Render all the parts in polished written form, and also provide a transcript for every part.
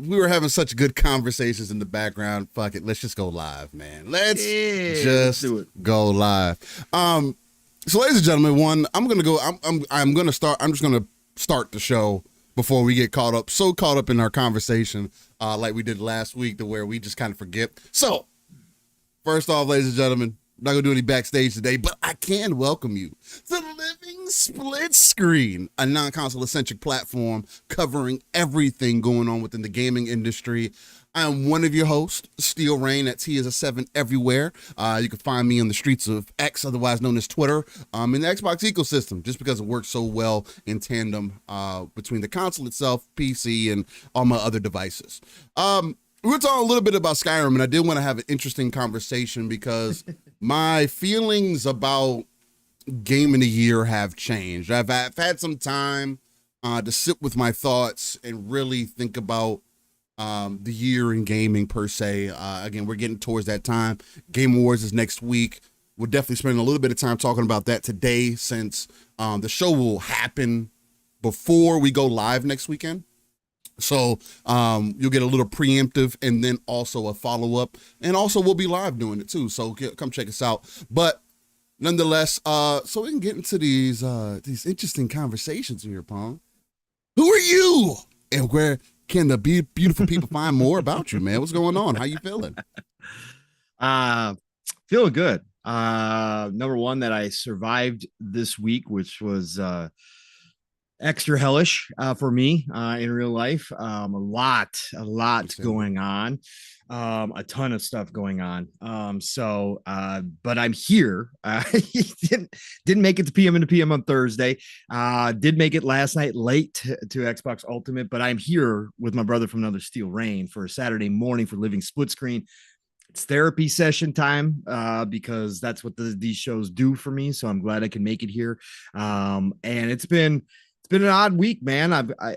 we were having such good conversations in the background. Fuck it, let's just go live, man. Let's do it. Go live. So, ladies and gentlemen, I'm just gonna start the show before we get caught up in our conversation, like we did last week, to where we just kind of forget. So, first off, ladies and gentlemen, I'm not gonna do any backstage today, but I can welcome you to the Living Split Screen, a non-console eccentric platform covering everything going on within the gaming industry. I am one of your hosts, Steel Rain. That's He is a 7 everywhere. You can find me on the streets of X, otherwise known as Twitter, in the Xbox ecosystem, just because it works so well in tandem between the console itself, PC, and all my other devices. We were talking a little bit about Skyrim, and I did want to have an interesting conversation because my feelings about Game of the Year have changed. I've had some time to sit with my thoughts and really think about the year in gaming per se. Again, we're getting towards that time. Game Awards is next week. We'll definitely spend a little bit of time talking about that today, since the show will happen before we go live next weekend. So you'll get a little preemptive and then also a follow-up. And also we'll be live doing it too. So come check us out. But nonetheless, so we can get into these interesting conversations here, Pong. Who are you? And where can the beautiful people find more about you, man? What's going on? How you feeling? Feeling good. Number one, that I survived this week, which was extra hellish for me in real life. A lot going on. A ton of stuff going on. But I'm here. Didn't make it to PM into PM on Thursday. Did make it last night late to Xbox Ultimate, but I'm here with my brother from another Steel Rain for a Saturday morning for Living Split Screen. It's therapy session time because that's what these shows do for me. So I'm glad I can make it here. And it's been an odd week, man.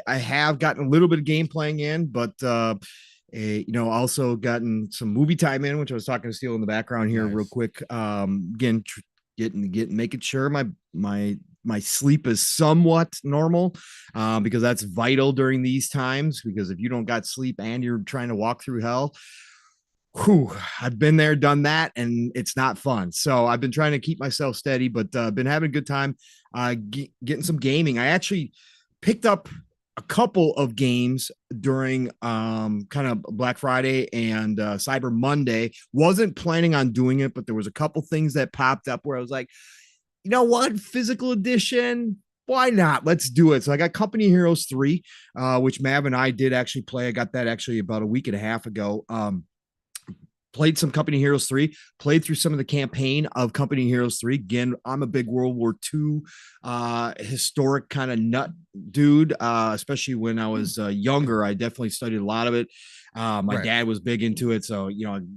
I have gotten a little bit of game playing in, but also gotten some movie time in, which I was talking to Steel in the background here. Nice. Real quick. Again, making sure my sleep is somewhat normal, because that's vital during these times, because if you don't got sleep and you're trying to walk through hell, I've been there, done that, and it's not fun. So I've been trying to keep myself steady, but been having a good time getting some gaming. I actually picked up a couple of games during kind of Black Friday and Cyber Monday. Wasn't planning on doing it, but there was a couple things that popped up where I was like, you know what, physical edition, why not? Let's do it. So I got Company Heroes 3, which Mav and I did actually play. I got that actually about a week and a half ago. Played some Company Heroes 3, played through some of the campaign of Company Heroes 3. Again, I'm a big World War II historic kind of nut dude, especially when I was younger. I definitely studied a lot of it. My dad was big into it, so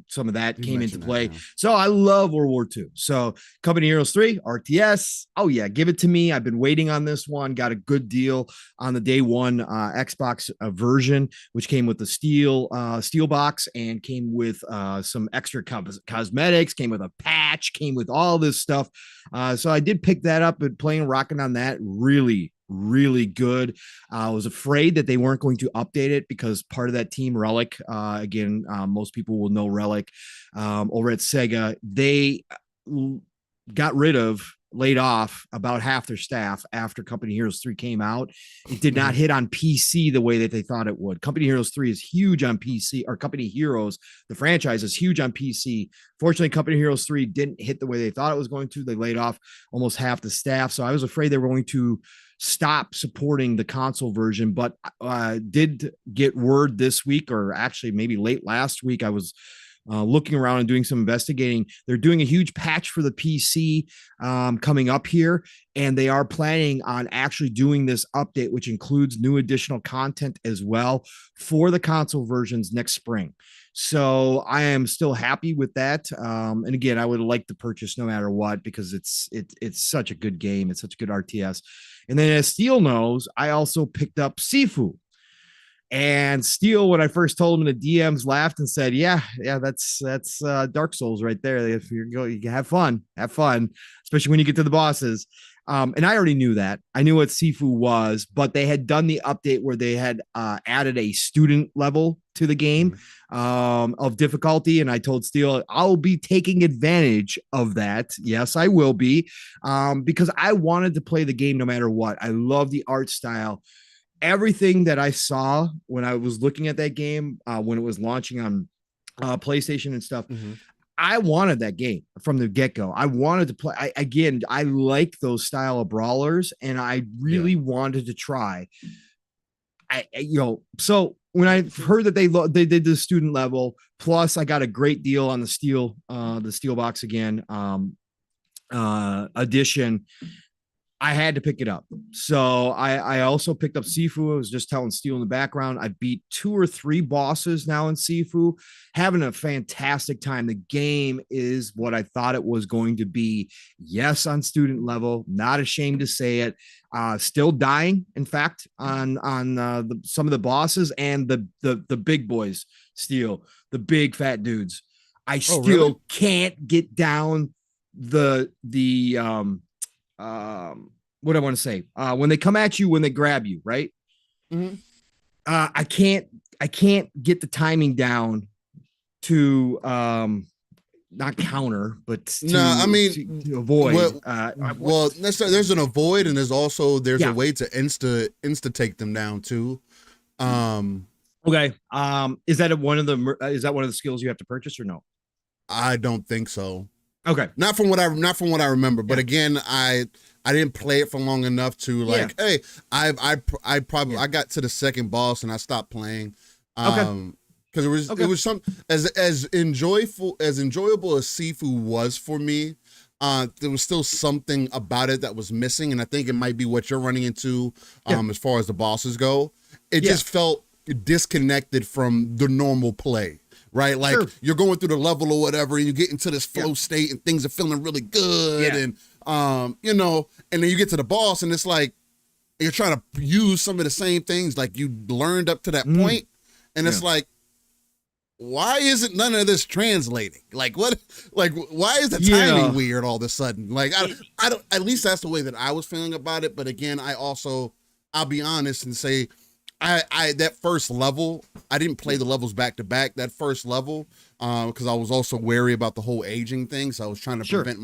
some of that came into play. So I love World War II. So Company Heroes 3, RTS. Oh yeah, give it to me. I've been waiting on this one. Got a good deal on the day one Xbox version, which came with the steel box and came with some extra cosmetics, came with a patch, came with all this stuff. So I did pick that up and rocking on that. Really good. I was afraid that they weren't going to update it because part of that team, Relic, again, most people will know Relic over at Sega. They laid off about half their staff after Company Heroes 3 came out. It did not hit on PC the way that they thought it would. Company Heroes 3 is huge on PC, or Company Heroes, the franchise, is huge on PC. Fortunately, Company Heroes 3 didn't hit the way they thought it was going to. They laid off almost half the staff. So I was afraid they were going to stop supporting the console version, but did get word this week, or actually maybe late last week. I was looking around and doing some investigating. They're doing a huge patch for the PC coming up here, and they are planning on actually doing this update, which includes new additional content as well for the console versions next spring. So I am still happy with that. And again, I would like to purchase no matter what, because it's such a good game. It's such a good RTS. And then, as Steel knows, I also picked up Sifu. And Steel, when I first told him in the DMs, laughed and said, yeah, that's Dark Souls right there. If you go, you can have fun, especially when you get to the bosses. And I already knew that. I knew what Sifu was, but they had done the update where they had added a student level to the game of difficulty. And I told Steele, I'll be taking advantage of that. Yes, I will be, because I wanted to play the game no matter what. I love the art style. Everything that I saw when I was looking at that game, when it was launching on PlayStation and stuff, I wanted that game from the get-go. I wanted to play. I like those style of brawlers, and I really wanted to try. So when I heard that they did the student level, plus I got a great deal on the steel box again edition, I had to pick it up. So I also picked up Sifu. I was just telling Steel in the background. I beat 2 or 3 bosses now in Sifu, having a fantastic time. The game is what I thought it was going to be. Yes, on student level, not ashamed to say it. Still dying, in fact, on some of the bosses and the big boys, Steel, the big fat dudes. I still can't get down what I want to say, when they come at you, when they grab you, right? I can't get the timing down to not counter, but to avoid. There's an avoid, and there's a way to insta take them down too. Okay. Is that one of the skills you have to purchase or no? I don't think so. Okay. Not from what I remember, but again, I didn't play it for long enough to hey, I got to the second boss and I stopped playing. Because it was some as enjoyable as Sifu was for me. There was still something about it that was missing, and I think it might be what you're running into as far as the bosses go. It just felt disconnected from the normal play. Right, like you're going through the level or whatever, and you get into this flow state, and things are feeling really good, and and then you get to the boss, and it's like you're trying to use some of the same things like you learned up to that point, and it's like, why isn't none of this translating? Like what? Like why is the timing weird all of a sudden? Like I don't. At least that's the way that I was feeling about it. But again, I'll be honest and say, I that first level, I didn't play the levels back to back. That first level, because I was also wary about the whole aging thing, so I was trying to prevent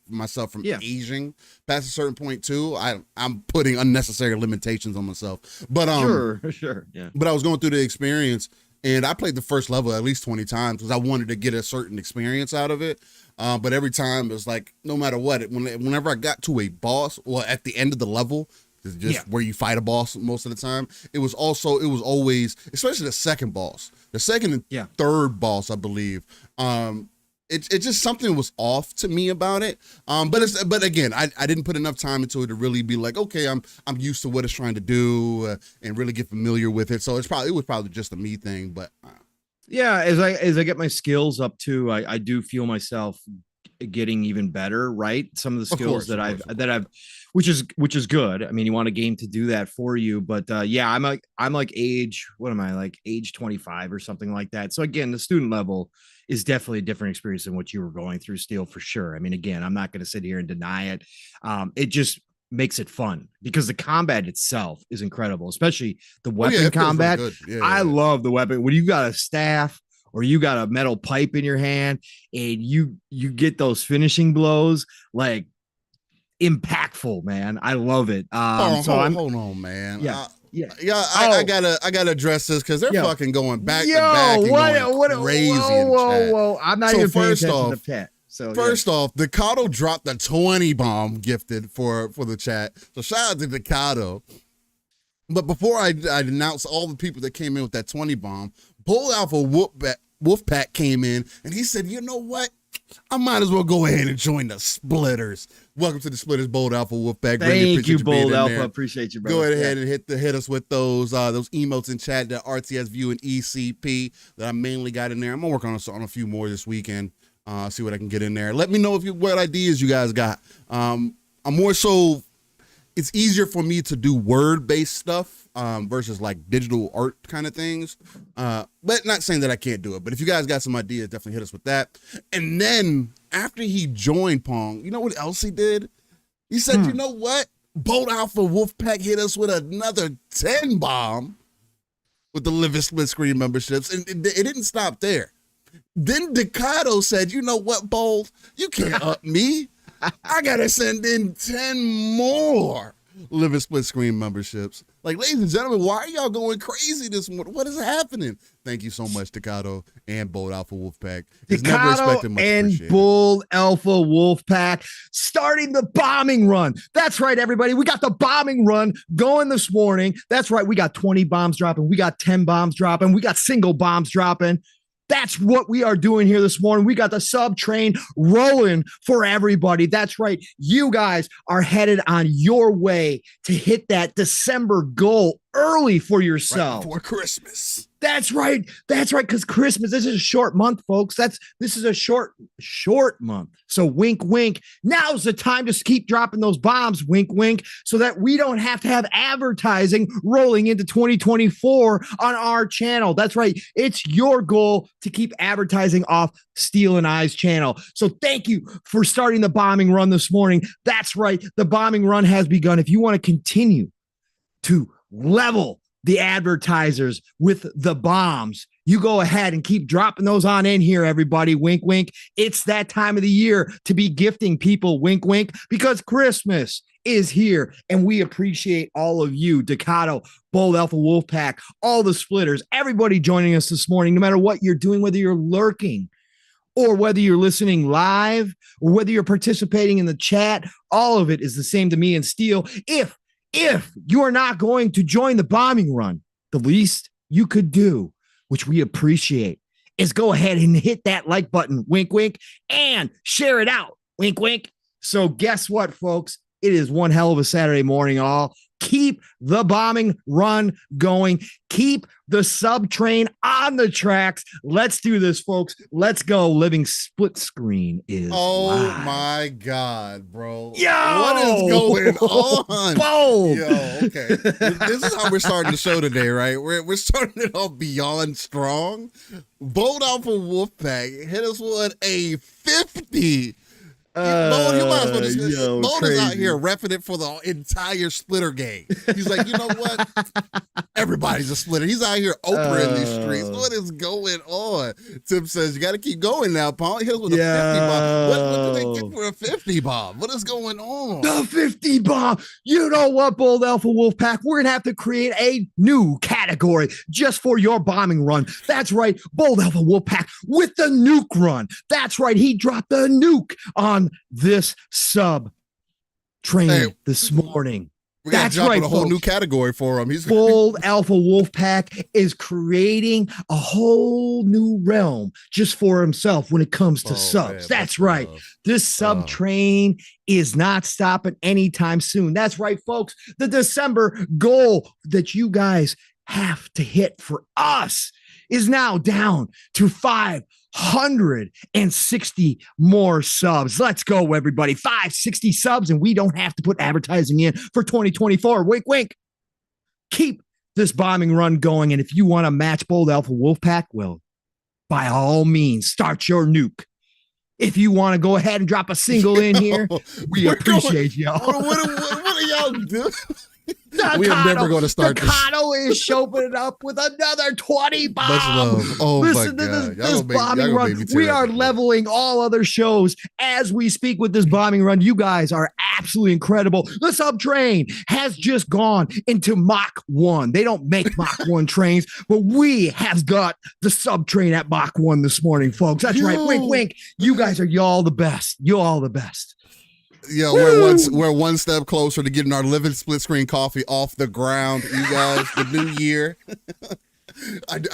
myself from aging past a certain point too. I'm putting unnecessary limitations on myself, but But I was going through the experience, and I played the first level at least 20 times because I wanted to get a certain experience out of it. But every time it was like, no matter what, whenever I got to a boss, well, at the end of the level. Just where you fight a boss most of the time. It was always, especially the second boss, the second and third boss, I believe. It just something was off to me about it. But again, I didn't put enough time into it to really be like, okay, I'm used to what it's trying to do and really get familiar with it. So it was probably just a me thing. But as I get my skills up too, I do feel myself getting even better. Right, some of the skills that I've. Which is good. I mean, you want a game to do that for you, but I'm like age 25 or something like that. So again, the student level is definitely a different experience than what you were going through, Steel, for sure. I mean, again, I'm not going to sit here and deny it. It just makes it fun because the combat itself is incredible, especially the weapon combat. Really I love the weapon when you got a staff or you got a metal pipe in your hand and you get those finishing blows like. Impactful, man. I love it. Hold on, man. I gotta address this because they're fucking going back to back and going crazy in chat. Whoa. I'm not even paying attention to the pet. So first off, Decado dropped the 20 bomb gifted for the chat. So shout out to Decado. But before I announce all the people that came in with that 20 bomb, Bull Alpha Wolfpack came in and he said, you know what? I might as well go ahead and join the Splitters. Welcome to the Splitters, Bold Alpha Wolfpack. Thank you, Bold Alpha. Appreciate you, bro. Go ahead and hit us with those emotes in chat, that RTS View and ECP that I mainly got in there. I'm gonna work on a few more this weekend. See what I can get in there. Let me know what ideas you guys got. I'm more so. It's easier for me to do word-based stuff versus like digital art kind of things. But not saying that I can't do it. But if you guys got some ideas, definitely hit us with that. And then after he joined Pong, you know what else he did? He said, you know what? Bolt Alpha Wolfpack hit us with another 10 bomb with the Living Split Screen memberships, and it didn't stop there. Then Decado said, you know what, Bold? You can't up me. I gotta send in 10 more Living Split Screen memberships. Like, ladies and gentlemen, why are y'all going crazy this morning? What is happening? Thank you so much, Decado and Bold Alpha Wolfpack. It's never expected, much and appreciated. Bold Alpha Wolfpack starting the bombing run. That's right, everybody. We got the bombing run going this morning. That's right. We got 20 bombs dropping. We got 10 bombs dropping. We got single bombs dropping. That's what we are doing here this morning. We got the sub train rolling for everybody. That's right. You guys are headed on your way to hit that December goal early for yourself. Right before Christmas. That's right. That's right. Because Christmas, this is a short month, folks. This is a short month. So wink, wink. Now's the time to keep dropping those bombs, wink, wink, so that we don't have to have advertising rolling into 2024 on our channel. That's right. It's your goal to keep advertising off Steel and I's channel. So thank you for starting the bombing run this morning. That's right. The bombing run has begun. If you want to continue to level the advertisers with the bombs, you go ahead and keep dropping those on in here, everybody. Wink, wink. It's that time of the year to be gifting people, wink, wink, because Christmas is here, and we appreciate all of you, Decado, Bold Alpha Wolfpack, all the splitters, everybody joining us this morning, no matter what you're doing, whether you're lurking or whether you're listening live or whether you're participating in the chat. All of it is the same to me and Steel. If you are not going to join the bombing run, the least you could do, which we appreciate, is go ahead and hit that like button, wink, wink, and share it out, wink, wink. So guess what, folks? It is one hell of a Saturday morning, all. Keep the bombing run going. Keep the sub train on the tracks. Let's do this, folks. Let's go. Living Split Screen is live. My God, bro. Yo! What is going on? Bold. Yo, okay. This is how we're starting the show today, right? We're starting it off beyond strong. Bold Alpha Wolfpack hit us with a 50. Bold, you might as well just, Bold is out here repping it for the entire splitter gang. He's like, you know what? Everybody's a splitter. He's out here Oprah in these streets. What is going on? Tim says, you got to keep going now, Paul. Hit us with a 50 bomb. What do they get for a 50 bomb? What is going on? The 50 bomb. You know what, Bold Alpha Wolfpack? We're going to have to create a new category just for your bombing run. That's right. Bold Alpha Wolfpack with the nuke run. That's right. He dropped the nuke on this sub train this morning. We got to jump in a whole new category for him. He's Bold Alpha Wolfpack is creating a whole new realm just for himself when it comes to subs. Man, that's right. This sub train is not stopping anytime soon. That's right, folks. The December goal that you guys have to hit for us is now down to 560 more subs. Let's go, everybody. 560 subs, and we don't have to put advertising in for 2024. Wink, wink. Keep this bombing run going, and if you want to match Bold Alpha Wolfpack, well, by all means, start your nuke. If you want to go ahead and drop a single in here, we appreciate y'all. What are y'all doing? We are never going to start this. Decado is showing it up with another 20 bombs. Much love. Oh, listen my to God. this bombing run. We are leveling all other shows as we speak with this bombing run. You guys are absolutely incredible. The sub train has just gone into Mach 1. They don't make Mach 1 trains, but we have got the sub train at Mach 1 this morning, folks. That's right. Wink, wink. You guys are y'all the best. You all the best. Yeah, we're one step closer to getting our Living Split Screen coffee off the ground, you guys. The new year.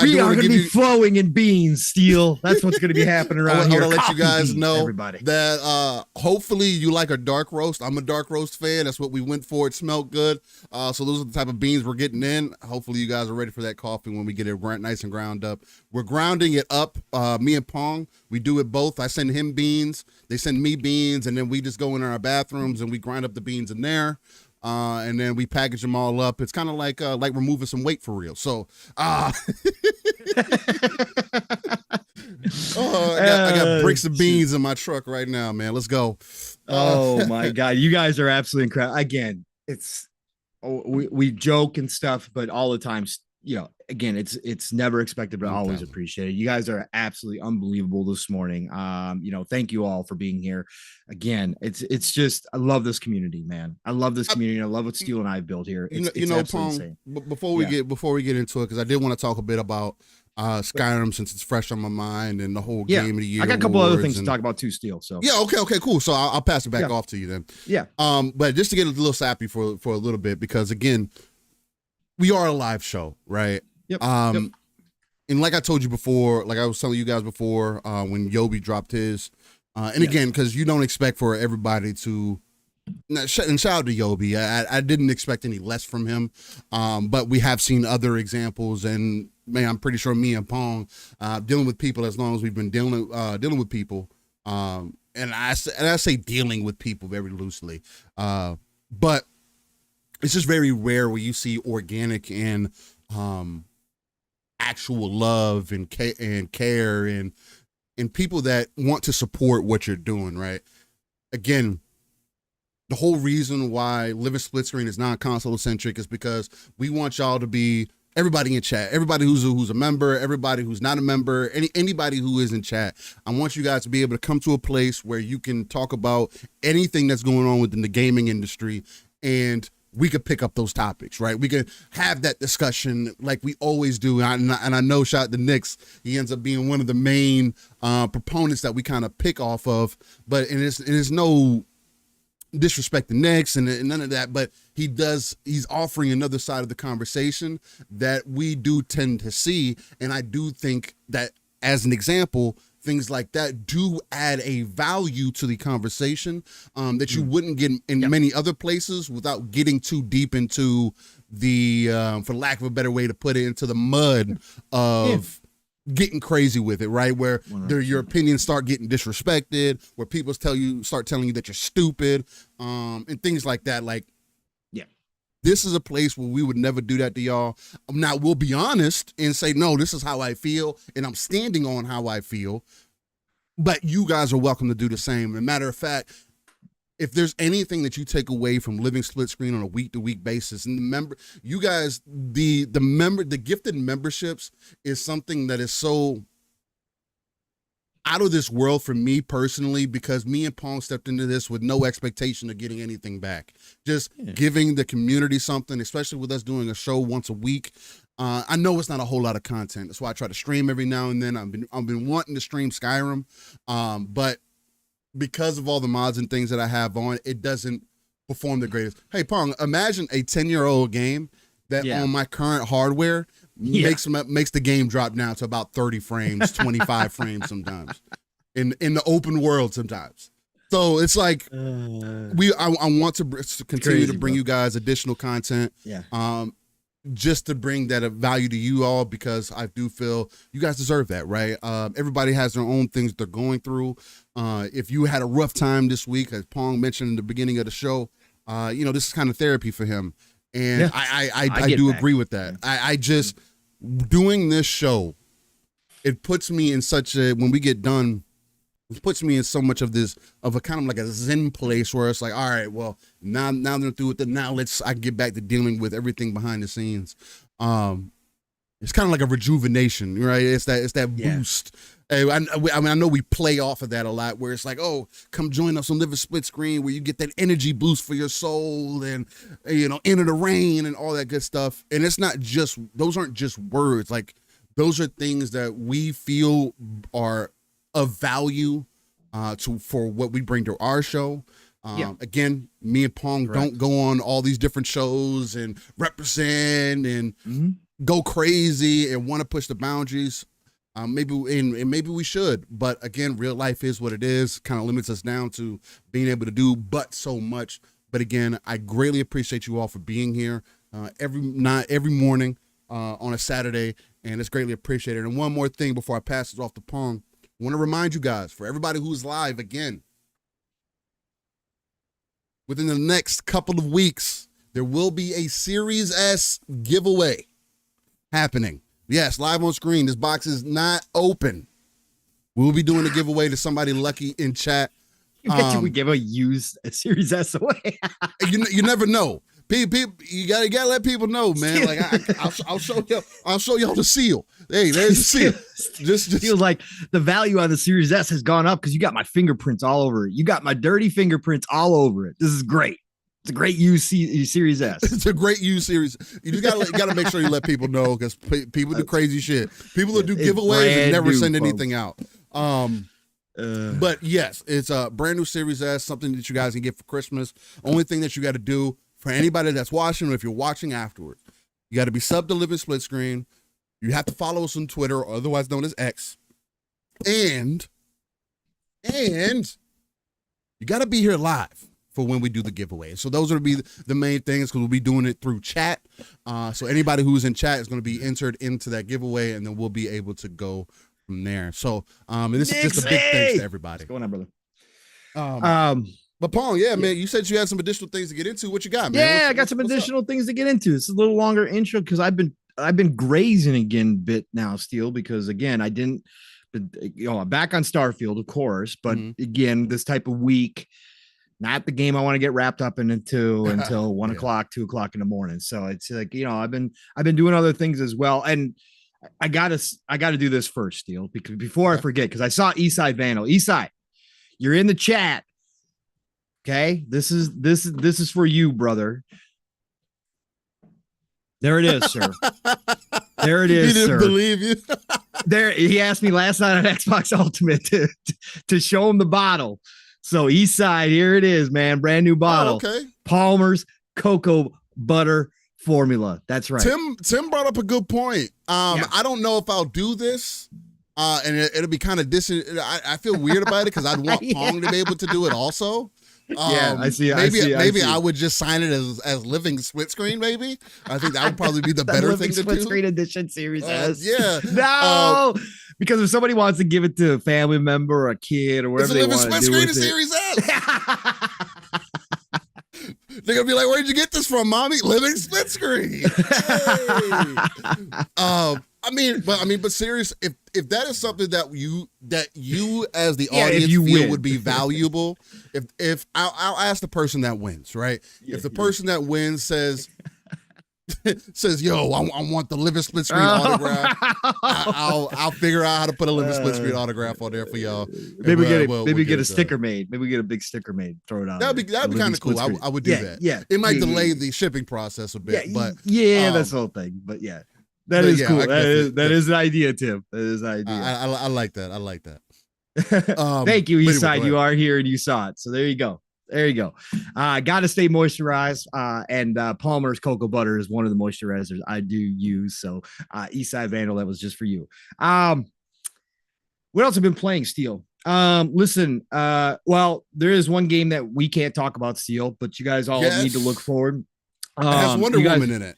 We are going to be flowing in beans, Steel. That's what's going to be happening around here. I want to let you guys know everybody. That hopefully you like a dark roast. I'm a dark roast fan. That's what we went for. It smelled good. So those are the type of beans we're getting in. Hopefully you guys are ready for that coffee when we get it nice and ground up. We're grounding it up. Me and Pong, we do it both. I send him beans. They send me beans. And then we just go in our bathrooms and we grind up the beans in there. And then we package them all up. It's kind of like removing some weight for real. So, Oh, I got bricks of beans in my truck right now, man. Let's go. Oh my God. You guys are absolutely incredible. Again, we joke and stuff, but all the time, again, it's never expected, but always appreciated. You guys are absolutely unbelievable this morning. Thank you all for being here. Again, it's just, I love this community, man. I love this community. I love what Steele and I have built here. It's Pong, before we get into it, because I did want to talk a bit about Skyrim, since it's fresh on my mind, and the whole game of the year. I got a couple other things to talk about too, Steele. So okay, cool. So I'll pass it back off to you then. Yeah. But just to get a little sappy for a little bit, because again, we are a live show, right? Yep. And like I told you before, like I was telling you guys before, when Yobi dropped his, again, because you don't expect for everybody to. And shout out to Yobi. I didn't expect any less from him, but we have seen other examples, and man, I'm pretty sure me and Pong dealing with people as long as we've been dealing with people, and I say dealing with people very loosely, but it's just very rare where you see organic and actual love and care and people that want to support what you're doing, right? Again, the whole reason why Living Split Screen is non-console centric is because we want y'all to be everybody in chat, everybody who's a member, everybody who's not a member, anybody who is in chat. I want you guys to be able to come to a place where you can talk about anything that's going on within the gaming industry, and we could pick up those topics, right? We could have that discussion like we always do. And I know, shout out to Nix, he ends up being one of the main proponents that we kind of pick off of, but it is no disrespect the Knicks and none of that, but he's offering another side of the conversation that we do tend to see. And I do think that, as an example, things like that do add a value to the conversation that you wouldn't get in many other places, without getting too deep into the for lack of a better way to put it, into the mud of getting crazy with it, right? Where your opinions start getting disrespected, where people start telling you that you're stupid, and things like that. Like, this is a place where we would never do that to y'all. Now, we'll be honest and say, no, this is how I feel, and I'm standing on how I feel. But you guys are welcome to do the same. As a matter of fact, if there's anything that you take away from Living Split Screen on a week-to-week basis, and you guys, the gifted memberships is something that is so out of this world for me personally, because me and Pong stepped into this with no expectation of getting anything back. Just giving the community something, especially with us doing a show once a week. I know it's not a whole lot of content. That's why I try to stream every now and then. I've been wanting to stream Skyrim, but because of all the mods and things that I have on, it doesn't perform the greatest. Hey, Pong, imagine a 10-year-old game that on my current hardware makes the game drop down to about 30 frames, 25 frames sometimes, in the open world sometimes. So it's like I want to continue to bring you guys additional content. Just to bring that value to you all, because I do feel you guys deserve that, right? Everybody has their own things they're going through. If you had a rough time this week, as Pong mentioned in the beginning of the show, this is kind of therapy for him. And I do agree with that. I just, doing this show, it puts me in when we get done, it puts me in so much of a kind of like a zen place where it's like, all right, well, now they're through with it. Now I can get back to dealing with everything behind the scenes. It's kind of like a rejuvenation, right? It's that boost. I know we play off of that a lot, where it's like, oh, come join us on Living Split Screen, where you get that energy boost for your soul, and Enter the Rain and all that good stuff. And it's not just, those aren't just words. Like, those are things that we feel are of value for what we bring to our show. Again, me and Pong don't go on all these different shows and represent and go crazy and want to push the boundaries. Maybe we should, but again, real life is what it is. Kind of limits us down to being able to do but so much. But again, I greatly appreciate you all for being here every morning on a Saturday, and it's greatly appreciated. And one more thing before I pass it off to Pong, I want to remind you guys, for everybody who's live, again, within the next couple of weeks, there will be a Series S giveaway happening. Yes, live on screen. This box is not open. We'll be doing a giveaway to somebody lucky in chat. You bet you we give a used Series S away. you never know. People, you gotta let people know, man. Like I'll show y'all the seal. Hey, there's the seal. Just feels like the value on the Series S has gone up because you got my fingerprints all over it. You got my dirty fingerprints all over it. This is great. It's a great used Series S. It's a great used series. You just gotta make sure you let people know because people do crazy shit. People that do giveaways and never send anything out. But yes, it's a brand new Series S, something that you guys can get for Christmas. Only thing that you got to do for anybody that's watching, or if you're watching afterwards, you got to be sub to Live in Split Screen. You have to follow us on Twitter, or otherwise known as X, and you got to be here live for when we do the giveaway. So those are be the main things because we'll be doing it through chat. So anybody who's in chat is going to be entered into that giveaway, and then we'll be able to go from there. So and this is just a big thanks to everybody. What's going on, brother? But Pong, man, you said you had some additional things to get into. What you got, man? Yeah, I got some additional things to get into. It's a little longer intro because I've been grazing again a bit now, Steel, because again, I'm back on Starfield, of course, but again, this type of week, not the game I want to get wrapped up into until 1 o'clock, 2 o'clock in the morning. So it's like, I've been doing other things as well. And I gotta do this first, Steel, because before I forget, because I saw Eastside Vandal. Eastside, you're in the chat. Okay, this is for you, brother. There it is, sir. There it is, he didn't sir. Believe you. There, he asked me last night on Xbox Ultimate to show him the bottle. So Eastside, here it is, man. Brand new bottle. Oh, okay. Palmer's Cocoa Butter Formula. That's right. Tim brought up a good point. I don't know if I'll do this. And it'll be kind of I feel weird about it because I'd want Pong to be able to do it also. I see. Maybe I would just sign it as living split screen. Maybe I think that would probably be the better thing to do. Split screen edition Series S. Yeah. No, because if somebody wants to give it to a family member or a kid or whatever they want to do, split screen Series S. They're gonna be like, "Where'd you get this from, mommy?" Living split screen. Hey. But serious. If that is something that you as the audience feel would be valuable, if I'll ask the person that wins, right? If the person that wins says, "Yo, I want the living split screen autograph," I'll figure out how to put a living split screen autograph on there for y'all. Maybe get a sticker made. Maybe we get a big sticker made. Throw it on. That'd be kind of cool. I would do that. Yeah, it might delay the shipping process a bit, but that's the whole thing. But yeah. That is cool. That is an idea, Tim. That is an idea. I like that. I like that. Thank you, Eastside. You are here and you saw it. So there you go. Got to stay moisturized. And Palmer's Cocoa Butter is one of the moisturizers I do use. So Eastside Vandal, that was just for you. What else have been playing, Steel? Listen, well, there is one game that we can't talk about, Steel, but you guys all need to look forward. It has Wonder Woman in it.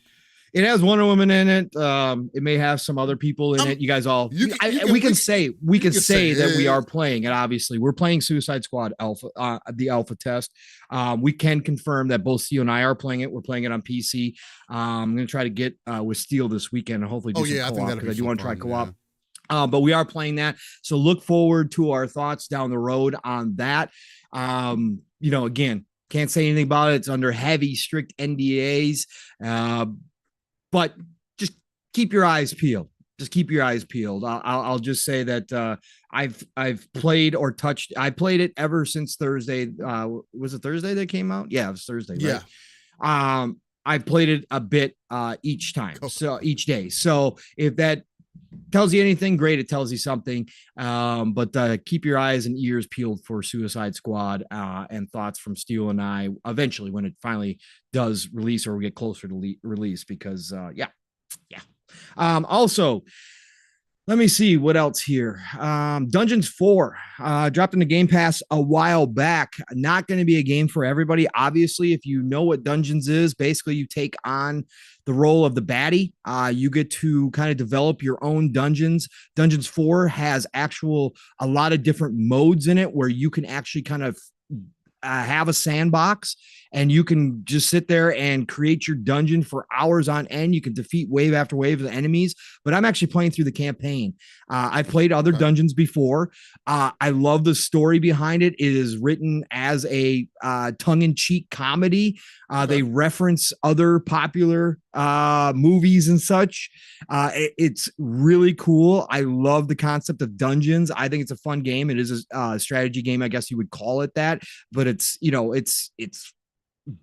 It has Wonder Woman in it. It may have some other people in it. You guys all, we can say that we are playing it. Obviously, we're playing Suicide Squad Alpha, the Alpha test. We can confirm that both Steel and I are playing it. We're playing it on PC. I'm going to try to get with Steel this weekend and hopefully do some co-op because I do want to try co-op. But we are playing that. So look forward to our thoughts down the road on that. Again, can't say anything about it. It's under heavy, strict NDAs. But just keep your eyes peeled. I'll just say that I've played or touched. I played it ever since Thursday. Was it Thursday that came out? Yeah, it was Thursday. Right? Yeah. I played it a bit each time. So each day. So if that tells you anything, great. It tells you something. But keep your eyes and ears peeled for Suicide Squad and thoughts from Steel and I eventually when it finally does release or we get closer to release because also, let me see what else here. Dungeons 4 dropped in the Game Pass a while back. Not going to be a game for everybody. Obviously, if you know what Dungeons is, basically you take on the role of the baddie. You get to kind of develop your own dungeons. Dungeons 4 has a lot of different modes in it where you can actually kind of have a sandbox and you can just sit there and create your dungeon for hours on end. You can defeat wave after wave of enemies, but I'm actually playing through the campaign. I played other dungeons before. I love the story behind it. It is written as a tongue-in-cheek comedy. They reference other popular movies and such. It's really cool. I love the concept of dungeons. I think it's a fun game. It is a strategy game, I guess you would call it that, but it's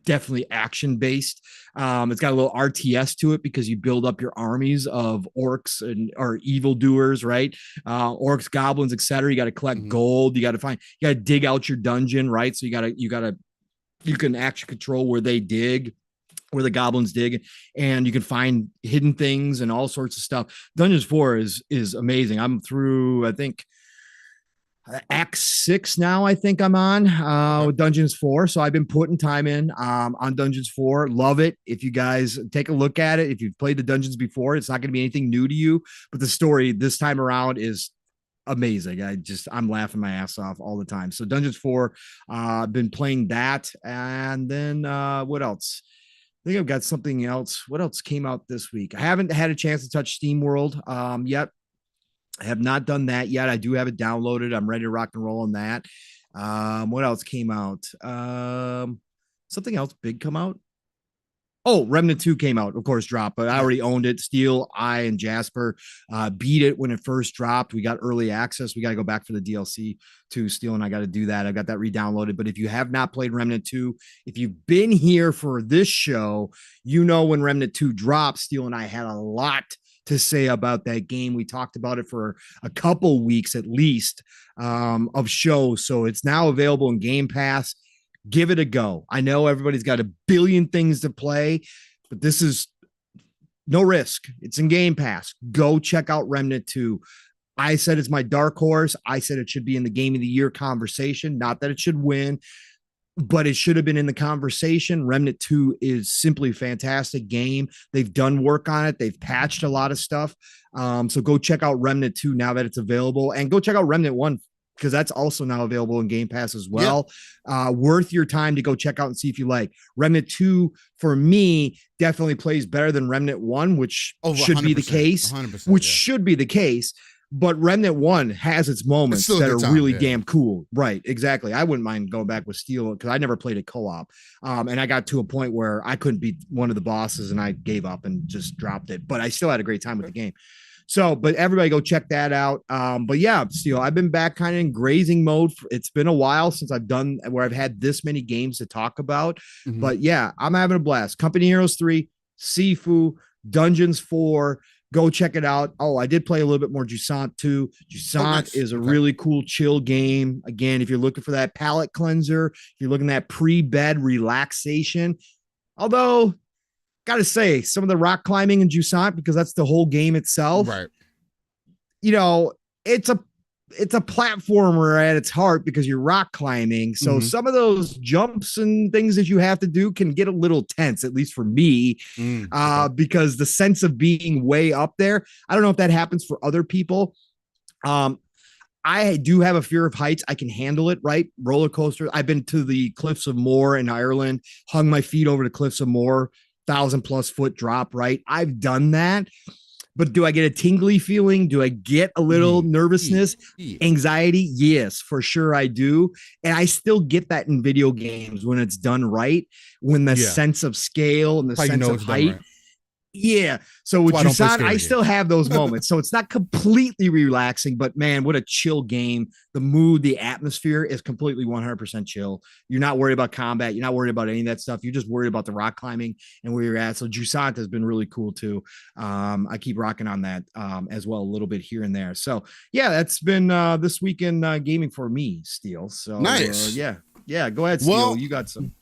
definitely action based. It's got a little RTS to it because you build up your armies of orcs or evildoers, right? Orcs, goblins, etc. You got to collect gold. You got to dig out your dungeon, right? So you can actually control where they dig, where the goblins dig, and you can find hidden things and all sorts of stuff. Dungeons 4 is amazing. I'm through, I think, Act 6 now. I think I'm on with Dungeons 4. So I've been putting time in on Dungeons 4. Love it. If you guys take a look at it, if you've played the dungeons before, it's not going to be anything new to you, but the story this time around is amazing. I'm laughing my ass off all the time. So Dungeons 4, I've been playing that. And then what else? I think I've got something else. What else came out this week? I haven't had a chance to touch SteamWorld yet. I have not done that yet. I do have it downloaded. I'm ready to rock and roll on that. What else came out? Something else big come out? Oh, Remnant 2 came out, of course, dropped, but I already owned it. Steel, I, and Jasper beat it when it first dropped. We got early access. We got to go back for the DLC too. Steel and I got to do that. I got that re-downloaded. But if you have not played Remnant 2, if you've been here for this show, you know when Remnant 2 dropped, Steel and I had a lot to say about that game. We talked about it for a couple weeks at least of shows. So it's now available in Game Pass. Give it a go. I know everybody's got a billion things to play, but this is no risk. It's in Game Pass. Go check out Remnant 2. I said it's my dark horse. I said it should be in the Game of the Year conversation. Not that it should win, but it should have been in the conversation. Remnant 2 is simply a fantastic game. They've done work on it. They've patched a lot of stuff. So go check out Remnant 2 now that it's available, and go check out Remnant 1 because that's also now available in Game Pass as well. Worth your time to go check out and see if you like. Remnant 2, for me, definitely plays better than Remnant 1, which should be the case. Should be the case. But Remnant 1 has its moments that are really damn cool. Right, exactly. I wouldn't mind going back with Steel because I never played a co-op. And I got to a point where I couldn't beat one of the bosses and I gave up and just dropped it. But I still had a great time with the game. So, but everybody go check that out. But yeah, Steel, I've been back kind of in grazing mode. It's been a while since I've done where I've had this many games to talk about. But yeah, I'm having a blast. Company Heroes 3, Sifu, Dungeons 4. Go check it out. Oh, I did play a little bit more Jusant too. Jusant is a really cool chill game. Again, if you're looking for that palate cleanser, if you're looking at pre-bed relaxation. Although, gotta say, some of the rock climbing in Jusant, because that's the whole game itself. Right. You know, it's a platformer at its heart because you're rock climbing. So some of those jumps and things that you have to do can get a little tense, at least for me, because the sense of being way up there, I don't know if that happens for other people. I do have a fear of heights. I can handle it, right? Roller coaster. I've been to the Cliffs of Moher in Ireland, hung my feet over the Cliffs of Moher, 1,000+ foot drop, right? I've done that. But do I get a tingly feeling? Do I get a little nervousness, anxiety? Yes, for sure I do. And I still get that in video games when it's done right, when the sense of scale and the sense of height. Right. Yeah. So with Jusant, I still have those moments. So it's not completely relaxing, but man, what a chill game. The mood, the atmosphere is completely 100% chill. You're not worried about combat. You're not worried about any of that stuff. You're just worried about the rock climbing and where you're at. So Jusant has been really cool too. I keep rocking on that as well, a little bit here and there. So yeah, that's been this weekend gaming for me, Steel. So nice. Yeah. Go ahead, Steel. Well, you got some.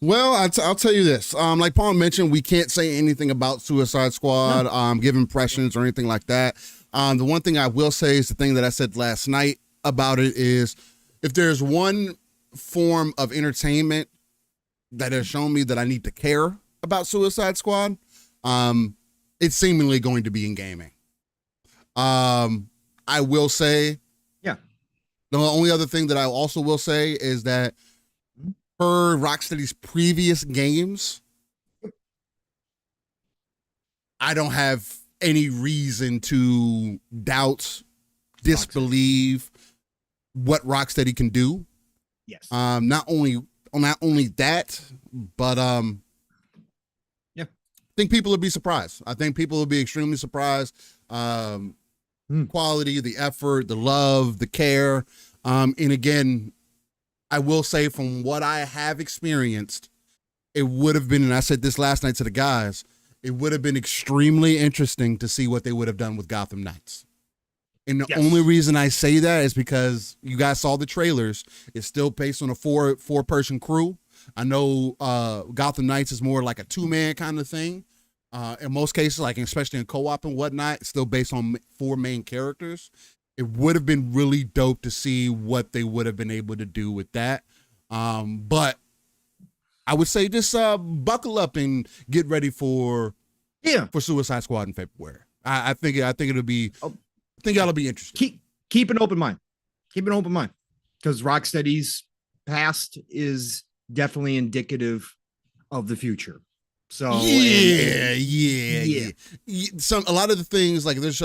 Well, I'll tell you this. Like Paul mentioned, we can't say anything about Suicide Squad, give impressions or anything like that. The one thing I will say is the thing that I said last night about it is if there's one form of entertainment that has shown me that I need to care about Suicide Squad, it's seemingly going to be in gaming. I will say, the only other thing that I also will say is that per Rocksteady's previous games, I don't have any reason to doubt, disbelieve what Rocksteady can do. Yes. Not only that, but yeah, I think people will be surprised. I think people will be extremely surprised. Quality, the effort, the love, the care. And again, I will say from what I have experienced, it would have been, and I said this last night to the guys, it would have been extremely interesting to see what they would have done with Gotham Knights. And the only reason I say that is because you guys saw the trailers. It's still based on a four-person crew. I know Gotham Knights is more like a two-man kind of thing. In most cases, like especially in co-op and whatnot, it's still based on 4 main characters. It would have been really dope to see what they would have been able to do with that. But I would say just buckle up and get ready for Suicide Squad in February. I think it'll be that'll be interesting. Keep an open mind. Keep an open mind, because Rocksteady's past is definitely indicative of the future. So a lot of the things like there's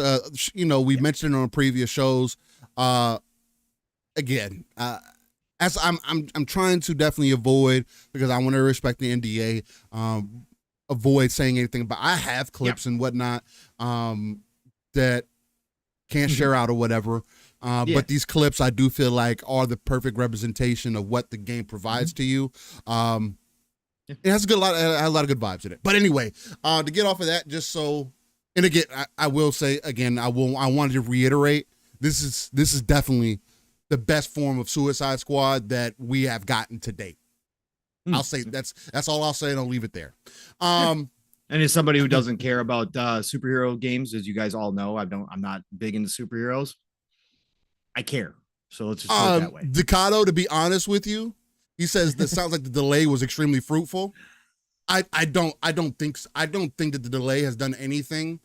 we mentioned on previous shows. Again, as I'm trying to definitely avoid, because I want to respect the NDA, avoid saying anything, but I have clips and whatnot that can't share out or whatever. But these clips I do feel like are the perfect representation of what the game provides to you. It has a lot of good vibes in it. But anyway, to get off of that, just so, and again, I will say again, I wanted to reiterate, this is definitely the best form of Suicide Squad that we have gotten to date. I'll say that's all I'll say, and I'll leave it there. And as somebody who doesn't care about superhero games, as you guys all know, I'm not big into superheroes. I care, so let's just put it that way. Ducato, to be honest with you, he says that sounds like the delay was extremely fruitful. I don't think that the delay has done anything.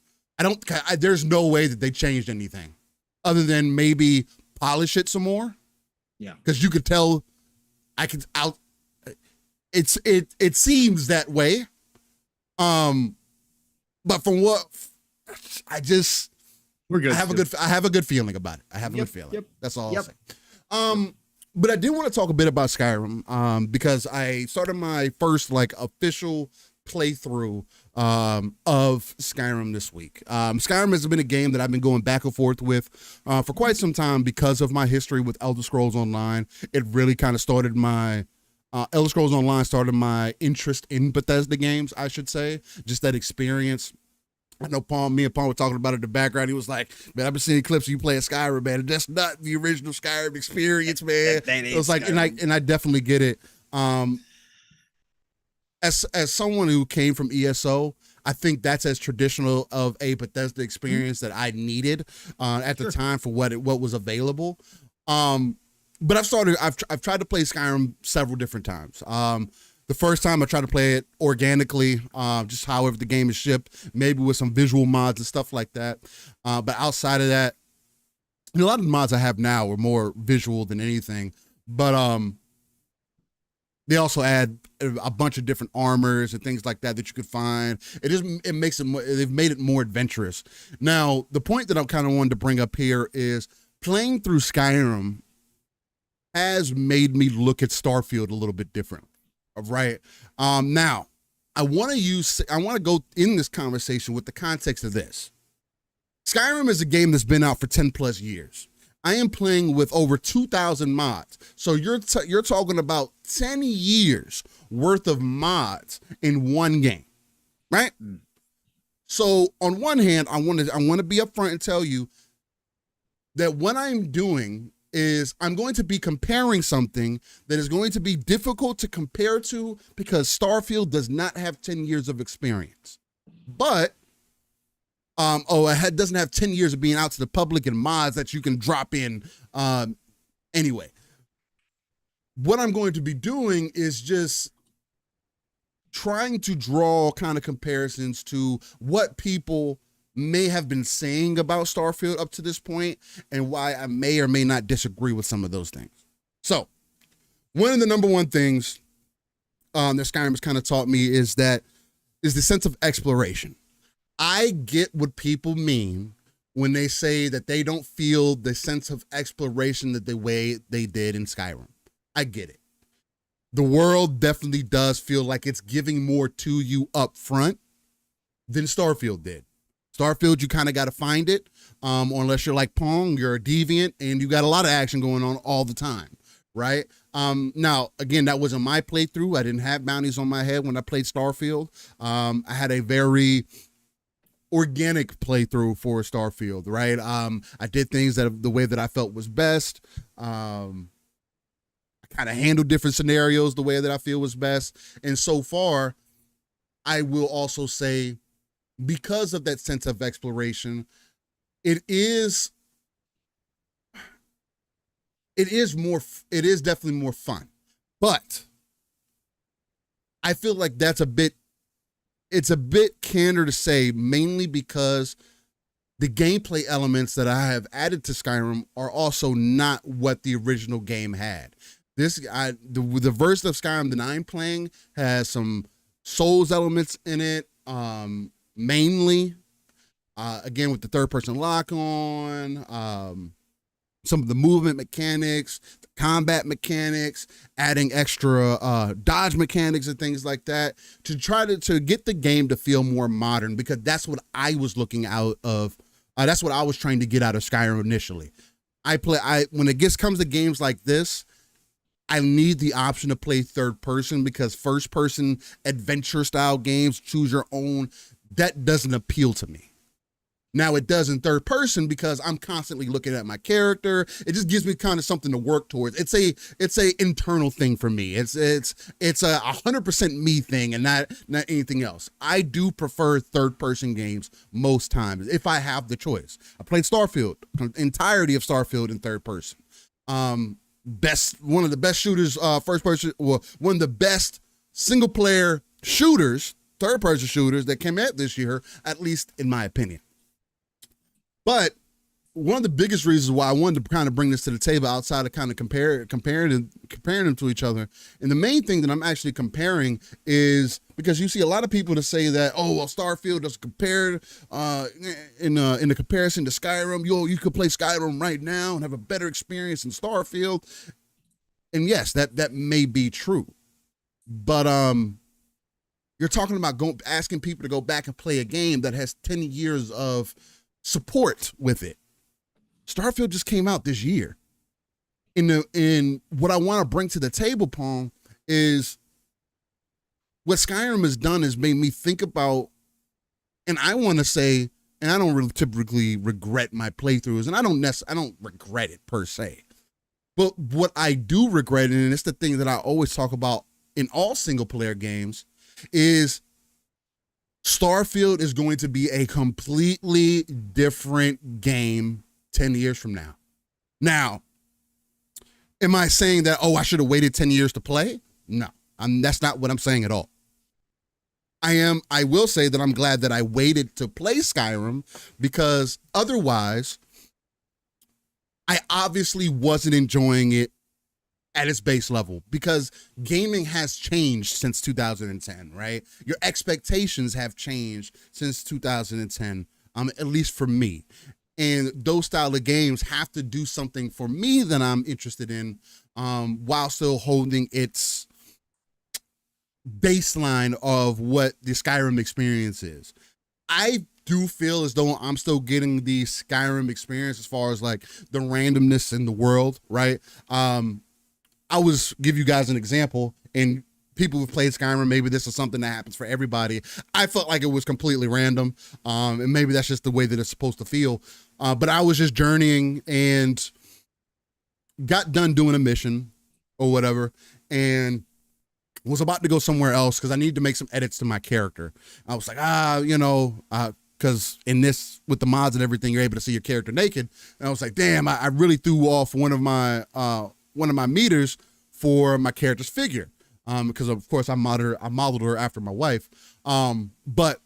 There's no way that they changed anything other than maybe polish it some more. Yeah, because you could tell. It seems that way. But from what we're good. I have a good feeling about it. I have a good feeling. That's all I'll say. But I did want to talk a bit about Skyrim, because I started my first official playthrough of Skyrim this week. Skyrim has been a game that I've been going back and forth with for quite some time because of my history with Elder Scrolls Online. It really kind of started my Elder Scrolls Online started my interest in Bethesda games, I should say. Just that experience. I know me and Paul were talking about it in the background. He was like, man, I've been seeing clips of you playing Skyrim, man. That's not the original Skyrim experience, man. It was like, Skyrim. and I definitely get it. As someone who came from ESO, I think that's as traditional of a Bethesda experience that I needed at the time for what was available. But I've tried to play Skyrim several different times. The first time I tried to play it organically, just however the game is shipped, maybe with some visual mods and stuff like that. But outside of that, a lot of the mods I have now are more visual than anything. But they also add a bunch of different armors and things like that you could find. It makes it more, they've made it more adventurous. Now, the point that I kind of wanted to bring up here is playing through Skyrim has made me look at Starfield a little bit different. Right. Now, I want to go in this conversation with the context of this. Skyrim is a game that's been out for 10 plus years. I am playing with over 2,000 mods. So you're talking about 10 years worth of mods in one game, right? So on one hand, I want to be upfront and tell you that what I'm doing is I'm going to be comparing something that is going to be difficult to compare to because Starfield does not have 10 years of experience. But, it doesn't have 10 years of being out to the public and mods that you can drop in. Anyway, what I'm going to be doing is just trying to draw kind of comparisons to what people may have been saying about Starfield up to this point and why I may or may not disagree with some of those things. So one of the number one things that Skyrim has kind of taught me is the sense of exploration. I get what people mean when they say that they don't feel the sense of exploration that the way they did in Skyrim. I get it. The world definitely does feel like it's giving more to you up front than Starfield did. Starfield, you kind of got to find it, unless you're like Pong, you're a deviant, and you got a lot of action going on all the time, right? Now, again, that wasn't my playthrough. I didn't have bounties on my head when I played Starfield. I had a very organic playthrough for Starfield, right? I did things that the way that I felt was best. I kind of handled different scenarios the way that I feel was best. And so far, I will also say, because of that sense of exploration, it is definitely more fun. But I feel like it's a bit candor to say, mainly because the gameplay elements that I have added to Skyrim are also not what the original game had. The version of Skyrim that I'm playing has some Souls elements in it, mainly, again, with the third person lock on, some of the movement mechanics, the combat mechanics, adding extra dodge mechanics and things like that to try to get the game to feel more modern, because that's what I was looking out of. That's what I was trying to get out of Skyrim initially. When it comes to games like this, I need the option to play third person, because first person adventure style games, choose your own, that doesn't appeal to me. Now it does in third person because I'm constantly looking at my character. It just gives me kind of something to work towards. It's a internal thing for me. It's a 100% me thing and not anything else. I do prefer third person games most times if I have the choice. I played Starfield, entirety of Starfield in third person. One of the best shooters, first person, well, one of the best single player shooters, third person shooters that came out this year, at least in my opinion. But one of the biggest reasons why I wanted to kind of bring this to the table, outside of kind of comparing them to each other, and the main thing that I'm actually comparing is because you see a lot of people that say that, oh, well, Starfield is compared in the comparison to Skyrim. You could play Skyrim right now and have a better experience in Starfield. And yes, that may be true, but you're talking about asking people to go back and play a game that has 10 years of support with it. Starfield just came out this year. In what I want to bring to the table, Pong, is what Skyrim has done is made me think about, and I want to say, and I don't really typically regret my playthroughs, and I don't regret it per se. But what I do regret, and it's the thing that I always talk about in all single player games, is Starfield is going to be a completely different game 10 years from now. Now, am I saying that, oh, I should have waited 10 years to play? No, that's not what I'm saying at all. I will say that I'm glad that I waited to play Skyrim, because otherwise I obviously wasn't enjoying it at its base level, because gaming has changed since 2010, right? Your expectations have changed since 2010, at least for me. And those style of games have to do something for me that I'm interested in, while still holding its baseline of what the Skyrim experience is. I do feel as though I'm still getting the Skyrim experience as far as like the randomness in the world, right? I was give you guys an example, and people who've played Skyrim, maybe this is something that happens for everybody. I felt like it was completely random, and maybe that's just the way that it's supposed to feel. But I was just journeying and got done doing a mission or whatever, and was about to go somewhere else because I needed to make some edits to my character. I was like, because in this, with the mods and everything, you're able to see your character naked. And I was like, damn, I really threw off one of my meters for my character's figure, because of course I modeled her after my wife. But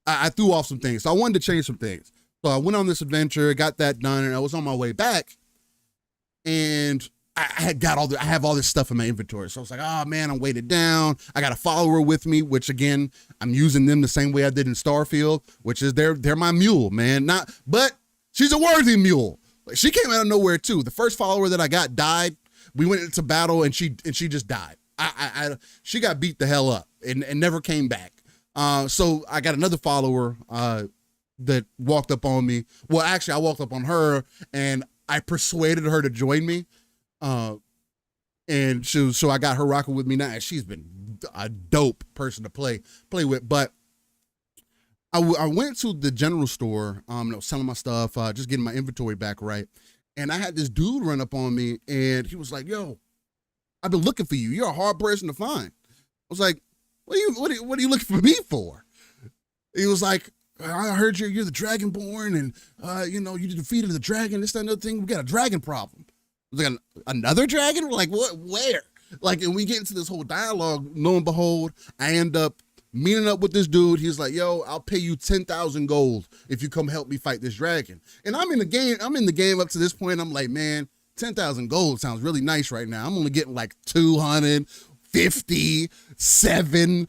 I threw off some things, so I wanted to change some things. So I went on this adventure, got that done, and I was on my way back, and I had got I have all this stuff in my inventory. So I was like, oh man, I'm weighted down. I got a follower with me, which again, I'm using them the same way I did in Starfield, which is they're my mule, man. But she's a worthy mule. Like, she came out of nowhere too. The first follower that I got died. We went into battle and she just died. She got beat the hell up and never came back. So I got another follower that walked up on me. Well, actually, I walked up on her and I persuaded her to join me. And so I got her rocking with me now. And she's been a dope person to play with. But I went to the general store, selling my stuff, just getting my inventory back right. And I had this dude run up on me and he was like, yo, I've been looking for you. You're a hard person to find. I was like, what are you looking for me for? He was like, I heard you're the Dragonborn and, you defeated the dragon, this, that, and other thing. We got a dragon problem. I was like, another dragon? We're like, what, where? Like, and we get into this whole dialogue. Lo and behold, I end up meeting up with this dude. He's like, yo, I'll pay you 10,000 gold if you come help me fight this dragon. And I'm in the game up to this point. I'm like, man, 10,000 gold sounds really nice right now. I'm only getting like 257,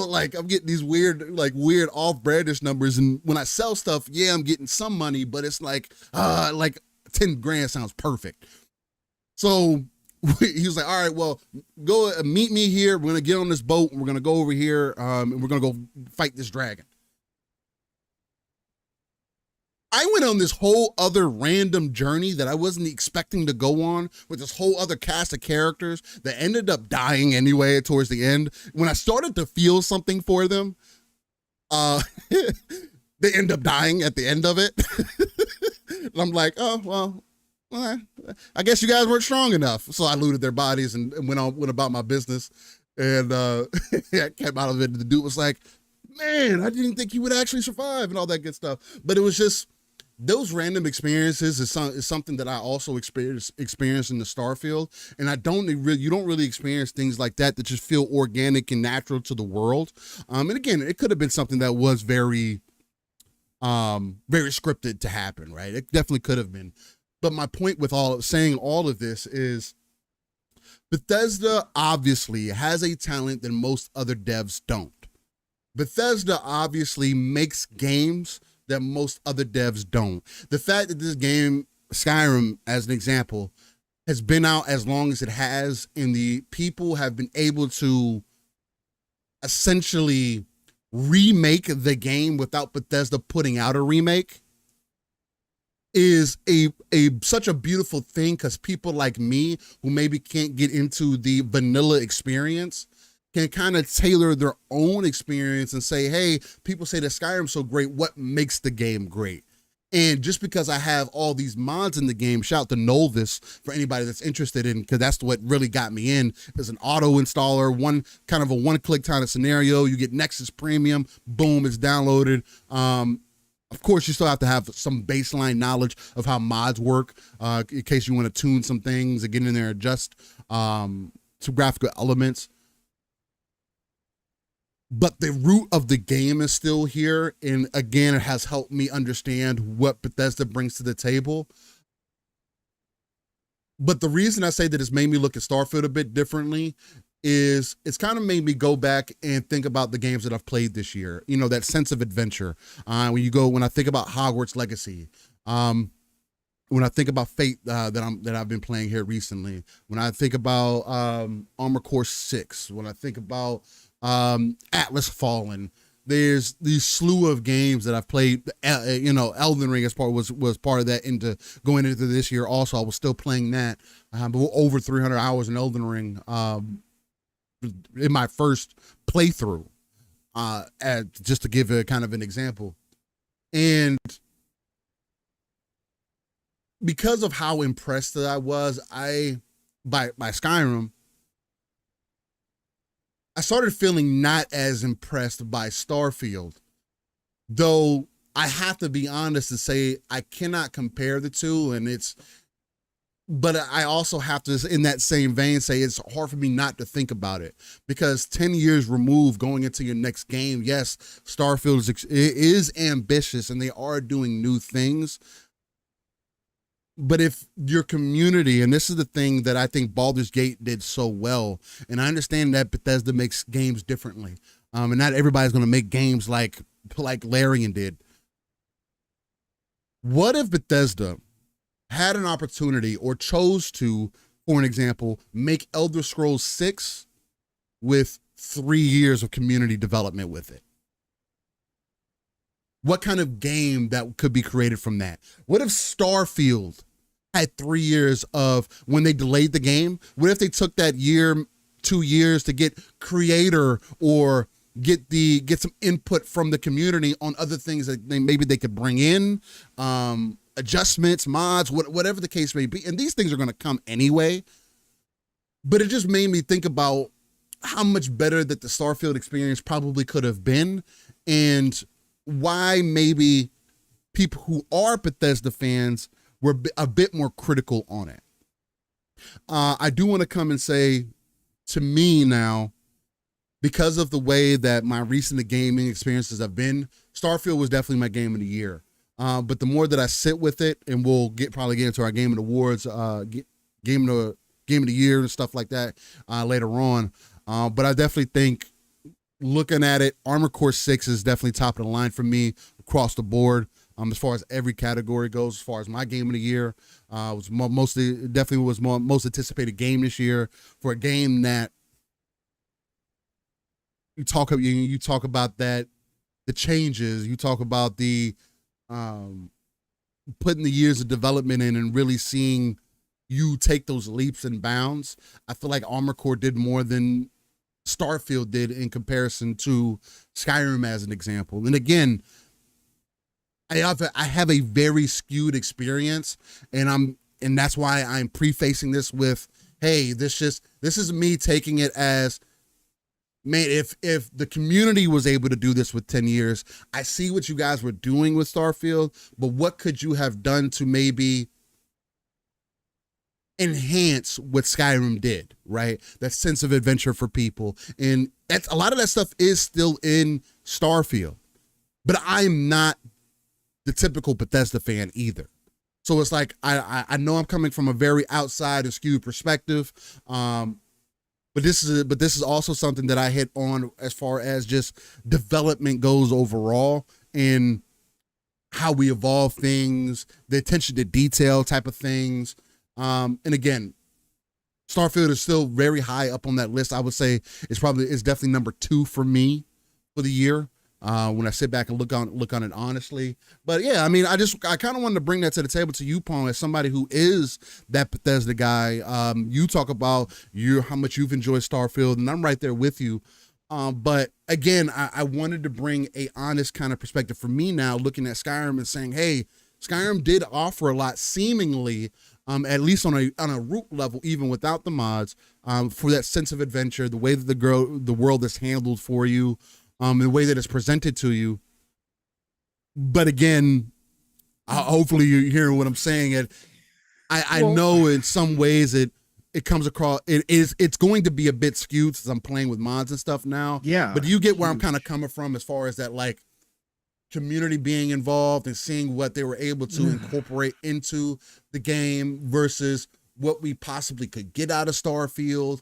like I'm getting these weird off-brandish numbers. And when I sell stuff, yeah, I'm getting some money, but it's like 10 grand sounds perfect. So he was like, all right, well, go meet me here. We're going to get on this boat and we're going to go over here and we're going to go fight this dragon. I went on this whole other random journey that I wasn't expecting to go on with this whole other cast of characters that ended up dying anyway towards the end. When I started to feel something for them, they end up dying at the end of it. And I'm like, oh, well, I guess you guys weren't strong enough. So I looted their bodies and went about my business. And I came out of it. And the dude was like, man, I didn't think you would actually survive and all that good stuff. But it was just, those random experiences is something that I also experienced in the Starfield. And you don't really experience things like that just feel organic and natural to the world. And again, it could have been something that was very scripted to happen, right? It definitely could have been. But my point with saying all of this is Bethesda obviously has a talent that most other devs don't. Bethesda obviously makes games that most other devs don't. The fact that this game, Skyrim, as an example, has been out as long as it has, and the people have been able to essentially remake the game without Bethesda putting out a remake, is such a beautiful thing, because people like me who maybe can't get into the vanilla experience can kind of tailor their own experience and say, hey, people say that Skyrim's so great, what makes the game great? And just because I have all these mods in the game, shout out to Nolvis for anybody that's interested in, because that's what really got me in, is an auto installer, a one-click kind of scenario. You get Nexus Premium, boom, it's downloaded. Of course, you still have to have some baseline knowledge of how mods work, in case you want to tune some things and get in there and adjust some graphical elements. But the root of the game is still here. And again, it has helped me understand what Bethesda brings to the table. But the reason I say that it's made me look at Starfield a bit differently is it's kind of made me go back and think about the games that I've played this year. That sense of adventure. When I think about Hogwarts Legacy, when I think about Fate that I've been playing here recently, when I think about Armor Core 6, when I think about Atlas Fallen, there's these slew of games that I've played. Elden Ring was part of that. Into going into this year, also I was still playing that. But over 300 hours in Elden Ring in my first playthrough. Just to give a kind of an example, and because of how impressed that I was, by Skyrim, I started feeling not as impressed by Starfield, though I have to be honest and say I cannot compare the two, but I also have to, in that same vein, say it's hard for me not to think about it, because 10 years removed going into your next game, yes, Starfield is ambitious and they are doing new things, But if your community, and this is the thing that I think Baldur's Gate did so well, and I understand that Bethesda makes games differently, and not everybody's going to make games like Larian did. What if Bethesda had an opportunity or chose to, for an example, make Elder Scrolls 6 with 3 years of community development with it? What kind of game that could be created from that? What if Starfield had 3 years of when they delayed the game? What if they took that year, 2 years to get creator or get some input from the community on other things that maybe they could bring in, adjustments, mods, whatever the case may be. And these things are going to come anyway. But it just made me think about how much better that the Starfield experience probably could have been, and why maybe people who are Bethesda fans were a bit more critical on it. I do want to come and say, to me now, because of the way that my recent gaming experiences have been, Starfield was definitely my game of the year. But the more that I sit with it, and we'll probably get into our Game of the Awards, game of the year and stuff like that later on. But I definitely think, looking at it, Armored Core 6 is definitely top of the line for me across the board. As far as every category goes, as far as my game of the year, was most anticipated game this year, for a game that you talk about that, the changes, you talk about the putting the years of development in and really seeing you take those leaps and bounds. I feel like Armored Core did more than Starfield did in comparison to Skyrim, as an example. And again, I have a very skewed experience, and that's why I'm prefacing this with, hey, this is me taking it as, man, if the community was able to do this with 10 years, I see what you guys were doing with Starfield, but what could you have done to maybe enhance what Skyrim did, right? That sense of adventure for people. And that's, a lot of that stuff is still in Starfield, but I'm not the typical Bethesda fan either. So it's like, I know I'm coming from a very outside and skewed perspective. But this is also something that I hit on as far as just development goes overall, and how we evolve things, the attention to detail type of things. And again, Starfield is still very high up on that list. I would say it's definitely number 2 for me for the year. When I sit back and look on it honestly. But yeah, I mean, I kind of wanted to bring that to the table to you, Paul, as somebody who is that Bethesda guy. You talk about how much you've enjoyed Starfield, and I'm right there with you. But again, I wanted to bring a honest kind of perspective for me now, looking at Skyrim and saying, hey, Skyrim did offer a lot, seemingly, at least on a root level, even without the mods, for that sense of adventure, the way that the world is handled for you, the way that it's presented to you. But again, hopefully you're hearing what I'm saying. I know in some ways it comes across, it's going to be a bit skewed since I'm playing with mods and stuff now. Yeah. But you get where I'm kind of coming from as far as that, like, community being involved and seeing what they were able to incorporate into the game versus what we possibly could get out of Starfield.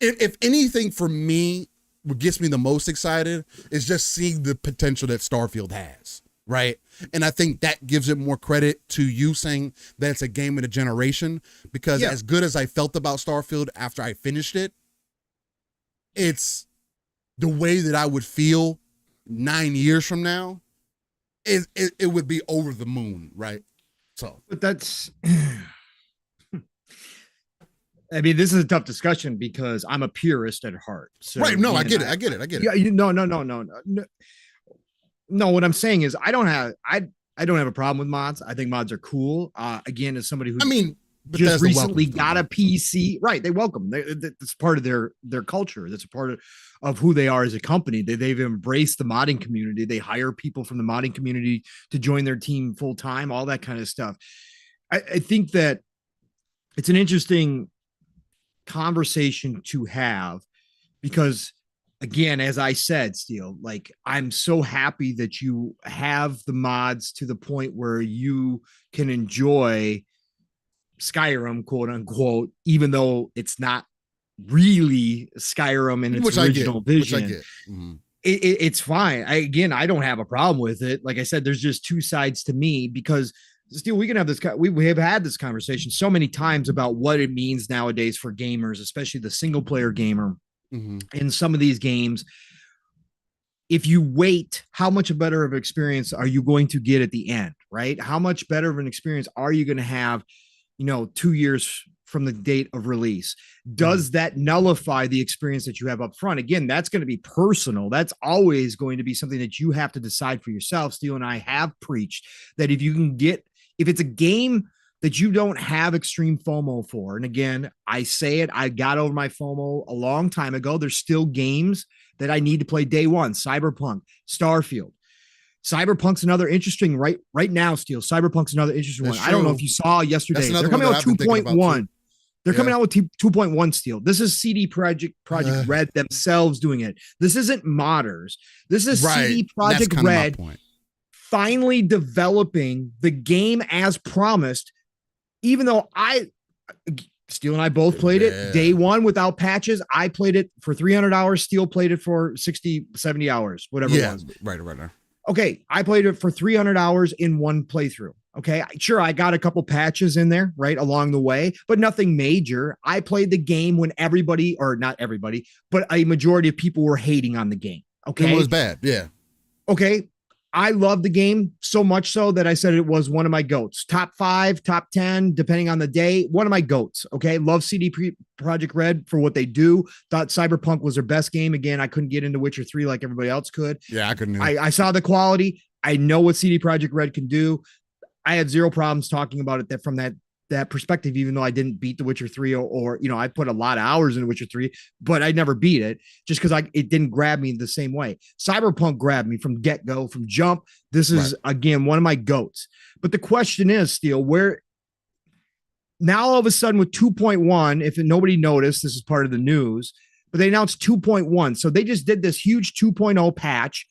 If anything, for me, what gets me the most excited is just seeing the potential that Starfield has, right? And I think that gives it more credit to you saying that it's a game of the generation, because as good as I felt about Starfield after I finished it, it's the way that I would feel 9 years from now. It would be over the moon, right? So, but that's, I mean, this is a tough discussion because I'm a purist at heart. So, right. No, I get it. Yeah, no. What I'm saying is I don't have a problem with mods. I think mods are cool. Again, as somebody who, I mean, just recently got a PC, right? They welcome. That's part of their culture. That's a part of who they are as a company. They've embraced the modding community. They hire people from the modding community to join their team full time. All that kind of stuff. I think that it's an interesting conversation to have, because again, as I said, Steele, like, I'm so happy that you have the mods to the point where you can enjoy Skyrim, quote unquote, even though it's not really Skyrim in its original vision. Which I get. Mm-hmm. It's fine. I don't have a problem with it. Like I said, there's just two sides to me because still we can have this. We have had this conversation so many times about what it means nowadays for gamers, especially the single player gamer. Mm-hmm. In some of these games, if you wait, how much better of an experience are you going to get at the end, right? How much better of an experience are you going to have, 2 years from the date of release? Does that nullify the experience that you have up front? Again, that's going to be personal. That's always going to be something that you have to decide for yourself. Steele and I have preached that if it's a game that you don't have extreme FOMO for, and again, I say it, I got over my FOMO a long time ago. There's still games that I need to play day one. Cyberpunk, Starfield. Cyberpunk's another interesting right now, Steele. Cyberpunk's another interesting one. True. I don't know if you saw yesterday. They're coming out with 2.1. They're coming out with 2.1 Steele. This is CD Projekt Red themselves doing it. This isn't modders. This is CD Projekt Red finally developing the game as promised, even though Steele and I both played it day one without patches. I played it for 300 hours. Steele played it for 60, 70 hours, whatever it was. Right. Okay, I played it for 300 hours in one playthrough. Okay, sure, I got a couple patches in there, right, along the way, but nothing major. I played the game when everybody, or not everybody, but a majority of people were hating on the game. Okay. It was bad, yeah. Okay, I love the game so much so that I said it was one of my GOATs. Top 5, top 10, depending on the day, one of my GOATs. Okay. Love CD Projekt Red for what they do. Thought Cyberpunk was their best game. Again, I couldn't get into Witcher 3 like everybody else could. Yeah, I couldn't. I saw the quality. I know what CD Projekt Red can do. I had zero problems talking about it from that perspective, even though I didn't beat The Witcher 3 or I put a lot of hours in Witcher 3, but I never beat it just because it didn't grab me the same way. Cyberpunk grabbed me from get-go, from jump. This is, again, one of my GOATs. But the question is, Steele, where now all of a sudden with 2.1, if nobody noticed, this is part of the news, but they announced 2.1. So they just did this huge 2.0 patch,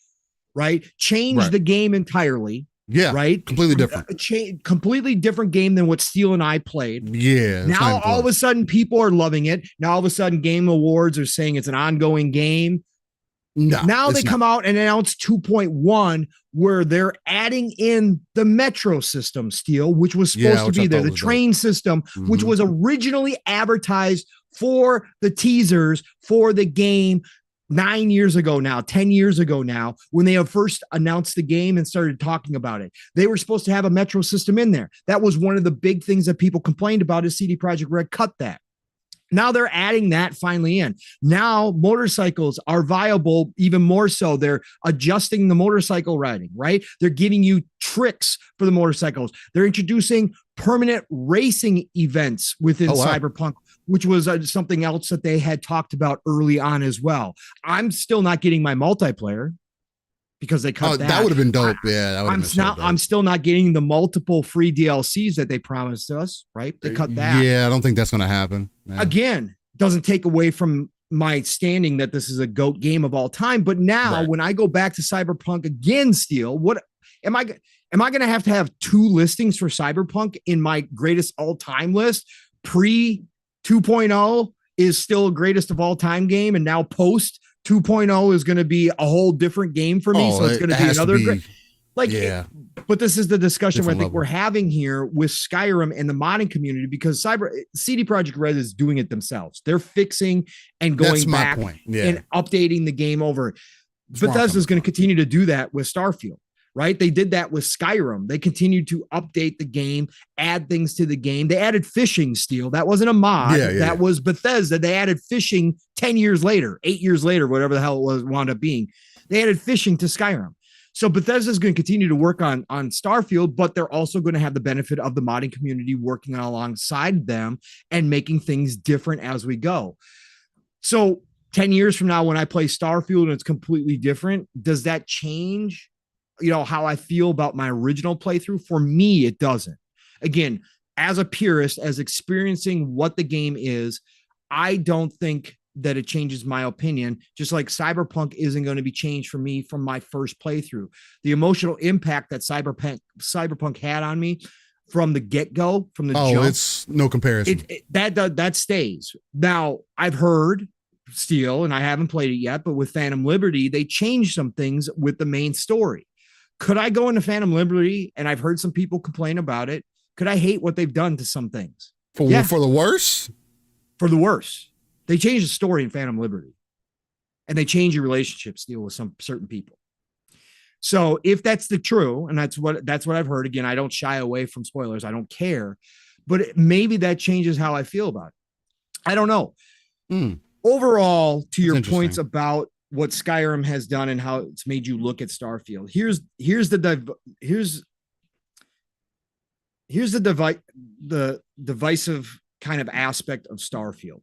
right? Changed the game entirely. Yeah. Right. Completely different. Completely different game than what Steele and I played. Yeah. Now all of a sudden people are loving it. Now all of a sudden Game Awards are saying it's an ongoing game. No, now they come out and announce 2.1 where they're adding in the metro system, Steele, which was supposed to be there. The train system, which was originally advertised for the teasers for the game 9 years ago now, 10 years ago now, when they have first announced the game and started talking about it. They were supposed to have a metro system in there. That was one of the big things that people complained about is CD Projekt Red cut that. Now they're adding that finally in. Now motorcycles are viable even more so. They're adjusting the motorcycle riding, right? They're giving you tricks for the motorcycles. They're introducing permanent racing events within Cyberpunk, which was something else that they had talked about early on as well. I'm still not getting my multiplayer because they cut that. That would have been dope. I'm still not getting the multiple free DLCs that they promised us, right? They cut that. Yeah, I don't think that's going to happen. Yeah. Again, doesn't take away from my standing that this is a GOAT game of all time. But now when I go back to Cyberpunk again, Steele, what am I going to have 2 listings for Cyberpunk in my greatest all-time list? Pre 2.0 is still a greatest of all time game, and now post 2.0 is going to be a whole different game for me. So it's going to be another great. But this is the discussion I think we're having here with Skyrim and the modding community, because CD Projekt Red is doing it themselves. They're fixing and going back and updating the game over. Bethesda is going to continue to do that with Starfield. Right? They did that with Skyrim. They continued to update the game, add things to the game. They added fishing, Steele. That wasn't a mod. That was Bethesda. They added fishing 10 years later, 8 years later, whatever the hell it was, wound up being. They added fishing to Skyrim. So Bethesda is going to continue to work on Starfield, but they're also going to have the benefit of the modding community working alongside them and making things different as we go. So 10 years from now, when I play Starfield and it's completely different, does that change how I feel about my original playthrough? For me, it doesn't. Again, as a purist, as experiencing what the game is, I don't think that it changes my opinion, just like Cyberpunk isn't going to be changed for me from my first playthrough. The emotional impact that Cyberpunk had on me, from the get-go, from the Oh, jump. it's no comparison. That stays. Now, I've heard Steel, and I haven't played it yet, but with Phantom Liberty, they changed some things with the main story. Could I go into Phantom Liberty, and I've heard some people complain about it, could I hate what they've done to some things? For the worse? For the worse. They changed the story in Phantom Liberty, and they change your relationship, Steel, with some certain people. So if that's the true, and that's what I've heard, again, I don't shy away from spoilers. I don't care, but maybe that changes how I feel about it. I don't know. Overall, to your points about what Skyrim has done and how it's made you look at Starfield, here's the divisive kind of aspect of Starfield.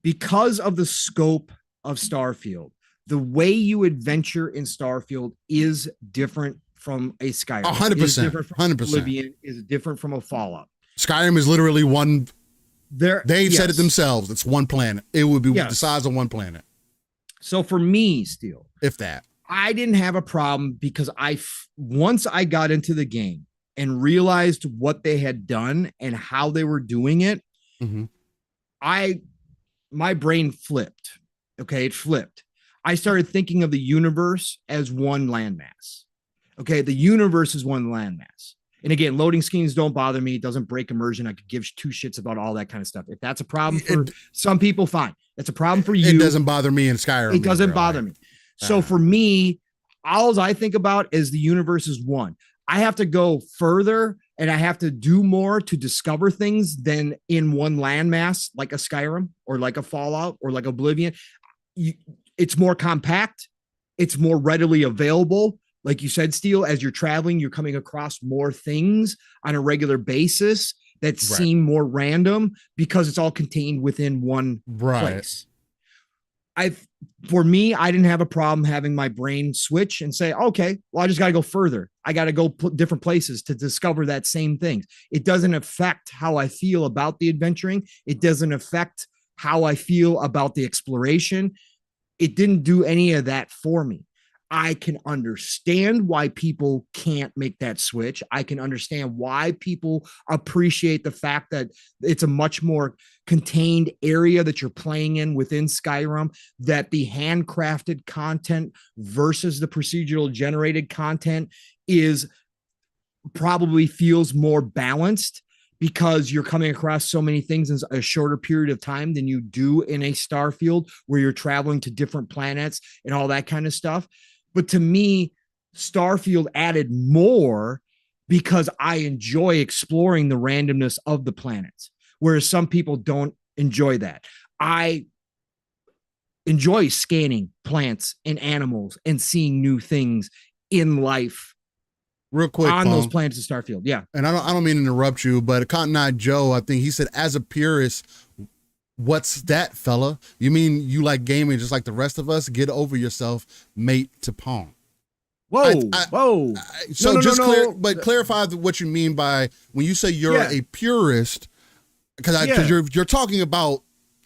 Because of the scope of Starfield, the way you adventure in Starfield is different from a Skyrim. 100%. 100%. Oblivion is different from a Fallout. Skyrim is literally one. They said it yes. themselves. It's one planet. It would be Yes. the size of one planet. So for me, Steel, if that, I didn't have a problem because once I got into the game and realized what they had done and how they were doing it, my brain flipped. Okay, it flipped. I started thinking of the universe as one landmass. Okay, the universe is one landmass. And again, loading screens don't bother me. It doesn't break immersion. I could give two shits about all that kind of stuff. If that's a problem for some people, fine. That's a problem for you. It doesn't bother me in Skyrim. It doesn't bother me. So for me, all I think about is the universe is one. I have to go further and I have to do more to discover things than in one landmass, like a Skyrim or like a Fallout or like Oblivion. It's more compact. It's more readily available. Like you said, Steel, as you're traveling, you're coming across more things on a regular basis that seem more random because it's all contained within one place. For me, I didn't have a problem having my brain switch and say, okay, well, I just got to go further. I got to go different places to discover that same thing. It doesn't affect how I feel about the adventuring. It doesn't affect how I feel about the exploration. It didn't do any of that for me. I can understand why people can't make that switch. I can understand why people appreciate the fact that it's a much more contained area that you're playing in within Skyrim, that the handcrafted content versus the procedural generated content is probably feels more balanced because you're coming across so many things in a shorter period of time than you do in a Starfield where you're traveling to different planets and all that kind of stuff. But to me, Starfield added more because I enjoy exploring the randomness of the planets, whereas some people don't enjoy that. I enjoy scanning plants and animals and seeing new things in life. Real quick, on those planets of Starfield. Yeah. And I don't mean to interrupt you, but Cotton Eye Joe, I think he said, as a purist, what's that, fella? You mean you like gaming just like the rest of us? Get over yourself, mate to Pong. Whoa. Clarify what you mean by when you say you're a purist, because you're talking about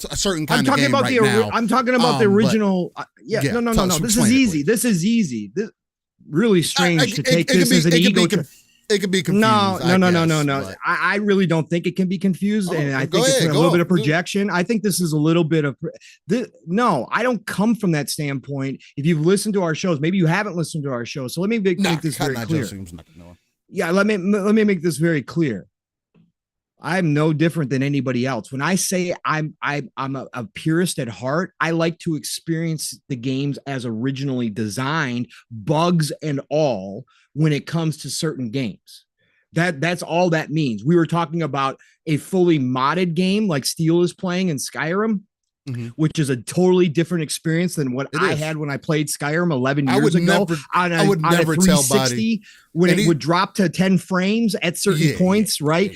a certain kind of game right now. I'm talking about the original. No. This is easy. This is easy. This really strange to take this as an ego trip. It could be confused. No. I really don't think it can be confused. And I think it's a little bit of projection. I think this is a little bit of no, I don't come from that standpoint. If you've listened to our shows, maybe you haven't listened to our shows. So let me make this very clear. Yeah, let me make this very clear. I'm no different than anybody else. When I say I'm a purist at heart, I like to experience the games as originally designed, bugs and all, when it comes to certain games. That's all that means. We were talking about a fully modded game like Steel is playing in Skyrim, which is a totally different experience than what I had when I played Skyrim 11 years ago on a 360 when it would drop to 10 frames at certain points, right?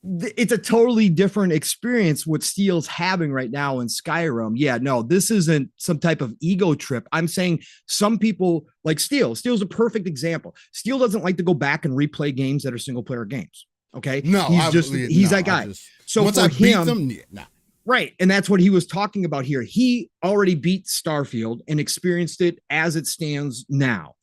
It's a totally different experience what Steel's having right now in Skyrim. Yeah, no, this isn't some type of ego trip. I'm saying some people like Steel. Steel's a perfect example. Steel doesn't like to go back and replay games that are single player games. Okay. No, he's that guy. So once for I beat him, them, right. And that's what he was talking about here. He already beat Starfield and experienced it as it stands now.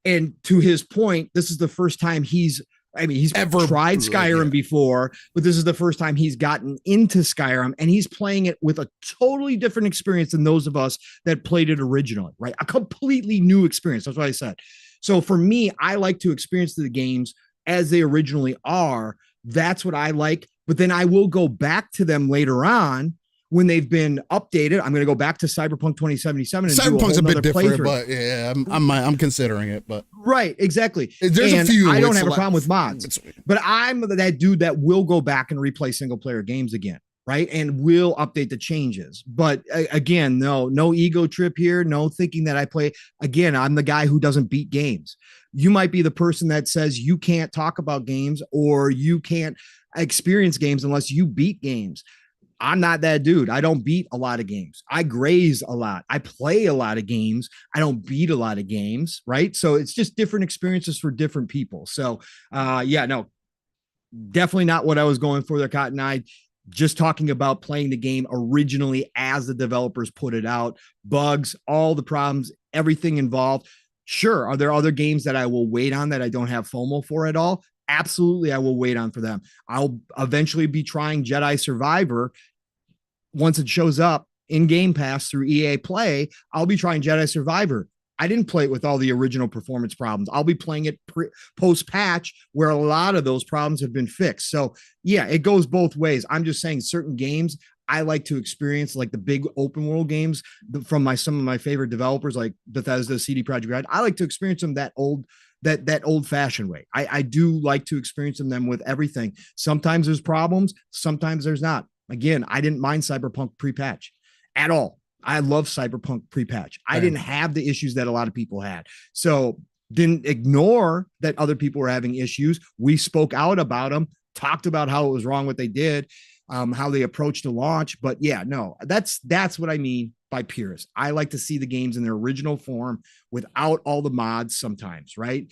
And to his point, this is the first time he's I mean, he's tried Skyrim before, but this is the first time he's gotten into Skyrim, and he's playing it with a totally different experience than those of us that played it originally, right? A completely new experience. That's what I said. So for me, I like to experience the games as they originally are. That's what I like. But then I will go back to them later on when they've been updated. I'm going to go back to Cyberpunk 2077. And Cyberpunk's a bit different, but yeah, I'm considering it. But right, exactly. There's a few. I don't have a problem with mods, but I'm that dude that will go back and replay single player games again, right? And will update the changes. But again, no ego trip here. No thinking that I play. Again, I'm the guy who doesn't beat games. You might be the person that says you can't talk about games or you can't experience games unless you beat games. I'm not that dude. I don't beat a lot of games. I graze a lot. I play a lot of games. I don't beat a lot of games, right? So it's just different experiences for different people. So definitely not what I was going for there, Cotton Eye. Just talking about playing the game originally as the developers put it out, bugs, all the problems, everything involved. Sure. Are there other games that I will wait on that I don't have FOMO for at all? Absolutely, I will wait on for them. I'll eventually be trying Jedi Survivor once it shows up in Game Pass through EA Play. I'll be trying Jedi Survivor. I didn't play it with all the original performance problems. I'll be playing it post-patch where a lot of those problems have been fixed. So yeah, it goes both ways. I'm just saying certain games I like to experience, like the big open world games from some of my favorite developers like Bethesda, CD Projekt Red. I like to experience them that old fashioned way. I do like to experience them with everything. Sometimes there's problems, sometimes there's not. Again, I didn't mind Cyberpunk pre-patch at all. I love Cyberpunk pre-patch. I didn't have the issues that a lot of people had. So didn't ignore that other people were having issues. We spoke out about them, talked about how it was wrong what they did, how they approached the launch. But yeah, no, that's what I mean by purist. I like to see the games in their original form without all the mods sometimes, right?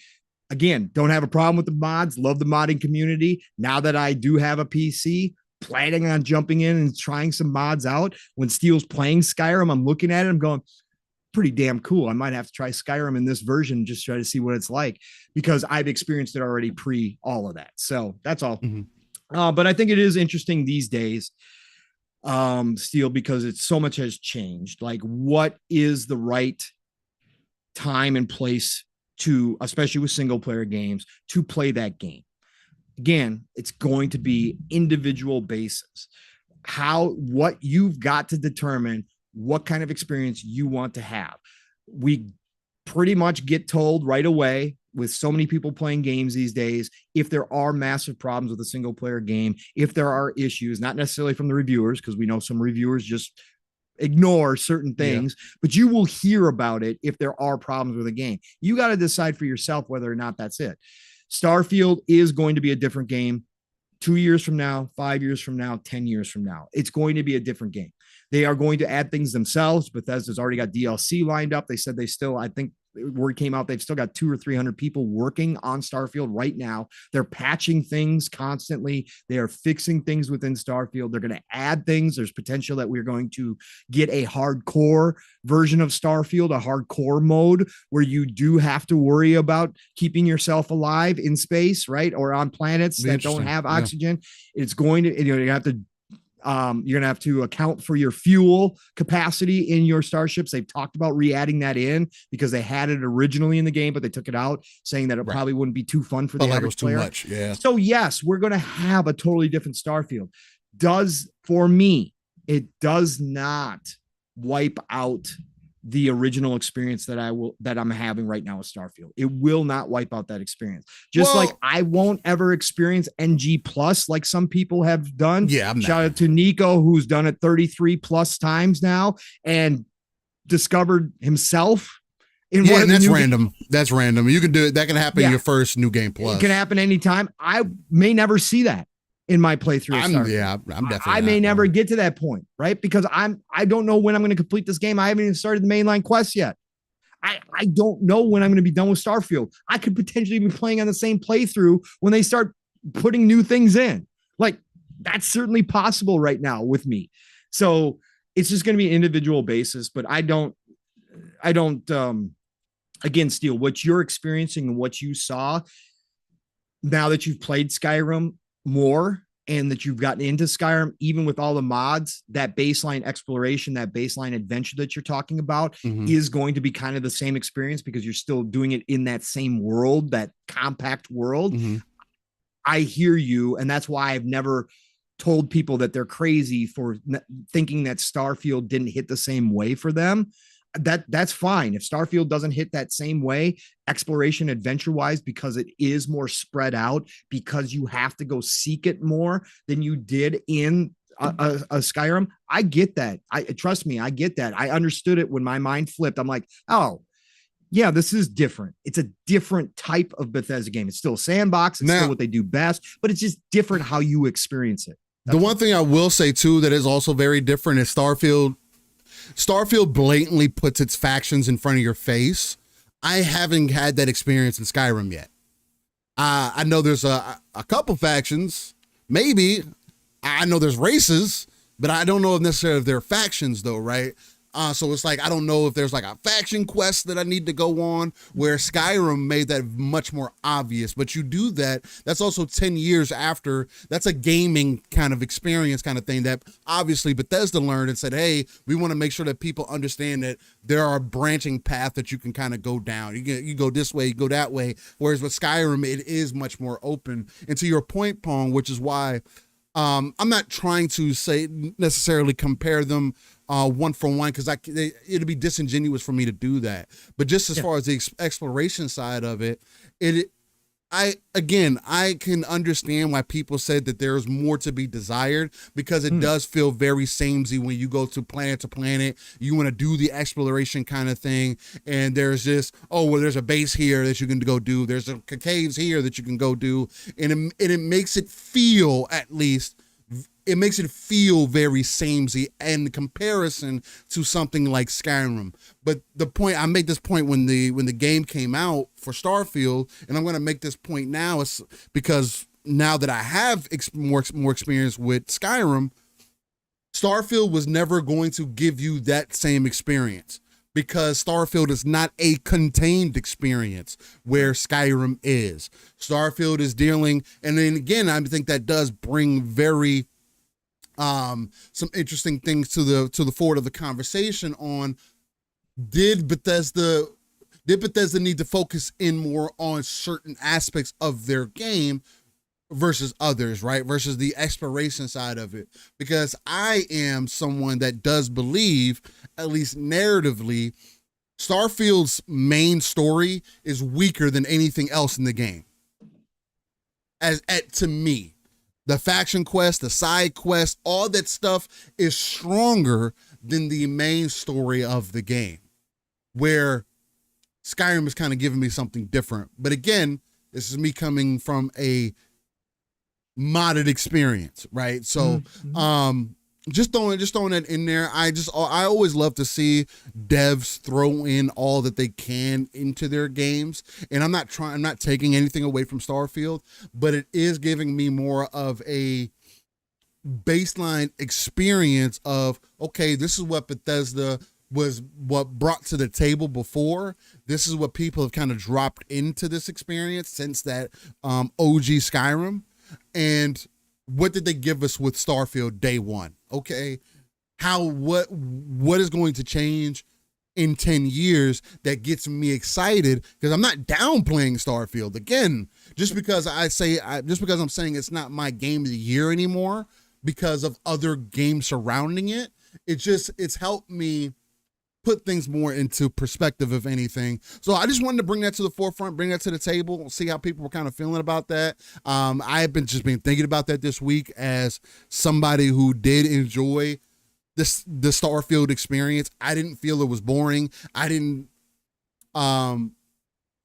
Again, don't have a problem with the mods, love the modding community. Now that I do have a PC, planning on jumping in and trying some mods out. When Steele's playing Skyrim, I'm looking at it, I'm going, pretty damn cool. I might have to try Skyrim in this version, just try to see what it's like, because I've experienced it already pre all of that. So that's all. But I think it is interesting these days, Steele, because it's so much has changed. Like, what is the right time and place to, especially with single player games, to play that game? Again, it's going to be individual basis. What you've got to determine what kind of experience you want to have. We pretty much get told right away with so many people playing games these days, if there are massive problems with a single player game, if there are issues, not necessarily from the reviewers, because we know some reviewers just ignore certain things, but you will hear about it if there are problems with a game. You got to decide for yourself whether or not that's it. Starfield is going to be a different game 2 years from now, 5 years from now, 10 years from now. It's going to be a different game. They are going to add things themselves. Bethesda's already got DLC lined up. They said they still, I think word came out, they've still got 200 or 300 people working on Starfield right now. They're patching things constantly. They are fixing things within Starfield. They're going to add things. There's potential that we're going to get a hardcore version of Starfield, a hardcore mode where you do have to worry about keeping yourself alive in space, right? Or on planets that don't have oxygen. It's going to, you have to, you're going to have to account for your fuel capacity in your starships. They've talked about re-adding that in because they had it originally in the game, but they took it out, saying that it probably wouldn't be too fun for the average player. Too much, So yes, we're going to have a totally different Starfield. For me, it does not wipe out the original experience that I'm having right now with Starfield. It will not wipe out that experience. Like I won't ever experience NG plus like some people have done. Shout out to Nico, who's done it 33 plus times now and discovered himself. And that's random. That's random. You can do it. That can happen in your first new game plus. It can happen anytime. I may never see that in my playthrough. I'm definitely. I may never get to that point, right? Because I don't know when I'm going to complete this game. I haven't even started the mainline quest yet. I don't know when I'm going to be done with Starfield. I could potentially be playing on the same playthrough when they start putting new things in. Like, that's certainly possible right now with me. So it's just going to be an individual basis, but I don't again, Steele, what you're experiencing and what you saw, now that you've played Skyrim more and that you've gotten into Skyrim, even with all the mods, that baseline exploration, that baseline adventure that you're talking about is going to be kind of the same experience because you're still doing it in that same world, that compact world. I hear you. And that's why I've never told people that they're crazy for thinking that Starfield didn't hit the same way for them. That's fine. If Starfield doesn't hit that same way, exploration adventure wise, because it is more spread out, because you have to go seek it more than you did in a Skyrim. I get that. Trust me, I get that. I understood it when my mind flipped. I'm like, oh, yeah, this is different. It's a different type of Bethesda game. It's still a sandbox. It's still what they do best, but it's just different how you experience it. The one thing I will say too that is also very different is Starfield blatantly puts its factions in front of your face. I haven't had that experience in Skyrim yet. I know there's a couple factions, maybe. I know there's races, but I don't know if necessarily if they're factions though, right? So it's like, I don't know if there's like a faction quest that I need to go on, where Skyrim made that much more obvious, but you do that. That's also 10 years after. That's a gaming kind of experience kind of thing that obviously Bethesda learned and said, hey, we want to make sure that people understand that there are branching paths that you can kind of go down. You go this way, you go that way. Whereas with Skyrim, it is much more open. And to your point, Pong, which is why I'm not trying to say necessarily compare them one for one, because it'd be disingenuous for me to do that. But just as far as the exploration side of it, I can understand why people said that there's more to be desired, because it does feel very samey when you go to planet. You want to do the exploration kind of thing, and there's this, there's a base here that you can go do. There's a caves here that you can go do, and it makes it feel, at least, it makes it feel very samey in comparison to something like Skyrim. But the point, I made this point when the game came out for Starfield, and I'm going to make this point now, is because now that I have more experience with Skyrim, Starfield was never going to give you that same experience, because Starfield is not a contained experience where Skyrim is. Starfield is dealing, and then again, I think that does bring very some interesting things to the forward of the conversation on, did Bethesda need to focus in more on certain aspects of their game versus others, right? Versus the exploration side of it. Because I am someone that does believe, at least narratively, Starfield's main story is weaker than anything else in the game. To me. The faction quest, the side quest, all that stuff is stronger than the main story of the game, where Skyrim is kind of giving me something different. But again, this is me coming from a modded experience, right? So, just throwing it in there. I always love to see devs throw in all that they can into their games. And I'm not taking anything away from Starfield, but it is giving me more of a baseline experience of, okay, this is what Bethesda was what brought to the table before. This is what people have kind of dropped into this experience since that OG Skyrim. And what did they give us with Starfield day one? Okay, what is going to change in 10 years that gets me excited? Because I'm not downplaying Starfield. Again, just because I'm saying it's not my game of the year anymore because of other games surrounding it, it's helped me put things more into perspective, if anything. So I just wanted to bring that to the forefront, bring that to the table, see how people were kind of feeling about that. I've been thinking about that this week as somebody who did enjoy the Starfield experience. I didn't feel it was boring. I didn't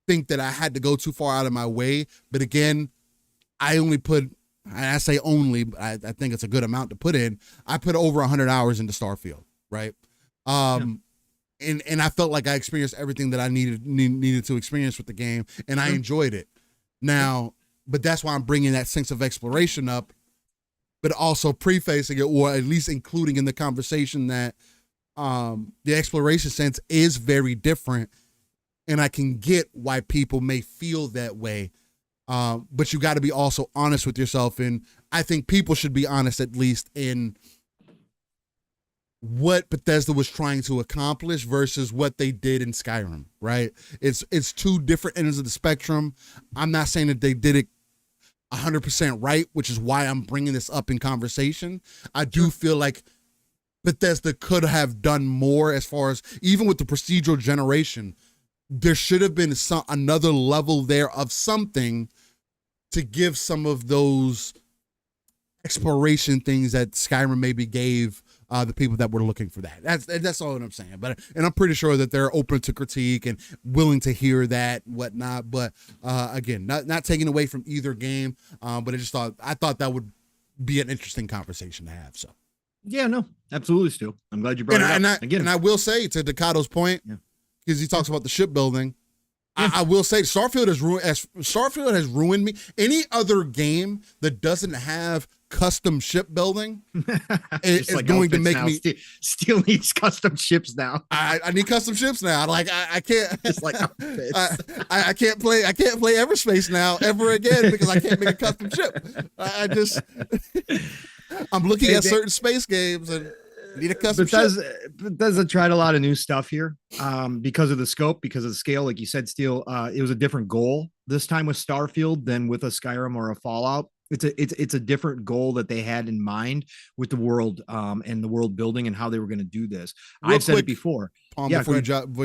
think that I had to go too far out of my way. But again, I say only, but I think it's a good amount to put in. I put over 100 hours into Starfield, right? And I felt like I experienced everything that I needed to experience with the game, and I enjoyed it. Now, but that's why I'm bringing that sense of exploration up, but also prefacing it, or at least including in the conversation, that the exploration sense is very different, and I can get why people may feel that way But you got to be also honest with yourself. And I think people should be honest, at least in what Bethesda was trying to accomplish versus what they did in Skyrim, right? It's two different ends of the spectrum. I'm not saying that they did it 100% right, which is why I'm bringing this up in conversation. I do feel like Bethesda could have done more as far as, even with the procedural generation, there should have been another level there of something to give some of those exploration things that Skyrim maybe gave the people that were looking for that. That's all that I'm saying. And I'm pretty sure that they're open to critique and willing to hear that and whatnot. But again, not taking away from either game. But I thought that would be an interesting conversation to have. So yeah, no, absolutely, Stu. I'm glad you brought it up. And I will say, to Decato's point, because he talks about the shipbuilding, I will say Starfield has ruined me. Any other game that doesn't have custom shipbuilding is like going to make me still needs custom ships now. I need custom ships now. Like I can't. It's like I can't play Everspace now ever again because I can't make a custom ship. I'm looking at certain space games and need a custom ship. Bethesda tried a lot of new stuff here because of the scope, because of the scale. Like you said, Steel, it was a different goal this time with Starfield than with a Skyrim or a Fallout. It's a different goal that they had in mind with the world and the world building and how they were going to do this. I've said it before. Palm, before you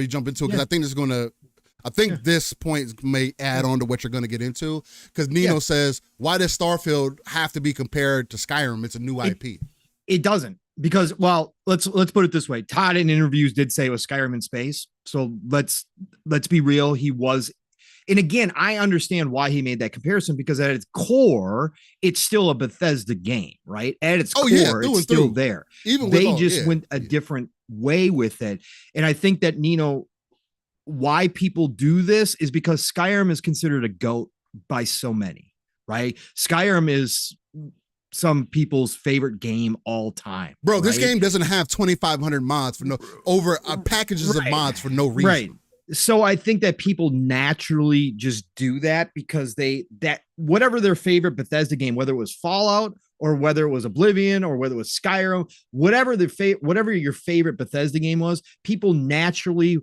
jump into it, because I think this point may add on to what you're going to get into, because Nino says, why does Starfield have to be compared to Skyrim? It's a new IP. It doesn't, because, well, let's put it this way. Todd in interviews did say it was Skyrim in space. So let's be real. He was. And again, I understand why he made that comparison, because at its core, it's still a Bethesda game, right? At its core, it's still there. They just went a different way with it. And I think that, Nino, why people do this is because Skyrim is considered a GOAT by so many, right? Skyrim is some people's favorite game all time. Bro, this game doesn't have 2,500 mods for packages of mods for no reason. Right. So I think that people naturally just do that because whatever their favorite Bethesda game, whether it was Fallout or whether it was Oblivion or whether it was Skyrim, whatever your favorite Bethesda game was, people naturally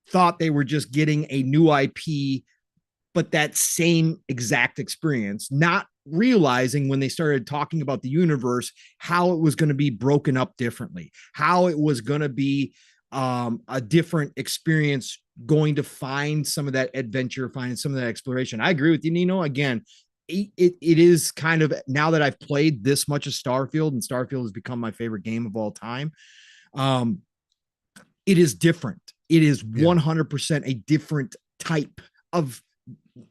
thought they were just getting a new IP, but that same exact experience, not realizing when they started talking about the universe, how it was going to be broken up differently, how it was going to be a different experience, going to find some of that adventure, find some of that exploration. I agree with you, Nino. Again, it is kind of, now that I've played this much of Starfield, and Starfield has become my favorite game of all time, it is different. It is 100% a different type of,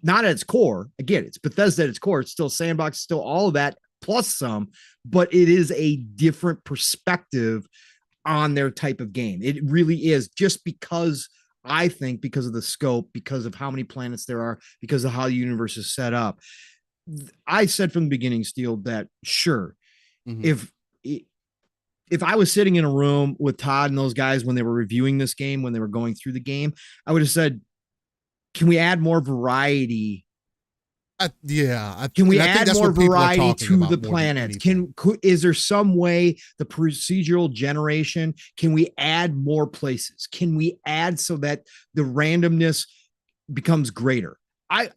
not at its core. Again, it's Bethesda at its core. It's still sandbox, still all of that, plus some, but it is a different perspective on their type of game. It really is, just because I think because of the scope, because of how many planets there are, because of how the universe is set up. I said from the beginning, Steel, that sure, if I was sitting in a room with Todd and those guys when they were reviewing this game, when they were going through the game, I would have said, can we add more variety? Can we add more variety to the planet? Is there some way the procedural generation, can we add more places? Can we add so that the randomness becomes greater?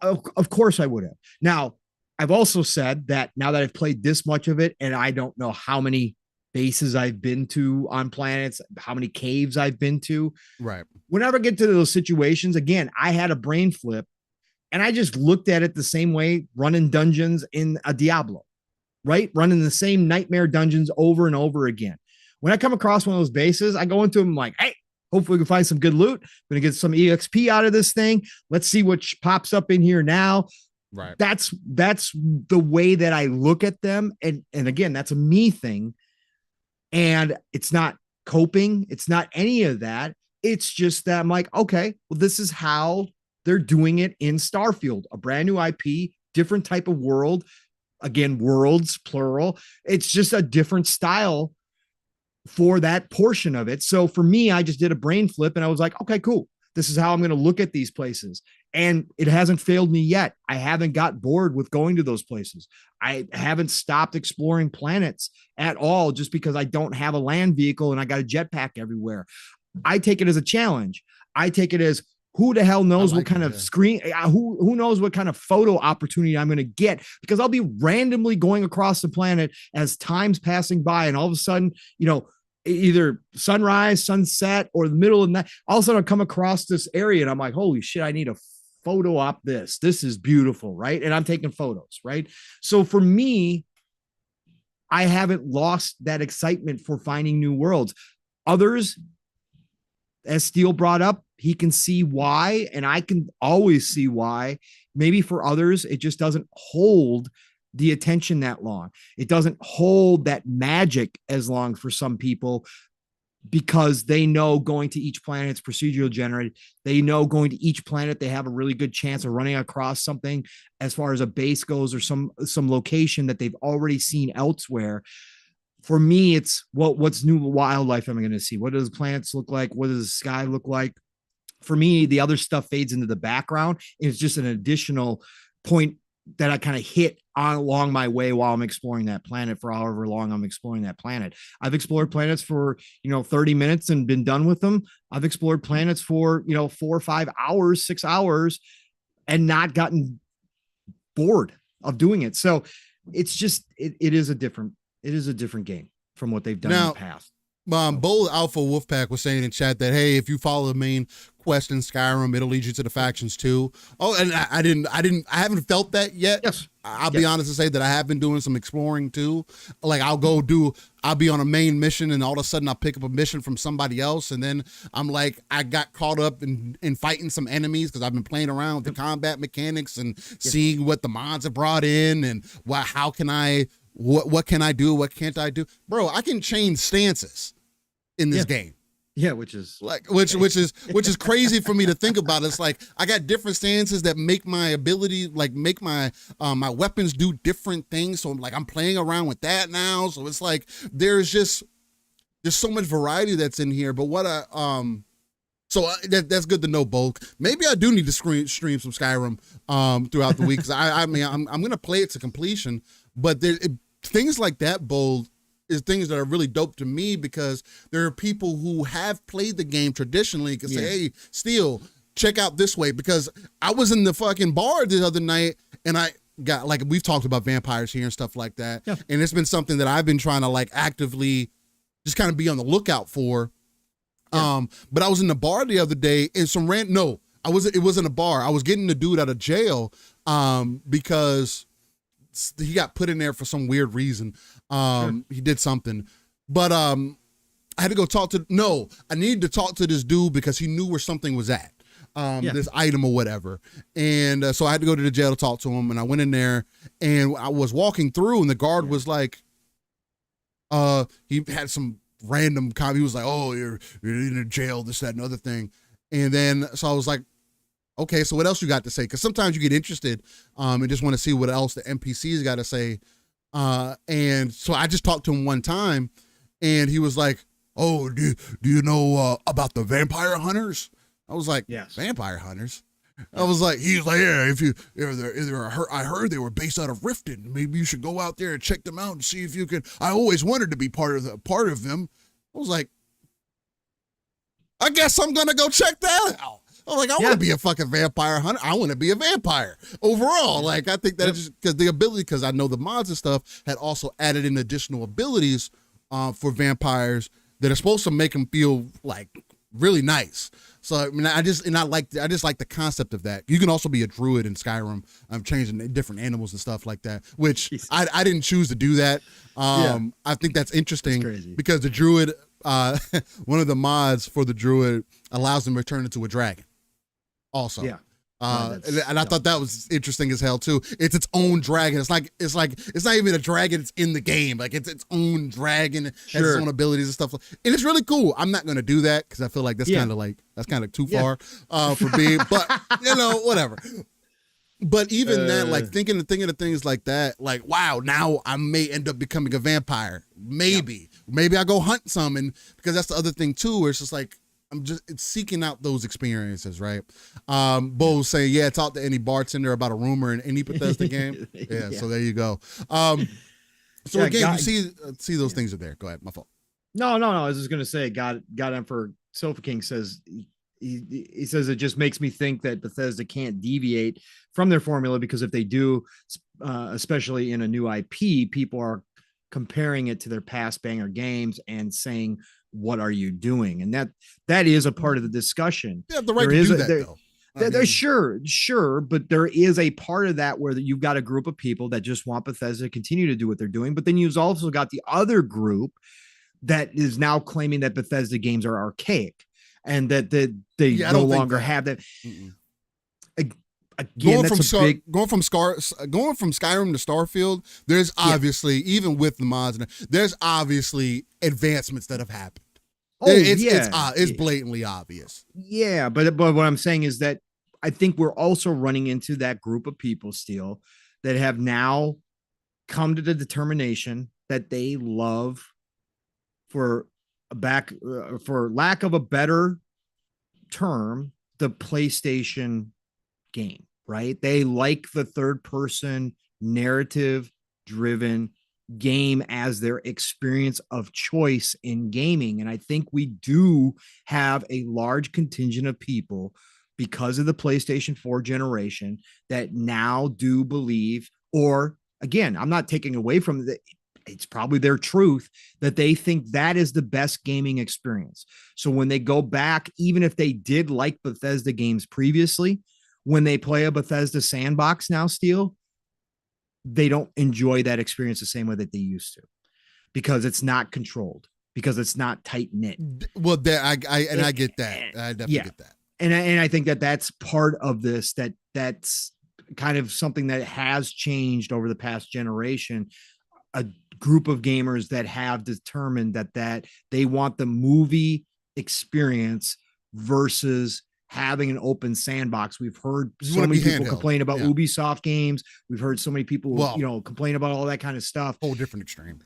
Of course I would have. Now, I've also said that now that I've played this much of it, and I don't know how many bases I've been to on planets, how many caves I've been to. Right. Whenever I get to those situations, again, I had a brain flip. And I just looked at it the same way, running dungeons in a Diablo, right? Running the same nightmare dungeons over and over again. When I come across one of those bases, I go into them like, hey, hopefully we can find some good loot. I'm going to get some EXP out of this thing. Let's see what pops up in here now. Right. That's the way that I look at them. And again, that's a me thing. And it's not coping. It's not any of that. It's just that I'm like, okay, well, this is how they're doing it in Starfield, a brand new IP, different type of world. Again, worlds, plural. It's just a different style for that portion of it. So for me, I just did a brain flip and I was like, okay, cool. This is how I'm going to look at these places. And it hasn't failed me yet. I haven't got bored with going to those places. I haven't stopped exploring planets at all just because I don't have a land vehicle and I got a jetpack everywhere. I take it as a challenge. I take it as, who the hell knows what kind of screen, who knows what kind of photo opportunity I'm going to get, because I'll be randomly going across the planet as time's passing by. And all of a sudden, either sunrise, sunset, or the middle of the night, all of a sudden I'll come across this area and I'm like, holy shit, I need a photo op this. This is beautiful, right? And I'm taking photos, right? So for me, I haven't lost that excitement for finding new worlds. Others, as Steele brought up, he can see why, and I can always see why. Maybe for others, it just doesn't hold the attention that long. It doesn't hold that magic as long for some people, because they know going to each planet, it's procedural generated. They know going to each planet, they have a really good chance of running across something as far as a base goes, or some location that they've already seen elsewhere. For me, it's what's new wildlife am I going to see? What does planets look like? What does the sky look like? For me, the other stuff fades into the background. It's just an additional point that I kind of hit on along my way while I'm exploring that planet for however long I'm exploring that planet. I've explored planets for, 30 minutes and been done with them. I've explored planets for, 4 or 5 hours, 6 hours, and not gotten bored of doing it. So it's just, it is a different game from what they've done in the past. Bold Alpha Wolfpack was saying in chat that, hey, if you follow the main quest in Skyrim, it'll lead you to the factions too. Oh, and I haven't felt that yet. Yes. I'll be honest and say that I have been doing some exploring too. Like I'll be on a main mission and all of a sudden I'll pick up a mission from somebody else. And then I'm like, I got caught up in fighting some enemies because I've been playing around with the combat mechanics and seeing what the mods have brought in and what can I do? What can't I do? Bro, I can change stances in this game. Yeah, which is crazy for me to think about. It's like I got different stances that make my ability, like make my my weapons do different things. So I'm playing around with that now. So it's like there's so much variety that's in here. But that's good to know, Bulk. Maybe I do need to stream some Skyrim throughout the week, because I mean I'm gonna play it to completion. But things like that, Bold, is things that are really dope to me, because there are people who have played the game traditionally can say, hey, Steel, check out this way. Because I was in the fucking bar the other night and I got, like, we've talked about vampires here and stuff like that. Yeah. And it's been something that I've been trying to like actively just kind of be on the lookout for. Yeah. But I was in the bar the other day and it wasn't a bar. I was getting the dude out of jail because he got put in there for some weird reason. He did something, but I had to go I needed to talk to this dude because he knew where something was at, this item or whatever. And so I had to go to the jail to talk to him, and I went in there and I was walking through and the guard was like, he had some random comment. He was like, oh, you're in the jail, this, that, and other thing. And then, so I was like, okay, so what else you got to say? Because sometimes you get interested and just want to see what else the NPCs got to say. And so I just talked to him one time, and he was like, oh, do you know about the vampire hunters? I was like, yes. Vampire hunters? I was like, he was like, yeah, I heard they were based out of Riften. Maybe you should go out there and check them out and see if you can. I always wanted to be part of them. I was like, I guess I'm going to go check that out. I'm like, I want to be a fucking vampire hunter. I want to be a vampire overall. Like, I think that just because I know the mods and stuff had also added in additional abilities for vampires that are supposed to make them feel like really nice. So I mean, I just like the concept of that. You can also be a druid in Skyrim. I'm changing different animals and stuff like that, which I didn't choose to do that. I think that's interesting because the druid, one of the mods for the druid allows them to turn into a dragon. Also, and I thought that was interesting as hell too. It's its own dragon. It's not even a dragon. It's in the game. Like it's its own dragon. It has its own abilities and stuff. And it's really cool. I'm not gonna do that because I feel like that's kind of too far for me. But whatever. But even that, like thinking of things like that, like wow, now I may end up becoming a vampire. Maybe I go hunt some, and because that's the other thing too, where it's just like it's seeking out those experiences, right? Bo's saying, yeah, talk to any bartender about a rumor in any Bethesda game. Yeah, so there you go. So Yeah, again, you see those things are there. Go ahead, my fault. No. I was just gonna say, God Emperor Sofa King says he says it just makes me think that Bethesda can't deviate from their formula, because if they do, especially in a new IP, people are comparing it to their past banger games and saying, "What are you doing?" And that is a part of the discussion. Yeah, the right to do that though. They're sure, but there is a part of that where you've got a group of people that just want Bethesda to continue to do what they're doing, but then you've also got the other group that is now claiming that Bethesda games are archaic and that they no longer have that. Again, going from Skyrim to Starfield, there's obviously, even with the mods, there's obviously advancements that have happened. It's blatantly obvious. Yeah, but what I'm saying is that I think we're also running into that group of people still that have now come to the determination that they love, for lack of a better term, the PlayStation game, right? They like the third person narrative driven game as their experience of choice in gaming. And I think we do have a large contingent of people, because of the PlayStation 4 generation, that now do believe, or again, I'm not taking away from it, it's probably their truth, that they think that is the best gaming experience. So when they go back, even if they did like Bethesda games previously, when they play a Bethesda sandbox now, Steel, they don't enjoy that experience the same way that they used to, because it's not controlled, because it's not tight knit. Well, I get that. I definitely get that. And I think that that's part of this, that's kind of something that has changed over the past generation. A group of gamers that have determined that they want the movie experience versus having an open sandbox. We've heard so many people complain about Ubisoft games. We've heard so many people, complain about all that kind of stuff. Whole different extreme.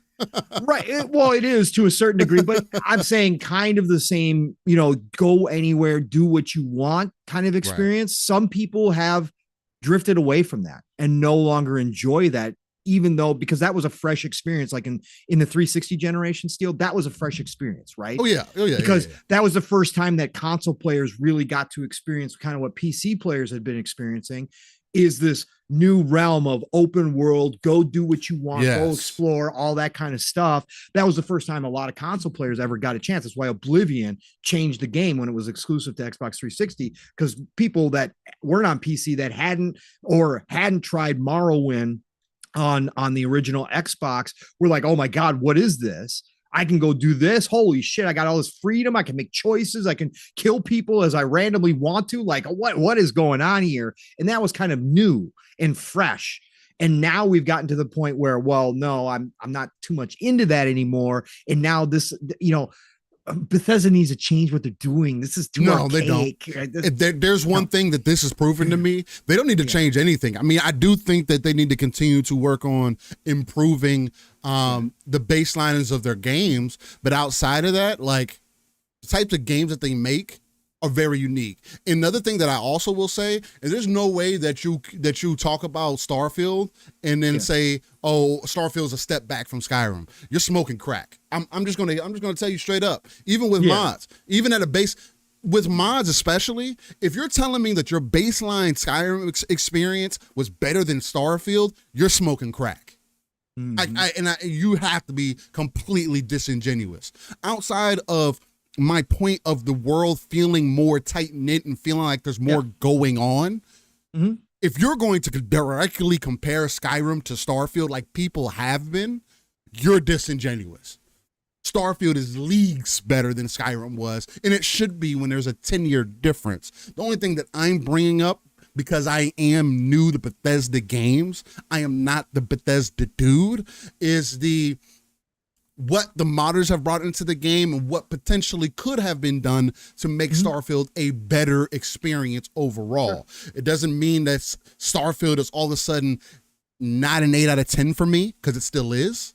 Right. It is to a certain degree, but I'm saying kind of the same, go anywhere, do what you want kind of experience. Right. Some people have drifted away from that and no longer enjoy that, even though, because that was a fresh experience, like in the 360 generation, Steel, that was a fresh experience, right? Oh yeah. Because that was the first time that console players really got to experience kind of what PC players had been experiencing, is this new realm of open world, go do what you want, go explore, all that kind of stuff. That was the first time a lot of console players ever got a chance. That's why Oblivion changed the game when it was exclusive to Xbox 360, because people that weren't on PC that hadn't tried Morrowind on the original Xbox were like, oh my God, what is this? I can go do this. Holy shit, I got all this freedom. I can make choices. I can kill people as I randomly want to. Like, what is going on here? And that was kind of new and fresh. And now we've gotten to the point where, well, no, I'm not too much into that anymore. And now this, Bethesda needs to change what they're doing. This is too archaic. They don't. There's one thing that this has proven to me. They don't need to change anything. I mean, I do think that they need to continue to work on improving the baselines of their games. But outside of that, like, the types of games that they make are very unique. Another thing that I also will say is there's no way that you talk about Starfield and then say, oh, Starfield's a step back from Skyrim. You're smoking crack. I'm just gonna tell you straight up. Even with mods, even at a base, with mods especially, if you're telling me that your baseline Skyrim experience was better than Starfield, you're smoking crack. Mm-hmm. You have to be completely disingenuous. Outside of my point of the world feeling more tight-knit and feeling like there's more going on, if you're going to directly compare Skyrim to Starfield like people have been, you're disingenuous. Starfield is leagues better than Skyrim was, and it should be when there's a 10-year difference. The only thing that I'm bringing up, because I am new to Bethesda games, I am not the Bethesda dude, is what the modders have brought into the game and what potentially could have been done to make Starfield a better experience overall. Sure. It doesn't mean that Starfield is all of a sudden not an 8 out of 10 for me, because it still is.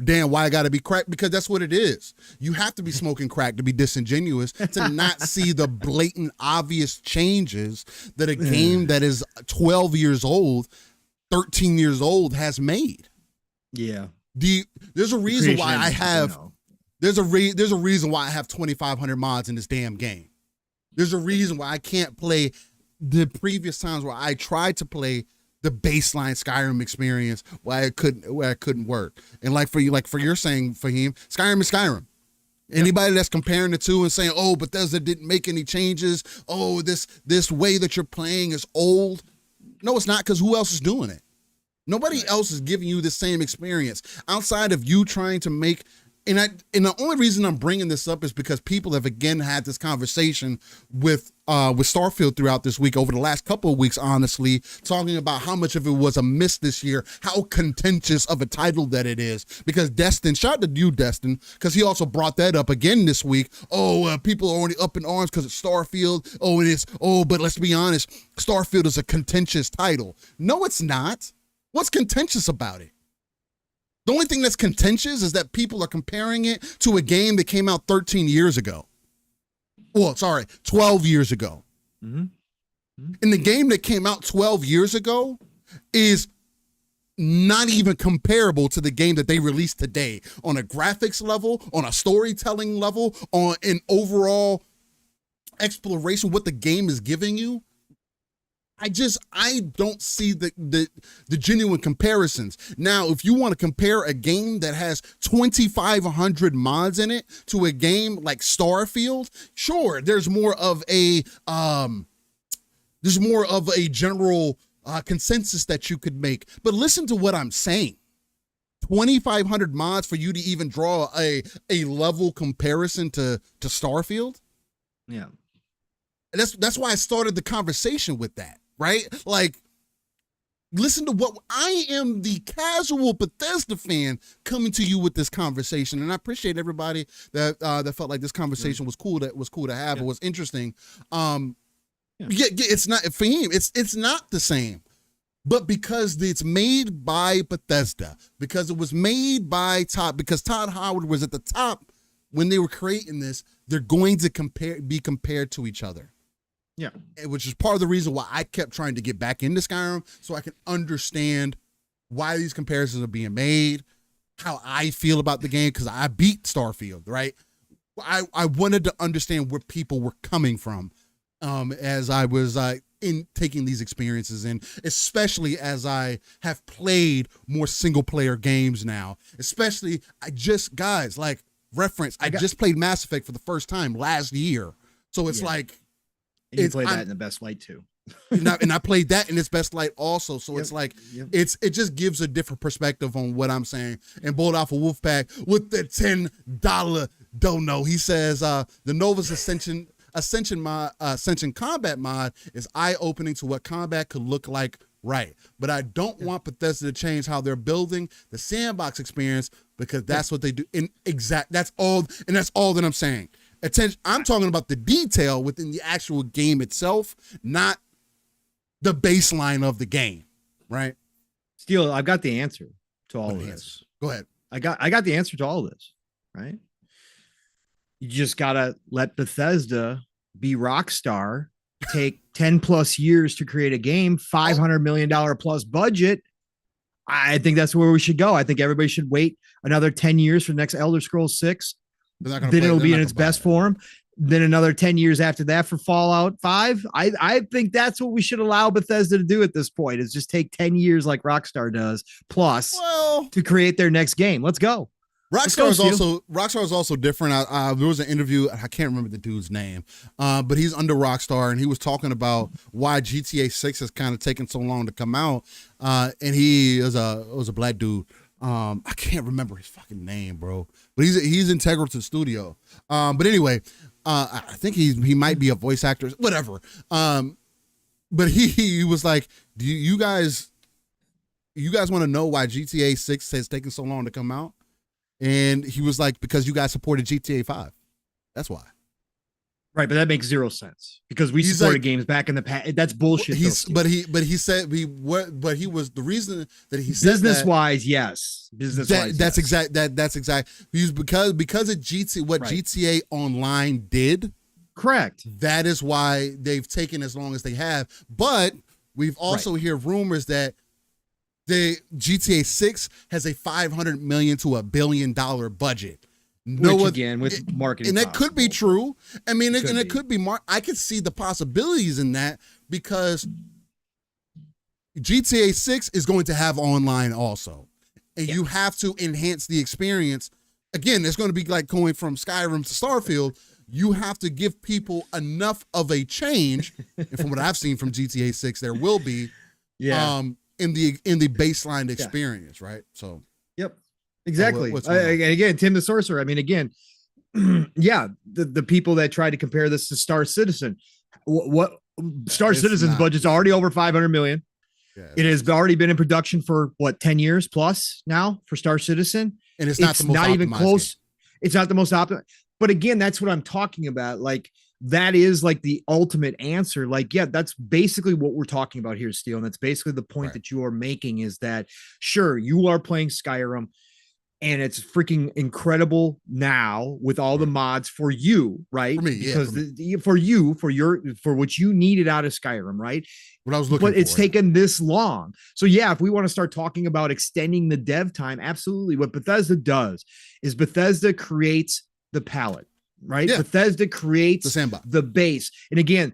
Damn, why I gotta be crack? Because that's what it is. You have to be smoking crack to be disingenuous, to not see the blatant, obvious changes that a game that is 12 years old, 13 years old has made. Yeah. There's a reason why I have there's a reason why I have 2,500 mods in this damn game. There's a reason why I can't play the previous times where I tried to play the baseline Skyrim experience why it couldn't work. And like for you're saying, Fahim, Skyrim is Skyrim. Anybody that's comparing the two and saying, oh, Bethesda didn't make any changes, oh, this way that you're playing is old. No, it's not, because who else is doing it? Nobody else is giving you the same experience outside of you trying to make. And the only reason I'm bringing this up is because people have again had this conversation with Starfield throughout this week, over the last couple of weeks, honestly, talking about how much of it was a miss this year, how contentious of a title that it is. Because Destin, shout out to you, Destin, because he also brought that up again this week. People are already up in arms because it's Starfield. Oh, it is. Oh, but let's be honest, Starfield is a contentious title. No, it's not. What's contentious about it? The only thing that's contentious is that people are comparing it to a game that came out 13 years ago. Well, sorry, 12 years ago. Mm-hmm. Mm-hmm. And the game that came out 12 years ago is not even comparable to the game that they released today on a graphics level, on a storytelling level, on an overall exploration, what the game is giving you. I don't see the genuine comparisons. Now, if you want to compare a game that has 2,500 mods in it to a game like Starfield, sure, there's more of a general consensus that you could make. But listen to what I'm saying. 2,500 mods for you to even draw a level comparison to Starfield? Yeah. That's why I started the conversation with that. Right? Like, listen to what I am, the casual Bethesda fan, coming to you with this conversation. And I appreciate everybody that felt like this conversation was cool to have. Yeah. It was interesting. It's not for him, it's not the same. But because it's made by Bethesda, because it was made by because Todd Howard was at the top when they were creating this, they're going to be compared to each other. Yeah, which is part of the reason why I kept trying to get back into Skyrim, so I can understand why these comparisons are being made, how I feel about the game, because I beat Starfield, right? I wanted to understand where people were coming from as I was in taking these experiences in, especially as I have played more single-player games now. Especially, I just played Mass Effect for the first time last year, so it's like. And you played that in the best light too. and I played that in its best light also. So it's like, it just gives a different perspective on what I'm saying. And Bold Alpha Wolfpack with the $10 dono, he says, the Nova's Ascension combat mod is eye-opening to what combat could look like. Right. But I don't want Bethesda to change how they're building the sandbox experience, because that's what they do. That's all that I'm saying. Attention, I'm talking about the detail within the actual game itself, not the baseline of the game, right? Steele, I've got the answer to all of this. Go ahead. I got the answer to all of this, right? You just gotta let Bethesda be Rockstar, take 10 plus years to create a game, $500 million plus budget. I think that's where we should go. I think everybody should wait another 10 years for the next Elder Scrolls 6. Then it'll be in its best form. Then another 10 years after that for Fallout 5. I think that's what we should allow Bethesda to do at this point, is just take 10 years like Rockstar does plus to create their next game. Let's go. Rockstar is also different. There was an interview, I can't remember the dude's name, but he's under Rockstar, and he was talking about why GTA 6 has kind of taken so long to come out. And he was a black dude. I can't remember his fucking name, bro, but he's integral to the studio. But anyway, I think he might be a voice actor, whatever. But he was like, do you guys want to know why GTA 6 has taken so long to come out? And he was like, because you guys supported GTA 5. That's why. Right, but that makes zero sense because we supported games back in the past. That's bullshit. He said the reason that he said business wise, yes. Business wise, that's exact. That's exact. Because of GTA, what GTA Online did. Correct. That is why they've taken as long as they have. But we've also hear rumors that the GTA 6 has a $500 million to $1 billion budget. With marketing, and that could be true. I mean, it could be. I could see the possibilities in that because GTA 6 is going to have online also, and you have to enhance the experience. Again, it's going to be like going from Skyrim to Starfield. You have to give people enough of a change, and from what I've seen from GTA 6, there will be, in the baseline experience, right? So, yep. Exactly. And again, Tim the Sorcerer. I mean, again, the people that tried to compare this to Star Citizen, what Star Citizen's budget's already over 500 million. Yeah, it has already been in production for 10 years plus now for Star Citizen. And it's not even close. Game. It's not the most optimal. But again, that's what I'm talking about. Like, that is like the ultimate answer. Like, yeah, that's basically what we're talking about here, Steele. And that's basically the point that you are making is that, sure, you are playing Skyrim. And it's freaking incredible now with all the mods for you, right? For me, because for what you needed out of Skyrim, right? What I was looking for. But it's taken this long. So yeah, if we want to start talking about extending the dev time, absolutely. What Bethesda does is Bethesda creates the palette, right? Yeah. Bethesda creates the sandbox, the base. And again,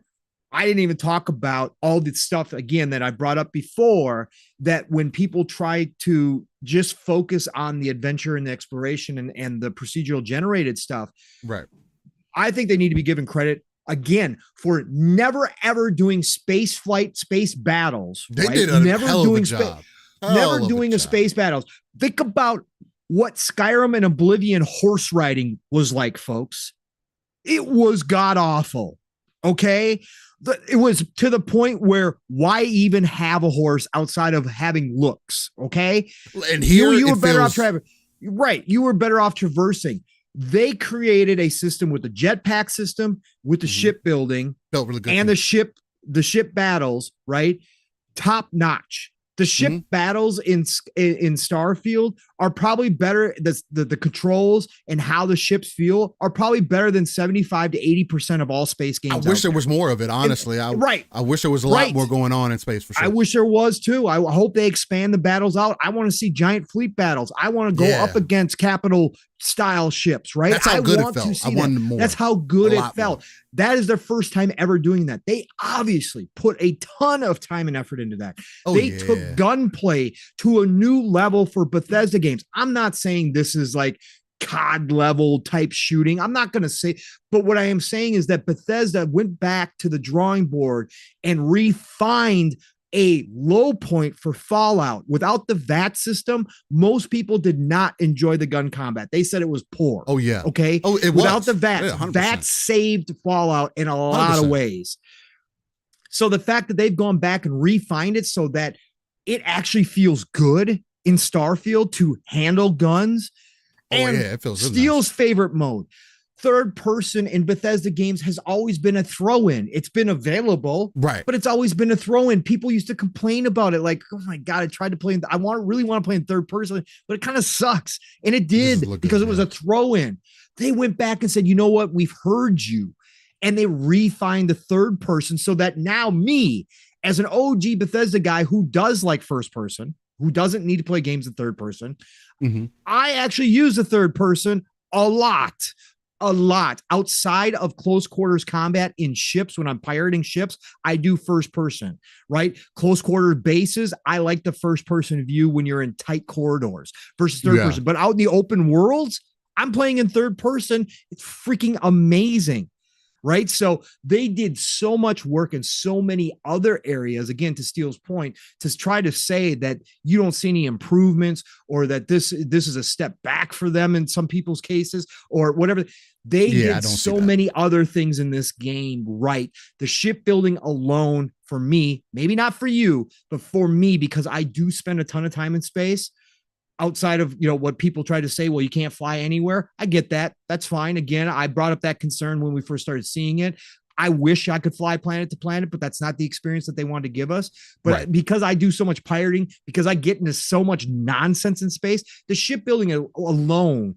I didn't even talk about all the stuff again that I brought up before, that when people try to just focus on the adventure and the exploration and the procedural generated stuff, right? I think they need to be given credit again for never ever doing space battles. They did a hell of a job. Never doing a space battles. Think about what Skyrim and Oblivion horse riding was like, folks. It was god awful. Okay. It was to the point where why even have a horse outside of having looks? Okay. And here you were better off traversing. Right. You were better off traversing. They created a system with the jetpack system, with the shipbuilding, felt really good, and the ship battles, right? Top notch. The ship battles in Starfield are probably better. The controls and how the ships feel are probably better than 75 to 80% of all space games. I wish there was more of it, honestly. I wish there was a lot more going on in space for sure. I wish there was too. I hope they expand the battles out. I want to see giant fleet battles. I want to go up against capital style ships, right? That's how good it felt. I wanted more. That's how good it felt. More. That is their first time ever doing that. They obviously put a ton of time and effort into that. They took gunplay to a new level for Bethesda games. I'm not saying this is like COD level type shooting. I'm not going to say, but what I am saying is that Bethesda went back to the drawing board and refined a low point for Fallout. Without the VAT system, most people did not enjoy the gun combat. They said it was poor. Oh, yeah. Okay. Oh, it Without was. the VAT, VAT saved Fallout in a lot of ways. So the fact that they've gone back and refined it so that it actually feels good in Starfield to handle guns. And it feels Steele's favorite mode. Third person in Bethesda games has always been a throw-in. It's been available, right? But it's always been a throw-in. People used to complain about it, like, "Oh my god, I tried to play. Really want to play in third person, but it kind of sucks." And it did because it was a throw-in. They went back and said, "You know what? We've heard you," and they refined the third person so that now me, as an OG Bethesda guy who does like first person, who doesn't need to play games in third person, I actually use the third person a lot outside of close quarters combat in ships. When I'm pirating ships, I do first person, right? Close quarter bases, I like the first person view when you're in tight corridors versus third person. But out in the open worlds, I'm playing in third person. It's freaking amazing. Right. So they did so much work in so many other areas, again, to Steele's point, to try to say that you don't see any improvements or that this is a step back for them in some people's cases or whatever. They did so many other things in this game. Right. The shipbuilding alone for me, maybe not for you, but for me, because I do spend a ton of time in space. outside of, what people try to say, well, you can't fly anywhere. I get that. That's fine. Again, I brought up that concern when we first started seeing it. I wish I could fly planet to planet, but that's not the experience that they wanted to give us. But Right. because I do so much pirating, because I get into so much nonsense in space, the shipbuilding alone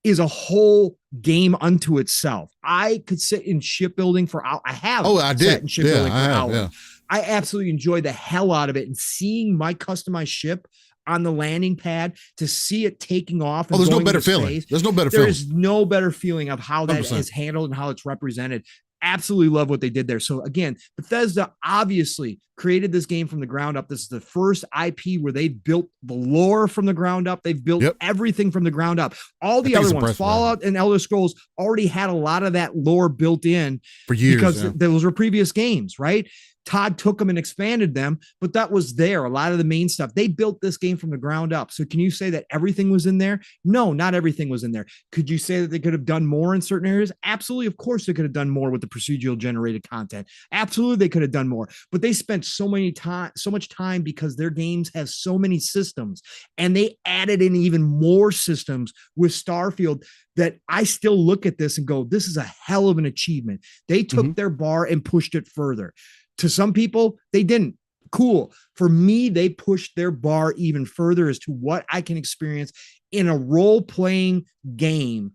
is a whole game unto itself. I could sit in shipbuilding for hours. I have sat in shipbuilding for hours. Yeah. I absolutely enjoy the hell out of it, and seeing my customized ship on the landing pad, to see it taking off. And there's no better feeling. There's no better feeling. There is no better feeling of how that 100%. Is handled and how it's represented. Absolutely love what they did there. So again, Bethesda obviously created this game from the ground up. This is the first IP where they built the lore from the ground up. They've built everything from the ground up. All the other ones, Fallout and Elder Scrolls, already had a lot of that lore built in for years because those were previous games, right? Todd took them and expanded them, but that was there. A lot of the main stuff. They built this game from the ground up. So can you say that everything was in there? No, not everything was in there. Could you say that they could have done more in certain areas? Absolutely. Of course, they could have done more with the procedural generated content. Absolutely, they could have done more. But they spent so much time because their games have so many systems, and they added in even more systems with Starfield that I still look at this and go, this is a hell of an achievement. They took their bar and pushed it further. To some people, they didn't. Cool. For me, they pushed their bar even further as to what I can experience in a role-playing game.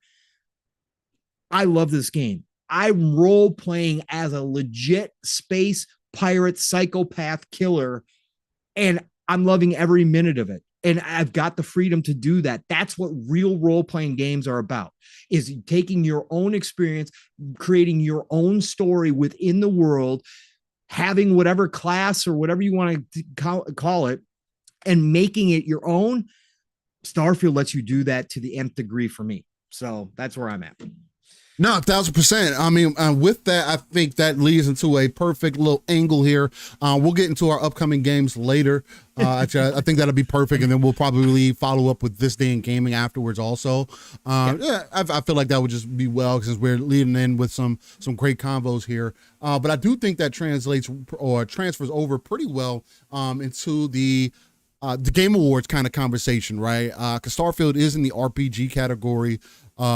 I love this game. I'm role-playing as a legit space pirate psychopath killer, and I'm loving every minute of it. And I've got the freedom to do that. That's what real role-playing games are about, is taking your own experience, creating your own story within the world, having whatever class or whatever you want to call it, and making it your own. Starfield lets you do that to the nth degree for me. So that's where I'm at. No, 1,000%. I mean, with that, I think that leads into a perfect little angle here. We'll get into our upcoming games later. Actually, I think that'll be perfect, and then we'll probably follow up with This Day in Gaming afterwards also. I feel like that would just be well, since we're leading in with some great combos here. But I do think that translates or transfers over pretty well into the Game Awards kind of conversation, right? Because Starfield is in the RPG category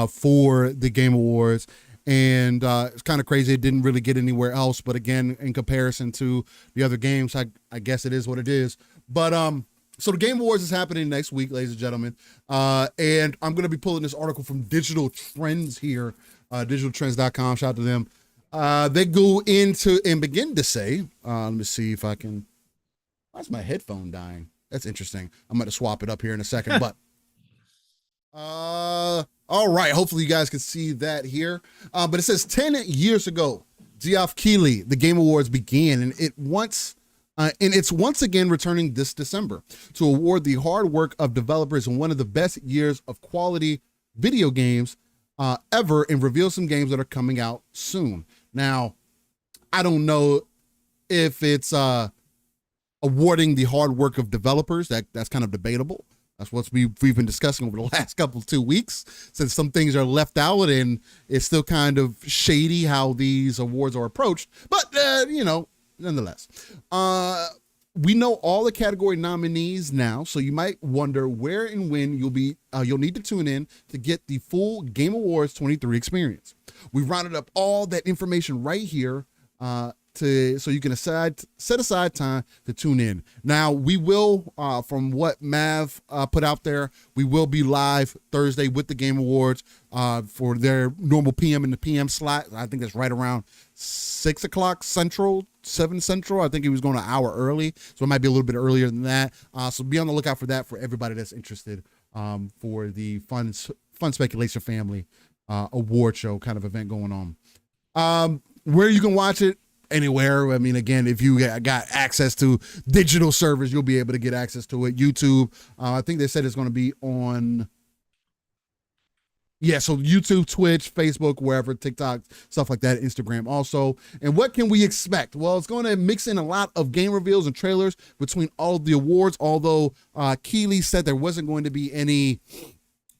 for the Game Awards, and it's kind of crazy it didn't really get anywhere else. But again, in comparison to the other games, I guess it is what it is. But so the Game Awards is happening next week, ladies and gentlemen, and I'm going to be pulling this article from Digital Trends here, digitaltrends.com. Shout out to them. They go into and begin to say, let me see if I can. Why's my headphone dying? That's interesting. I'm going to swap it up here in a second, but all right. Hopefully you guys can see that here. But it says 10 years ago, Geoff Keighley, the Game Awards began, and it's once again returning this December to award the hard work of developers in one of the best years of quality video games ever, and reveal some games that are coming out soon. Now, I don't know if it's awarding the hard work of developers. That's kind of debatable. That's what we've been discussing over the last 2 weeks, since some things are left out, and it's still kind of shady how these awards are approached. But, nonetheless, we know all the category nominees now, so you might wonder where and when you'll need to tune in to get the full Game Awards 23 experience. We've rounded up all that information right here, so you can set aside time to tune in. Now, we will, from what Mav put out there, we will be live Thursday with the Game Awards for their normal PM and the PM slot. I think that's right around 6 o'clock Central, 7 Central. I think he was going an hour early, so it might be a little bit earlier than that. So be on the lookout for that for everybody that's interested, for the Fun Speculation Family award show kind of event going on. Where you can watch it, anywhere. I mean, again, if you got access to digital servers, you'll be able to get access to it. YouTube, I think they said it's going to be on, so YouTube, Twitch, Facebook, wherever, TikTok, stuff like that, Instagram also. And what can we expect? Well, it's going to mix in a lot of game reveals and trailers between all of the awards, although Keighley said there wasn't going to be any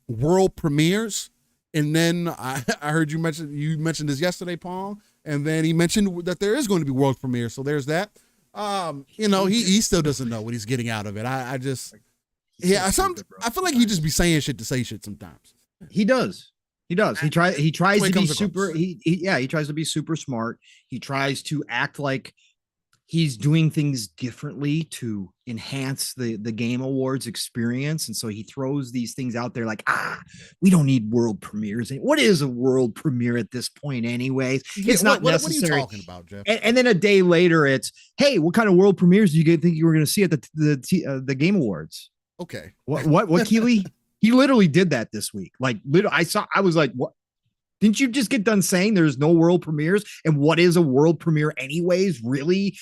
world premieres. And then I heard you mentioned this yesterday, Paul. And then he mentioned that there is going to be world premiere. So there's that. He still doesn't know what he's getting out of it. I just, He's Yeah, so stupid, bro. I feel like he just be saying shit to say shit sometimes. He does. He does. He tries to be super. Across. He tries to be super smart. He tries to act like he's doing things differently to enhance the Game Awards experience. And so he throws these things out there like, we don't need world premieres. What is a world premiere at this point anyways? It's not necessary. What are you talking about, Jeff? And then a day later, it's, hey, what kind of world premieres do you think you were going to see at the Game Awards? Okay. What Keely? He literally did that this week. Like, I was like, what? Didn't you just get done saying there's no world premieres? And what is a world premiere anyways? Really?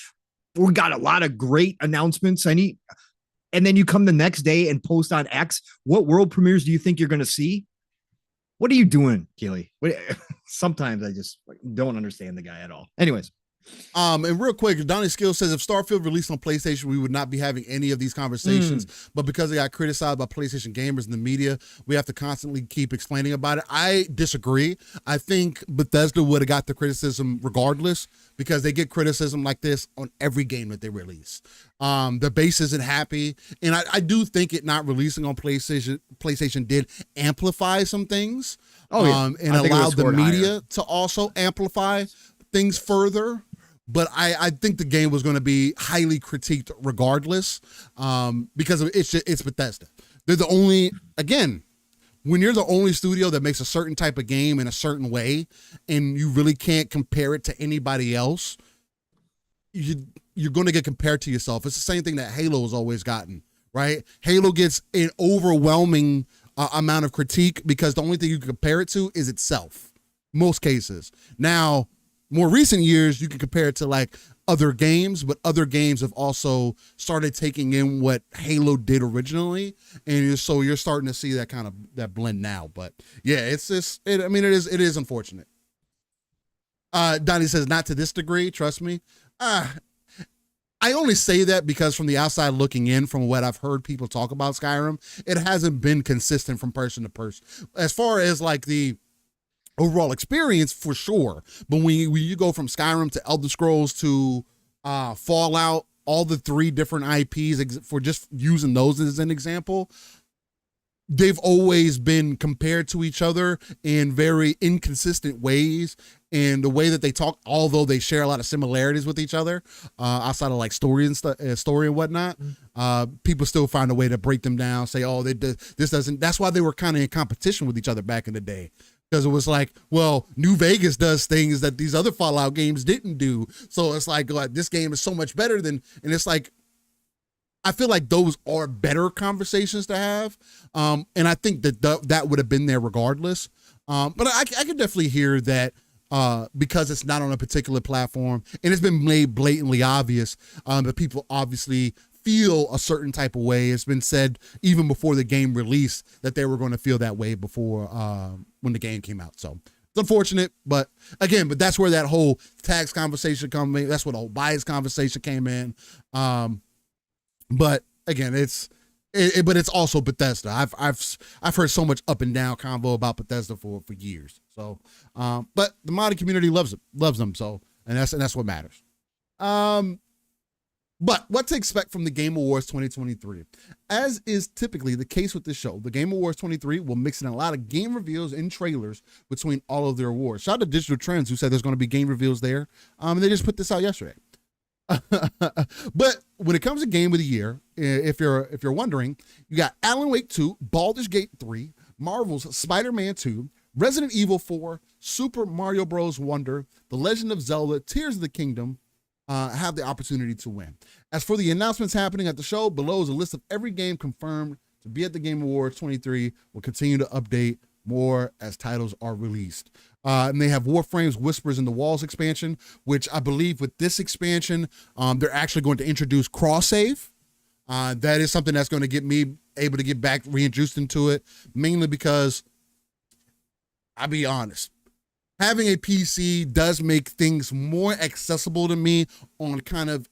We got a lot of great announcements. And then you come the next day and post on X, what world premieres do you think you're going to see? What are you doing, Keely? Sometimes I just don't understand the guy at all. Anyways. And real quick, Donnie Skill says if Starfield released on PlayStation, we would not be having any of these conversations. But because they got criticized by PlayStation gamers and the media, we have to constantly keep explaining about it. I disagree. I think Bethesda would have got the criticism regardless because they get criticism like this on every game that they release. The base isn't happy. And I do think it not releasing on PlayStation did amplify some things. And allowed the media to also amplify things further. But I think the game was going to be highly critiqued regardless because it's Bethesda. They're the only, again, when you're the only studio that makes a certain type of game in a certain way and you really can't compare it to anybody else, you're going to get compared to yourself. It's the same thing that Halo has always gotten, right? Halo gets an overwhelming amount of critique because the only thing you can compare it to is itself, most cases. Now, more recent years, you can compare it to like other games, but other games have also started taking in what Halo did originally, and so you're starting to see that blend now. But yeah, it's just, it is unfortunate. Donnie says not to this degree, trust me. I only say that because from the outside looking in, from what I've heard people talk about Skyrim, it hasn't been consistent from person to person. As far as like the overall experience, for sure, but when you go from Skyrim to Elder Scrolls to Fallout, all the three different IPs, for just using those as an example, they've always been compared to each other in very inconsistent ways. And the way that they talk, although they share a lot of similarities with each other, outside of like story and whatnot, people still find a way to break them down. Say, oh, this doesn't. That's why they were kind of in competition with each other back in the day. Because it was like, well, New Vegas does things that these other Fallout games didn't do. So it's like this game is so much better than, and it's like, I feel like those are better conversations to have. And I think that would have been there regardless. But I can definitely hear that because it's not on a particular platform and it's been made blatantly obvious that people obviously feel a certain type of way. It's been said even before the game released that they were going to feel that way before when the game came out. So it's unfortunate, but that's where that whole tax conversation come in. That's where the whole bias conversation came in. But again, but it's also Bethesda. I've heard so much up and down convo about Bethesda for years. So, but the modding community loves them. So, and that's what matters. But what to expect from the Game Awards 2023? As is typically the case with this show, the Game Awards 23 will mix in a lot of game reveals and trailers between all of their awards. Shout out to Digital Trends, who said there's going to be game reveals there. And they just put this out yesterday. But when it comes to Game of the Year, if you're wondering, you got Alan Wake 2, Baldur's Gate 3, Marvel's Spider-Man 2, Resident Evil 4, Super Mario Bros. Wonder, The Legend of Zelda, Tears of the Kingdom, have the opportunity to win. As for the announcements happening at the show, below is a list of every game confirmed to be at the Game Awards 23. We'll continue to update more as titles are released. And they have Warframe's Whispers in the Walls expansion, which I believe with this expansion, they're actually going to introduce cross-save. That is something that's going to get me able to get back reintroduced into it, mainly because, I'll be honest, having a PC does make things more accessible to me on kind of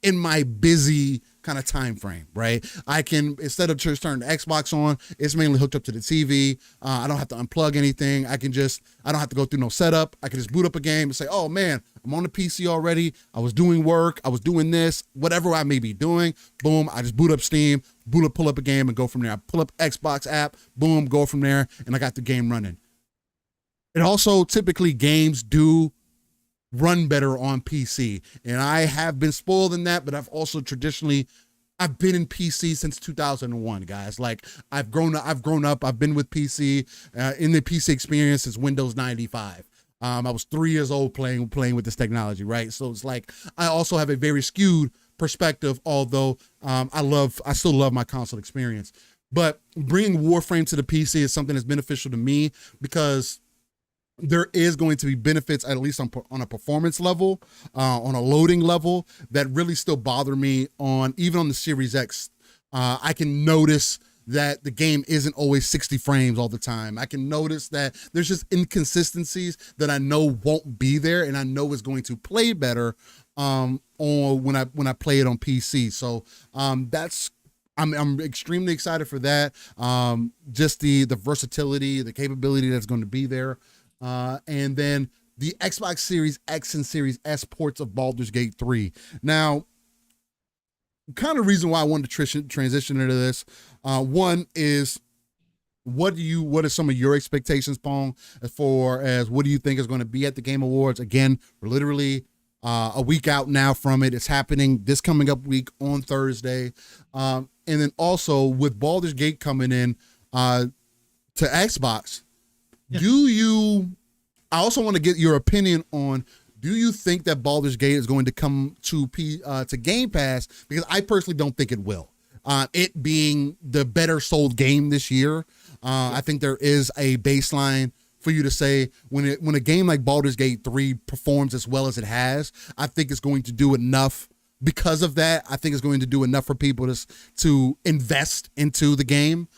in my busy kind of time frame, right? I can, instead of just turning the Xbox on, it's mainly hooked up to the TV. I don't have to unplug anything. I don't have to go through no setup. I can just boot up a game and say, oh man, I'm on the PC already. I was doing work. I was doing this, whatever I may be doing. Boom, I just boot up Steam, pull up a game and go from there. I pull up Xbox app, boom, go from there, and I got the game running. And also, typically, games do run better on PC. And I have been spoiled in that, but I've also traditionally, I've been in PC since 2001, guys. Like, I've grown up, I've been with PC, in the PC experience since Windows 95. I was 3 years old playing with this technology, right? So it's like, I also have a very skewed perspective, although I still love my console experience. But bringing Warframe to the PC is something that's beneficial to me because there is going to be benefits, at least on a performance level, on a loading level, that really still bother me even on the Series X. I can notice that the game isn't always 60 frames all the time. I can notice that there's just inconsistencies that I know won't be there, and I know is going to play better on when I play it on PC. So I'm extremely excited for that. Just the versatility, the capability that's going to be there. And then the Xbox Series X and Series S ports of Baldur's Gate 3. Now, kind of reason why I wanted to transition into this. One is, what are some of your expectations, Pong, as far as what do you think is going to be at the Game Awards? Again, we're literally a week out now from it. It's happening this coming up week on Thursday. And then also with Baldur's Gate coming in to Xbox, yeah. I also want to get your opinion on, do you think that Baldur's Gate is going to come to Game Pass? Because I personally don't think it will. It being the better sold game this year, I think there is a baseline for you to say when a game like Baldur's Gate 3 performs as well as it has, I think it's going to do enough. Because of that, I think it's going to do enough for people to invest into the game.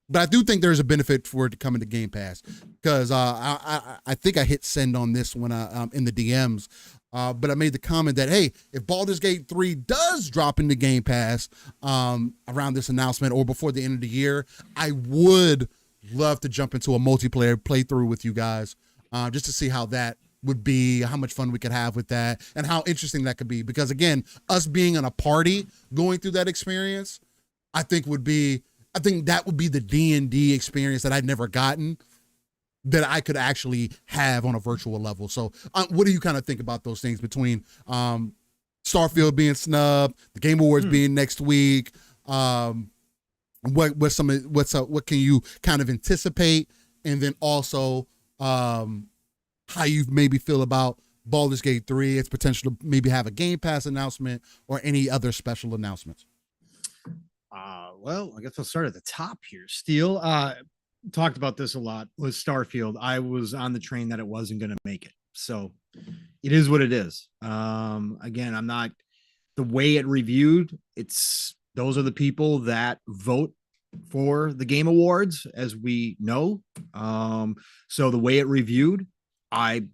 But I do think there's a benefit for it to come into Game Pass, because I think I hit send on this when in the DMs, but I made the comment that, hey, if Baldur's Gate 3 does drop into Game Pass around this announcement or before the end of the year, I would love to jump into a multiplayer playthrough with you guys, just to see how that would be, how much fun we could have with that, and how interesting that could be. Because again, us being in a party going through that experience, I think that would be the D&D experience that I'd never gotten, that I could actually have on a virtual level. So what do you kind of think about those things, between Starfield being snubbed, the Game Awards being next week? What can you kind of anticipate? And then also how you maybe feel about Baldur's Gate 3, its potential to maybe have a Game Pass announcement or any other special announcements. Well, I guess I'll start at the top here. Steele talked about this a lot with Starfield. I was on the train that it wasn't going to make it. So it is what it is. Again, I'm not, the way it reviewed, those are the people that vote for the Game Awards, as we know. So the way it reviewed, I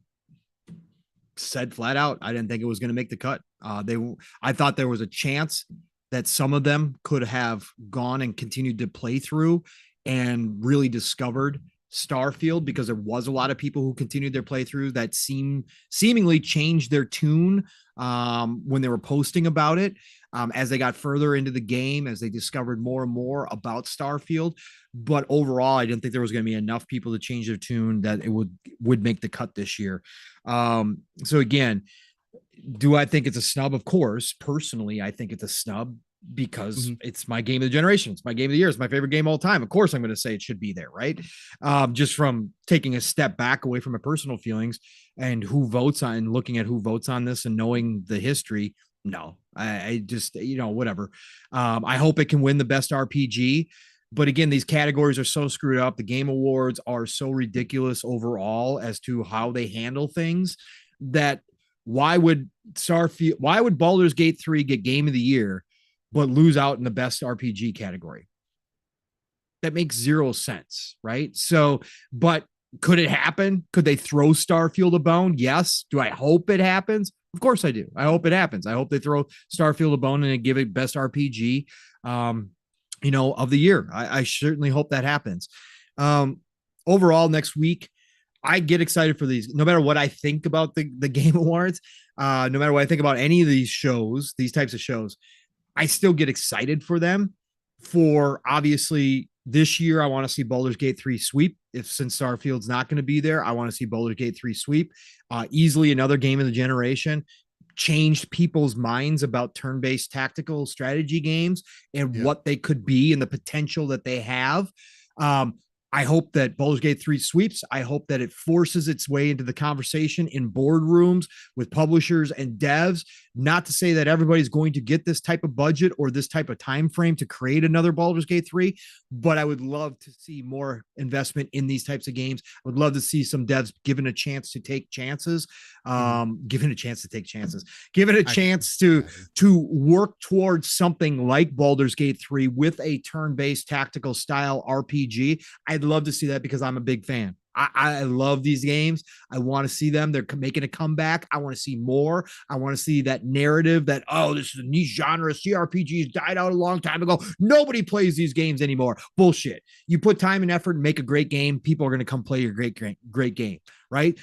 said flat out, I didn't think it was going to make the cut. I thought there was a chance that some of them could have gone and continued to play through and really discovered Starfield, because there was a lot of people who continued their playthrough that seemingly changed their tune when they were posting about it, as they got further into the game, as they discovered more and more about Starfield. But overall, I didn't think there was going to be enough people to change their tune that it would make the cut this year. So again, do I think it's a snub? Of course. Personally, I think it's a snub because it's my game of the generation. It's my game of the year. It's my favorite game of all time. Of course, I'm going to say it should be there, right? Just from taking a step back away from my personal feelings and who votes on, and looking at who votes on this and knowing the history. No, I just, whatever. I hope it can win the best RPG. But again, these categories are so screwed up. The Game Awards are so ridiculous overall as to how they handle things, that why would Baldur's Gate 3 get Game of the Year, but lose out in the best RPG category? That makes zero sense, right? So, but could it happen? Could they throw Starfield a bone? Yes. Do I hope it happens? Of course I do. I hope it happens. I hope they throw Starfield a bone and give it best RPG, of the year. I certainly hope that happens. Overall, next week, I get excited for these, no matter what I think about the Game Awards, no matter what I think about any of these shows, these types of shows. I still get excited for them. For obviously this year, I want to see Baldur's Gate 3 sweep. If since Starfield's not going to be there, I want to see Baldur's Gate 3 sweep. Easily another game of the generation. Changed people's minds about turn-based tactical strategy games and Yeah. what they could be and the potential that they have. Um, I hope that Baldur's Gate 3 sweeps. I hope that it forces its way into the conversation in boardrooms with publishers and devs. Not to say that everybody's going to get this type of budget or this type of time frame to create another Baldur's Gate 3, but I would love to see more investment in these types of games. I would love to see some devs given a chance to take chances, given a chance to take chances, given a chance to work towards something like Baldur's Gate 3 with a turn-based tactical style RPG. I'd love to see that because I'm a big fan. I love these games. I want to see them. They're making a comeback. I want to see more. I want to see that narrative that, oh, this is a niche genre. CRPGs died out a long time ago. Nobody plays these games anymore. Bullshit. You put time and effort and make a great game, people are going to come play your great game, right?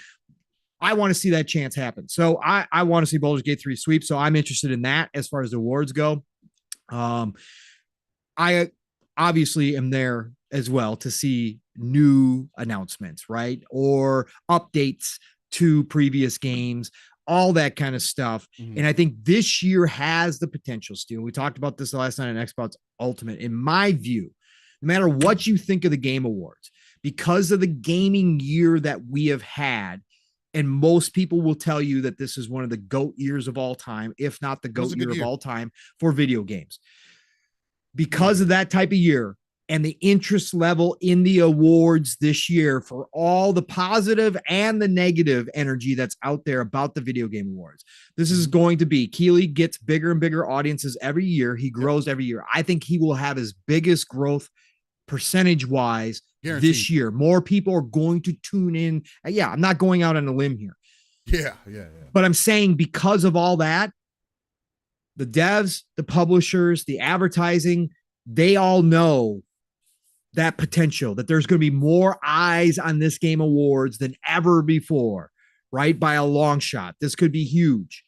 I want to see that chance happen. So I want to see Baldur's Gate 3 sweep. So I'm interested in that as far as the awards go. I obviously am there as well to see new announcements, right? Or updates to previous games, all that kind of stuff. And I think this year has the potential, Steel. We talked about this last night on Xbox Ultimate. In my view, no matter what you think of the Game Awards, because of the gaming year that we have had, and most people will tell you that this is one of the GOAT years of all time, if not the GOAT year of all time for video games. Because of that type of year and the interest level in the awards this year for all the positive and the negative energy that's out there about the video game awards. This is going to be, Keighley gets bigger and bigger audiences every year. He grows every year. I think he will have his biggest growth percentage wise this year. More people are going to tune in. Yeah, I'm not going out on a limb here. Yeah. But I'm saying because of all that, the devs, the publishers, the advertising, they all know that potential, that there's going to be more eyes on this Game Awards than ever before, right? By a long shot. This could be huge.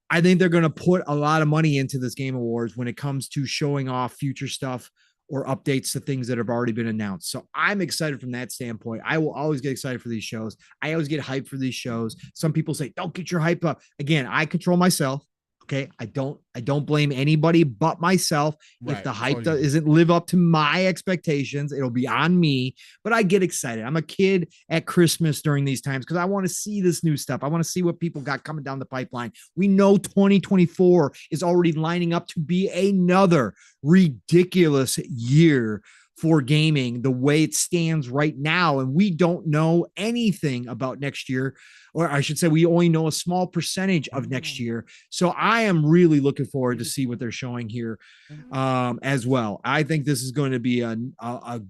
I think they're going to put a lot of money into this Game Awards when it comes to showing off future stuff or updates to things that have already been announced. So I'm excited from that standpoint. I will always get excited for these shows. I always get hyped for these shows. Some people say, don't get your hype up. Again, I control myself. Okay. I don't blame anybody but myself. Right. If the hype isn't live up to my expectations, it'll be on me, but I get excited. I'm a kid at Christmas during these times because I want to see this new stuff. I want to see what people got coming down the pipeline. We know 2024 is already lining up to be another ridiculous year for gaming the way it stands right now. And we don't know anything about next year, or I should say we only know a small percentage of next year. So I am really looking forward to see what they're showing here as well. I think this is going to be a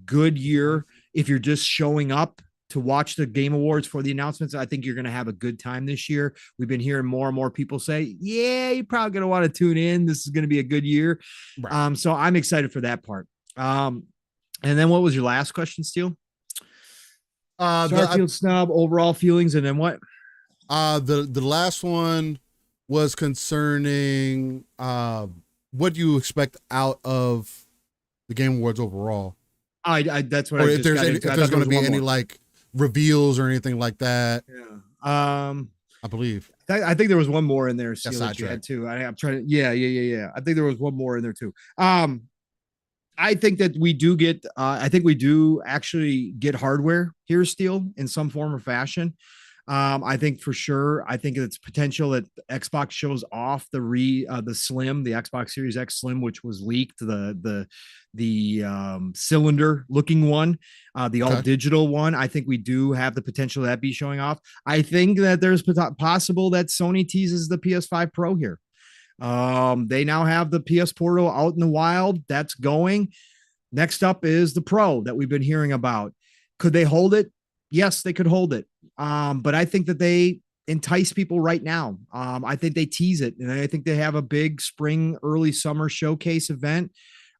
good year. If you're just showing up to watch the Game Awards for the announcements, I think you're going to have a good time this year. We've been hearing more and more people say, yeah, you're probably going to want to tune in. This is going to be a good year. Right. So I'm excited for that part. And then what was your last question, Steele? Starfield snub, overall feelings, and then what? The last one was concerning what do you expect out of the Game Awards overall? That's what or if there's going to be any like reveals or anything like that. Yeah. I believe. I think there was one more in there. Yes, that you had too. I'm trying to. Yeah. I think there was one more in there too. I think that we do get, I think we do actually get hardware here, Steel, in some form or fashion. I think for sure, I think it's potential that Xbox shows off the Slim, the Xbox Series X Slim, which was leaked, the cylinder looking one, the all digital one. I think we do have the potential of that be showing off. I think that there's possible that Sony teases the PS5 Pro here. They now have the PS Portal out in the wild. That's going. Next up is the Pro that we've been hearing about. Could they hold it? Yes, they could hold it. But I think that they entice people right now. I think they tease it, and I think they have a big spring, early summer showcase event.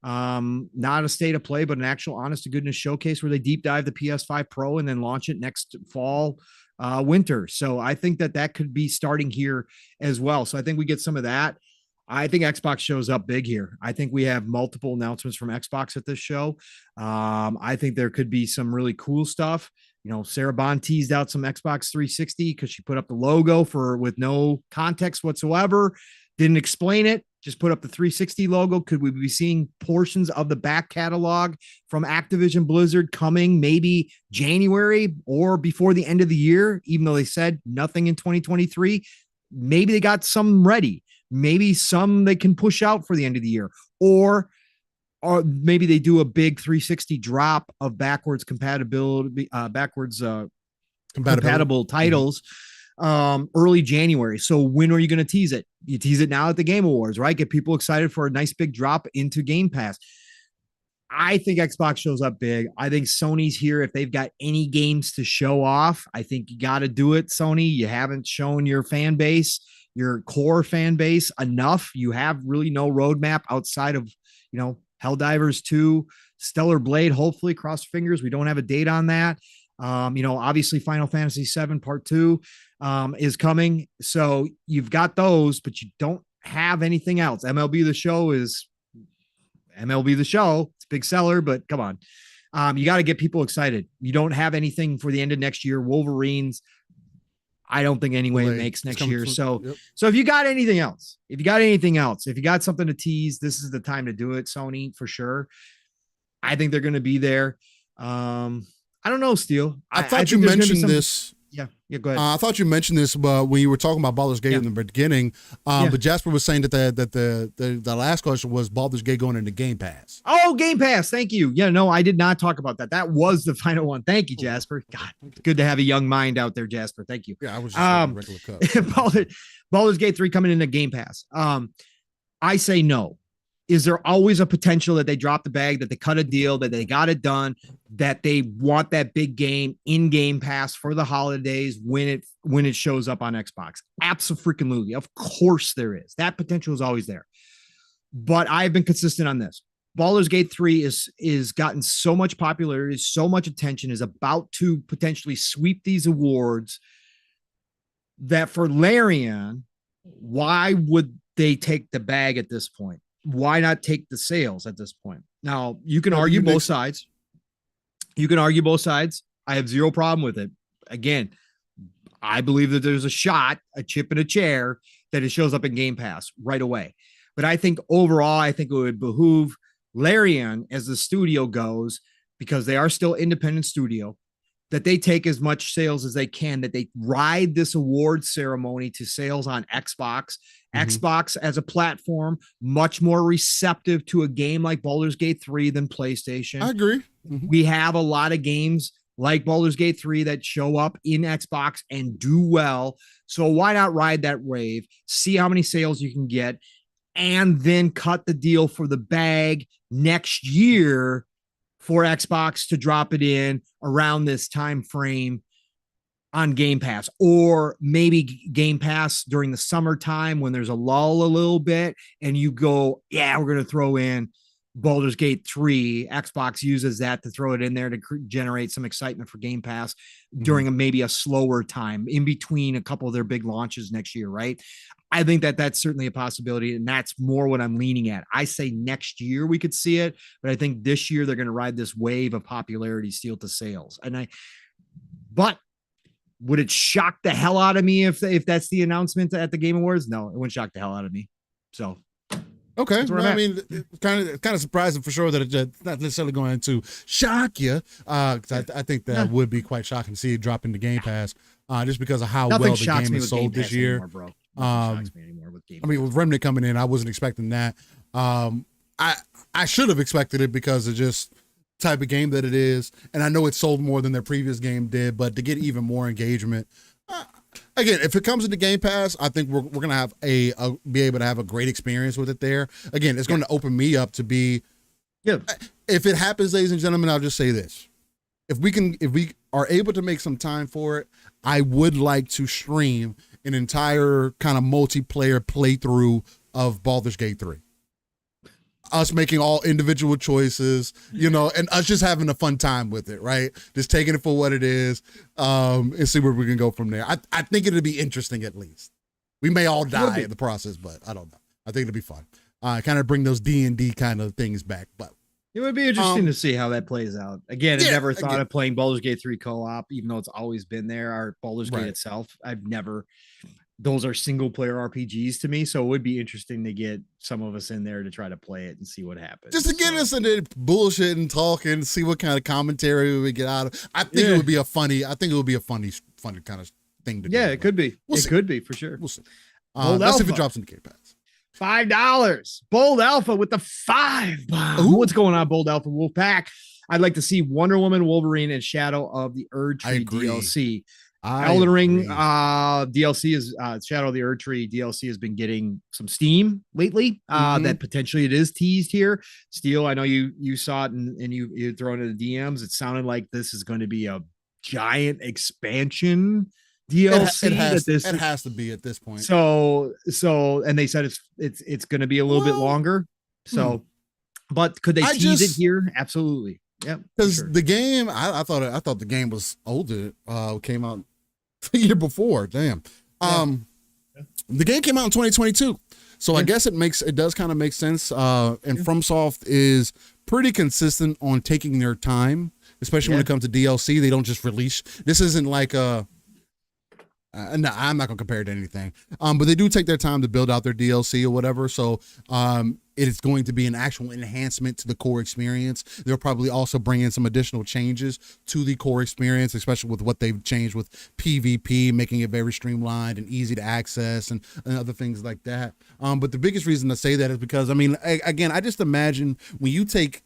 Not a state of play, but an actual honest to goodness showcase where they deep dive the PS5 Pro and then launch it next fall, winter. So I think that could be starting here as well. So I think we get some of that. I think Xbox shows up big here. I think we have multiple announcements from Xbox at this show. I think there could be some really cool stuff. You know, Sarah Bond teased out some Xbox 360 because she put up the logo with no context whatsoever. Didn't explain it. Just put up the 360 logo. Could we be seeing portions of the back catalog from Activision Blizzard coming maybe January or before the end of the year, even though they said nothing in 2023? Maybe they got some ready. Maybe some they can push out for the end of the year, or maybe they do a big 360 drop of backwards compatible titles early January. So when are you going to tease it? You tease it now at the Game Awards, right? Get people excited for a nice big drop into Game Pass. I think Xbox shows up big. I think Sony's here. If they've got any games to show off, I think you got to do it, Sony. You haven't shown your fan base, your core fan base enough. You have really no roadmap outside of, Helldivers 2, Stellar Blade, hopefully, cross fingers. We don't have a date on that. Obviously Final Fantasy 7 Part 2 is coming. So you've got those, but you don't have anything else. MLB The Show is MLB The Show. It's a big seller, but come on. You got to get people excited. You don't have anything for the end of next year. Wolverines, I don't think anyway it makes next year. So if you got anything else, if you got something to tease, this is the time to do it, Sony, for sure. I think they're going to be there. I don't know, Steele. I thought you mentioned this. Yeah, go ahead. I thought you mentioned this when you were talking about Baldur's Gate in the beginning. But Jasper was saying that the last question was Baldur's Gate going into Game Pass. Oh, Game Pass. Thank you. Yeah, no, I did not talk about that. That was the final one. Thank you, Jasper. God, good to have a young mind out there, Jasper. Thank you. Yeah, I was just regular cup. Baldur's Gate 3 coming into Game Pass. I say no. Is there always a potential that they drop the bag, that they cut a deal, that they got it done, that they want that big game in Game Pass for the holidays when it shows up on Xbox? Absolutely. Of course there is. That potential is always there. But I've been consistent on this. Baldur's Gate 3 is gotten so much popularity, so much attention, is about to potentially sweep these awards, that for Larian, why would they take the bag at this point? Why not take the sales at this point? Now, you can argue both sides. I have zero problem with it. Again, I believe that there's a chip in a chair that it shows up in Game Pass right away. But I think overall, it would behoove Larian, as the studio goes, because they are still independent studio, that they take as much sales as they can, that they ride this award ceremony to sales on Xbox. Xbox as a platform, much more receptive to a game like Baldur's Gate 3 than PlayStation. I agree. We have a lot of games like Baldur's Gate 3 that show up in Xbox and do well. So why not ride that wave, see how many sales you can get, and then cut the deal for the bag next year for Xbox to drop it in around this time frame on Game Pass, or maybe Game Pass during the summertime when there's a lull a little bit and you go, yeah, we're going to throw in Baldur's Gate 3. Xbox uses that to throw it in there to generate some excitement for Game Pass during maybe a slower time in between a couple of their big launches next year, right? I think that that's certainly a possibility, and that's more what I'm leaning at. I say next year we could see it, but I think this year they're going to ride this wave of popularity steal to sales. But would it shock the hell out of me if that's the announcement at the Game Awards? No, it wouldn't shock the hell out of me. So, okay. Well, I mean, kind of surprising for sure that it's not necessarily going to shock you. I think that would be quite shocking to see it drop into Game Pass, just because of how well the game is sold this year. Anymore, bro. Shocks me anymore with Game Pass. With Remnant coming in, I wasn't expecting that. I should have expected it because of just type of game that it is, and I know it sold more than their previous game did, but to get even more engagement, again, if it comes into Game Pass, I think we're gonna have be able to have a great experience with it there. Again, it's going to open me up to be, if it happens, ladies and gentlemen, I'll just say this: if we are able to make some time for it, I would like to stream an entire kind of multiplayer playthrough of Baldur's Gate 3. Us making all individual choices, and us just having a fun time with it, right? Just taking it for what it is, and see where we can go from there. I think it'll be interesting, at least. We may all die in the process, but I don't know. I think it'll be fun. Kind of bring those D&D kind of things back, but it would be interesting to see how that plays out. Again, I never thought of playing Baldur's Gate 3 co-op, even though it's always been there. Or Baldur's Gate itself, I've never. Those are single player RPGs to me, so it would be interesting to get some of us in there to try to play it and see what happens. Just to get us into bullshit and talking, see what kind of commentary we get out of. I think it would be a funny. I think it would be a funny kind of thing to do. Yeah, it could be. It could be for sure. We'll see. Let's see if it drops into Game Pass. $5. Bold Alpha with the 5 bomb. What's going on, Bold Alpha Wolfpack? I'd like to see Wonder Woman, Wolverine, and Shadow of the Erdtree DLC. Elden Ring DLC is Shadow of the Erdtree DLC has been getting some steam lately. That potentially it is teased here. Steel, I know you saw it and you thrown it in the DMs. It sounded like this is going to be a giant expansion DLC. It has to be at this point. So and they said it's going to be a little bit longer. So, but could they tease it here? Absolutely. Yeah. Because the game, I thought the game was older. Came out the year before. Damn. The game came out in 2022. So I guess it does kind of make sense. And FromSoft is pretty consistent on taking their time, especially when it comes to DLC. They don't just release. This isn't like no, I'm not gonna compare it to anything. But they do take their time to build out their DLC or whatever. So it is going to be an actual enhancement to the core experience. They'll probably also bring in some additional changes to the core experience, especially with what they've changed with PvP, making it very streamlined and easy to access and other things like that. But the biggest reason to say that is because, I mean, again, I just imagine when you take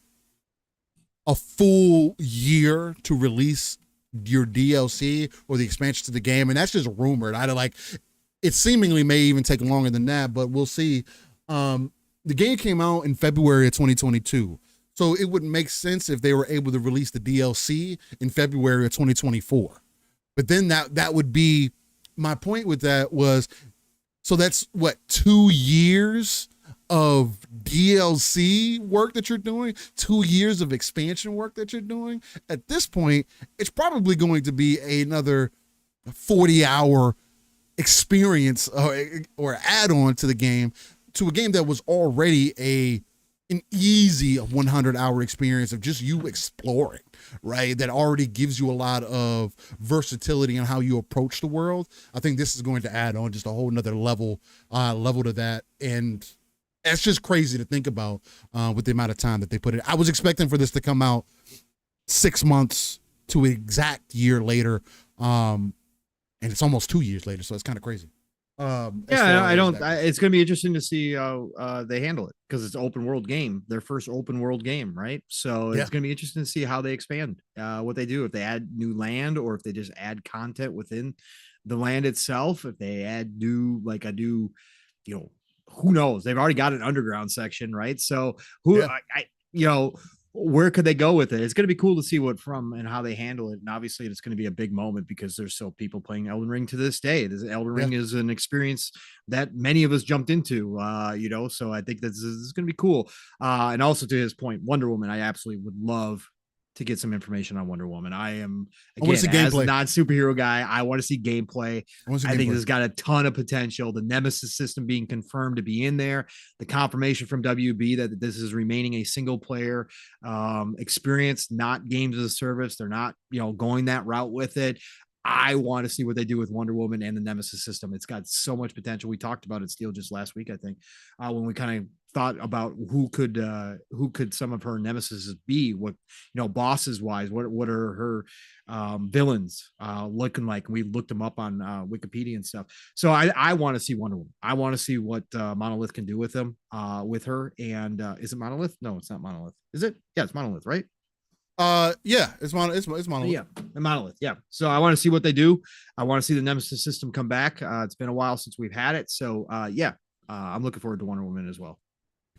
a full year to release your DLC or the expansion to the game, and that's just rumored. It seemingly may even take longer than that, but we'll see. The game came out in February of 2022, so it would make sense if they were able to release the DLC in February of 2024. But then that would be my point with that was, so that's what, 2 years of DLC work that you're doing, 2 years of expansion work that you're doing. At this point, it's probably going to be another 40-hour experience or add-on to the game, to a game that was already an easy 100-hour experience of just you exploring, right? That already gives you a lot of versatility in how you approach the world. I think this is going to add on just a whole nother level to that. And it's just crazy to think about with the amount of time that they put in. I was expecting for this to come out 6 months to an exact year later. And it's almost 2 years later. So it's kind of crazy. It's going to be interesting to see how they handle it, because it's an open world game, their first open world game, right? So it's going to be interesting to see how they expand, what they do, if they add new land or if they just add content within the land itself, if they add new, who knows? They've already got an underground section, right? So where could they go with it? It's going to be cool to see what from and how they handle it. And obviously it's going to be a big moment because there's still people playing Elden Ring to this day. Elden Ring is an experience that many of us jumped into, so I think this is going to be cool. And also to his point, Wonder Woman, I absolutely would love to get some information on Wonder Woman. I am, again, as a non-superhero guy, I want to see gameplay. I think this has got a ton of potential. The Nemesis system being confirmed to be in there, the confirmation from WB that this is remaining a single player experience, not games as a service. They're not, going that route with it. I want to see what they do with Wonder Woman and the Nemesis system. It's got so much potential. We talked about it, Steel, just last week, I think, when we kind of thought about who could some of her nemesis be, what, bosses wise, what are her villains looking like. We looked them up on Wikipedia and stuff. So I want to see Wonder Woman. I want to see what Monolith can do with them, with her. And is it Monolith? No, it's not Monolith. Is it? Yeah, it's Monolith, right? It's Monolith. Yeah, Monolith. Yeah. So I want to see what they do. I want to see the Nemesis system come back. It's been a while since we've had it. So I'm looking forward to Wonder Woman as well.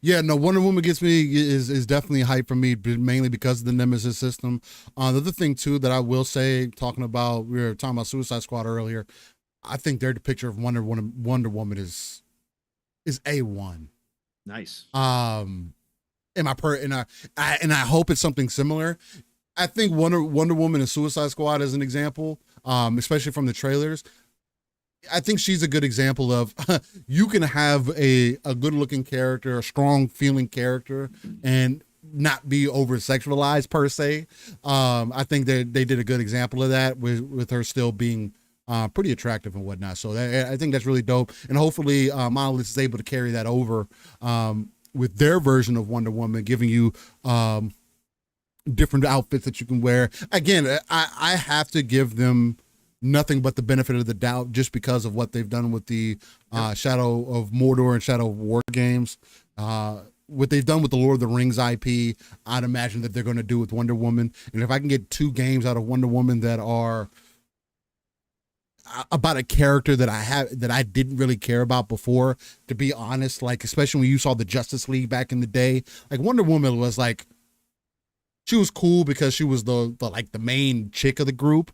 Yeah, no, Wonder Woman gets me is definitely hype for me, mainly because of the Nemesis system. The other thing too that I will say, we were talking about Suicide Squad earlier. I think their picture of Wonder Woman is A1. Nice. And I hope it's something similar. I think Wonder Woman and Suicide Squad as an example, especially from the trailers, I think she's a good example of you can have a good looking character, a strong feeling character, and not be over sexualized per se. I think that they did a good example of that with her still being pretty attractive and whatnot. So I think that's really dope. And hopefully Monolith is able to carry that over with their version of Wonder Woman, giving you different outfits that you can wear. Again, I have to give them nothing but the benefit of the doubt just because of what they've done with the Shadow of Mordor and Shadow of War games. What they've done with the Lord of the Rings IP, I'd imagine that they're going to do with Wonder Woman. And if I can get 2 games out of Wonder Woman that are about a character that I didn't really care about before, to be honest, like especially when you saw the Justice League back in the day, like Wonder Woman was like, she was cool because she was the like the main chick of the group.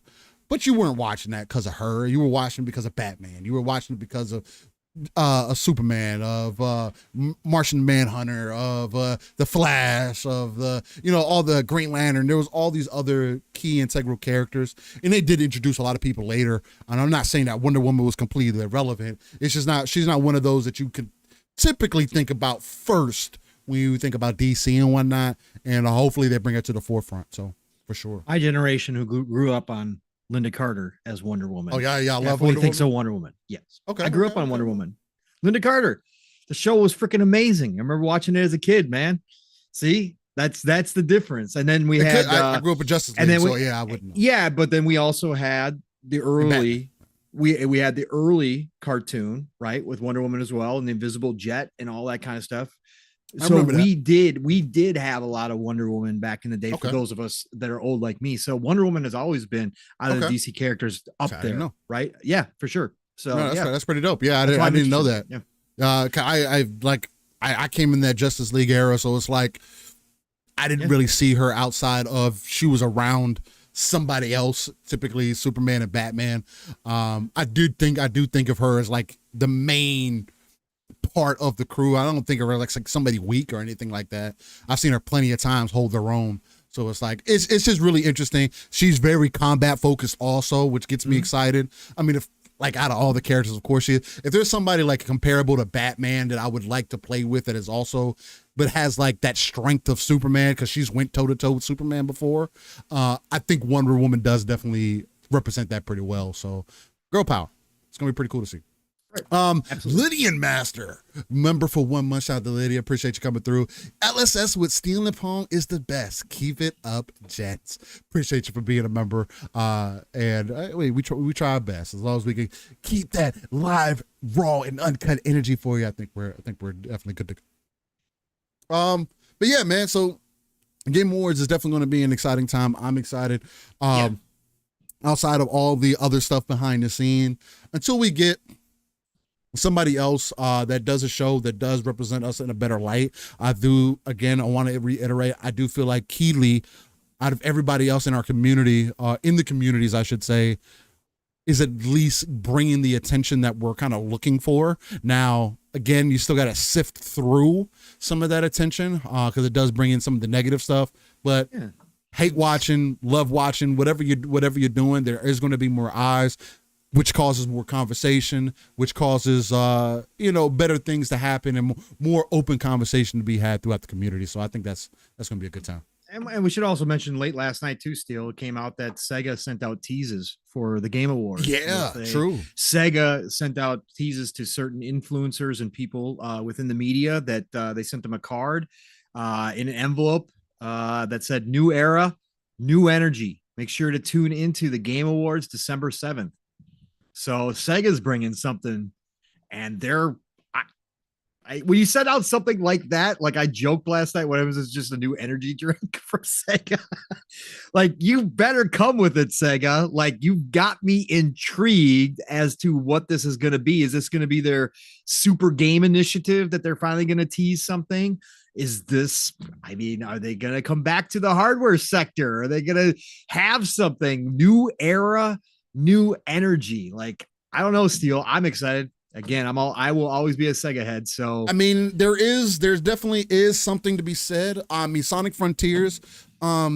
But you weren't watching that because of her. You were watching because of Batman. You were watching it because of a Superman, of Martian Manhunter, of the Flash, of the all the Green Lantern. There was all these other key integral characters, and they did introduce a lot of people later. And I'm not saying that Wonder Woman was completely irrelevant. It's just not. She's not one of those that you could typically think about first when you think about DC and whatnot. And hopefully they bring it to the forefront. So for sure, my generation who grew up on Linda Carter as Wonder Woman. Oh yeah, I love Wonder Woman. So Wonder Woman. Yes. Okay. I grew up on Wonder Woman. Linda Carter. The show was freaking amazing. I remember watching it as a kid, man. See, that's the difference. And then we had I grew up with Justice League, so I wouldn't know. Yeah, but then we also had the early we had the early cartoon, right, with Wonder Woman as well, and the Invisible Jet and all that kind of stuff. So we did have a lot of Wonder Woman back in the day for those of us that are old like me. So Wonder Woman has always been out of the DC characters up there, right? Yeah, for sure. So that's pretty dope. Yeah, I didn't know that. Yeah. I came in that Justice League era, so it's like I didn't really see her outside of she was around somebody else, typically Superman and Batman. I do think of her as like the main part of the crew. I don't think of her like somebody weak or anything like that. I've seen her plenty of times hold their own. So it's like it's just really interesting. She's very combat focused also, which gets me excited. I mean, if like out of all the characters, of course she is. If there's somebody like comparable to Batman that I would like to play with that is also but has like that strength of Superman because she's went toe to toe with Superman before, I think Wonder Woman does definitely represent that pretty well. So girl power. It's gonna be pretty cool to see. Lydian Master, member for 1 month. Shout out to Lydia. Appreciate you coming through. LSS with Steel and Pong is the best. Keep it up, Jets. Appreciate you for being a member. We try our best as long as we can keep that live, raw, and uncut energy for you. I think we're definitely good to go. But yeah, man. So Game Awards is definitely going to be an exciting time. I'm excited. Outside of all the other stuff behind the scene, until we get somebody else that does a show that does represent us in a better light. I want to reiterate, I do feel like Keeley, out of everybody else in our community, in the communities, I should say, is at least bringing the attention that we're kind of looking for. Now, again, you still got to sift through some of that attention because it does bring in some of the negative stuff. But hate watching, love watching, whatever you're doing, there is going to be more eyes, which causes more conversation, which causes, better things to happen and more open conversation to be had throughout the community. So I think that's going to be a good time. And we should also mention late last night too, Steel, it came out that Sega sent out teases for the Game Awards. Yeah, true. Sega sent out teases to certain influencers and people within the media that they sent them a card in an envelope that said "New Era, New Energy." Make sure to tune into the Game Awards December 7th. So Sega's bringing something, and when you send out something like that, like I joked last night when it was just a new energy drink from Sega, like you better come with it, Sega. Like you've got me intrigued as to what this is going to be. Is this going to be their super game initiative that they're finally going to tease something? Is this, are they going to come back to the hardware sector? Are they going to have something new era, new energy? Like, I don't know, Steel. I'm excited. Again, I will always be a Sega head. So I mean, there's definitely is something to be said. I mean, Sonic Frontiers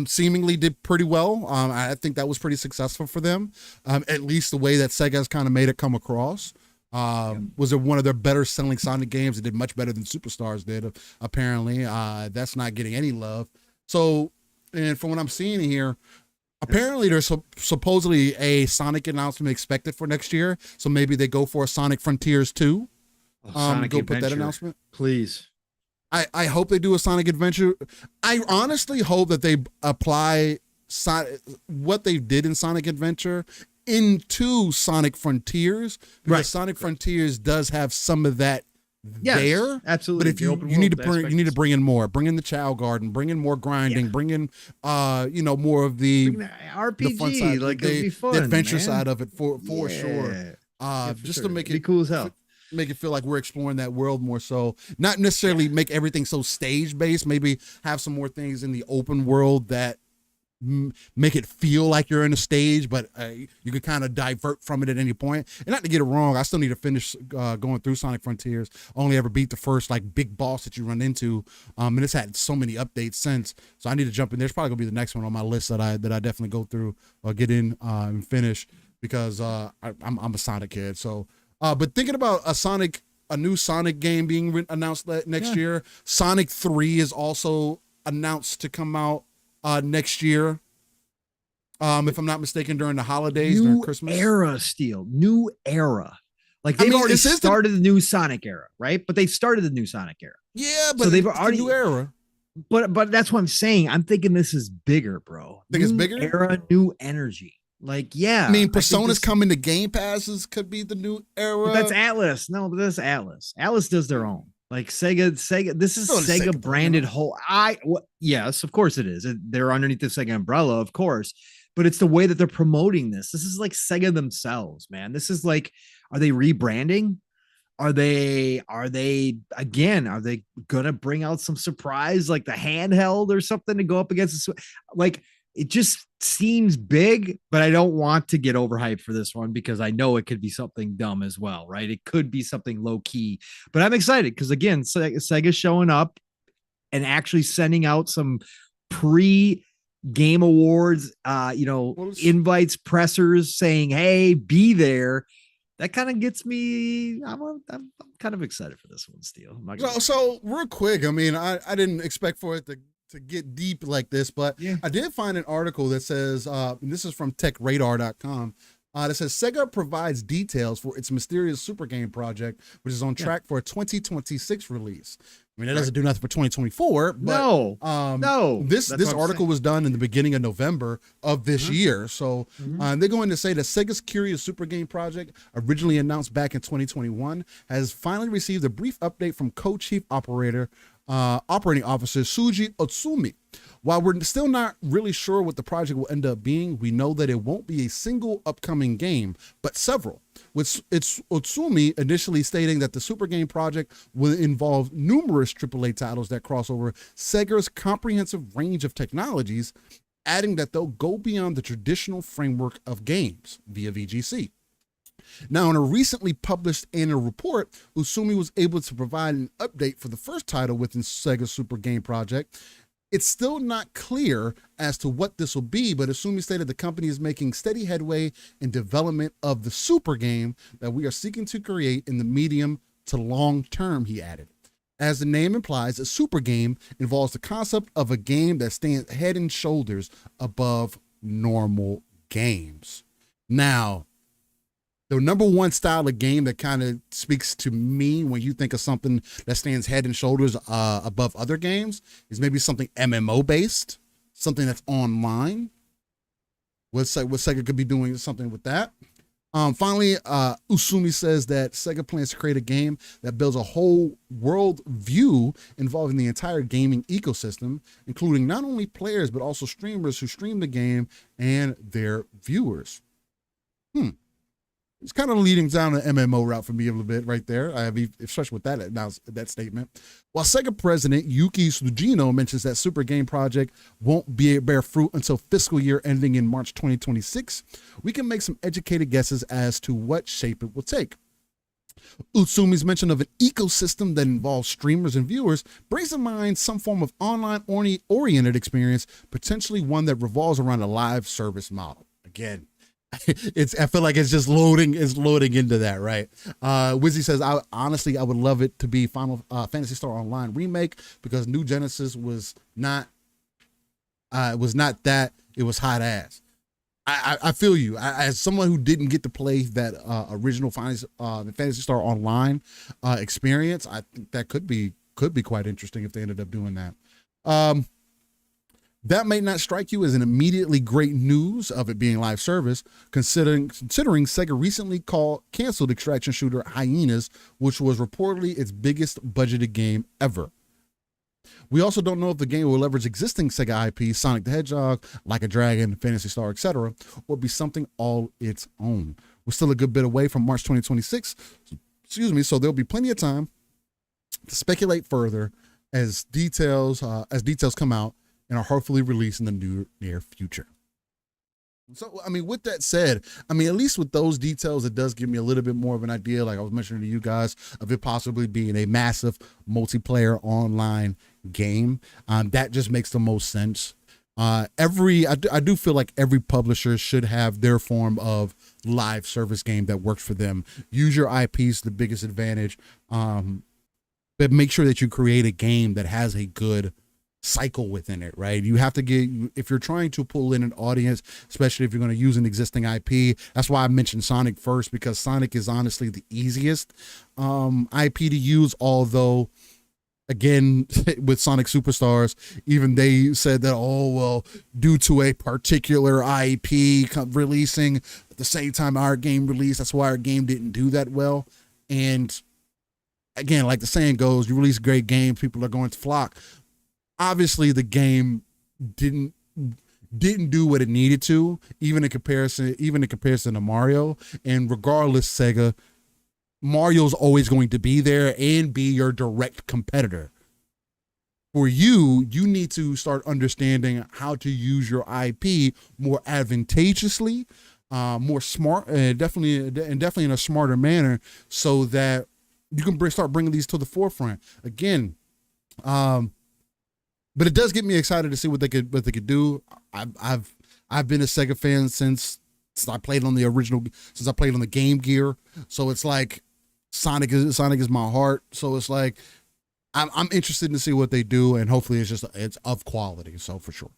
seemingly did pretty well. I think that was pretty successful for them. At least the way that Sega's kind of made it come across. Was it one of their better selling Sonic games? It did much better than Superstars did, apparently. That's not getting any love. So, and from what I'm seeing here, apparently there's supposedly a Sonic announcement expected for next year. So maybe they go for a Sonic Frontiers 2. Sonic go Adventure, put that announcement. please. I hope they do a Sonic Adventure. I honestly hope that they apply what they did in Sonic Adventure into Sonic Frontiers, because Right. Sonic Frontiers does have some of that there. Absolutely. But if you need to bring in more, bring in the Chow Garden, bring in more grinding, bring in more of the RPG, the fun side, like the, it'll be fun, the adventure man. side of it for sure. For Just sure. to make It'd it be cool as hell. make it feel like we're exploring that world more, so not necessarily make everything so stage based. Maybe have some more things in the open world that make it feel like you're in a stage, but you could kind of divert from it at any point. And not to get it wrong, I still need to finish going through Sonic Frontiers. Only ever beat the first like big boss that you run into, and it's had so many updates since, so I need to jump in. There's probably gonna be the next one on my list that I definitely go through or get in and finish, because I'm a Sonic kid. So but thinking about a new Sonic game being announced next year. Sonic 3 is also announced to come out next year. If I'm not mistaken, during the holidays, during Christmas. New era. Like they've already started the new Sonic era, right? But they've started the new Sonic era. Yeah, but so they've it's already the new era. But that's what I'm saying. I'm thinking this is bigger, bro. Think it's bigger? Era, new energy. Like, yeah. I mean, Persona's coming to Game Passes could be the new era. But that's Atlas. No, but that's Atlas. Atlas does their own. Like Sega. This is Sega branded whole. Yes, of course it is. They're underneath the Sega umbrella, of course. But it's the way that they're promoting this. This is like Sega themselves, man. This is like, are they rebranding? Are they gonna bring out some surprise like the handheld or something to go up against the like? It just seems big, but I don't want to get overhyped for this one because I know it could be something dumb as well, right? It could be something low key, but I'm excited because again, Sega's showing up and actually sending out some pre-game awards, invites, pressers saying, "Hey, be there." That kind of gets me. I'm kind of excited for this one, Steele. So real quick, I mean, I didn't expect for it to get deep like this, but I did find an article that says, and this is from techradar.com, that says Sega provides details for its mysterious super game project, which is on track for a 2026 release. I mean, it doesn't do nothing for 2024, but no. This article was done in the beginning of November of this year. So they're going to say that Sega's Curious Super Game project, originally announced back in 2021, has finally received a brief update from co-chief operating officer Suji Otsumi. While we're still not really sure what the project will end up being, we know that it won't be a single upcoming game, but several. With Otsumi initially stating that the Super Game project will involve numerous AAA titles that cross over Sega's comprehensive range of technologies, adding that they'll go beyond the traditional framework of games via VGC. Now, in a recently published annual report, Usumi was able to provide an update for the first title within Sega's Super Game project. It's still not clear as to what this will be, but Usumi stated the company is making steady headway in development of the super game that we are seeking to create in the medium to long term, he added. As the name implies, a super game involves the concept of a game that stands head and shoulders above normal games. Now, the number one style of game that kind of speaks to me when you think of something that stands head and shoulders above other games is maybe something MMO based, something that's online. What Sega could be doing something with that. Finally, Usumi says that Sega plans to create a game that builds a whole world view involving the entire gaming ecosystem, including not only players, but also streamers who stream the game and their viewers. It's kind of leading down the MMO route for me a little bit right there, especially with that statement. While Sega president Yuki Tsujino mentions that Super Game project won't bear fruit until fiscal year ending in March 2026, we can make some educated guesses as to what shape it will take. Utsumi's mention of an ecosystem that involves streamers and viewers brings to mind some form of online oriented experience, potentially one that revolves around a live service model. Again, I feel like it's just loading into that, right? Wizzy says, I would love it to be Final Phantasy Star Online remake, because New Genesis was not that, it was hot ass. I feel you. As someone who didn't get to play that original Phantasy Star Online experience, I think that could be quite interesting if they ended up doing that. That may not strike you as an immediately great news of it being live service, considering Sega recently canceled extraction shooter Hyenas, which was reportedly its biggest budgeted game ever. We also don't know if the game will leverage existing Sega IP, Sonic the Hedgehog, Like a Dragon, Phantasy Star, etc., or be something all its own. We're still a good bit away from March 2026, so there'll be plenty of time to speculate further as details come out and are hopefully released in the near future. So, with that said, at least with those details, it does give me a little bit more of an idea, like I was mentioning to you guys, of it possibly being a massive multiplayer online game. That just makes the most sense. I do feel like every publisher should have their form of live service game that works for them. Use your IPs to the biggest advantage, but make sure that you create a game that has a good cycle within it, right? You have to if you're trying to pull in an audience, especially if you're going to use an existing IP. That's why I mentioned Sonic first, because Sonic is honestly the easiest IP to use, although again, with Sonic Superstars, even they said that, due to a particular IP releasing at the same time our game released, that's why our game didn't do that well. And again, like the saying goes, you release great games, people are going to flock. Obviously, the game didn't do what it needed to, even in comparison to Mario. And regardless, Sega, Mario's always going to be there and be your direct competitor. For you need to start understanding how to use your IP more advantageously, more smart, definitely in a smarter manner, so that you can start bringing these to the forefront again. But it does get me excited to see what they could do. I've been a Sega fan since I played on the Game Gear. So it's like Sonic is my heart. So it's like I'm interested to see what they do, and hopefully it's of quality. So for sure.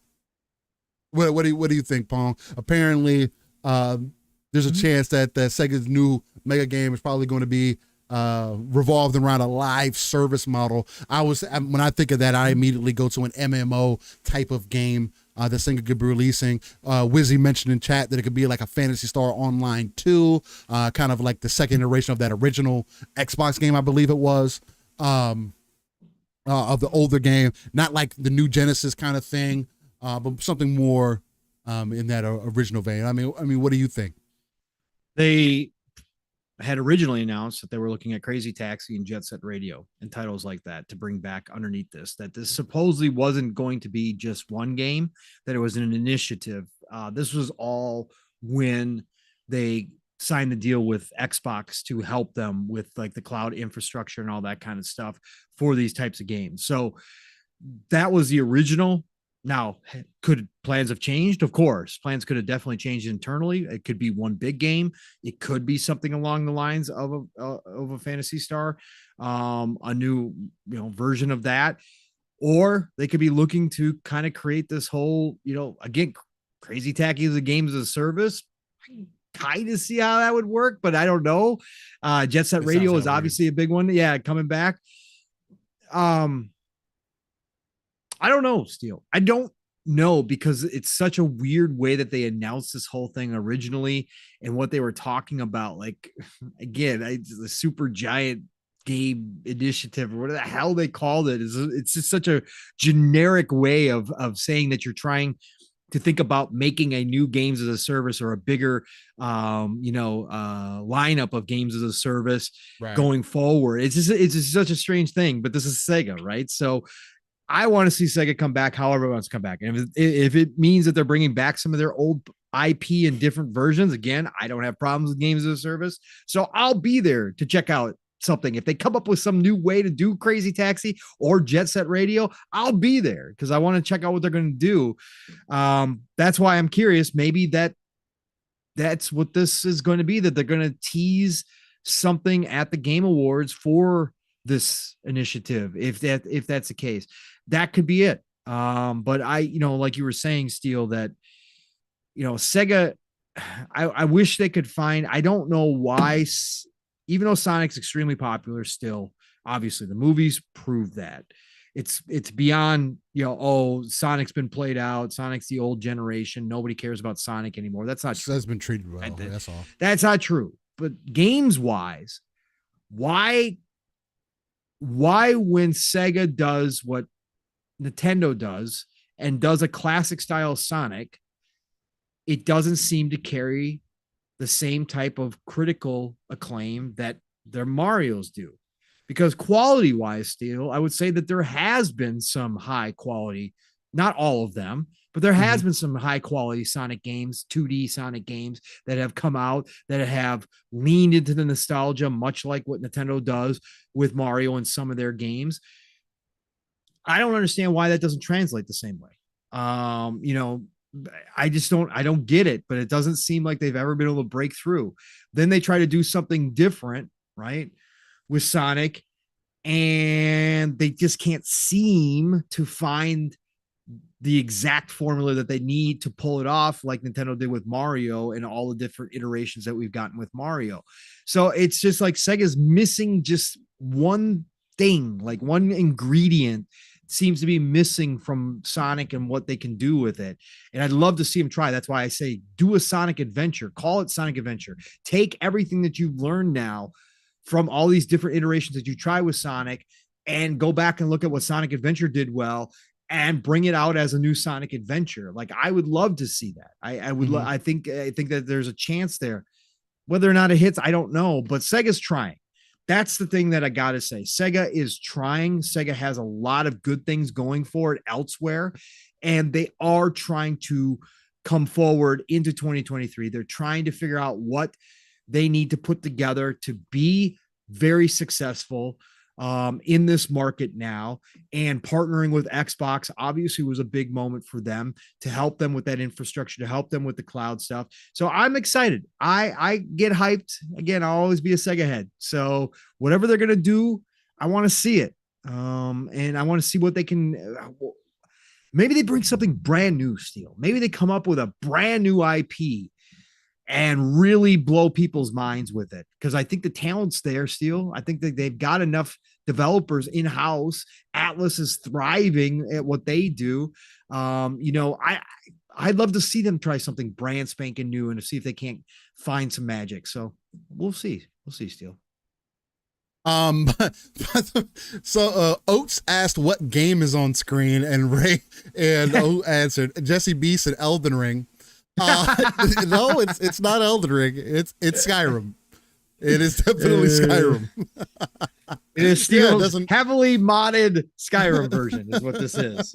What do you think, Pong? Apparently, there's a chance that Sega's new mega game is probably going to be revolved around a live service model. When I think of that, I immediately go to an MMO type of game that Sega could be releasing. Wizzy mentioned in chat that it could be like a Phantasy Star Online 2, kind of like the second iteration of that original Xbox game, I believe it was, of the older game, not like the New Genesis kind of thing, but something more in that original vein. What do you think? They had originally announced that they were looking at Crazy Taxi and Jet Set Radio and titles like that to bring back underneath this, that this supposedly wasn't going to be just one game, that it was an initiative. This was all when they signed the deal with Xbox to help them with like the cloud infrastructure and all that kind of stuff for these types of games. So that was the original. Now, could plans have changed? Of course, plans could have definitely changed internally. It could be one big game. It could be something along the lines of a Phantasy Star, a new version of that, or they could be looking to kind of create this whole again, Crazy Tacky as a game as a service. I kind of see how that would work, but I don't know. Jet Set Radio is obviously a big one. Yeah, coming back. I don't know, Steele. I don't know, because it's such a weird way that they announced this whole thing originally and what they were talking about. Like, again, the super giant game initiative or whatever the hell they called it. It's just such a generic way of saying that you're trying to think about making a new games as a service or a bigger, lineup of games as a service going forward. It's just such a strange thing, but this is Sega, right? So I want to see Sega come back however it wants to come back. And if it means that they're bringing back some of their old IP in different versions. Again, I don't have problems with games as a service, so I'll be there to check out something. If they come up with some new way to do Crazy Taxi or Jet Set Radio, I'll be there because I want to check out what they're going to do. That's why I'm curious. Maybe that's what this is going to be, that they're going to tease something at the Game Awards for this initiative. If that's the case, that could be it. But like you were saying, Steele, that Sega, I wish they could find, I don't know why, even though Sonic's extremely popular still, obviously the movies prove that. It's beyond, Sonic's been played out. Sonic's the old generation. Nobody cares about Sonic anymore. That's not true. That's been treated well. That's all. That's not true. But games wise, why when Sega does what Nintendo does and does a classic style Sonic, it doesn't seem to carry the same type of critical acclaim that their Marios do? Because quality wise, still, I would say that there has been some high quality, not all of them, but there has been some high quality Sonic games, 2D Sonic games that have come out that have leaned into the nostalgia, much like what Nintendo does with Mario and some of their games. I don't understand why that doesn't translate the same way. I don't get it, but it doesn't seem like they've ever been able to break through. Then they try to do something different, right, with Sonic, and they just can't seem to find the exact formula that they need to pull it off, like Nintendo did with Mario and all the different iterations that we've gotten with Mario. So it's just like Sega's missing just one thing, like one ingredient seems to be missing from Sonic and what they can do with it. And I'd love to see them try. That's why I say do a Sonic Adventure, call it Sonic Adventure. Take everything that you've learned now from all these different iterations that you try with Sonic and go back and look at what Sonic Adventure did well and bring it out as a new Sonic Adventure. Like, I would love to see that. I would, I think that there's a chance there. Whether or not it hits, I don't know, but Sega's trying. That's the thing that I got to say. Sega is trying. Sega has a lot of good things going for it elsewhere, and they are trying to come forward into 2023. They're trying to figure out what they need to put together to be very successful in this market now, and partnering with Xbox obviously was a big moment for them to help them with that infrastructure, to help them with the cloud stuff. So I'm excited. I get hyped. Again, I'll always be a Sega head. So whatever they're going to do, I want to see it. And I want to see what they can, maybe they bring something brand new, Steel. Maybe they come up with a brand new IP and really blow people's minds with it. Because I think the talent's there still. I think that they've got enough developers in-house. Atlas is thriving at what they do. I'd love to see them try something brand spanking new and to see if they can't find some magic. So we'll see. We'll see, Steel. So Oates asked what game is on screen, and Ray and O answered. Jesse B said Elden Ring. No, it's not Elden Ring. It's Skyrim. It is definitely Skyrim. It is still heavily modded Skyrim version is what this is.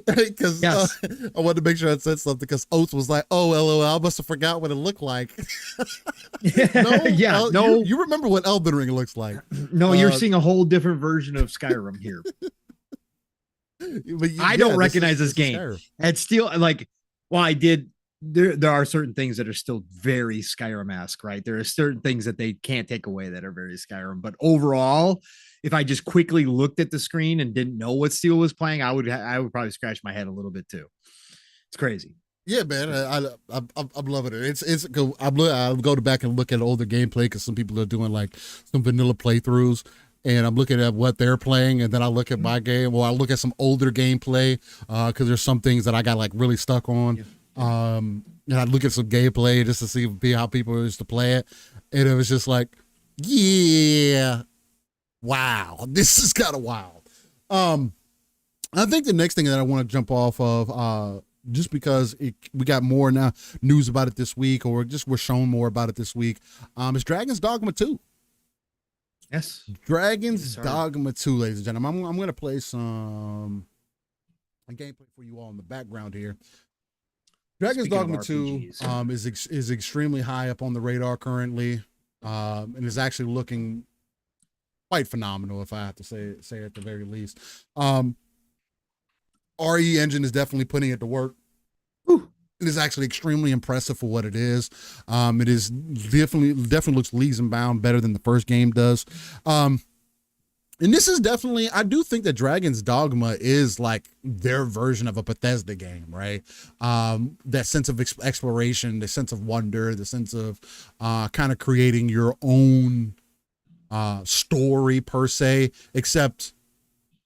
Because yes. I wanted to make sure I said something because Oates was like, "Oh, LOL, I must have forgot what it looked like." No, you remember what Elden Ring looks like? No, you're seeing a whole different version of Skyrim here. I don't recognize this game. And still, I did. There are certain things that are still very Skyrim-esque, right? There are certain things that they can't take away that are very Skyrim. But overall, if I just quickly looked at the screen and didn't know what Steel was playing, I would probably scratch my head a little bit too. It's crazy. Yeah, man, I'm loving it. I'll go back and look at older gameplay because some people are doing like some vanilla playthroughs, and I'm looking at what they're playing, and then I look at my game, or I look at some older gameplay because there's some things that I got like really stuck on. Yeah. And I look at some gameplay just to see how people used to play it, and it was just like, yeah, wow, this is kind of wild. I think the next thing that I want to jump off of, just because we got more now news about it this week, or just we're shown more about it this week, is Dragon's Dogma 2. Yes, Dragon's Dogma 2, ladies and gentlemen. I'm going to play some gameplay for you all in the background here. Dragon's Speaking of Dogma 2 RPGs. is extremely high up on the radar currently, and is actually looking quite phenomenal, if I have to say at the very least. RE Engine is definitely putting it to work. Whew. It is actually extremely impressive for what it is. It is definitely looks leagues and bounds better than the first game does. And this is definitely, I do think that Dragon's Dogma is like their version of a Bethesda game, right? That sense of exploration, the sense of wonder, the sense of kind of creating your own story per se, except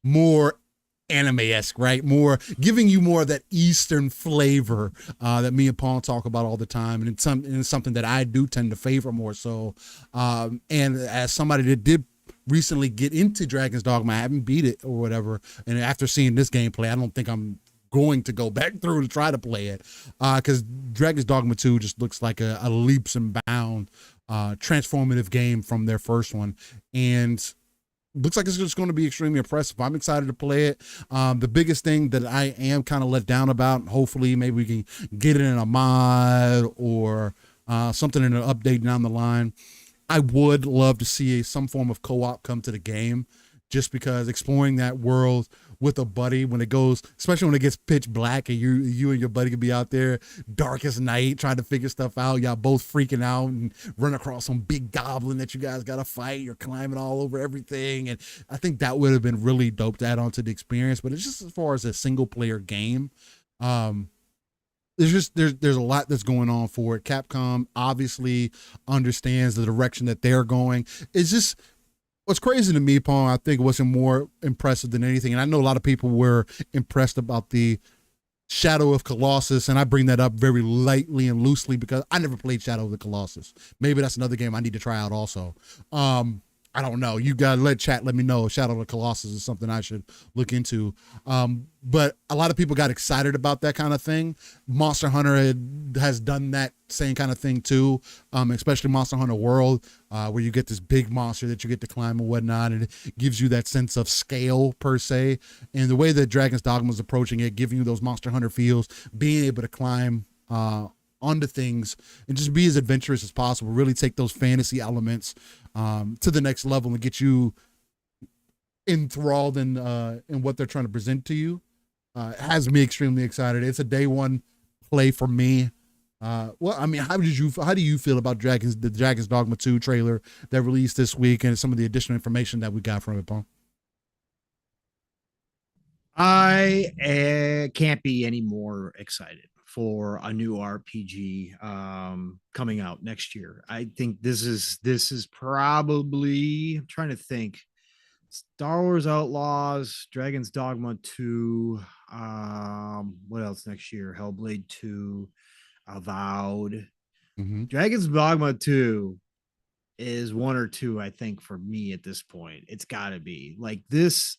more anime-esque, right? More giving you more of that Eastern flavor that me and Paul talk about all the time, and it's something that I do tend to favor more so. And as somebody that did recently get into Dragon's Dogma, I haven't beat it or whatever, and after seeing this gameplay, I don't think I'm going to go back through to try to play it, because Dragon's Dogma 2 just looks like a leaps and bounds transformative game from their first one, and looks like it's just going to be extremely impressive. I'm excited to play it. The biggest thing that I am kind of let down about, hopefully maybe we can get it in a mod or something in an update down the line. I would love to see some form of co-op come to the game, just because exploring that world with a buddy when it goes, especially when it gets pitch black and you and your buddy can be out there dark as night trying to figure stuff out. Y'all both freaking out and run across some big goblin that you guys got to fight. You're climbing all over everything. And I think that would have been really dope to add on to the experience. But it's just as far as a single player game, there's a lot that's going on for it. Capcom obviously understands the direction that they're going. It's just, what's crazy to me, Paul, I think wasn't more impressive than anything. And I know a lot of people were impressed about the Shadow of Colossus, and I bring that up very lightly and loosely because I never played Shadow of the Colossus. Maybe that's another game I need to try out also. I don't know. You gotta let me know. Shadow of the Colossus is something I should look into. But a lot of people got excited about that kind of thing. Monster Hunter has done that same kind of thing too, especially Monster Hunter World, where you get this big monster that you get to climb and whatnot, and it gives you that sense of scale per se. And the way that Dragon's Dogma is approaching it, giving you those Monster Hunter feels, being able to climb onto things and just be as adventurous as possible, really take those fantasy elements to the next level and get you enthralled in what they're trying to present to you. Has me extremely excited. It's a day one play for me. Well, I mean, how do you feel about the Dragon's Dogma 2 trailer that released this week and some of the additional information that we got from it, Paul? I can't be any more excited for a new RPG coming out next year. I think this is probably, I'm trying to think, Star Wars Outlaws, Dragon's Dogma 2, what else next year? Hellblade 2, Avowed. Mm-hmm. Dragon's Dogma 2 is one or two, I think, for me at this point. It's got to be like this.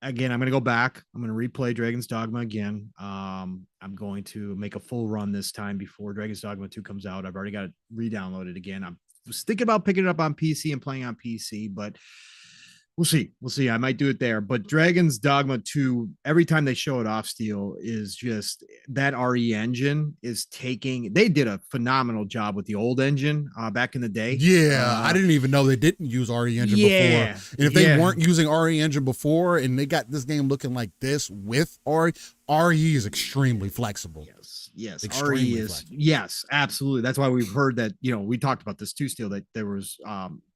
Again, I'm going to go back. I'm going to replay Dragon's Dogma again. I'm going to make a full run this time before Dragon's Dogma 2 comes out. I've already got it re-downloaded again. I'm thinking about picking it up on PC and playing on PC, but we'll see. We'll see. I might do it there. But Dragon's Dogma 2, every time they show it off, Steel, is just that RE engine is taking. They did a phenomenal job with the old engine back in the day. Yeah, I didn't even know they didn't use RE engine before. And if they weren't using RE engine before and they got this game looking like this with RE is extremely flexible. Yes. Extremely RE is flexible. yes, absolutely. That's why we've heard that, we talked about this too, Steel, that there was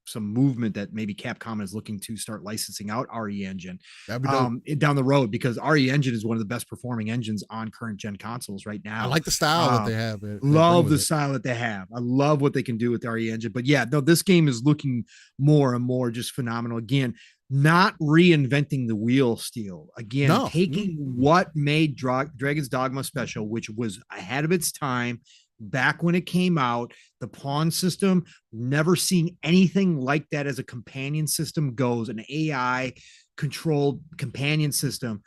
some movement that maybe Capcom is looking to start licensing out RE engine down the road, because RE engine is one of the best performing engines on current gen consoles right now. I like the style that they have. Love the style that they have. I love what they can do with the RE engine. But yeah, no, this game is looking more and more just phenomenal. Again, not reinventing the wheel, Steel. Again, taking what made Dragon's Dogma special, which was ahead of its time, back when it came out, the pawn system, never seen anything like that as a companion system goes, an AI controlled companion system.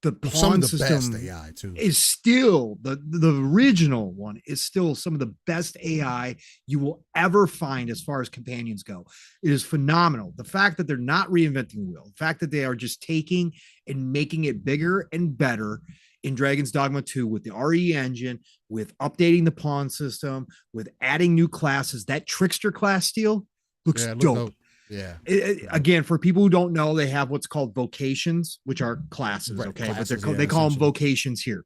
The pawn system best AI too is still the original one is still some of the best AI you will ever find as far as companions go. It is phenomenal. The fact that they're not reinventing the wheel, the fact that they are just taking and making it bigger and better in Dragon's Dogma 2 with the RE engine, with updating the pawn system, with adding new classes. That trickster class steel looks dope. Yeah. Again, for people who don't know, they have what's called vocations, which are classes. Right, Okay, classes, but they call them vocations here.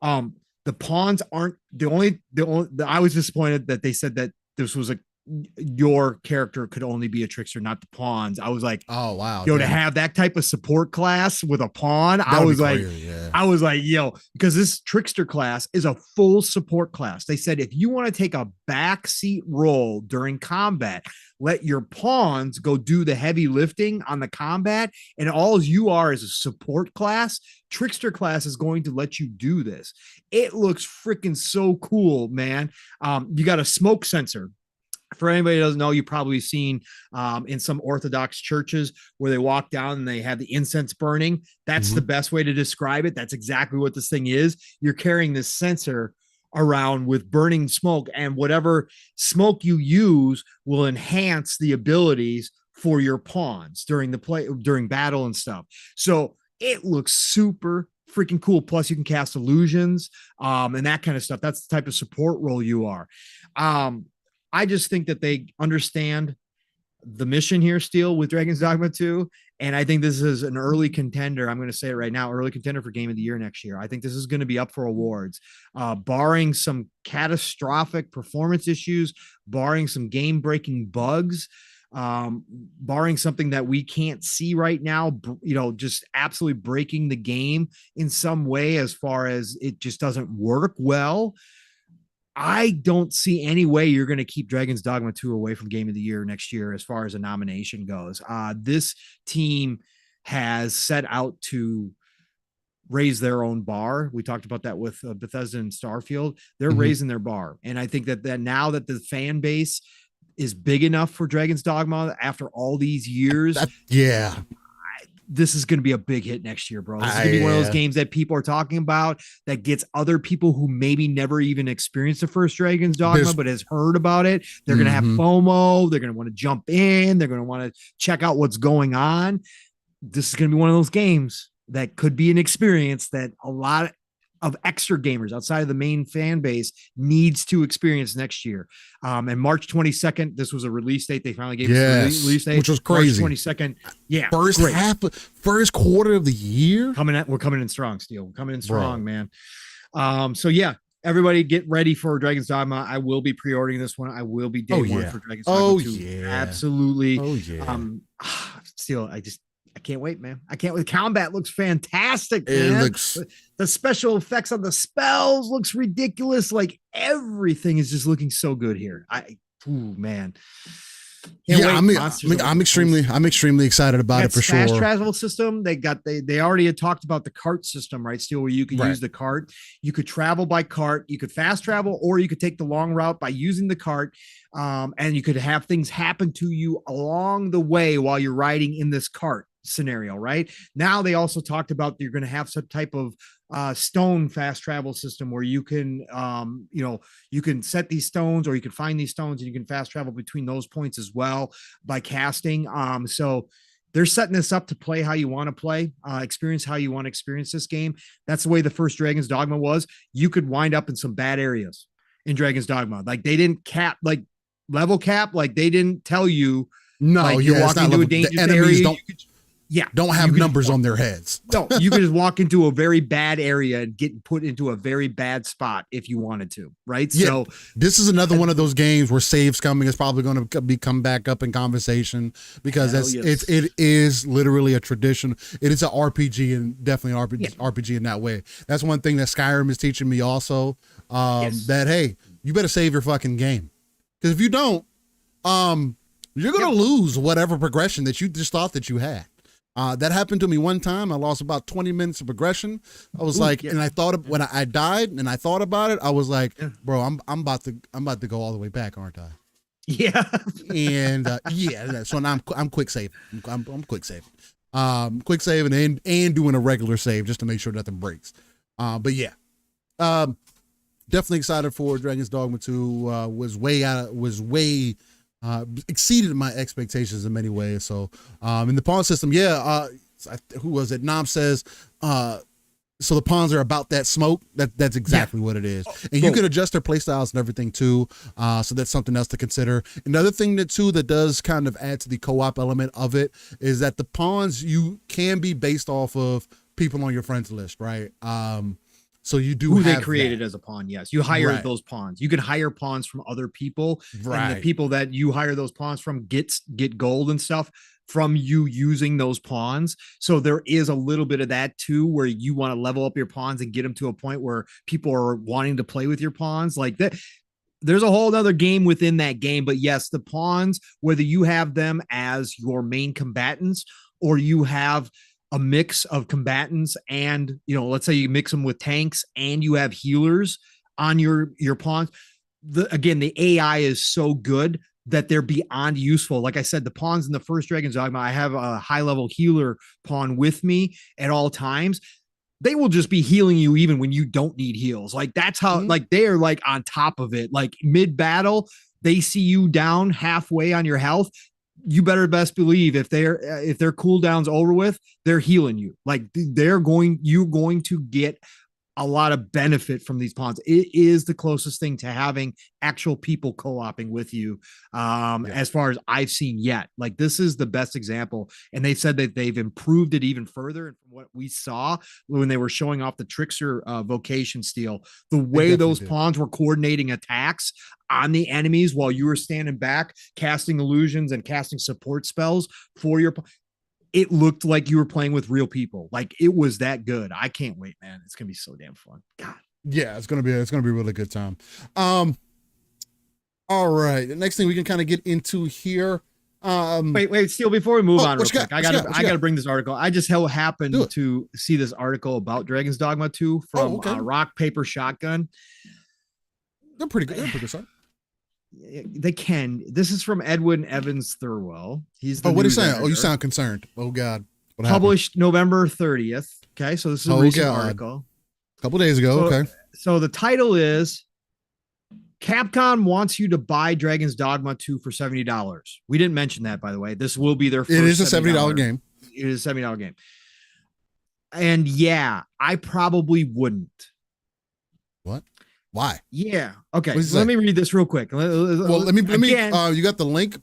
The pawns aren't the only. I was disappointed that they said that this was your character could only be a trickster, not the pawns. I was like, oh wow, to have that type of support class with a pawn, I was like, yo, because this trickster class is a full support class. They said if you want to take a backseat role during combat, let your pawns go do the heavy lifting on the combat, and all you are is a support class. Trickster class is going to let you do this. It looks freaking so cool, man. You got a smoke sensor. For anybody who doesn't know, you've probably seen in some Orthodox churches where they walk down and they have the incense burning. That's the best way to describe it. That's exactly what this thing is. You're carrying this sensor around with burning smoke, and whatever smoke you use will enhance the abilities for your pawns during battle and stuff. So it looks super freaking cool. Plus, you can cast illusions and that kind of stuff. That's the type of support role you are. I just think that they understand the mission here still with Dragon's Dogma 2. And I think this is an early contender. I'm going to say it right now, early contender for Game of the Year next year. I think this is going to be up for awards, barring some catastrophic performance issues, barring some game breaking bugs, barring something that we can't see right now, just absolutely breaking the game in some way as far as it just doesn't work well. I don't see any way you're going to keep Dragon's Dogma 2 away from Game of the Year next year as far as a nomination goes. This team has set out to raise their own bar. We talked about that with Bethesda and Starfield. They're raising their bar. And I think that now that the fan base is big enough for Dragon's Dogma after all these years. This is going to be a big hit next year, bro. This is going to be one of those games that people are talking about that gets other people who maybe never even experienced the first Dragon's Dogma, but has heard about it. They're going to have FOMO. They're going to want to jump in. They're going to want to check out what's going on. This is going to be one of those games that could be an experience that a lot of extra gamers outside of the main fan base needs to experience next year. And March 22nd, this was a release date. They finally gave us a release date, which was crazy. March 22nd. Yeah. First quarter of the year. We're coming in strong, Steel. We're coming in strong, man. So yeah, everybody get ready for Dragon's Dogma. I will be pre-ordering this one. I will be day one for Dragon's Dogma 2. Yeah. Absolutely. Oh yeah. Steel, I can't wait, man. I can't wait. Combat looks fantastic, man. The special effects on the spells looks ridiculous. Like everything is just looking so good here. Man. I'm extremely excited about it for sure. Fast travel system. They already had talked about the cart system, right? Still, where you can use the cart. You could travel by cart. You could fast travel, or you could take the long route by using the cart. And you could have things happen to you along the way while you're riding in this cart scenario, right? Now they also talked about you're going to have some type of stone fast travel system where you can you can set these stones, or you can find these stones and you can fast travel between those points as well by casting. So they're setting this up to play how you want to play, experience how you want to experience this game. That's the way the first Dragon's Dogma was. You could wind up in some bad areas in Dragon's Dogma. Like they didn't level cap. Like they didn't tell you, you're walking into a dangerous area. Don't have numbers on their heads. No, you could just walk into a very bad area and get put into a very bad spot if you wanted to, right? Yeah, so this is another one of those games where save scumming is probably going to come back up in conversation because it is literally a tradition. It is an RPG and definitely an RPG in that way. That's one thing that Skyrim is teaching me also. That hey, you better save your fucking game, because if you don't, you're gonna lose whatever progression that you just thought that you had. That happened to me one time. I lost about 20 minutes of progression. I was and I thought when I died and I thought about it, I was like, bro, I'm about to go all the way back, aren't I? Yeah. And so now I'm quick saving. I'm quick saving. Quick saving and doing a regular save just to make sure nothing breaks. But yeah. Definitely excited for Dragon's Dogma 2. Exceeded my expectations in many ways. So in the pawn system, who was it? Nam says So the pawns are about that smoke. That's exactly what it is. And you can adjust their play styles and everything too. So that's something else to consider. Another thing that does kind of add to the co-op element of it is that the pawns, you can be based off of people on your friends list, right? So you do who have they created that. as a pawn. Yes, you hire those pawns. You can hire pawns from other people, and the people that you hire those pawns from get gold and stuff from you using those pawns. So there is a little bit of that too, where you want to level up your pawns and get them to a point where people are wanting to play with your pawns like that. There's a whole other game within that game, but yes, the pawns, whether you have them as your main combatants or you have a mix of combatants and, let's say you mix them with tanks and you have healers on your pawns. The AI is so good that they're beyond useful. Like I said, the pawns in the first Dragon's Dogma, I have a high level healer pawn with me at all times. They will just be healing you even when you don't need heals. Like that's how, like they are like on top of it. Like mid battle, they see you down halfway on your health. You better best believe if their cooldown's over with, they're healing you. Like you're going to get a lot of benefit from these pawns. It is the closest thing to having actual people co-oping with you, as far as I've seen yet. Like this is the best example. And they said that they've improved it even further. And from what we saw when they were showing off the Trickster vocation steel, the way those pawns were coordinating attacks on the enemies while you were standing back, casting illusions and casting support spells for your it looked like you were playing with real people. Like it was that good. I can't wait, man. It's going to be so damn fun. God. Yeah, it's going to be a really good time. All right. The next thing we can kind of get into here. Wait, Steele, before we move on real quick, I gotta bring this article. I just happened to see this article about Dragon's Dogma 2 from Rock, Paper, Shotgun. They're pretty good. They're pretty good, son. They can. This is from Edwin Evans Thurwell. He's the what are you saying? Oh, you sound concerned. Oh God. Published November 30th. Okay, so this is a recent article. A couple days ago. Okay. So the title is Capcom wants you to buy Dragon's Dogma 2 for $70. We didn't mention that, by the way. This will be their first. It is a $70 game. It is a $70 game. And yeah, I probably wouldn't. What? Why? Yeah. Okay. Let me read this real quick. Well, let me. You got the link?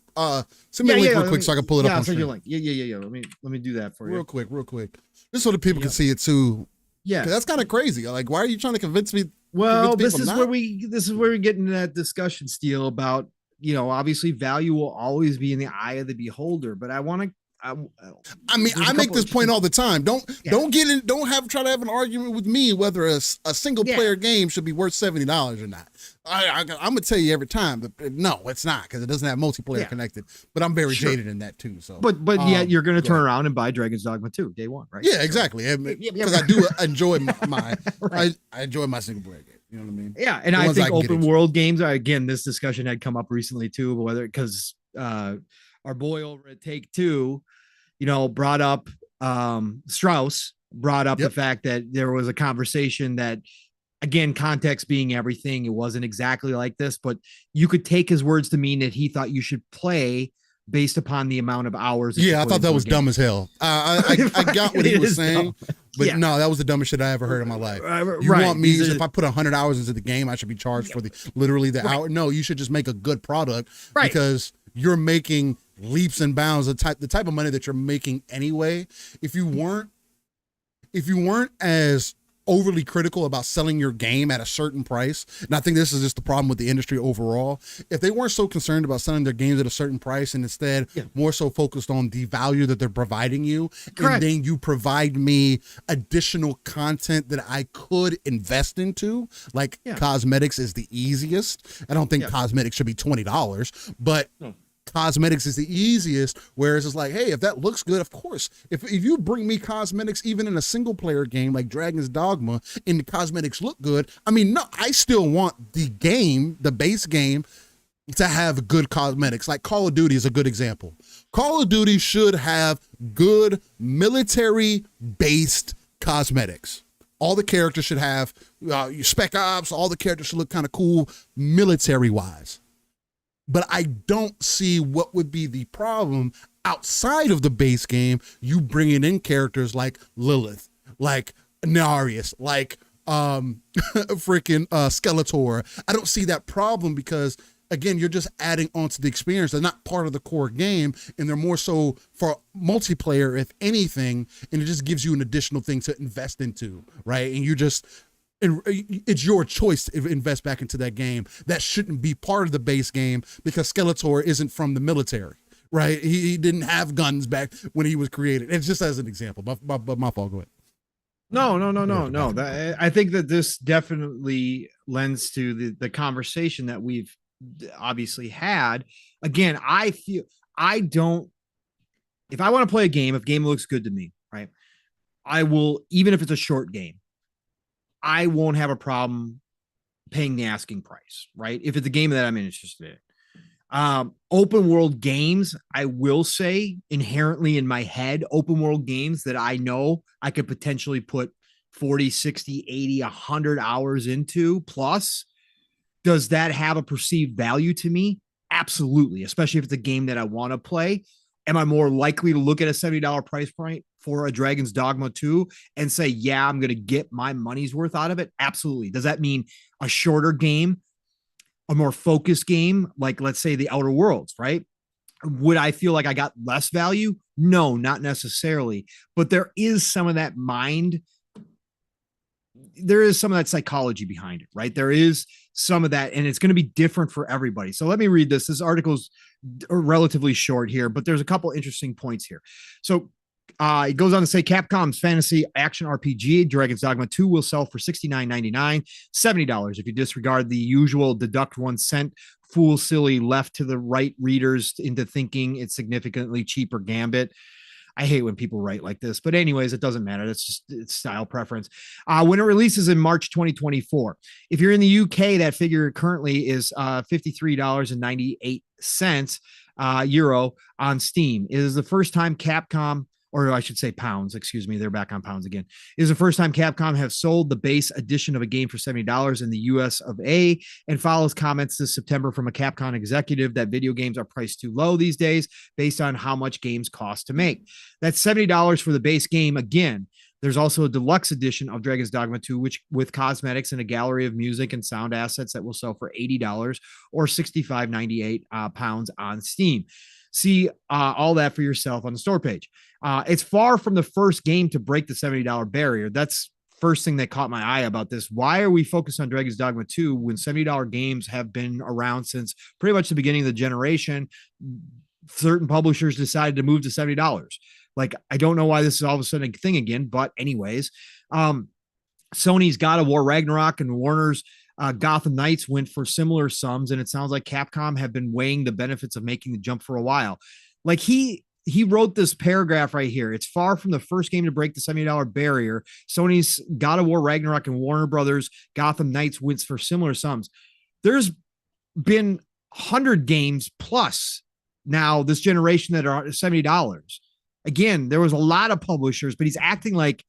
Send me a link real quick so I can pull it up on screen. Link. Yeah. Let me do that for you. Real quick. Just so the people can see it too. Yeah. That's kind of crazy. Like, why are you trying to convince me? Well, this is where we get into that discussion, Steele, about, obviously value will always be in the eye of the beholder, but I make this point all the time. Don't try to have an argument with me whether a single player game should be worth $70 or not. I'm gonna tell you every time, but no, it's not, because it doesn't have multiplayer connected. But I'm very jaded in that too. So, but yet you're gonna turn around and buy Dragon's Dogma 2 day one, right? Yeah, exactly. Because I do enjoy my I enjoy my single player game. You know what I mean? Yeah, and I think open world games are, again, this discussion had come up recently too, but whether because our boy over at Take Two, brought up Strauss brought up the fact that there was a conversation that, again, context being everything, it wasn't exactly like this, but you could take his words to mean that he thought you should play based upon the amount of hours. Yeah, I thought that was dumb as hell. I got what he was saying, but no, that was the dumbest shit I ever heard in my life. You want me, if I put 100 hours into the game, I should be charged for literally the hour. No, you should just make a good product because you're making leaps and bounds the type of money that you're making anyway. If you weren't as overly critical about selling your game at a certain price, and I think this is just the problem with the industry overall, if they weren't so concerned about selling their games at a certain price and instead more so focused on the value that they're providing you, and then you provide me additional content that I could invest into, like cosmetics is the easiest. I don't think cosmetics should be $20, but cosmetics is the easiest, whereas it's like, hey, if that looks good, of course. If you bring me cosmetics even in a single player game like Dragon's Dogma and the cosmetics look good, no, I still want the game, the base game, to have good cosmetics. Like Call of Duty is a good example. Call of Duty should have good military based cosmetics. All the characters should have Spec Ops, all the characters should look kind of cool military wise. But I don't see what would be the problem outside of the base game, you bringing in characters like Lilith, like Narius, like freaking Skeletor. I don't see that problem because again, you're just adding onto the experience. They're not part of the core game, and they're more so for multiplayer, if anything, and it just gives you an additional thing to invest into, right? And you just, it's your choice to invest back into that game. That shouldn't be part of the base game because Skeletor isn't from the military, right? He didn't have guns back when he was created. It's just as an example. My fault. Go ahead. No. I think that this definitely lends to the conversation that we've obviously had. Again, I feel I don't, if I want to play a game, if game looks good to me, right, I will, even if it's a short game, I won't have a problem paying the asking price, right? If it's a game that I'm interested in. Open world games, I will say inherently in my head, open world games that I know I could potentially put 40, 60, 80, 100 hours into plus, does that have a perceived value to me? Absolutely, especially if it's a game that I want to play. Am I more likely to look at a $70 price point for a Dragon's Dogma 2 and say, yeah, I'm going to get my money's worth out of it? Absolutely. Does that mean a shorter game, a more focused game, like let's say the Outer Worlds, right? Would I feel like I got less value? No, not necessarily. But there is some of that mind, there is some of that psychology behind it, right? There is some of that, and it's going to be different for everybody. So let me read this. This article's relatively short here, but there's a couple interesting points here. So it goes on to say Capcom's fantasy action RPG Dragon's Dogma 2 will sell for $69.99, $70 if you disregard the usual deduct 1 cent fool silly left to the right readers into thinking it's significantly cheaper gambit. I hate when people write like this, but anyways, it doesn't matter. That's just it's style preference. When it releases in March 2024, if you're in the UK, that figure currently is $53.98 euro on Steam. It is the first time Capcom, or I should say pounds, excuse me, they're back on pounds again. It is the first time Capcom have sold the base edition of a game for $70 in the US of A, and follows comments this September from a Capcom executive that video games are priced too low these days based on how much games cost to make. That's $70 for the base game. Again, there's also a deluxe edition of Dragon's Dogma 2, which with cosmetics and a gallery of music and sound assets that will sell for $80 or $65.98 pounds on Steam. See all that for yourself on the store page. It's far from the first game to break the $70 barrier. That's first thing that caught my eye about this. Why are we focused on Dragon's Dogma 2 when $70 games have been around since pretty much the beginning of the generation? Certain publishers decided to move to $70. Like, I don't know why this is all of a sudden a thing again, but anyways, Sony's God of War Ragnarok and Warner's Gotham Knights went for similar sums, and it sounds like Capcom have been weighing the benefits of making the jump for a while. Like he wrote this paragraph right here. It's far from the first game to break the $70 barrier. Sony's God of War Ragnarok and Warner Brothers Gotham Knights went for similar sums. There's been 100 games plus now this generation that are $70. Again, there was a lot of publishers, but he's acting like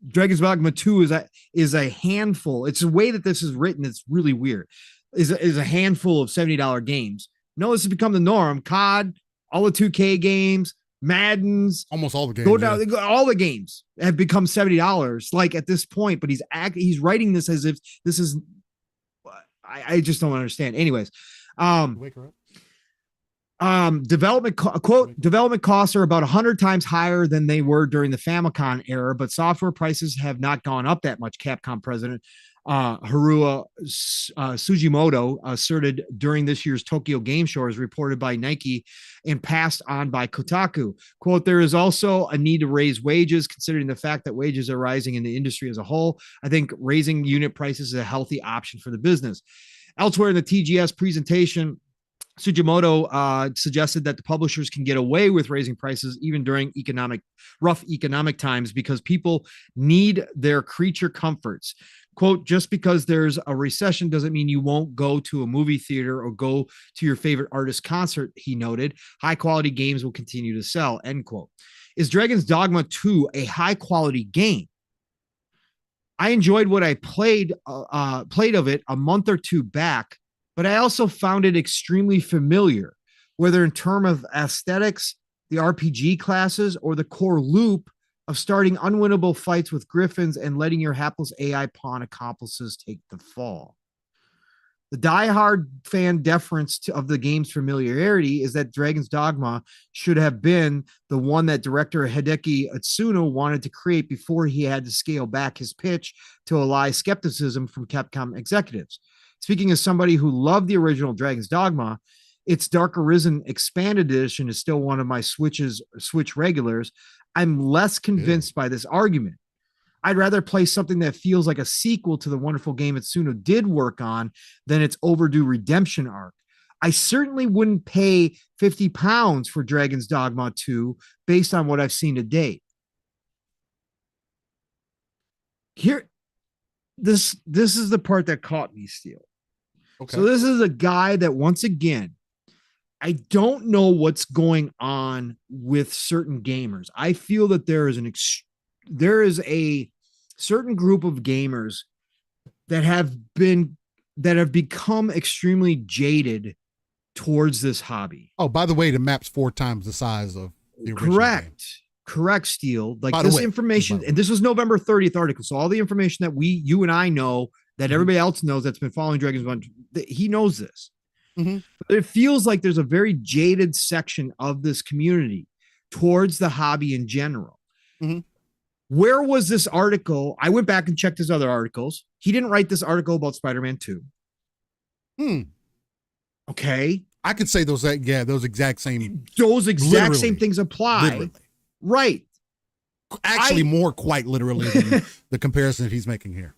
Dragon's Dogma 2 is a handful. It's the way that this is written. It's really weird. Is a handful of $70 games. No, this has become the norm. COD, all the 2K games, Madden's, almost all the games. Go down, all the games have become $70. Like at this point, but he's writing this as if this is. I just don't understand. Anyways, Wake her up. Development costs are about 100 times higher than they were during the Famicom era, but software prices have not gone up that much. Capcom president Haruo Sugimoto asserted during this year's Tokyo Game Show, as reported by Nike and passed on by Kotaku. Quote, there is also a need to raise wages, considering the fact that wages are rising in the industry as a whole. I think raising unit prices is a healthy option for the business. Elsewhere in the TGS presentation, Sugimoto suggested that the publishers can get away with raising prices even during rough economic times because people need their creature comforts. Quote, just because there's a recession doesn't mean you won't go to a movie theater or go to your favorite artist concert, he noted. High quality games will continue to sell, end quote. Is Dragon's Dogma 2 a high quality game? I enjoyed what I played of it a month or two back, but I also found it extremely familiar, whether in terms of aesthetics, the RPG classes, or the core loop of starting unwinnable fights with griffins and letting your hapless AI pawn accomplices take the fall. The diehard fan deference of the game's familiarity is that Dragon's Dogma should have been the one that director Hideki Atsuno wanted to create before he had to scale back his pitch to allay skepticism from Capcom executives. Speaking as somebody who loved the original Dragon's Dogma, its Dark Arisen Expanded Edition is still one of my Switch regulars. I'm less convinced by this argument. I'd rather play something that feels like a sequel to the wonderful game Atsuno did work on than its overdue redemption arc. I certainly wouldn't pay £50 for Dragon's Dogma 2 based on what I've seen to date. Here, this is the part that caught me, Steele. Okay. So this is a guy that, once again, I don't know what's going on with certain gamers. I feel that there is a certain group of gamers that have become extremely jaded towards this hobby. Oh, by the way, the map's 4 times the size of the original game. Correct, Steele. Like this information, and this was November 30th article. So all the information that you and I know, that everybody else knows that's been following Dragon's Dogma, he knows this. Mm-hmm. But it feels like there's a very jaded section of this community towards the hobby in general. Mm-hmm. Where was this article? I went back and checked his other articles. He didn't write this article about Spider-Man 2. Okay. I could say those exact same things apply. Literally. Right. Actually, more quite literally than the comparison that he's making here.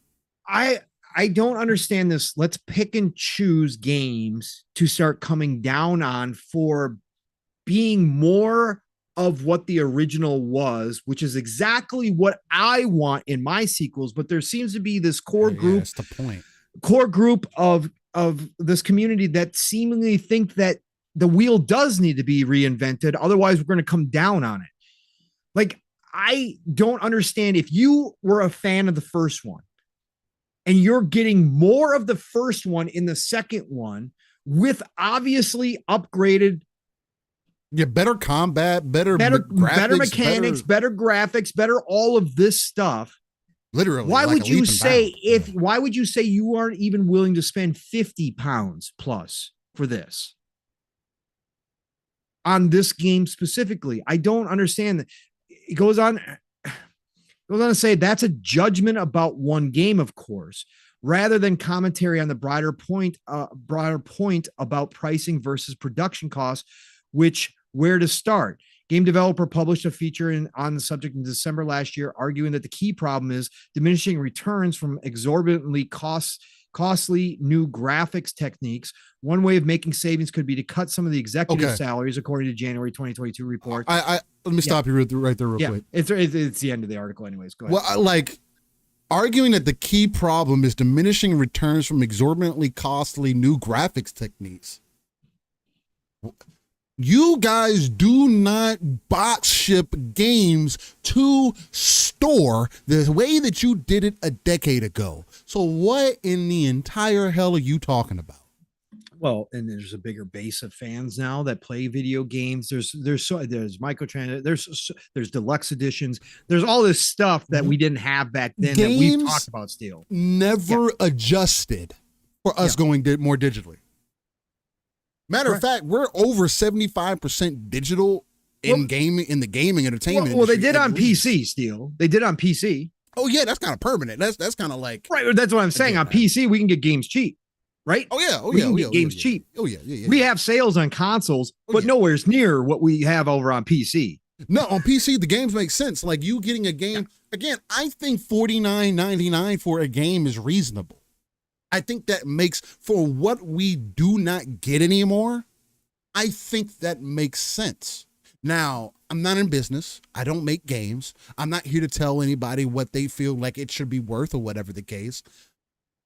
I don't understand this. Let's pick and choose games to start coming down on for being more of what the original was, which is exactly what I want in my sequels. But there seems to be this core group. That's the point. Core group of this community that seemingly think that the wheel does need to be reinvented. Otherwise, we're going to come down on it. Like, I don't understand. If you were a fan of the first one and you're getting more of the first one in the second one with obviously upgraded, better combat, better mechanics, better graphics, better all of this stuff. Literally. Why would you say you aren't even willing to spend £50 plus for this on this game specifically? I don't understand that. It goes on to say that's a judgment about one game, of course, rather than commentary on the broader point about pricing versus production costs, where to start. Game Developer published a feature on the subject in December last year, arguing that the key problem is diminishing returns from exorbitantly costly new graphics techniques. One way of making savings could be to cut some of the executive salaries, according to January 2022 report. Let me stop you right there real quick. It's the end of the article anyways. Go ahead. Well, arguing that the key problem is diminishing returns from exorbitantly costly new graphics techniques. You guys do not box ship games to store the way that you did it a decade ago. So what in the entire hell are you talking about? Well, and there's a bigger base of fans now that play video games. There's microtransactions, there's deluxe editions. There's all this stuff that we didn't have back then that we've talked about still. Never adjusted for us going more digitally. Matter of fact, we're over 75% digital in the gaming entertainment. Well, they did on PC, Steel. They did on PC. Oh yeah, that's kind of permanent. That's kind of like right. That's what I'm saying. On PC, we can get games cheap, right? Oh yeah. We can get games cheap. Oh yeah. We have sales on consoles, but nowhere's near what we have over on PC. No, on PC the games make sense. Like you getting a game again. I think $49.99 for a game is reasonable. I think that makes, for what we do not get anymore, I think that makes sense. Now, I'm not in business. I don't make games. I'm not here to tell anybody what they feel like it should be worth or whatever the case.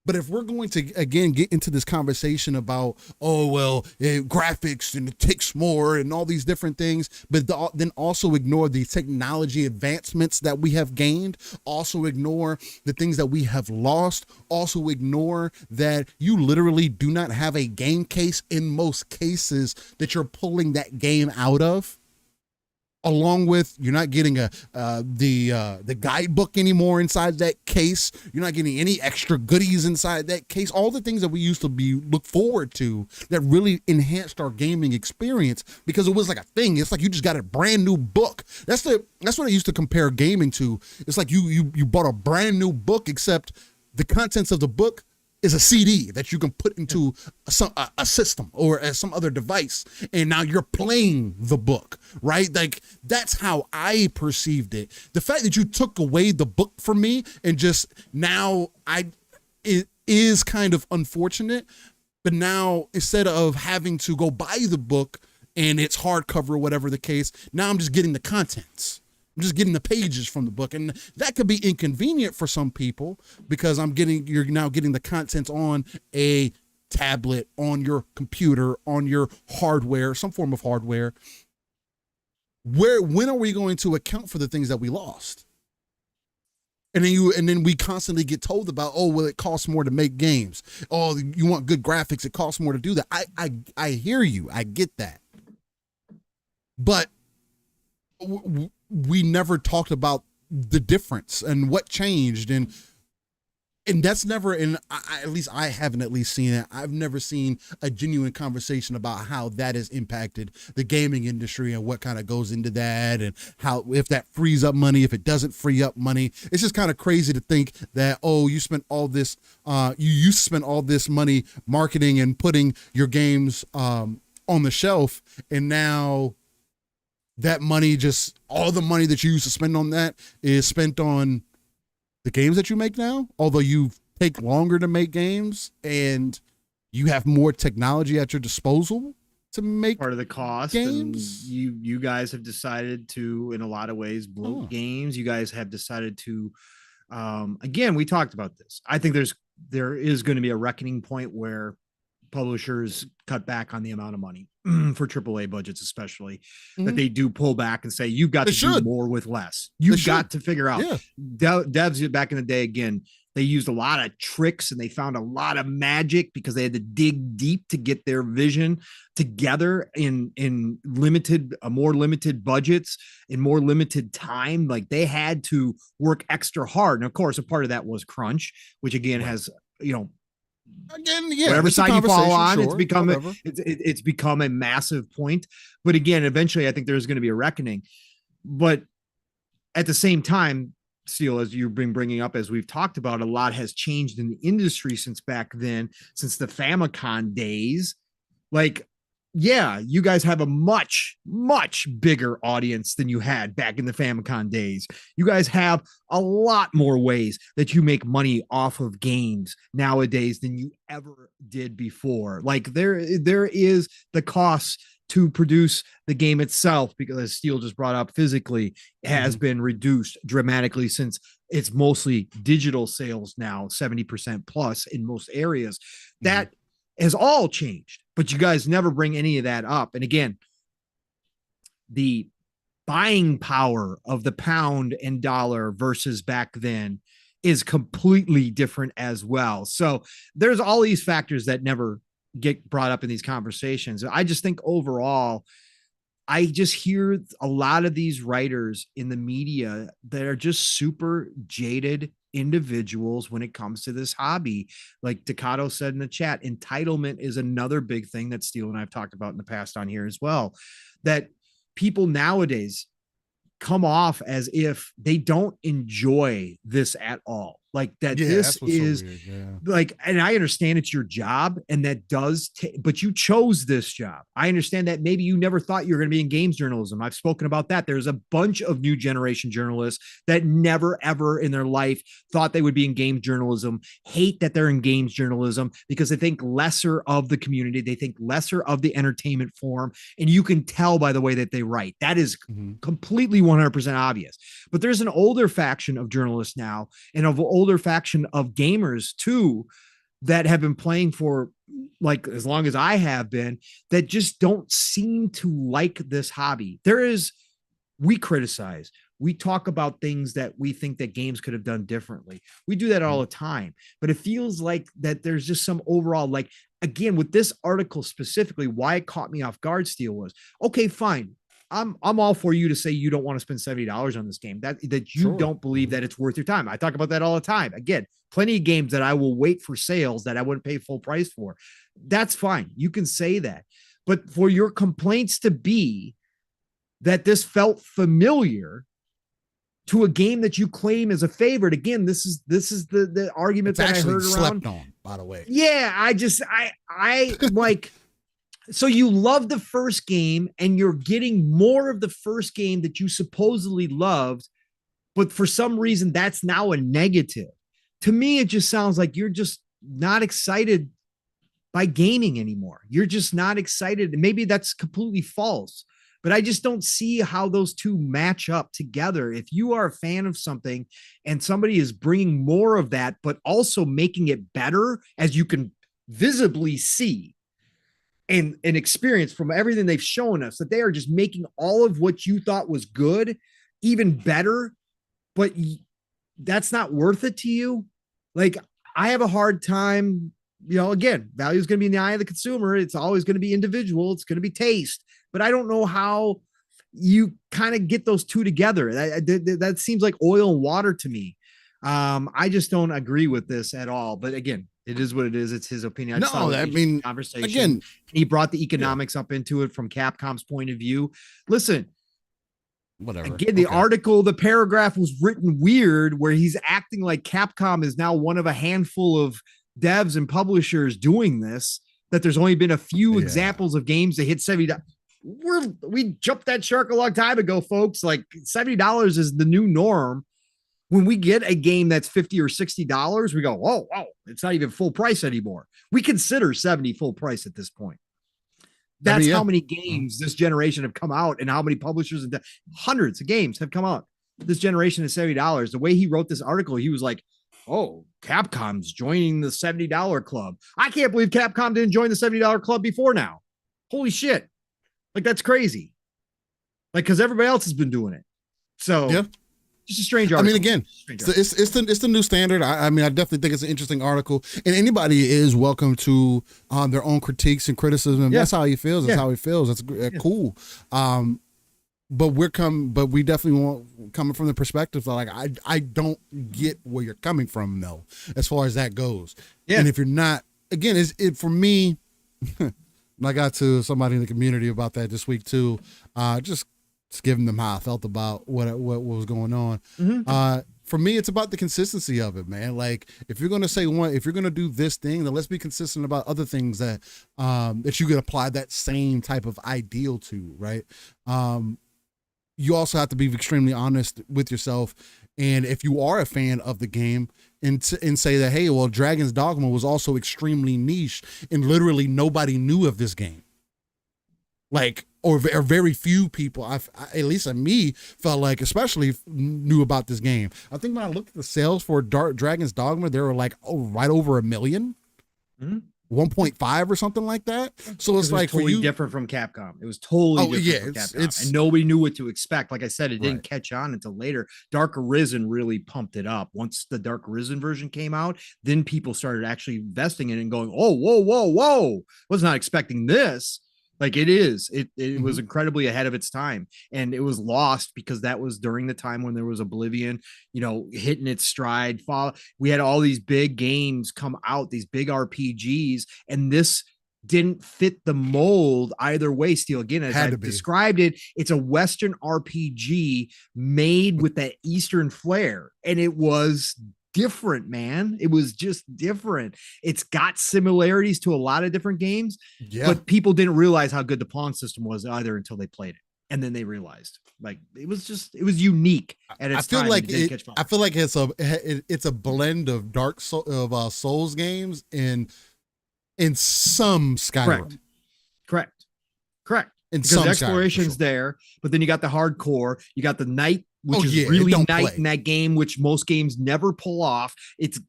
But if we're going to, again, get into this conversation about, graphics and it takes more and all these different things, but then also ignore the technology advancements that we have gained, also ignore the things that we have lost, also ignore that you literally do not have a game case in most cases that you're pulling that game out of. Along with, you're not getting the guidebook anymore inside that case. You're not getting any extra goodies inside that case. All the things that we used to look forward to that really enhanced our gaming experience, because it was like a thing. It's like you just got a brand new book. That's what I used to compare gaming to. It's like you bought a brand new book, except the contents of the book is a CD that you can put into a system or some other device, and now you're playing the book, right? Like, that's how I perceived it. The fact that you took away the book from me and just now it is kind of unfortunate, but now instead of having to go buy the book and it's hardcover or whatever the case, now I'm just getting the contents. I'm just getting the pages from the book, and that could be inconvenient for some people, because you're now getting the contents on a tablet, on your computer, on your hardware, some form of hardware. When are we going to account for the things that we lost? And then we constantly get told about, oh, well, it costs more to make games. Oh, you want good graphics, it costs more to do that. I hear you, I get that, but we never talked about the difference and what changed, and that's never, and at least I haven't at least seen it. I've never seen a genuine conversation about how that has impacted the gaming industry and what kind of goes into that, and how, if that frees up money, if it doesn't free up money. It's just kind of crazy to think that, oh, you spent all this, you used to spend all this money marketing and putting your games on the shelf, and now that money, just all the money that you used to spend on that is spent on the games that you make now. Although you take longer to make games and you have more technology at your disposal to make part of the cost games. And you guys have decided to, in a lot of ways, bloat games. You guys have decided to, again, we talked about this. I think there is going to be a reckoning point where publishers cut back on the amount of money for AAA budgets, especially, that they do pull back and say, you've got to do more with less. You've got to figure out. Devs back in the day, again, they used a lot of tricks and they found a lot of magic because they had to dig deep to get their vision together in more limited budgets, in more limited time. Like, they had to work extra hard. And of course, a part of that was crunch, which again has, again, whatever side you fall on, it's become a massive point. But again, eventually I think there's going to be a reckoning. But at the same time, Steel, as you've been bringing up, as we've talked about, a lot has changed in the industry since back then, since the Famicom days. Like, yeah, you guys have a much, much bigger audience than you had back in the Famicom days. You guys have a lot more ways that you make money off of games nowadays than you ever did before. Like, there is the cost to produce the game itself, because, as Steel just brought up, physically has been reduced dramatically, since it's mostly digital sales now, 70% plus in most areas. That has all changed, but you guys never bring any of that up. And again, the buying power of the pound and dollar versus back then is completely different as well. So there's all these factors that never get brought up in these conversations. I just think overall, I just hear a lot of these writers in the media that are just super jaded individuals when it comes to this hobby. Like Takato said in the chat, entitlement is another big thing that Steel and I've talked about in the past on here as well, that people nowadays come off as if they don't enjoy this at all. Like that, this is so like, and I understand it's your job and that does, but you chose this job. I understand that maybe you never thought you were going to be in games journalism. I've spoken about that. There's a bunch of new generation journalists that never, ever in their life thought they would be in games journalism, hate that they're in games journalism because they think lesser of the community. They think lesser of the entertainment form. And you can tell by the way that they write. That is completely 100% obvious. But there's an older faction of journalists now, and of older faction of gamers too, that have been playing for like as long as I have been, that just don't seem to like this hobby. We criticize, we talk about things that we think that games could have done differently. We do that all the time, but it feels like that there's just some overall, like, again, with this article specifically, why it caught me off guard, Steel, was, okay, fine. I'm all for you to say you don't want to spend $70 on this game, that you Sure. don't believe that it's worth your time. I talk about that all the time. Again, plenty of games that I will wait for sales that I wouldn't pay full price for. That's fine. You can say that. But for your complaints to be that this felt familiar to a game that you claim as a favorite, again, this is the argument It's that I heard slept around. on, by the way. Yeah, I like. So you love the first game and you're getting more of the first game that you supposedly loved, but for some reason that's now a negative. To me, it just sounds like you're just not excited by gaming anymore. You're just not excited. Maybe that's completely false, but I just don't see how those two match up together. If you are a fan of something and somebody is bringing more of that, but also making it better, as you can visibly see, and an experience from everything they've shown us, that they are just making all of what you thought was good even better, but that's not worth it to you. Like, I have a hard time, again, value is going to be in the eye of the consumer. It's always going to be individual. It's going to be taste, but I don't know how you kind of get those two together. That seems like oil and water to me. I just don't agree with this at all. But again, it is what it is. It's his opinion. Conversation. Again, he brought the economics up into it from Capcom's point of view. Listen, whatever. Again, the article, the paragraph was written weird, where he's acting like Capcom is now one of a handful of devs and publishers doing this, that there's only been a few examples of games that hit $70. We jumped that shark a long time ago, folks. Like, $70 is the new norm. When we get a game that's $50 or $60, we go, oh, it's not even full price anymore. We consider 70 full price at this point. That's how many games this generation have come out, and how many publishers and hundreds of games have come out this generation at $70. The way he wrote this article, he was like, oh, Capcom's joining the $70 club. I can't believe Capcom didn't join the $70 club before now. Holy shit. Like, that's crazy. Like, because everybody else has been doing it. So just a strange article. I mean, again, it's the new standard. I mean, I definitely think it's an interesting article, and anybody is welcome to their own critiques and criticism. If that's how he feels. That's how he feels. That's cool. But we definitely want, coming from the perspective of, like, I don't get where you're coming from, though, as far as that goes. Yeah. And if you're not, again, for me, I got to somebody in the community about that this week too. Just giving them how I felt about what was going on. Mm-hmm. For me, it's about the consistency of it, man. Like, if you're going to say if you're going to do this thing, then let's be consistent about other things that you can apply that same type of ideal to, right? You also have to be extremely honest with yourself. And if you are a fan of the game, and say that, hey, well, Dragon's Dogma was also extremely niche and literally nobody knew of this game. Like, or very few people, at least me, felt like especially knew about this game. I think when I looked at the sales for Dragon's Dogma, they were like, right over 1 million. Mm-hmm. 1.5 or something like that. So it's like, totally different from Capcom. It was totally different from Capcom. And nobody knew what to expect. Like I said, it didn't catch on until later. Dark Arisen really pumped it up. Once the Dark Arisen version came out, then people started actually investing in it and going, oh, whoa. Was not expecting this. Like, it is. It was incredibly ahead of its time, and it was lost because that was during the time when there was Oblivion, hitting its stride. We had all these big games come out, these big RPGs, and this didn't fit the mold either way. Steel, again, as I described it, it's a Western RPG made with that Eastern flair, and it was different, man. It was just different. It's got similarities to a lot of different games, but people didn't realize how good the pawn system was either until they played it, and then they realized, like, it was unique at its time. I feel like it's a blend of Souls games and in some Skyrim. Correct. In because some exploration's there, but then you got the hardcore, you got the night, which is really night in that game, which most games never pull off. It's,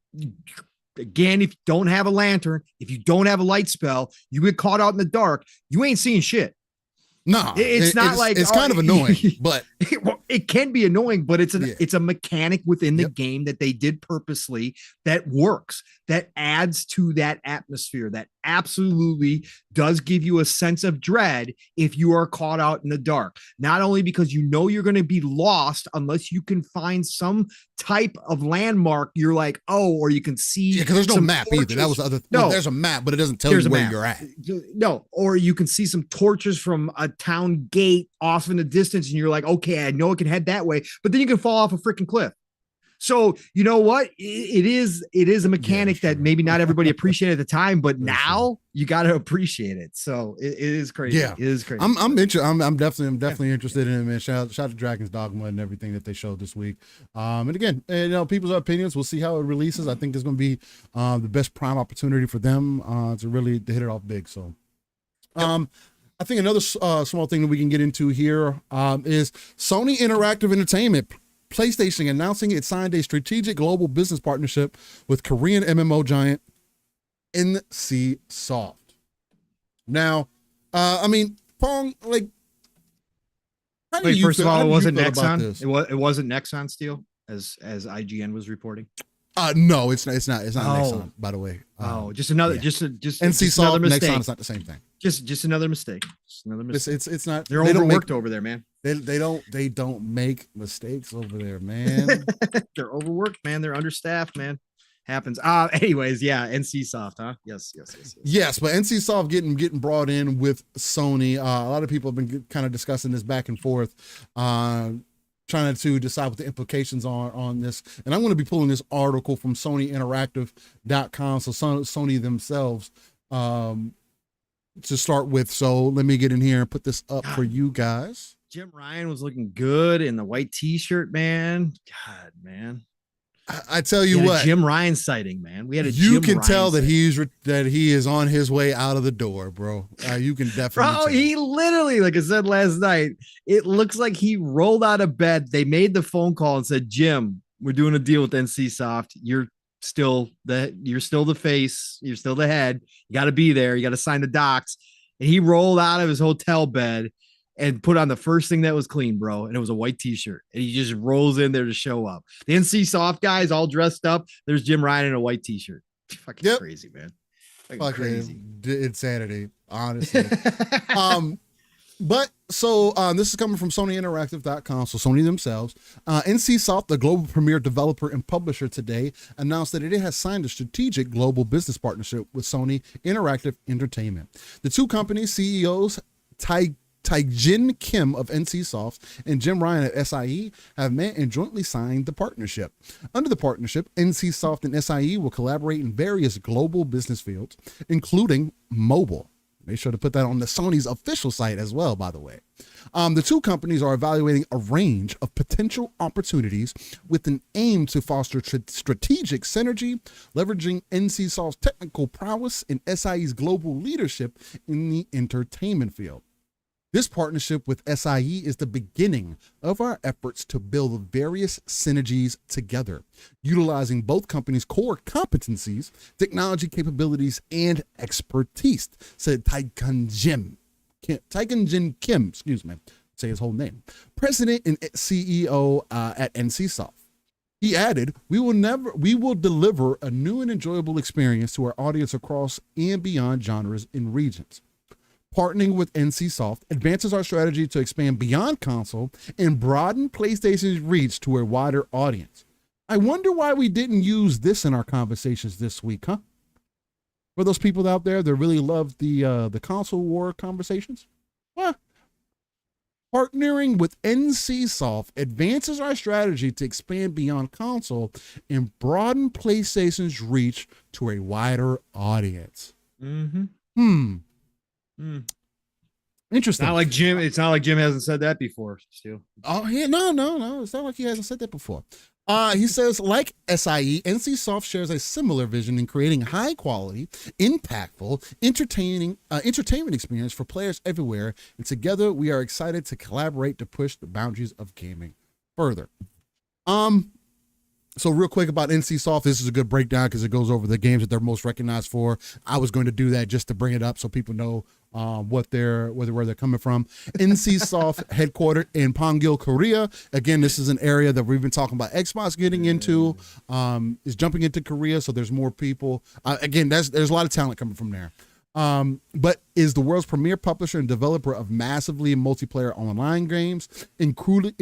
again, if you don't have a lantern, if you don't have a light spell, you get caught out in the dark, you ain't seeing shit. No, It's not like it's kind of annoying, but it can be annoying, but it's it's a mechanic within the Yep. game that they did purposely that works, that adds to that atmosphere, that absolutely does give you a sense of dread if you are caught out in the dark. Not only because you know you're going to be lost unless you can find some type of landmark, you're like, oh, or you can see because there's no some map either. That was the other. No. Well, there's a map, but it doesn't tell There's you a where map. you're at. No, or you can see some torches from a town gate off in the distance, and you're like, okay, I know it can head that way, but then you can fall off a freaking cliff. So you know what? It is a mechanic that maybe not everybody appreciated at the time, but now you got to appreciate it. So it is crazy. Yeah, it is crazy. I'm definitely interested in it, man. Shout out to Dragon's Dogma and everything that they showed this week. And again, people's opinions. We'll see how it releases. I think it's going to be the best prime opportunity for them to really hit it off big. So, I think another small thing that we can get into here is Sony Interactive Entertainment. PlayStation announcing it signed a strategic global business partnership with Korean MMO giant NC Soft. Now, I mean, Pong, like, how do you first feel, of all, how it do you wasn't feel about Nexon. this? It wasn't Nexon Steel, as IGN was reporting. No, it's not Nexon, by the way. Just another, yeah. just NC Soft, another mistake. Nexon is not the same thing. Just another mistake. Just another mistake. It's not. They're overworked over there, man. They don't make mistakes over there, man. They're overworked, man. They're understaffed, man. Happens. Anyways, yeah, NC Soft, huh? Yes. Yes, but NC Soft getting brought in with Sony. A lot of people have been kind of discussing this back and forth, trying to decide what the implications are on this. And I'm going to be pulling this article from SonyInteractive.com, so Sony themselves, to start with. So let me get in here and put this up for you guys. Jim Ryan was looking good in the white t-shirt, man. God, man. I tell you what, Jim Ryan sighting, man. We had a you Jim can Ryan tell that sighting. he is on his way out of the door, bro. You can definitely Bro, tell. he literally, like I said last night, it looks like he rolled out of bed. They made the phone call and said, Jim, we're doing a deal with NC Soft. You're still the face. You're still the head. You got to be there. You got to sign the docs. And he rolled out of his hotel bed and put on the first thing that was clean, bro. And it was a white t-shirt. And he just rolls in there to show up. The NC Soft guys all dressed up. There's Jim Ryan in a white t-shirt. Fucking crazy, man. Fucking crazy. Insanity, honestly. But so this is coming from SonyInteractive.com, so Sony themselves. NC Soft, the global premier developer and publisher today, announced that it has signed a strategic global business partnership with Sony Interactive Entertainment. The two companies' CEOs, Tae-Jin Kim of NC Soft and Jim Ryan at SIE, have met and jointly signed the partnership. Under the partnership, NC Soft and SIE will collaborate in various global business fields, including mobile. Make sure to put that on the Sony's official site as well, by the way. The two companies are evaluating a range of potential opportunities with an aim to foster strategic synergy, leveraging NC Soft's technical prowess and SIE's global leadership in the entertainment field. This partnership with SIE is the beginning of our efforts to build various synergies together, utilizing both companies' core competencies, technology capabilities, and expertise, said Tae-Jin Kim, say his whole name, president and CEO at NC Soft. He added, we will deliver a new and enjoyable experience to our audience across and beyond genres and regions. Partnering with NC Soft advances our strategy to expand beyond console and broaden PlayStation's reach to a wider audience. I wonder why we didn't use this in our conversations this week, huh? For those people out there that really love the console war conversations? Well, partnering with NC Soft advances our strategy to expand beyond console and broaden PlayStation's reach to a wider audience. Interesting. It's not like Jim hasn't said that before, Stu. Oh yeah, no. It's not like he hasn't said that before. He says, like SIE, NC Soft shares a similar vision in creating high quality, impactful, entertainment experience for players everywhere. And together we are excited to collaborate to push the boundaries of gaming further. So real quick about NC Soft, this is a good breakdown because it goes over the games that they're most recognized for. I was going to do that just to bring it up so people know where they're coming from. NC Soft headquartered in Pangil, Korea. Again, this is an area that we've been talking about Xbox getting into, is jumping into Korea. So there's more people. Again, there's a lot of talent coming from there. But is the world's premier publisher and developer of massively multiplayer online games, including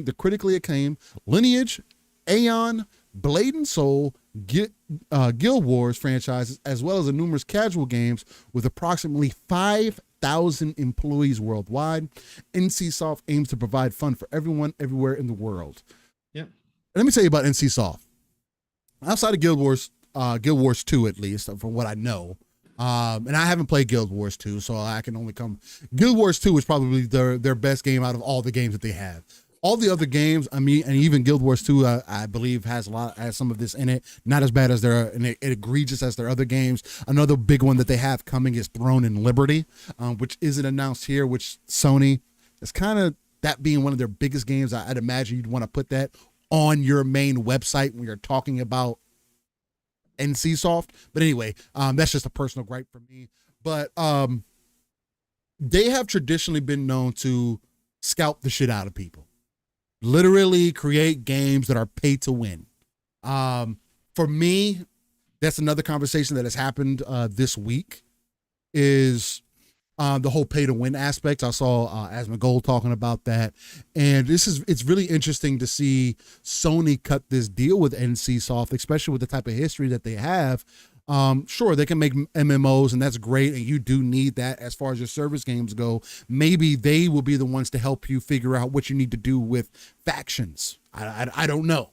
the critically acclaimed Lineage, Aeon, Blade and Soul, Guild Wars franchises, as well as the numerous casual games with approximately 5,000 employees worldwide. NC Soft aims to provide fun for everyone, everywhere in the world. Yeah. Let me tell you about NC Soft. Outside of Guild Wars 2, at least, from what I know, and I haven't played Guild Wars 2, so I can only come. Guild Wars 2 is probably their best game out of all the games that they have. All the other games, I mean, and even Guild Wars 2, I believe has some of this in it. Not as bad as egregious as their other games. Another big one that they have coming is Throne and Liberty, which isn't announced here. Which Sony is kind of that being one of their biggest games. I'd imagine you'd want to put that on your main website when you're talking about NC Soft. But anyway, that's just a personal gripe for me. But they have traditionally been known to scalp the shit out of people. Literally create games that are pay to win. For me, that's another conversation that has happened this week is the whole pay to win aspect. I saw Asmongold talking about that. And it's really interesting to see Sony cut this deal with NC Soft, especially with the type of history that they have. Sure, they can make MMOs, and that's great, and you do need that as far as your service games go. Maybe they will be the ones to help you figure out what you need to do with factions. I don't know.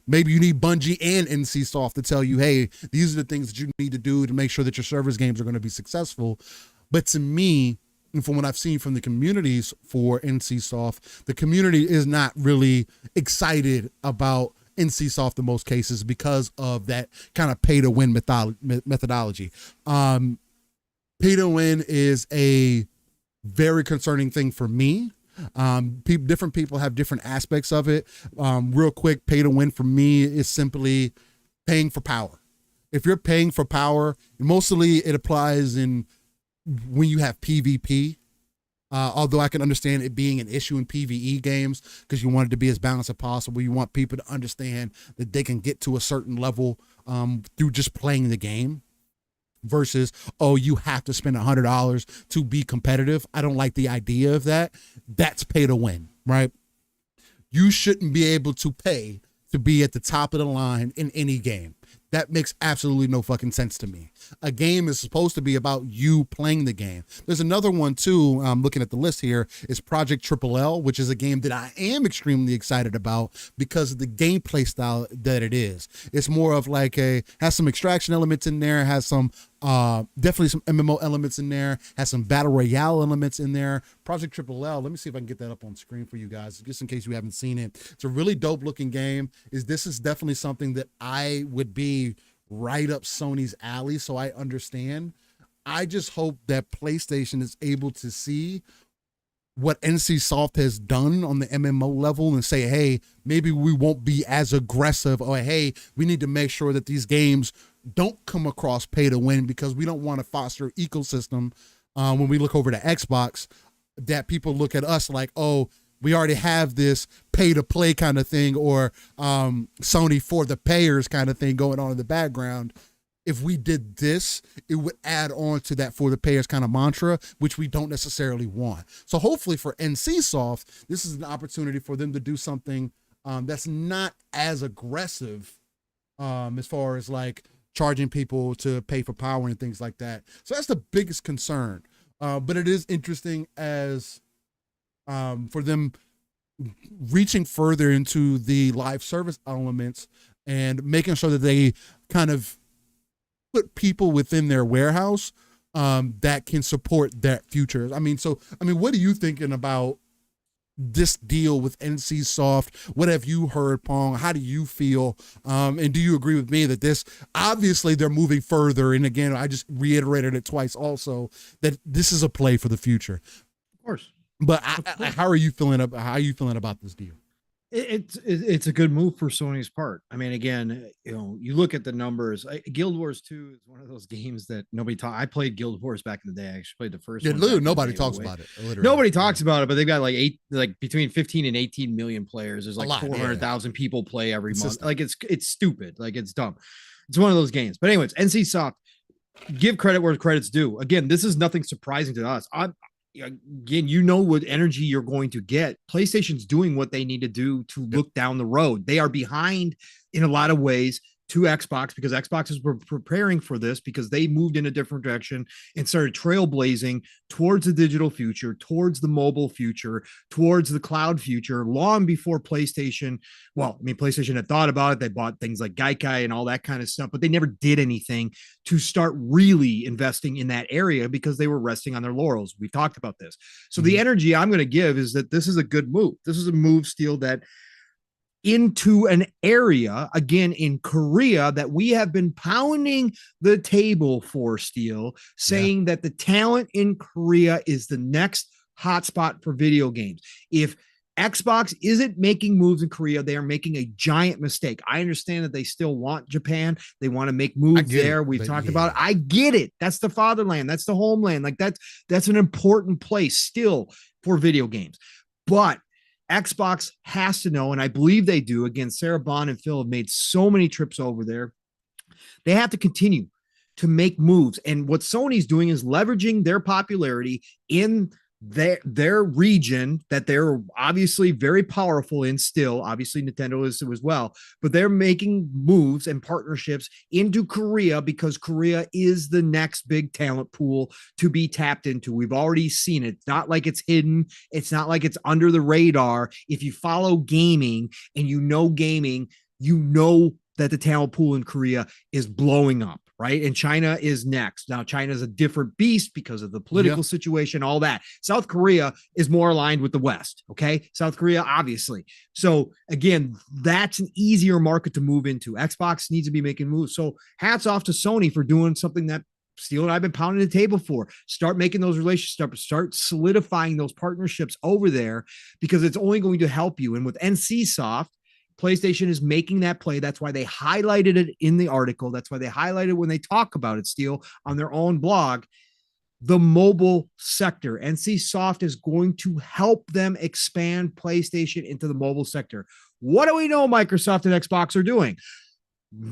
Maybe you need Bungie and NC Soft to tell you, hey, these are the things that you need to do to make sure that your service games are going to be successful. But to me, and from what I've seen from the communities for NC Soft, the community is not really excited about NC Soft in most cases because of that kind of pay to win methodology. Pay to win is a very concerning thing for me. Different people have different aspects of it. Real quick, pay to win for me is simply paying for power. If you're paying for power, mostly it applies in when you have PvP. Although I can understand it being an issue in PvE games because you want it to be as balanced as possible. You want people to understand that they can get to a certain level through just playing the game versus, oh, you have to spend $100 to be competitive. I don't like the idea of that. That's pay to win, right? You shouldn't be able to pay to be at the top of the line in any game. That makes absolutely no fucking sense to me. A game is supposed to be about you playing the game. There's another one too, I'm looking at the list here, is Project Triple L, which is a game that I am extremely excited about because of the gameplay style that it is. It's more of like has some extraction elements in there, has some definitely some MMO elements in there, has some battle royale elements in there. Project Triple L, let me see if I can get that up on screen for you guys, just in case you haven't seen it. It's a really dope looking game. This is definitely something that I would be right up Sony's alley, so I understand. I just hope that PlayStation is able to see what NC Soft has done on the MMO level and say, hey, maybe we won't be as aggressive, or hey, we need to make sure that these games don't come across pay to win because we don't want to foster an ecosystem when we look over to Xbox that people look at us like, oh, we already have this pay to play kind of thing, or Sony for the payers kind of thing going on in the background. If we did this, it would add on to that for the payers kind of mantra, which we don't necessarily want. So hopefully for NC Soft, this is an opportunity for them to do something that's not as aggressive as far as like charging people to pay for power and things like that. So that's the biggest concern. But it is interesting as for them reaching further into the live service elements and making sure that they kind of put people within their warehouse that can support that future. I mean, what are you thinking about this deal with NC Soft? What have you heard, Pong? How do you feel? And do you agree with me that this, obviously they're moving further? And again, I just reiterated it twice also, that this is a play for the future. Of course. But how are you feeling about this deal? It's a good move for Sony's part. I mean, again, you look at the numbers. Guild Wars 2 is one of those games that nobody talk. I played Guild Wars back in the day. I actually played the first one. Literally, nobody talks about it. Literally. Nobody talks about it, but they've got like between 15 and 18 million players. There's like 400,000 people play every month. Like it's stupid. Like it's dumb. It's one of those games. But anyways, NC Soft, give credit where credit's due. Again, this is nothing surprising to us. Again, what energy you're going to get. PlayStation's doing what they need to do to look down the road. They are behind in a lot of ways to Xbox because Xbox is preparing for this because they moved in a different direction and started trailblazing towards the digital future, towards the mobile future, towards the cloud future, long before PlayStation. Well, I mean, PlayStation had thought about it. They bought things like Gaikai and all that kind of stuff, but they never did anything to start really investing in that area because they were resting on their laurels. We've talked about this. So the energy I'm going to give is that this is a good move. This is a move, Steel, that into an area again in Korea that we have been pounding the table for, Steel, saying that the talent in Korea is the next hotspot for video games. If Xbox isn't making moves in Korea, they are making a giant mistake. I understand that they still want Japan. They want to make moves there. We've talked about it. I get it. That's the fatherland. That's the homeland. Like that's an important place still for video games. But Xbox has to know, and I believe they do. Again, Sarah Bond and Phil have made so many trips over there. They have to continue to make moves. And what Sony's doing is leveraging their popularity in their region that they're obviously very powerful in still. Obviously, Nintendo is as well, but they're making moves and partnerships into Korea because Korea is the next big talent pool to be tapped into. We've already seen it. It's not like it's hidden. It's not like it's under the radar. If you follow gaming and gaming, that the talent pool in Korea is blowing up, right? And China is next. Now, China is a different beast because of the political situation, all that. South Korea is more aligned with the West, okay? South Korea, obviously. So, again, that's an easier market to move into. Xbox needs to be making moves. So, hats off to Sony for doing something that Steel and I've been pounding the table for. Start making those relationships, start solidifying those partnerships over there because it's only going to help you. And with NC Soft, PlayStation is making that play. That's why they highlighted it in the article. That's why they highlighted when they talk about it, Steel, on their own blog. The mobile sector. NC Soft is going to help them expand PlayStation into the mobile sector. What do we know Microsoft and Xbox are doing?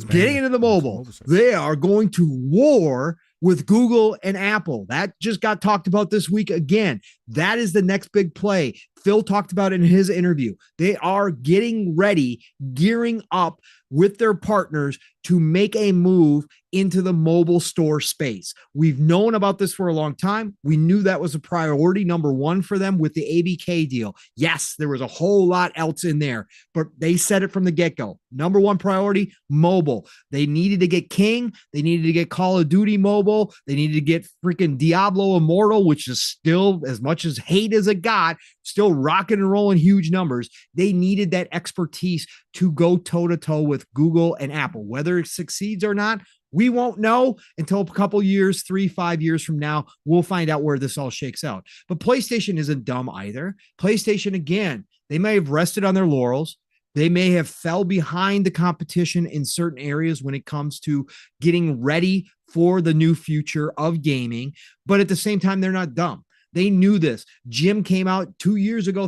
Getting into the mobile. They are going to war with Google and Apple. That just got talked about this week again. That is the next big play. Phil talked about it in his interview. They are getting ready, gearing up with their partners to make a move into the mobile store space. We've known about this for a long time. We knew that was a priority number one for them with the ABK deal. Yes, there was a whole lot else in there, but they said it from the get-go. Number one priority, mobile. They needed to get King. They needed to get Call of Duty mobile. They needed to get freaking Diablo Immortal, which is still, as much as hate as it got, still rocking and rolling huge numbers. They needed that expertise to go toe-to-toe with Google and Apple. Whether it succeeds or not, we won't know until a couple years, 3-5 years from now. We'll find out where this all shakes out. But PlayStation isn't dumb either. PlayStation, again, they may have rested on their laurels. They may have fell behind the competition in certain areas when it comes to getting ready for the new future of gaming. But at the same time, they're not dumb. They knew this. Jim came out 3 years ago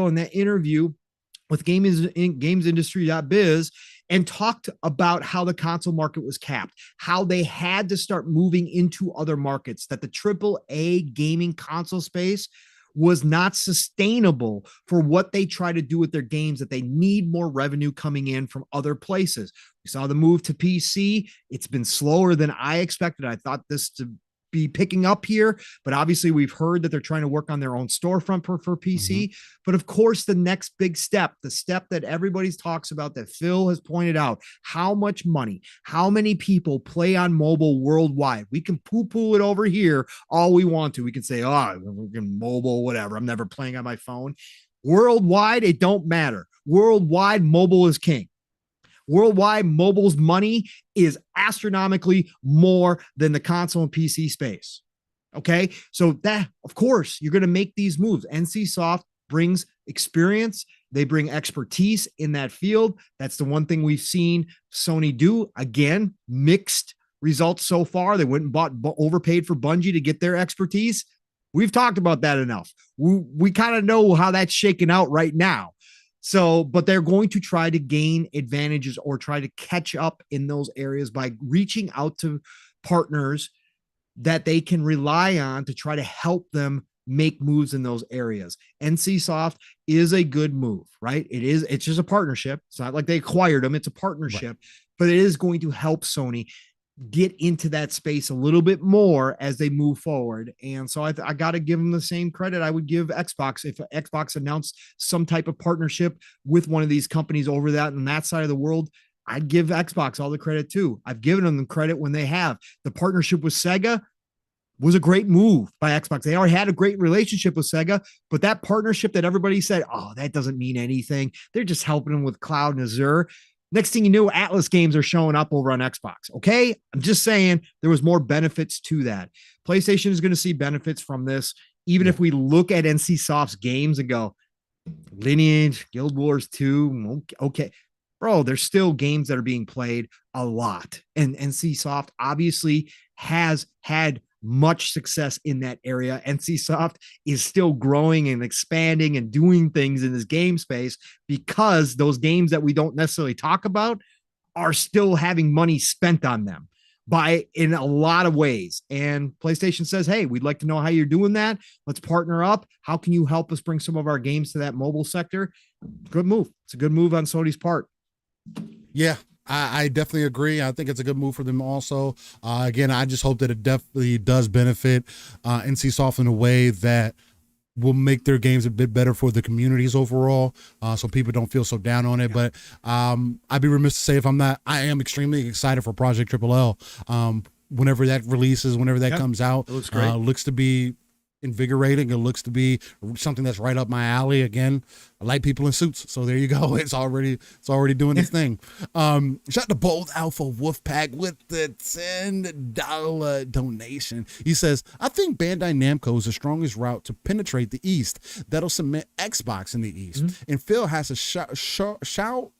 in that interview with GamesIndustry.biz and talked about how the console market was capped, how they had to start moving into other markets, that the AAA gaming console space was not sustainable for what they try to do with their games, that they need more revenue coming in from other places. We saw the move to PC. It's been slower than I expected. I thought this to be picking up here, but obviously we've heard that they're trying to work on their own storefront for PC. But of course, the next big step, the step that everybody talks about, that Phil has pointed out, how much money, how many people play on mobile worldwide. We can poo-poo it over here all we want to. We can say, oh, mobile, whatever. I'm never playing on my phone. Worldwide, it don't matter. Worldwide, mobile is king. Worldwide, mobile's money is astronomically more than the console and PC space. Okay, so that, of course, you're going to make these moves. NC Soft brings experience They bring expertise in that field. That's the one thing we've seen Sony do. Again, mixed results so far. They went and overpaid for Bungie to get their expertise. We've talked about that enough. We kind of know how that's shaken out right now. So, but they're going to try to gain advantages or try to catch up in those areas by reaching out to partners that they can rely on to try to help them make moves in those areas. NCSoft is a good move, right? It's just a partnership. It's not like they acquired them. It's a partnership, but it is going to help Sony get into that space a little bit more as they move forward. And so I got to give them the same credit I would give Xbox. If Xbox announced some type of partnership with one of these companies over that on that side of the world, I'd give Xbox all the credit too. I've given them the credit when they have. The partnership with Sega was a great move by Xbox. They already had a great relationship with Sega, but that partnership that everybody said, oh, that doesn't mean anything. They're just helping them with cloud and Azure. Next thing you knew, Atlas games are showing up over on Xbox. Okay. I'm just saying there was more benefits to that. PlayStation is going to see benefits from this. Even if we look at NCSoft's games and go, Lineage, Guild Wars 2, okay. Bro, there's still games that are being played a lot. And NCSoft obviously has had much success in that area. NCSoft is still growing and expanding and doing things in this game space because those games that we don't necessarily talk about are still having money spent on them in a lot of ways. And PlayStation says, hey, we'd like to know how you're doing that. Let's partner up. How can you help us bring some of our games to that mobile sector? Good move. It's a good move on Sony's part. Yeah, I definitely agree. I think it's a good move for them also. Again, I just hope that it definitely does benefit NCSoft in a way that will make their games a bit better for the communities overall, so people don't feel so down on it. But I'd be remiss to say if I'm not, I am extremely excited for Project Triple L. Whenever that releases, whenever that comes out, it looks great. Looks to be invigorating. It looks to be something that's right up my alley. Again, I like people in suits, so there you go. It's already doing its thing. Shout out to Bold Alpha Wolfpack with the $10 donation. He says, I think Bandai Namco is the strongest route to penetrate the East. That'll cement Xbox in the East. And Phil has to show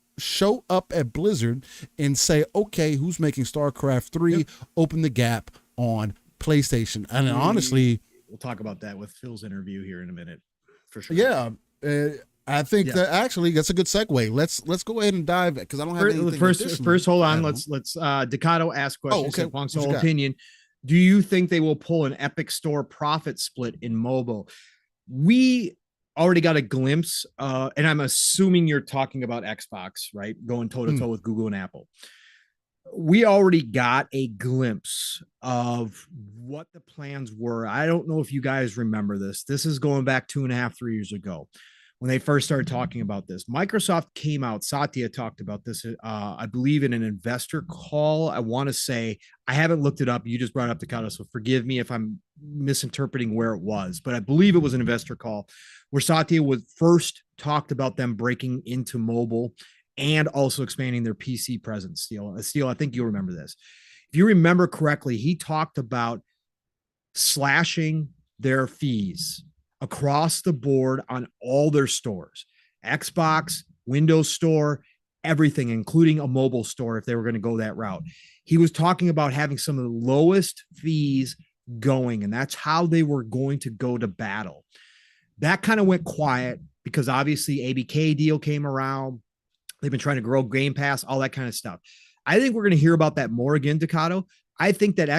up at Blizzard and say, okay, who's making StarCraft 3? Open the gap on PlayStation. And honestly, we'll talk about that with Phil's interview here in a minute, for sure. Yeah, I think that actually that's a good segue. Let's go ahead and dive because I don't have anything. First, hold on. Let's Decado ask questions. Oh, okay. Wong's whole opinion. Do you think they will pull an Epic Store profit split in mobile? We already got a glimpse, and I'm assuming you're talking about Xbox, right? Going toe to toe with Google and Apple. We already got a glimpse of what the plans were. I don't know if you guys remember this. This is going back 2.5, 3 years ago when they first started talking about this. Microsoft came out. Satya talked about this, I believe, in an investor call. I want to say, I haven't looked it up. You just brought it up, Dakota, so forgive me if I'm misinterpreting where it was, but I believe it was an investor call where Satya was first talked about them breaking into mobile and also expanding their PC presence. Steele, I think you'll remember this. If you remember correctly, he talked about slashing their fees across the board on all their stores, Xbox, Windows Store, everything, including a mobile store, if they were going to go that route. He was talking about having some of the lowest fees going, and that's how they were going to go to battle. That kind of went quiet because obviously ABK deal came around. They've been trying to grow Game Pass, all that kind of stuff. I think we're going to hear about that more again, Decado. I think that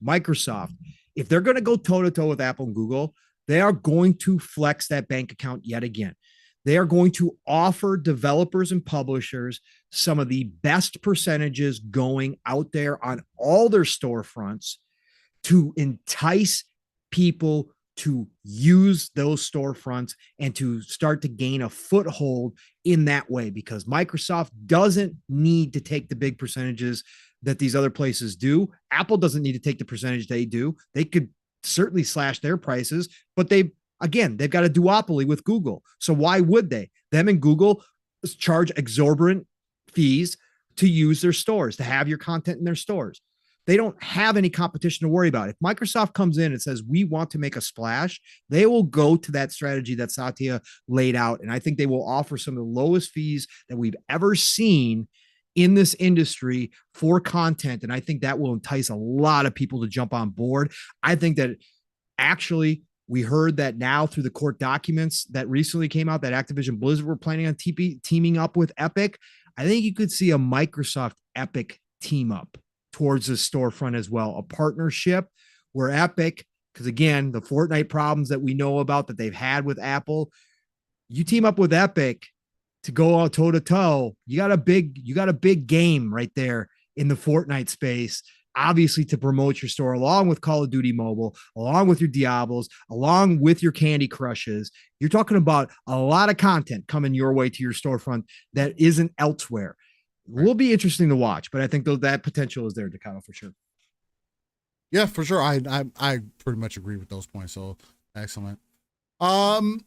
Microsoft, if they're going to go toe-to-toe with Apple and Google, they are going to flex that bank account yet again. They are going to offer developers and publishers some of the best percentages going out there on all their storefronts to entice people to use those storefronts and to start to gain a foothold in that way, because Microsoft doesn't need to take the big percentages that these other places do. Apple doesn't need to take the percentage they do. They could certainly slash their prices, but they've got a duopoly with Google. So why would they? Them and Google charge exorbitant fees to use their stores, to have your content in their stores. they don't have any competition to worry about. If Microsoft comes in and says, we want to make a splash, they will go to that strategy that Satya laid out. And I think they will offer some of the lowest fees that we've ever seen in this industry for content. And I think that will entice a lot of people to jump on board. I think that actually, we heard that now through the court documents that recently came out that Activision Blizzard were planning on teaming up with Epic. I think you could see a Microsoft Epic team up towards the storefront as well, a partnership where Epic, because again, the Fortnite problems that we know about that they've had with Apple, you team up with Epic to go out toe to toe. You got a big game right there in the Fortnite space, obviously to promote your store along with Call of Duty Mobile, along with your Diablos, along with your Candy Crushes. You're talking about a lot of content coming your way to your storefront that isn't elsewhere. Right. Will be interesting to watch, but I think that potential is there, Dakota, for sure. Yeah, for sure. I pretty much agree with those points. So excellent. Tim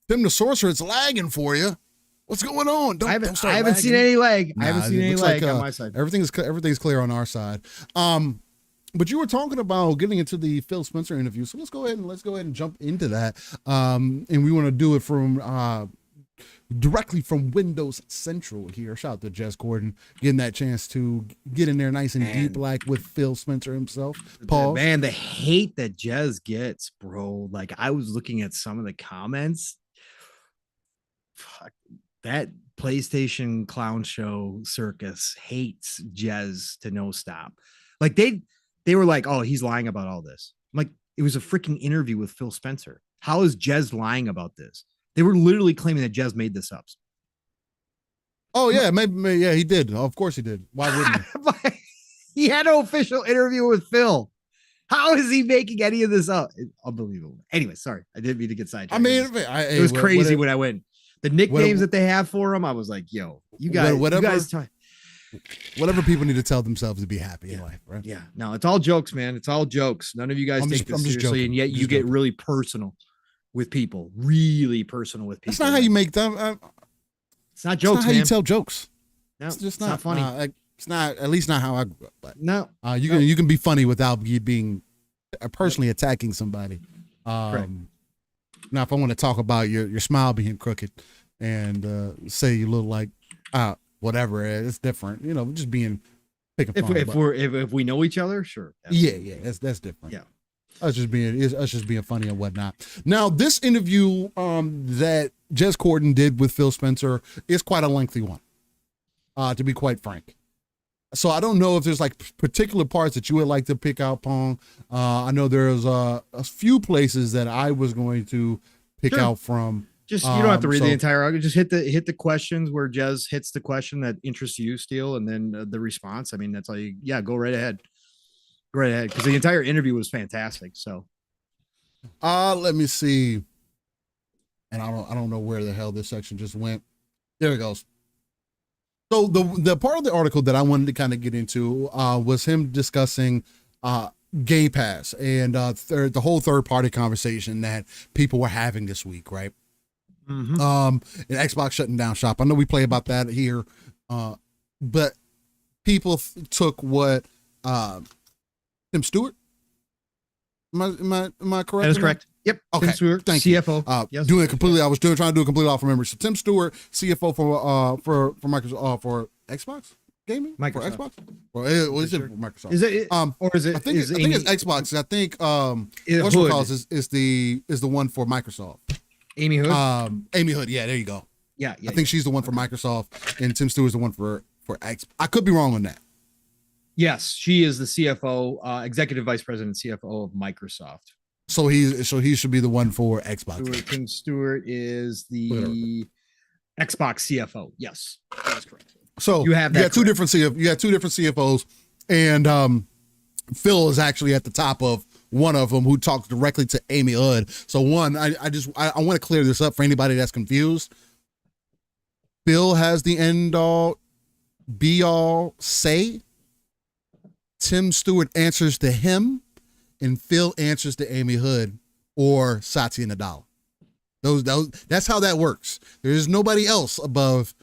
the Sorcerer, it's lagging for you. What's going on? I haven't seen any lag. Nah, I haven't seen any lag on my side. Everything's clear on our side. But you were talking about getting into the Phil Spencer interview, so let's go ahead and jump into that. And we want to do it from directly from Windows Central here. Shout out to Jez Corden getting that chance to get in there nice and deep, like with Phil Spencer himself. Paul, man, the hate that Jez gets, bro. Like I was looking at some of the comments. Fuck. That PlayStation clown show circus hates Jez to no stop. Like they were like, oh, he's lying about all this. I'm like, it was a freaking interview with Phil Spencer. How is Jez lying about this? They were literally claiming that Jez made this up. Oh yeah, maybe yeah, he did. Of course he did. Why wouldn't he? He had an official interview with Phil. How is he making any of this up? It's unbelievable. Anyway, sorry, I didn't mean to get sidetracked. I mean, it was crazy when I went. The nicknames that they have for him, I was like, yo, you guys, whatever people need to tell themselves to be happy in life, right? Yeah. No, it's all jokes, man. It's all jokes. None of you guys take this seriously, joking. And yet you get really personal with people. Really personal with people. That's not how you make them. It's not jokes, That's not how you tell jokes. No, it's just not funny. It's not, at least not how I grew up. But, no. You can be funny without being personally attacking somebody. Now, if I want to talk about your smile being crooked and say you look like whatever, it's different. You know, just being picking fun. If we know each other, sure. Yeah, that's different. Yeah, us just being funny and whatnot. Now, this interview that Jez Corden did with Phil Spencer is quite a lengthy one, to be quite frank. So I don't know if there's like particular parts that you would like to pick out, Pong. I know there's a few places that I was going to pick out from. Just you don't have to read the entire article. Just hit the questions where Jez hits the question that interests you, Steele, and then the response. I mean, that's all you. Yeah, go right ahead. Go right ahead, because the entire interview was fantastic. So, let me see. And I don't know where the hell this section just went. There it goes. So the part of the article that I wanted to kind of get into was him discussing Game Pass and the whole third party conversation that people were having this week, right? Mm-hmm. And Xbox shutting down shop. I know we play about that here, but people took what Tim Stewart. Am I correct? That is correct. Yep. Okay. Tim Stewart, thank CFO. You. Doing it completely. I was trying to do it completely off of memory. So Tim Stewart, CFO for Microsoft for Xbox gaming. Microsoft. For Xbox. Or is it for Microsoft? Is it? Or is it? I think it's Xbox. I think what's it called is the one for Microsoft. Amy Hood. Amy Hood. Yeah, there you go. Yeah. I think she's the one for Microsoft, and Tim Stewart's the one for X. I could be wrong on that. Yes, she is the CFO, executive vice president, CFO of Microsoft. So he should be the one for Xbox. Tim Stewart is the Xbox CFO. Yes, that's correct. So you have two different CFOs, and Phil is actually at the top of one of them who talks directly to Amy Hood. So one, I want to clear this up for anybody that's confused. Phil has the end all, be all say. Tim Stewart answers to him, and Phil answers to Amy Hood or Satya Nadella. Those that's how that works. There is nobody else above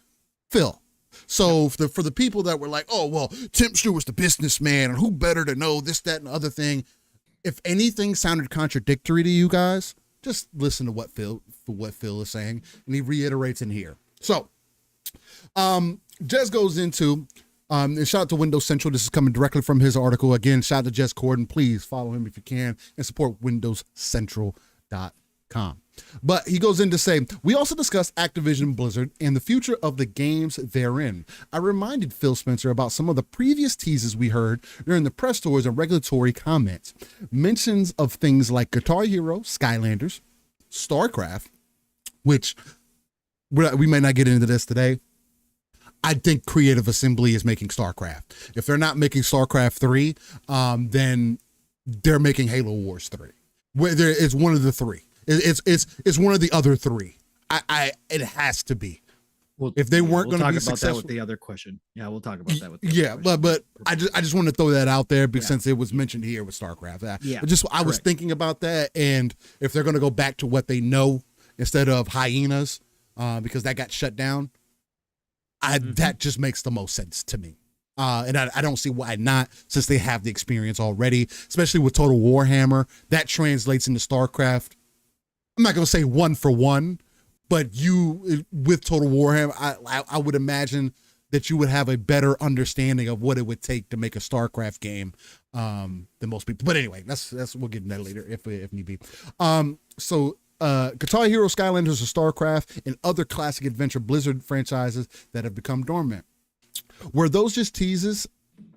Phil. So for the people that were like, oh, well, Tim Stewart's the businessman, and who better to know this, that, and the other thing. If anything sounded contradictory to you guys, just listen to what Phil is saying, and he reiterates in here. So, Jez goes into, and shout out to Windows Central. This is coming directly from his article. Again, shout out to Jez Corden. Please follow him if you can, and support WindowsCentral.com. But he goes in to say, we also discussed Activision Blizzard and the future of the games therein. I reminded Phil Spencer about some of the previous teases we heard during the press tours and regulatory comments. Mentions of things like Guitar Hero, Skylanders, StarCraft, which we may not get into this today. I think Creative Assembly is making StarCraft. If they're not making StarCraft 3, then they're making Halo Wars 3. It's one of the three. It's one of the other three. It has to be. Well, if they weren't going to be successful, we'll talk about that with the other question. Yeah, we'll talk about that with. But I just want to throw that out there because since it was mentioned here with StarCraft. I was thinking about that, and if they're going to go back to what they know instead of hyenas, because that got shut down, that just makes the most sense to me. And I don't see why not, since they have the experience already, especially with Total Warhammer. That translates into StarCraft. I'm not going to say one for one, but with Total Warhammer, I would imagine that you would have a better understanding of what it would take to make a StarCraft game than most people. But anyway, we'll get into that later if need be. So Guitar Hero, Skylanders, or StarCraft, and other classic adventure Blizzard franchises that have become dormant. Were those just teases,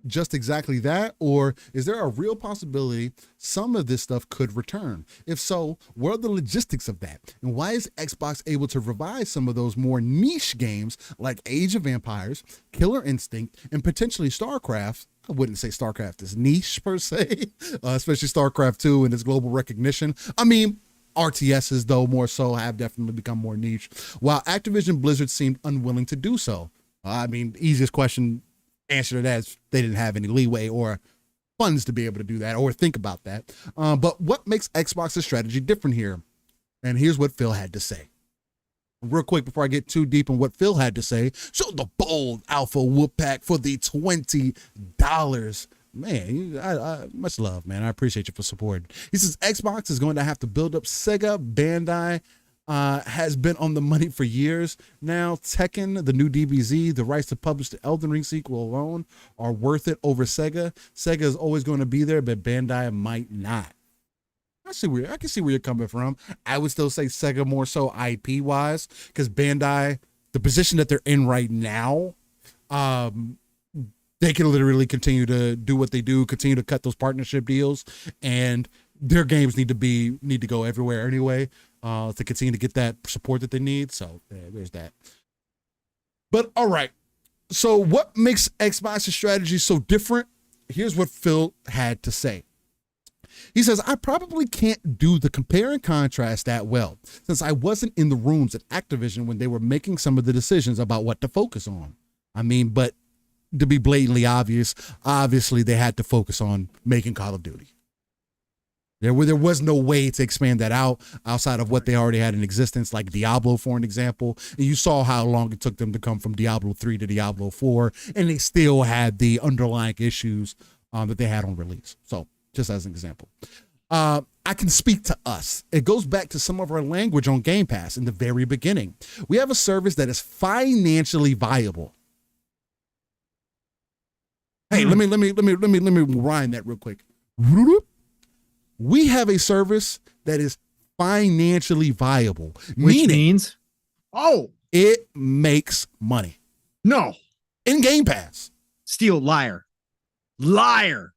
just exactly that, or is there a real possibility some of this stuff could return? If so, what are the logistics of that? And why is Xbox able to revive some of those more niche games like Age of Empires, Killer Instinct, and potentially StarCraft? I wouldn't say StarCraft is niche per se, especially StarCraft 2 and its global recognition. I mean, RTSs, though, more so, have definitely become more niche, while Activision Blizzard seemed unwilling to do so. I mean, easiest answer to that is they didn't have any leeway or funds to be able to do that or think about that. But what makes Xbox's strategy different here? And here's what Phil had to say. Real quick before I get too deep in what Phil had to say, show the bold alpha whoop pack for the $20. Man, I much love, man. I appreciate you for supporting. He says Xbox is going to have to build up Sega. Bandai has been on the money for years now. Tekken, the new DBZ, the rights to publish the Elden Ring sequel alone are worth it over Sega. Sega is always going to be there, but Bandai might not. I can see where you're coming from. I would still say Sega more so IP wise, because Bandai, the position that they're in right now, they can literally continue to do what they do, continue to cut those partnership deals, and their games need to go everywhere anyway, to continue to get that support that they need. So there's that. But all right. So what makes Xbox's strategy so different? Here's what Phil had to say. He says, I probably can't do the compare and contrast that well, since I wasn't in the rooms at Activision when they were making some of the decisions about what to focus on. I mean, but to be blatantly obvious, obviously they had to focus on making Call of Duty. There was no way to expand that out outside of what they already had in existence, like Diablo, for an example. And you saw how long it took them to come from Diablo 3 to Diablo 4, and they still had the underlying issues that they had on release. So just as an example. I can speak to us. It goes back to some of our language on Game Pass in the very beginning. We have a service that is financially viable. Hey, let me rewind that real quick. We have a service that is financially viable, which means it makes money. No, in Game Pass. Steele, liar.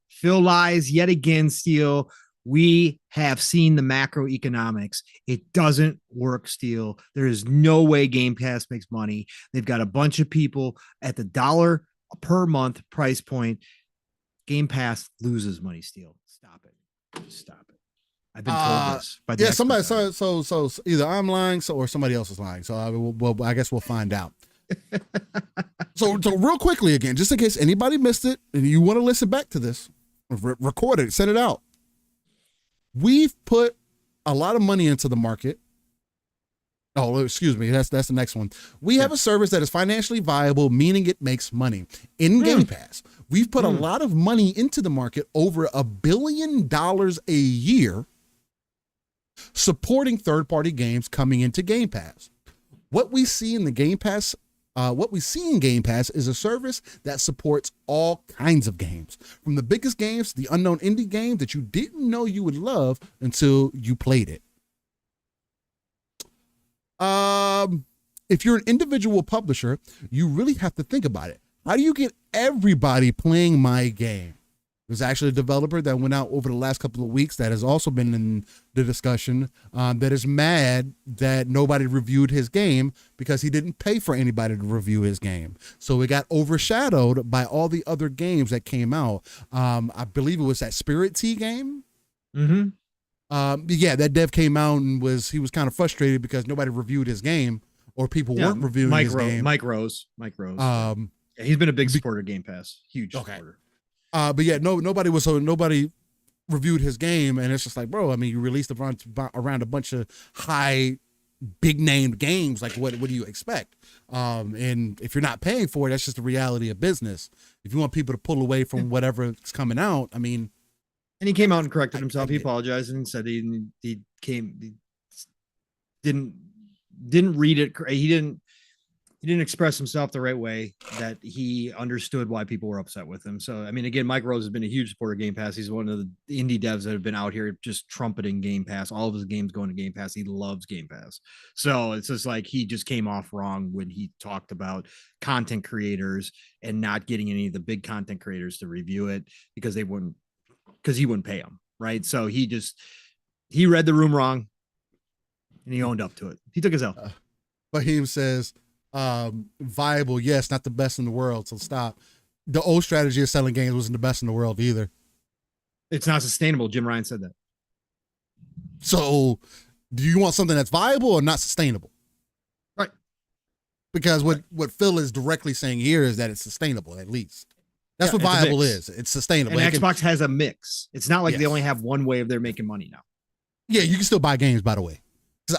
Phil lies yet again. Steele, we have seen the macroeconomics. It doesn't work, Steele. There is no way Game Pass makes money. They've got a bunch of people at the $1 per month price point. Game Pass loses money, Steele. Stop it. Just stop it. I've been told this by the somebody. So either I'm lying, or somebody else is lying. So I guess we'll find out. so real quickly again, just in case anybody missed it and you want to listen back to this, record it, send it out. We've put a lot of money into the market. Oh, excuse me. That's the next one. We have a service that is financially viable, meaning it makes money. In Game Pass, we've put a lot of money into the market, over $1 billion a year, supporting third-party games coming into Game Pass. What we see in Game Pass is a service that supports all kinds of games, from the biggest games to the unknown indie game that you didn't know you would love until you played it. If you're an individual publisher, you really have to think about it. How do you get everybody playing my game? There's actually a developer that went out over the last couple of weeks that has also been in the discussion, that is mad that nobody reviewed his game because he didn't pay for anybody to review his game. So it got overshadowed by all the other games that came out. I believe it was that Spirit Tea game. Mm-hmm. Yeah, that dev came out and he was kind of frustrated because nobody reviewed his game, or people weren't reviewing his game. Mike Rose. Yeah, he's been a big supporter of Game Pass. Huge supporter. But yeah, nobody reviewed his game, and it's just like, bro, I mean, you released around a bunch of big named games. Like, what do you expect? And if you're not paying for it, that's just the reality of business. If you want people to pull away from whatever's coming out, I mean. And he came out and corrected himself. He apologized and said he didn't read it. He didn't express himself the right way, that he understood why people were upset with him. So, I mean, again, Mike Rose has been a huge supporter of Game Pass. He's one of the indie devs that have been out here just trumpeting Game Pass. All of his games going to Game Pass. He loves Game Pass. So it's just like he just came off wrong when he talked about content creators and not getting any of the big content creators to review it because he wouldn't pay them. Right. So he read the room wrong and he owned up to it. He took his L. Fahim says, viable, yes, not the best in the world, so stop. The old strategy of selling games wasn't the best in the world either. It's not sustainable. Jim Ryan said that. So do you want something that's viable or not sustainable? Right. Because what Phil is directly saying here is that it's sustainable, at least. That's what viable is. It's sustainable. And Xbox has a mix. It's not like they only have one way of their making money now. Yeah, you can still buy games, by the way.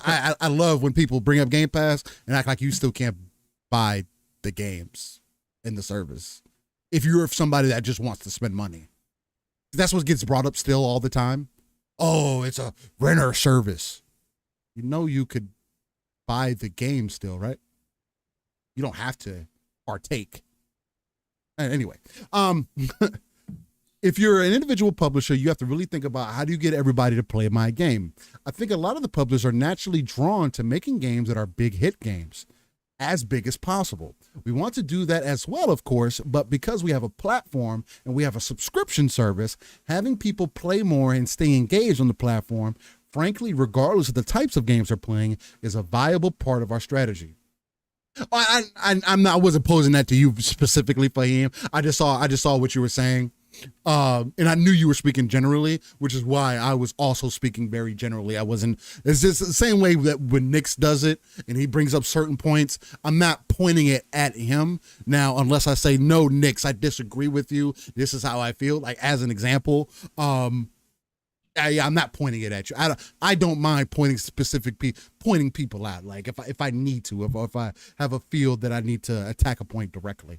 I love when people bring up Game Pass and act like you still can't buy the games in the service if you're somebody that just wants to spend money. That's what gets brought up still all the time. Oh, it's a renter service. You know, you could buy the game still, right? You don't have to partake. Anyway, if you're an individual publisher, you have to really think about, how do you get everybody to play my game? I think a lot of the publishers are naturally drawn to making games that are big hit games, as big as possible. We want to do that as well, of course, but because we have a platform and we have a subscription service, having people play more and stay engaged on the platform, frankly, regardless of the types of games they're playing, is a viable part of our strategy. I wasn't posing that to you specifically, Fahim. I just saw what you were saying. And I knew you were speaking generally, which is why I was also speaking very generally. It's just the same way that when Nix does it and he brings up certain points, I'm not pointing it at him now, unless I say, no, Nix, I disagree with you. This is how I feel. Like, as an example, I'm not pointing it at you. I don't mind pointing people out. Like if I need to, if I have a field that I need to attack a point directly.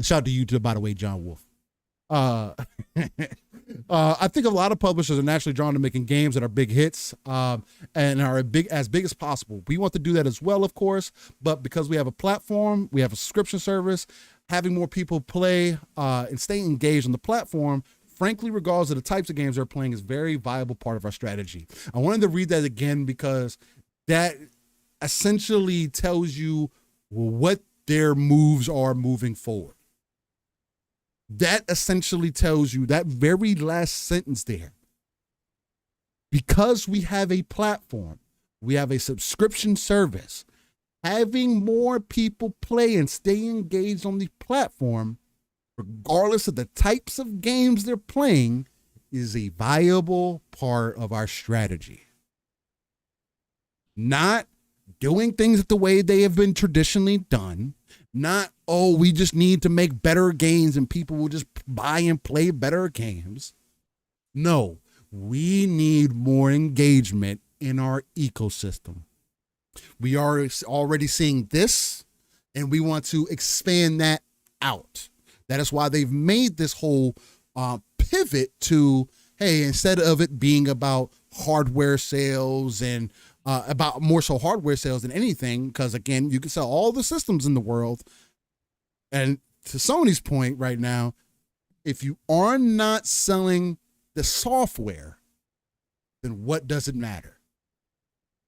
Shout out to you too, by the way, John Wolf. I think a lot of publishers are naturally drawn to making games that are big hits, and are as big as possible. We want to do that as well, of course, but because we have a platform, we have a subscription service, having more people play and stay engaged on the platform, frankly, regardless of the types of games they're playing, is a very viable part of our strategy. I wanted to read that again because that essentially tells you what their moves are moving forward. That essentially tells you, that very last sentence there, because we have a platform, we have a subscription service, having more people play and stay engaged on the platform, regardless of the types of games they're playing, is a viable part of our strategy. Not doing things the way they have been traditionally done. Not, oh, we just need to make better games and people will just buy and play better games. No, we need more engagement in our ecosystem. We are already seeing this, and we want to expand that out. That is why they've made this whole pivot to, hey, instead of it being about hardware sales and about more so hardware sales than anything, because again, you can sell all the systems in the world. And to Sony's point right now, if you are not selling the software, then what does it matter?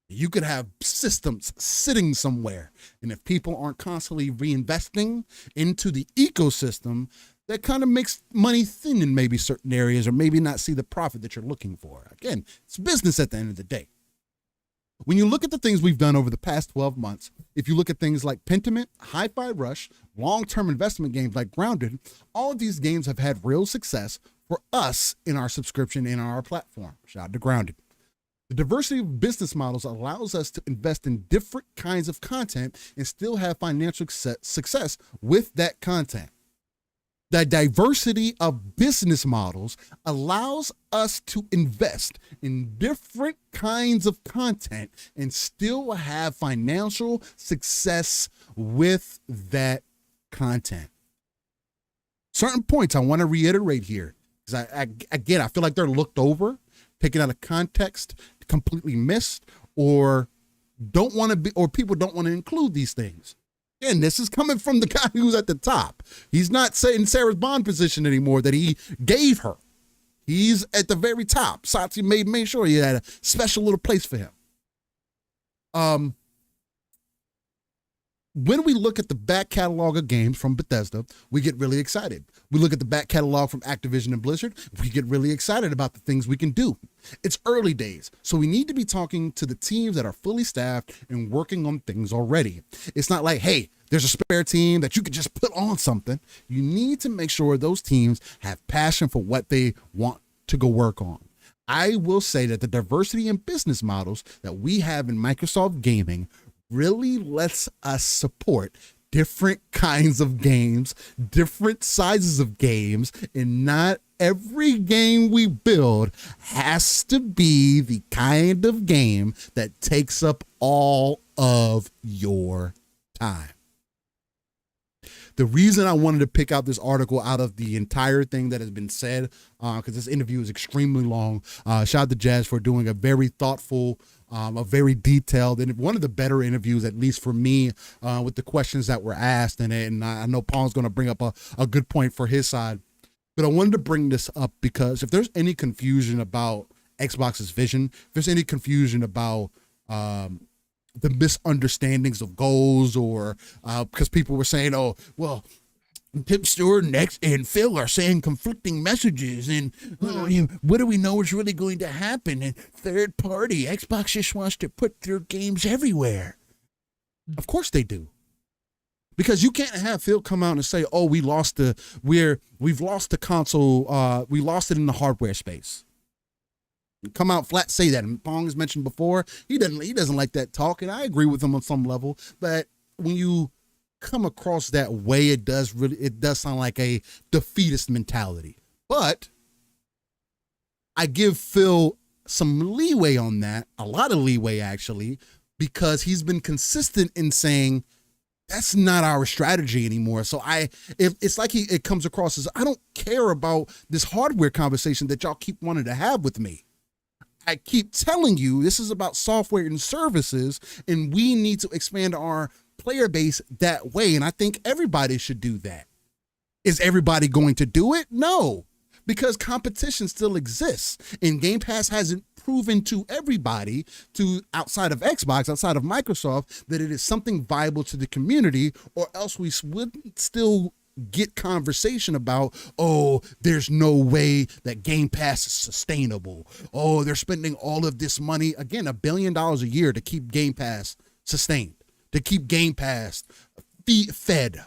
You could have systems sitting somewhere, and if people aren't constantly reinvesting into the ecosystem, that kind of makes money thin in maybe certain areas, or maybe not see the profit that you're looking for. Again, it's business at the end of the day. When you look at the things we've done over the past 12 months, if you look at things like Pentiment, Hi-Fi Rush, long-term investment games like Grounded, all of these games have had real success for us in our subscription and on our platform. Shout out to Grounded. The diversity of business models allows us to invest in different kinds of content and still have financial success with that content. The diversity of business models allows us to invest in different kinds of content and still have financial success with that content. Certain points I want to reiterate here, because again, I feel like they're looked over, taken out of context, completely missed, or don't want to be, or people don't want to include these things. Again, this is coming from the guy who's at the top. He's not in Sarah's bond position anymore that he gave her. He's at the very top. Satya made sure he had a special little place for him. When we look at the back catalog of games from Bethesda, we get really excited. We look at the back catalog from Activision and Blizzard, we get really excited about the things we can do. It's early days, so we need to be talking to the teams that are fully staffed and working on things already. It's not like, hey, there's a spare team that you could just put on something. You need to make sure those teams have passion for what they want to go work on. I will say that the diversity in business models that we have in Microsoft Gaming really lets us support different kinds of games, different sizes of games, and not every game we build has to be the kind of game that takes up all of your time. The reason I wanted to pick out this article out of the entire thing that has been said, because this interview is extremely long. Shout out to Jazz for doing a very thoughtful, a very detailed, and one of the better interviews, at least for me, with the questions that were asked. And I know Paul's going to bring up a good point for his side. But I wanted to bring this up because if there's any confusion about Xbox's vision, if there's any confusion about the misunderstandings of goals, or because people were saying, oh, well, Tim Stewart and Phil are saying conflicting messages, and what do we know is really going to happen? And third party, Xbox just wants to put their games everywhere. Of course they do. Because you can't have Phil come out and say, oh, we've lost the console, we lost it in the hardware space. Come out flat, say that. And Pong has mentioned before, he doesn't like that talk, and I agree with him on some level. But when you come across that way, it does sound like a defeatist mentality. But I give Phil some leeway on that, a lot of leeway actually, because he's been consistent in saying that's not our strategy anymore. So it's like it comes across as, I don't care about this hardware conversation that y'all keep wanting to have with me. I keep telling you, this is about software and services, and we need to expand our player base that way. And I think everybody should do that. Is everybody going to do it? No, because competition still exists, and Game Pass hasn't proven to everybody, to outside of Xbox, outside of Microsoft, that it is something viable to the community, or else we would still get conversation about, oh, there's no way that Game Pass is sustainable. Oh, they're spending all of this money, again, $1 billion a year to keep Game Pass sustained, to keep Game Pass fed.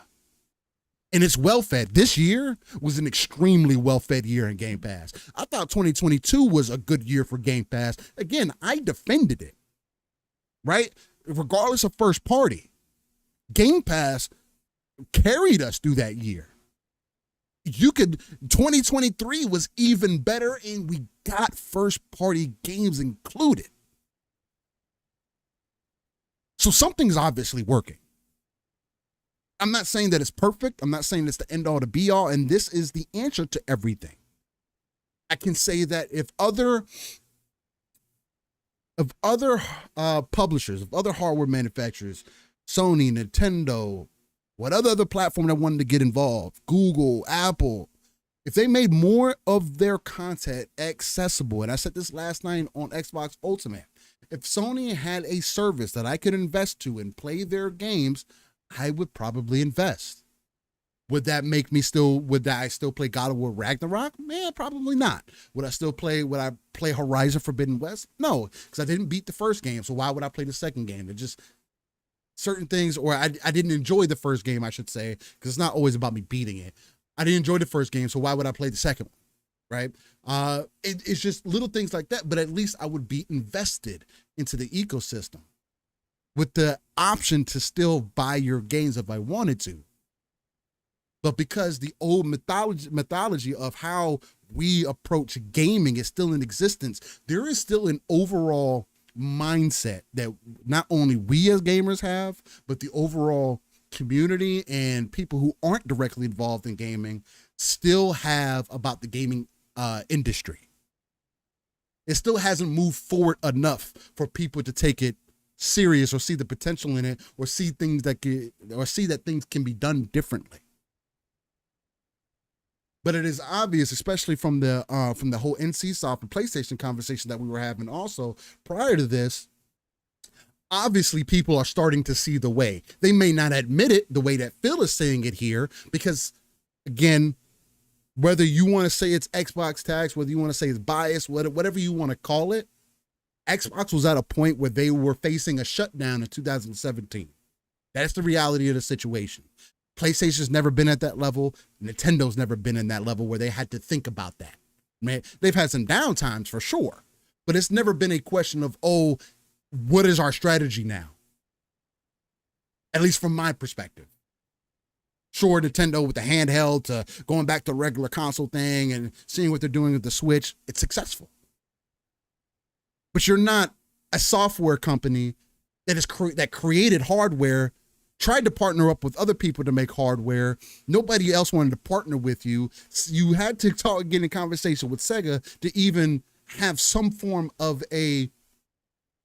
And it's well fed. This year was an extremely well fed year in Game Pass. I thought 2022 was a good year for Game Pass. Again, I defended it, right? Regardless of first party, Game Pass carried us through that year. 2023 was even better, and we got first party games included. So something's obviously working. I'm not saying that it's perfect. I'm not saying it's the end all to be all. And this is the answer to everything. I can say that if other publishers, of other hardware manufacturers, Sony, Nintendo, what other platform that wanted to get involved, Google, Apple, if they made more of their content accessible, and I said this last night on Xbox Ultimate, if Sony had a service that I could invest to and play their games, I would probably invest. Would I still play God of War Ragnarok? Man, probably not. Would I play Horizon Forbidden West? No, because I didn't beat the first game. So why would I play the second game? It just certain things, or I didn't enjoy the first game, I should say, because it's not always about me beating it. I didn't enjoy the first game, so why would I play the second one? Right? It's just little things like that, but at least I would be invested into the ecosystem with the option to still buy your games if I wanted to. But because the old mythology of how we approach gaming is still in existence, there is still an overall mindset that not only we as gamers have, but the overall community and people who aren't directly involved in gaming still have about the gaming industry. It still hasn't moved forward enough for people to take it serious or see the potential in it, or see that things can be done differently. But it is obvious, especially from the whole NCSoft and PlayStation conversation that we were having also prior to this, obviously people are starting to see the way. They may not admit it the way that Phil is saying it here, because, again, whether you want to say it's Xbox tax, whether you want to say it's bias, whatever you want to call it, Xbox was at a point where they were facing a shutdown in 2017. That's the reality of the situation. PlayStation's never been at that level. Nintendo's never been in that level where they had to think about that. Man, they've had some downtimes for sure, but it's never been a question of, oh, what is our strategy now? At least from my perspective. Sure, Nintendo with the handheld to going back to the regular console thing and seeing what they're doing with the Switch, it's successful. But you're not a software company that created hardware, tried to partner up with other people to make hardware. Nobody else wanted to partner with you. You had to get in conversation with Sega to even have some form of a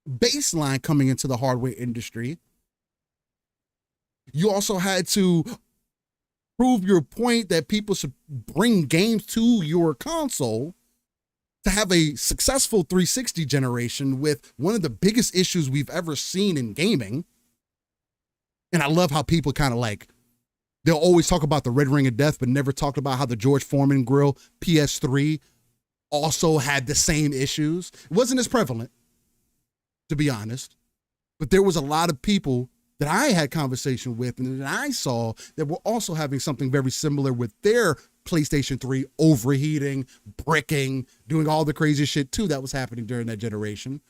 baseline coming into the hardware industry. You also had to prove your point that people should bring games to your console to have a successful 360 generation with one of the biggest issues we've ever seen in gaming. And I love how people kind of they'll always talk about the Red Ring of Death, but never talked about how the George Foreman grill PS3 also had the same issues. It wasn't as prevalent, to be honest, but there was a lot of people that I had conversation with and that I saw that were also having something very similar with their PlayStation 3 overheating, bricking, doing all the crazy shit too that was happening during that generation.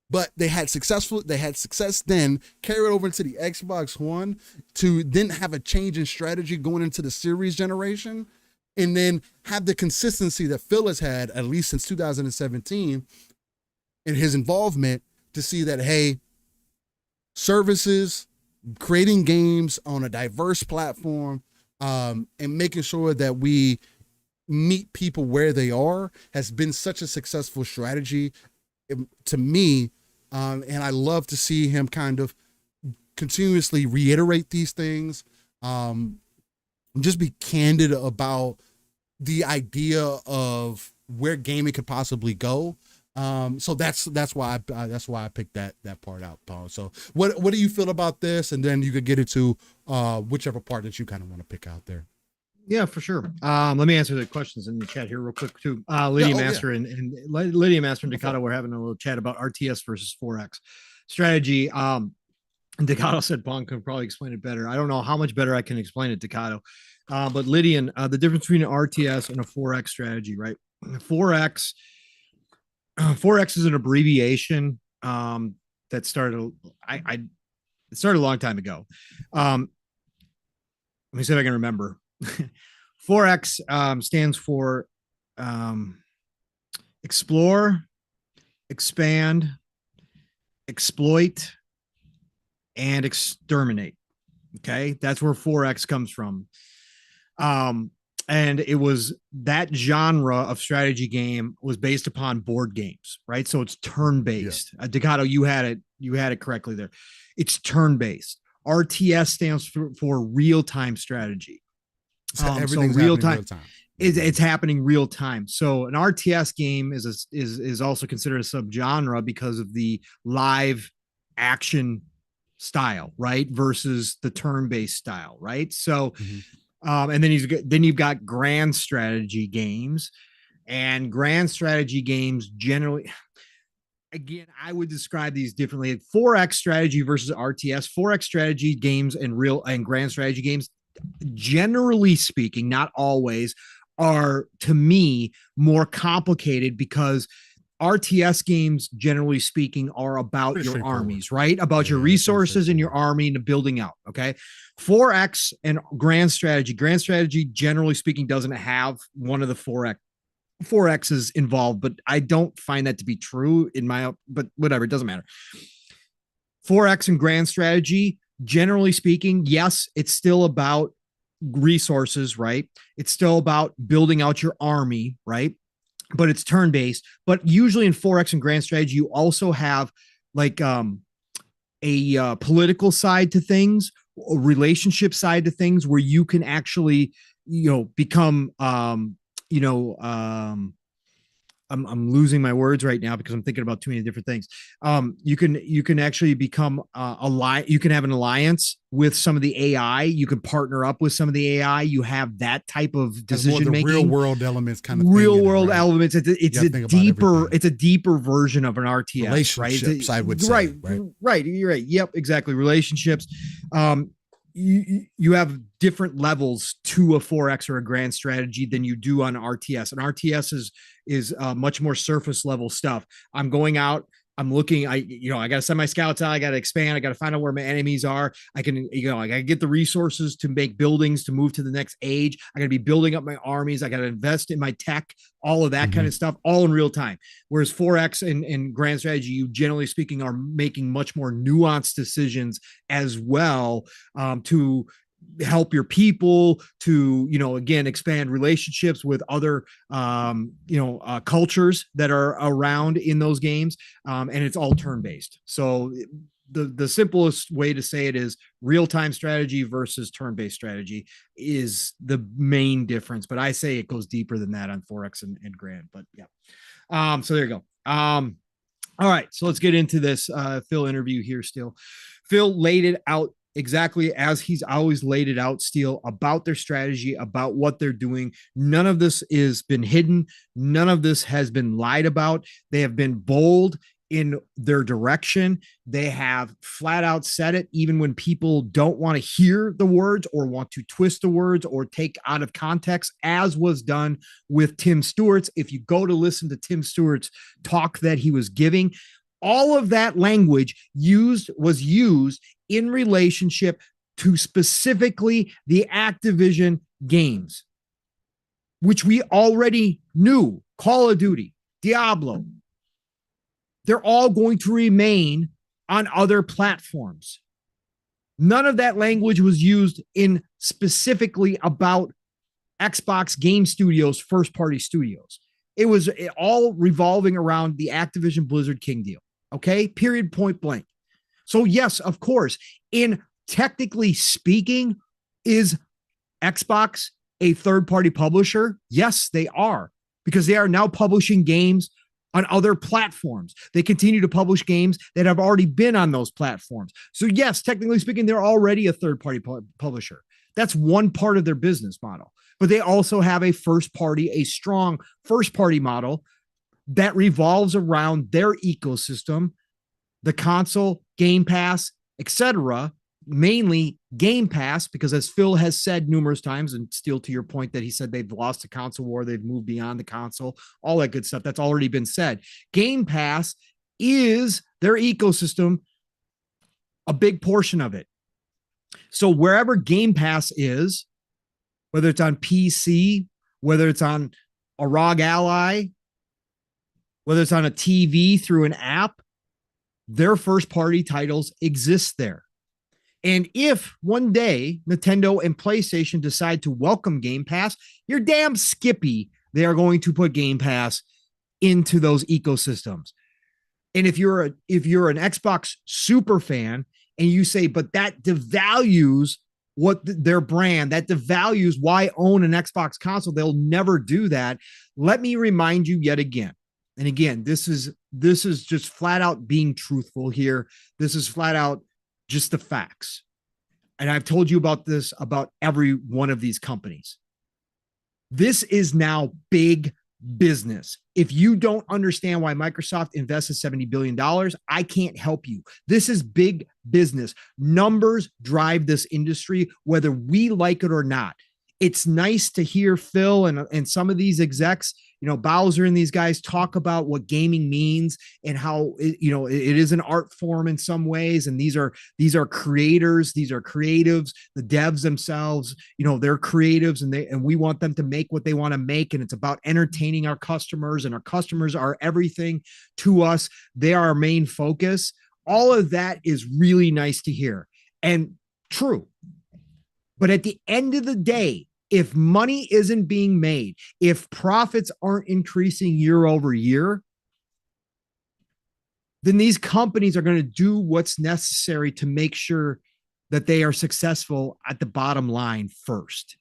But they had success then, carried over into the Xbox One to then have a change in strategy going into the series generation, and then have the consistency that Phil has had at least since 2017 in his involvement to see that, hey, services, creating games on a diverse platform, and making sure that we meet people where they are has been such a successful strategy to me. And I love to see him kind of continuously reiterate these things, and just be candid about the idea of where gaming could possibly go. So that's why I picked that part out, Paul. So what do you feel about this? And then you could get into whichever part that you kind of want to pick out there. Yeah, for sure. Let me answer the questions in the chat here real quick too. Lydia Master and Lydia Master and Decado were having a little chat about RTS versus 4X strategy. And Decado said Pong could probably explain it better. I don't know how much better I can explain it, Decado. But Lydian, the difference between an RTS and a 4X strategy, right? 4X is an abbreviation that started. It started a long time ago. Let me see if I can remember. 4X stands for explore, expand, exploit, and exterminate. Okay, that's where 4X comes from. And it was that genre of strategy game was based upon board games, right? So it's turn-based. Yeah. Decado, you had it correctly there. It's turn-based. RTS stands for real-time strategy. So everything's so real time. It's happening real time. So an RTS game is also considered a subgenre because of the live action style, right? Versus the turn-based style, right? So, and then you've got grand strategy games, and grand strategy games generally, again, I would describe these differently. 4X strategy versus RTS. 4X strategy games and grand strategy games, generally speaking, not always, are to me more complicated because RTS games, generally speaking, are about your armies, right? About your resources and your army and the building out. Okay. 4X and grand strategy, generally speaking, doesn't have one of the 4X's involved, but I don't find that to be true but whatever, it doesn't matter. 4X and grand strategy, generally speaking, yes, it's still about resources, right? It's still about building out your army, right? But it's turn-based. But usually in 4X and grand strategy, you also have like a political side to things, a relationship side to things, where you can actually, become, I'm losing my words right now because I'm thinking about too many different things. You can actually become you can have an alliance with some of the AI. You can partner up with some of the AI. You have that type of decision making. Real world elements, kind of real world elements. It's a deeper version of an RTS, relationships, right? I would say, right. You're right. Yep, exactly. Relationships. You have different levels to a 4X or a grand strategy than you do on RTS. And RTS is much more surface level stuff. I'm going out, I'm looking, I got to send my scouts out. I got to expand. I got to find out where my enemies are. I can get the resources to make buildings, to move to the next age. I got to be building up my armies. I got to invest in my tech, all of that kind of stuff, all in real time. Whereas 4X and grand strategy, you generally speaking are making much more nuanced decisions as well, to help your people, to again expand relationships with other cultures that are around in those games, and it's all turn-based. So the simplest way to say it is real-time strategy versus turn-based strategy is the main difference, but I say it goes deeper than that on 4X and grand. But yeah, so there you go. All right, so let's get into this Phil interview here. Still, Phil laid it out exactly as he's always laid it out, Steele, about their strategy, about what they're doing. None of this has been hidden. None of this has been lied about. They have been bold in their direction. They have flat out said it, even when people don't want to hear the words or want to twist the words or take out of context, as was done with Tim Stewart's. If you go to listen to Tim Stewart's talk that he was giving, all of that language was used in relationship to specifically the Activision games, which we already knew. Call of Duty, Diablo, they're all going to remain on other platforms. None of that language was used in specifically about Xbox Game Studios, first-party studios. It was all revolving around the Activision Blizzard King deal. Okay, period, point blank. So yes, of course, in technically speaking, is Xbox a third-party publisher? Yes, they are, because they are now publishing games on other platforms. They continue to publish games that have already been on those platforms. So yes, technically speaking, they're already a third-party publisher. That's one part of their business model. But they also have a strong first-party model that revolves around their ecosystem, the console, Game Pass, etc. Mainly Game Pass, because as Phil has said numerous times, and still to your point that he said they've lost the console war, they've moved beyond the console, all that good stuff, that's already been said. Game Pass is their ecosystem, a big portion of it. So wherever Game Pass is, whether it's on PC, whether it's on a ROG Ally, whether it's on a TV through an app, their first party titles exist there. And if one day Nintendo and PlayStation decide to welcome Game Pass, you're damn skippy they are going to put Game Pass into those ecosystems. And if you're an Xbox super fan and you say, but that devalues what their brand, that devalues why own an Xbox console, they'll never do that. Let me remind you yet again. And again, this is just flat out being truthful here. This is flat out just the facts. And I've told you about this about every one of these companies. This is now big business. If you don't understand why Microsoft invested $70 billion, I can't help you. This is big business. Numbers drive this industry, whether we like it or not. It's nice to hear Phil and some of these execs, Bowser and these guys talk about what gaming means and how it is an art form in some ways. And these are creators, these are creatives, the devs themselves, they're creatives and we want them to make what they want to make. And it's about entertaining our customers, and our customers are everything to us. They are our main focus. All of that is really nice to hear and true. But at the end of the day, if money isn't being made, if profits aren't increasing year over year, then these companies are going to do what's necessary to make sure that they are successful at the bottom line first.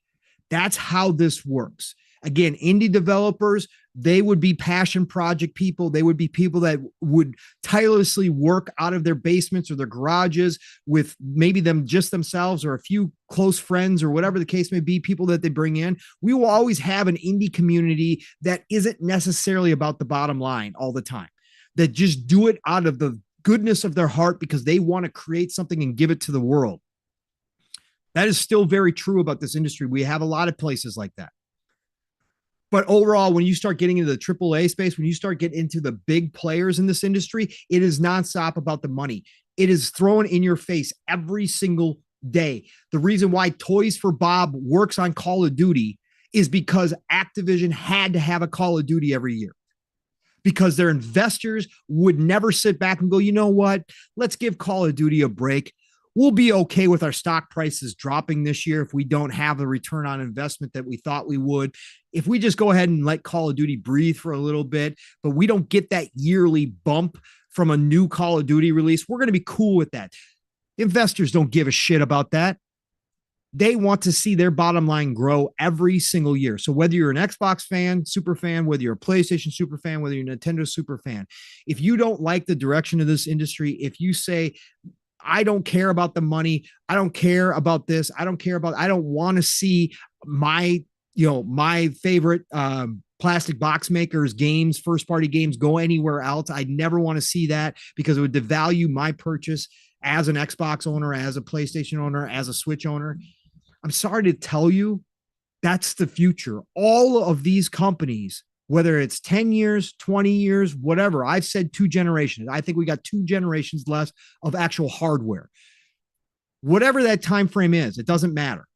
That's how this works. Again, indie developers, they would be passion project people. They would be people that would tirelessly work out of their basements or their garages with maybe them just themselves or a few close friends or whatever the case may be, people that they bring in. We will always have an indie community that isn't necessarily about the bottom line all the time, that just do it out of the goodness of their heart because they want to create something and give it to the world. That is still very true about this industry. We have a lot of places like that. But overall, when you start getting into the AAA space, when you start getting into the big players in this industry, it is nonstop about the money. It is thrown in your face every single day. The reason why Toys for Bob works on Call of Duty is because Activision had to have a Call of Duty every year, because their investors would never sit back and go, you know what, let's give Call of Duty a break. We'll be okay with our stock prices dropping this year if we don't have the return on investment that we thought we would. If we just go ahead and let Call of Duty breathe for a little bit, but we don't get that yearly bump from a new Call of Duty release, we're going to be cool with that. Investors don't give a shit about that. They want to see their bottom line grow every single year. So whether you're an Xbox fan, super fan, whether you're a PlayStation super fan, whether you're a Nintendo super fan, if you don't like the direction of this industry, if you say, I don't care about the money, I don't care about this, I don't want to see my favorite plastic box makers games, first party games go anywhere else. I never want to see that because it would devalue my purchase as an Xbox owner, as a PlayStation owner, as a Switch owner. I'm sorry to tell you, that's the future. All of these companies, whether it's 10 years, 20 years, whatever, I've said 2 generations. I think we got 2 generations less of actual hardware. Whatever that time frame is, it doesn't matter.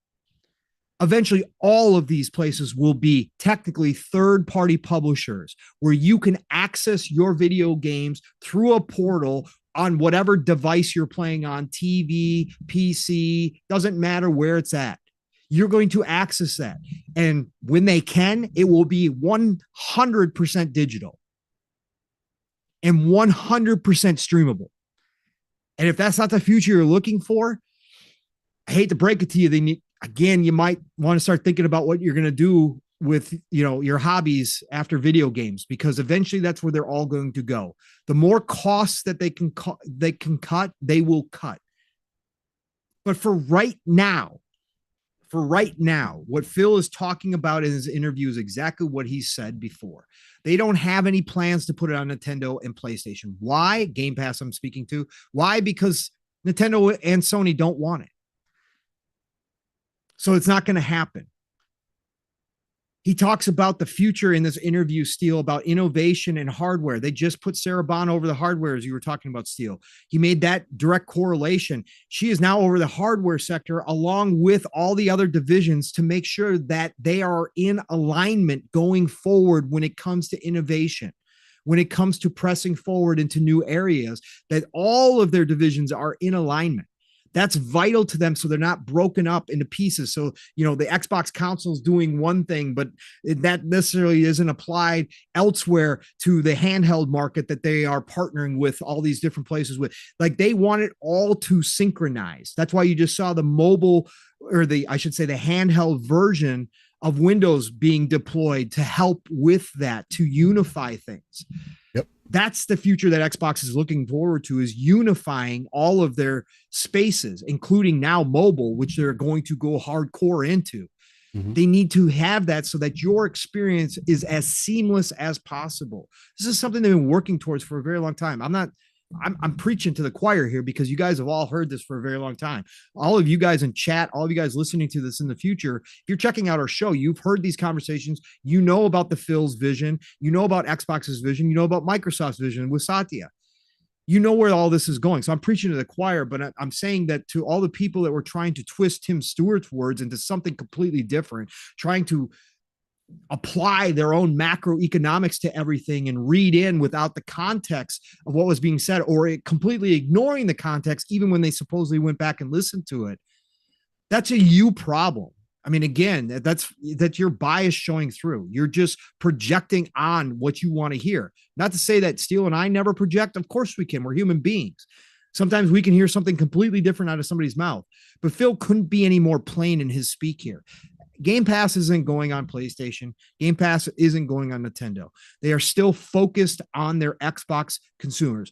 Eventually, all of these places will be technically third-party publishers where you can access your video games through a portal on whatever device you're playing on, TV, PC, doesn't matter where it's at. You're going to access that. And when they can, it will be 100% digital and 100% streamable. And if that's not the future you're looking for, I hate to break it to you. Then you might want to start thinking about what you're going to do with, your hobbies after video games, because eventually that's where they're all going to go. The more costs that they can cut, they will cut. But for right now, what Phil is talking about in his interview is exactly what he said before. They don't have any plans to put it on Nintendo and PlayStation. Why? Game Pass I'm speaking to. Why? Because Nintendo and Sony don't want it. So it's not going to happen. He talks about the future in this interview, Steele, about innovation and hardware. They just put Sarah Bond over the hardware, as you were talking about, Steele. He made that direct correlation. She is now over the hardware sector along with all the other divisions to make sure that they are in alignment going forward when it comes to innovation, when it comes to pressing forward into new areas, that all of their divisions are in alignment. That's vital to them, so they're not broken up into pieces. So, the Xbox console is doing one thing, but that necessarily isn't applied elsewhere to the handheld market that they are partnering with all these different places with. Like, they want it all to synchronize. That's why you just saw the mobile, or I should say the handheld version of Windows being deployed to help with that, to unify things. Yep. That's the future that Xbox is looking forward to, is unifying all of their spaces, including now mobile, which they're going to go hardcore into. Mm-hmm. They need to have that so that your experience is as seamless as possible. This is something they've been working towards for a very long time. I'm preaching to the choir here, because you guys have all heard this for a very long time. All of you guys in chat, all of you guys listening to this in the future, if you're checking out our show, you've heard these conversations. You know about the Phil's vision. You know about Xbox's vision. You know about Microsoft's vision with Satya. You know where all this is going. So I'm preaching to the choir, but I'm saying that to all the people that were trying to twist Tim Stewart's words into something completely different, trying to apply their own macroeconomics to everything and read in without the context of what was being said, or completely ignoring the context, even when they supposedly went back and listened to it. That's a you problem. I mean, again, that's your bias showing through. You're just projecting on what you want to hear. Not to say that Steele and I never project. Of course we can. We're human beings. Sometimes we can hear something completely different out of somebody's mouth. But Phil couldn't be any more plain in his speak here. Game Pass isn't going on PlayStation. Game Pass isn't going on Nintendo. They are still focused on their Xbox consumers.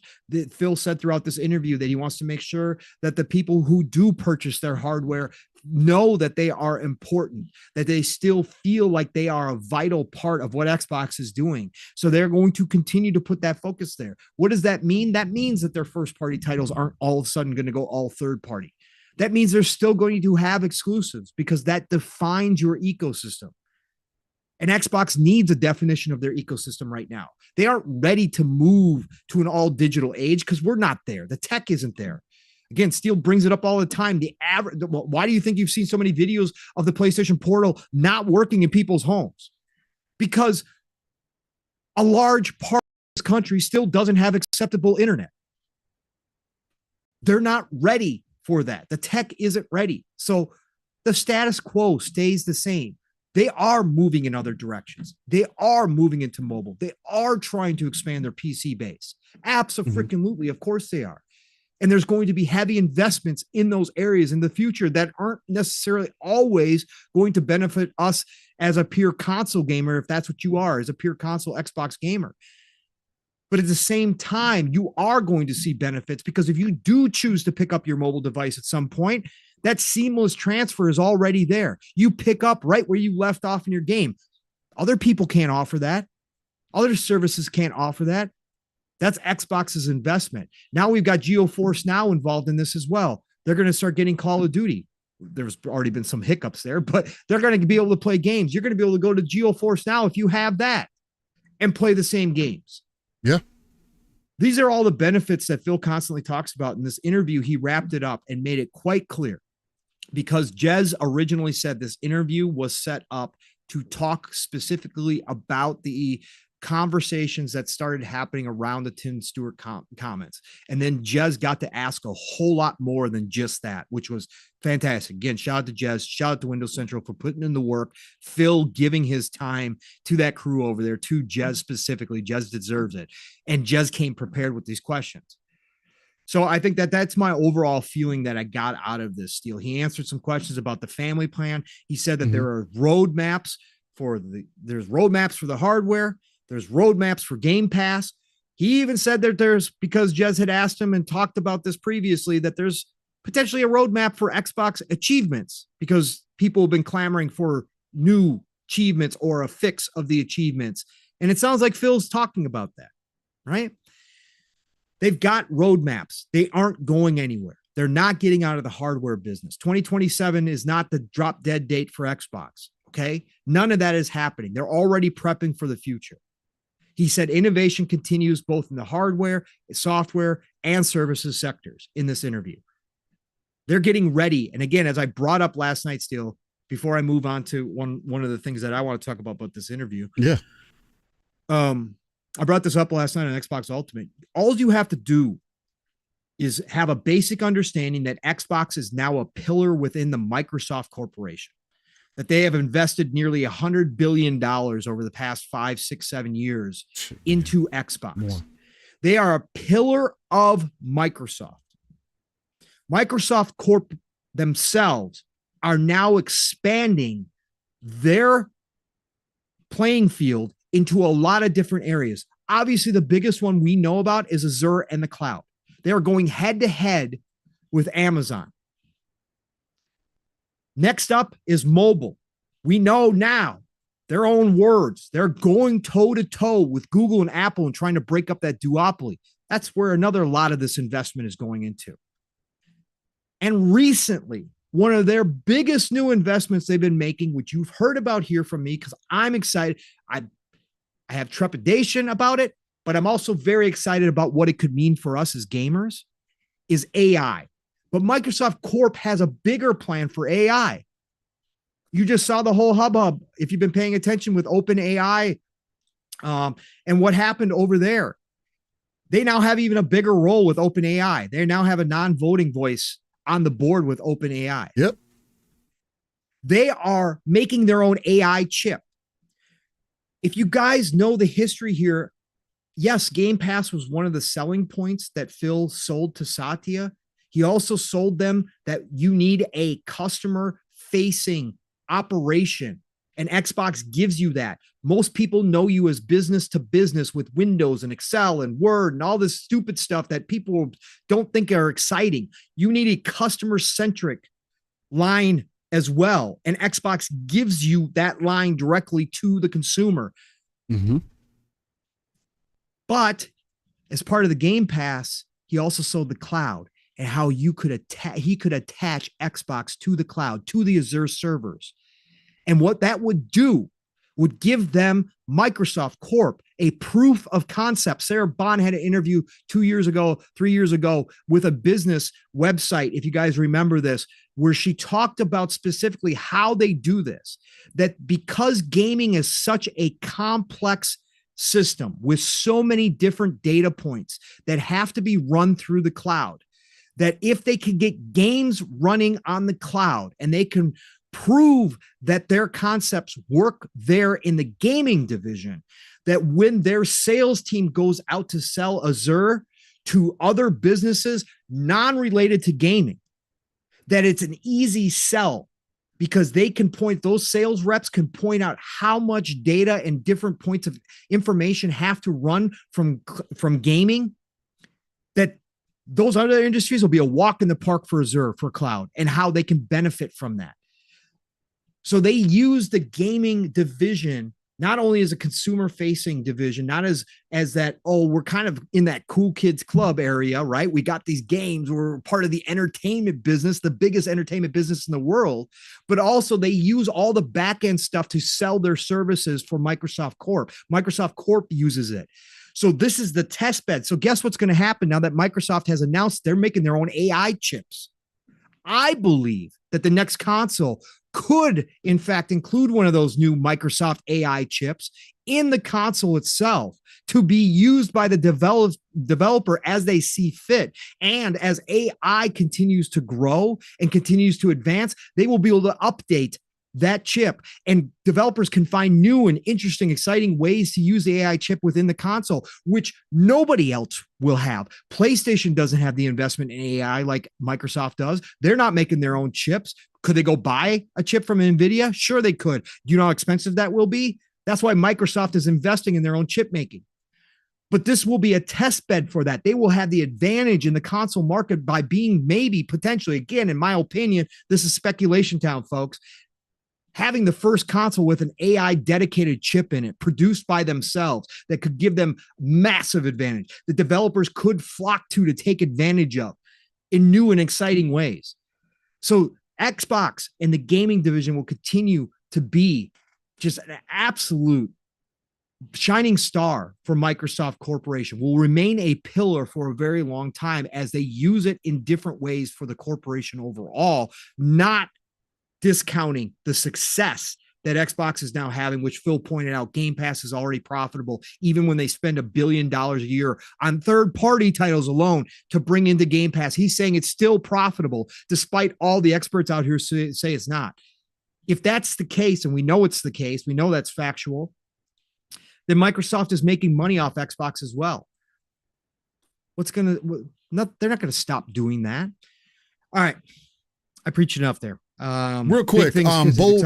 Phil said throughout this interview that he wants to make sure that the people who do purchase their hardware know that they are important, that they still feel like they are a vital part of what Xbox is doing. So they're going to continue to put that focus there. What does that mean? That means that their first-party titles aren't all of a sudden going to go all third-party. That means they're still going to have exclusives, because that defines your ecosystem. And Xbox needs a definition of their ecosystem right now. They aren't ready to move to an all digital age, because we're not there. The tech isn't there. Again, Steele brings it up all the time. Why do you think you've seen so many videos of the PlayStation Portal not working in people's homes? Because a large part of this country still doesn't have acceptable internet. They're not ready for that. The tech isn't ready. So the status quo stays the same. They are moving in other directions. They are moving into mobile. They are trying to expand their PC base. Absolutely. Of course they are. And there's going to be heavy investments in those areas in the future that aren't necessarily always going to benefit us as a pure console gamer, if that's what you are, as a pure console Xbox gamer. But at the same time, you are going to see benefits, because if you do choose to pick up your mobile device at some point, that seamless transfer is already there. You pick up right where you left off in your game. Other people can't offer that. Other services can't offer that. That's Xbox's investment. Now we've got GeoForce Now involved in this as well. They're going to start getting Call of Duty. There's already been some hiccups there, but they're going to be able to play games. You're going to be able to go to GeoForce Now if you have that and play the same games. Yeah. These are all the benefits that Phil constantly talks about. In this interview, he wrapped it up and made it quite clear, because Jez originally said this interview was set up to talk specifically about the conversations that started happening around the Tim Stewart comments. And then Jez got to ask a whole lot more than just that, which was fantastic. Again, shout out to Jez, shout out to Windows Central for putting in the work, Phil giving his time to that crew over there, to Jez specifically. Jez deserves it. And Jez came prepared with these questions. So I think that that's my overall feeling that I got out of this, Steele. He answered some questions about the family plan. He said that there are roadmaps there's roadmaps for the hardware. There's roadmaps for Game Pass. He even said that because Jez had asked him and talked about this previously, that there's potentially a roadmap for Xbox achievements, because people have been clamoring for new achievements or a fix of the achievements. And it sounds like Phil's talking about that, right? They've got roadmaps. They aren't going anywhere. They're not getting out of the hardware business. 2027 is not the drop dead date for Xbox. Okay. None of that is happening. They're already prepping for the future. He said innovation continues both in the hardware, software, and services sectors in this interview. They're getting ready. And again, as I brought up last night, Steele, before I move on to one of the things that I want to talk about this interview. Yeah. I brought this up last night on Xbox Ultimate. All you have to do is have a basic understanding that Xbox is now a pillar within the Microsoft Corporation, that they have invested nearly $100 billion over the past 5, 6, 7 years into Xbox. More. They are a pillar of Microsoft. Microsoft Corp themselves are now expanding their playing field into a lot of different areas. Obviously, the biggest one we know about is Azure and the cloud. They are going head to head with Amazon. Next up is mobile. We know now, their own words, they're going toe to toe with Google and Apple and trying to break up that duopoly. That's where another lot of this investment is going into. And recently, one of their biggest new investments they've been making, which you've heard about here from me, because I'm excited. I have trepidation about it, but I'm also very excited about what it could mean for us as gamers, is AI. But Microsoft Corp has a bigger plan for AI. You just saw the whole hubbub, if you've been paying attention, with OpenAI and what happened over there. They now have even a bigger role with OpenAI. They now have a non-voting voice on the board with OpenAI. Yep. They are making their own AI chip. If you guys know the history here, yes, Game Pass was one of the selling points that Phil sold to Satya. He also sold them that you need a customer-facing operation, and Xbox gives you that. Most people know you as business to business with Windows and Excel and Word and all this stupid stuff that people don't think are exciting. You need a customer-centric line as well, and Xbox gives you that line directly to the consumer. Mm-hmm. But as part of the Game Pass, he also sold the cloud and how you could he could attach Xbox to the cloud, to the Azure servers. And what that would do would give them, Microsoft Corp, a proof of concept. Sarah Bond had an interview 2 years ago, 3 years ago with a business website, if you guys remember this, where she talked about specifically how they do this, that because gaming is such a complex system with so many different data points that have to be run through the cloud, that if they can get games running on the cloud and they can prove that their concepts work there in the gaming division, that when their sales team goes out to sell Azure to other businesses non-related to gaming, that it's an easy sell, because they can point, those sales reps can point out how much data and different points of information have to run from gaming, that those other industries will be a walk in the park for Azure, for cloud, and how they can benefit from that. So they use the gaming division not only as a consumer-facing division, not as that, oh, we're kind of in that cool kids club area, right? We got these games, we're part of the entertainment business, the biggest entertainment business in the world, but also they use all the back-end stuff to sell their services for Microsoft Corp. Microsoft Corp uses it. So this is the test bed. So guess what's going to happen now that Microsoft has announced they're making their own AI chips? I believe that the next console could, in fact, include one of those new Microsoft AI chips in the console itself to be used by the developer as they see fit. And as AI continues to grow and continues to advance, they will be able to update that chip, and developers can find new and interesting, exciting ways to use the AI chip within the console, which nobody else will have. PlayStation doesn't have the investment in AI like Microsoft does. They're not making their own chips. Could they go buy a chip from NVIDIA? Sure, they could. Do you know how expensive that will be? That's why Microsoft is investing in their own chip making. But this will be a test bed for that. They will have the advantage in the console market by being, maybe, potentially, again, in my opinion, this is speculation town, folks, having the first console with an AI dedicated chip in it, produced by themselves, that could give them massive advantage, that developers could flock to take advantage of in new and exciting ways. So Xbox and the gaming division will continue to be just an absolute shining star for Microsoft Corporation, will remain a pillar for a very long time as they use it in different ways for the corporation overall, not discounting the success that Xbox is now having, which Phil pointed out, Game Pass is already profitable, even when they spend $1 billion a year on third-party titles alone to bring into Game Pass. He's saying it's still profitable, despite all the experts out here say it's not. If that's the case, and we know it's the case, we know that's factual, then Microsoft is making money off Xbox as well. They're not going to stop doing that. All right. I preach enough there. Real quick, Bolt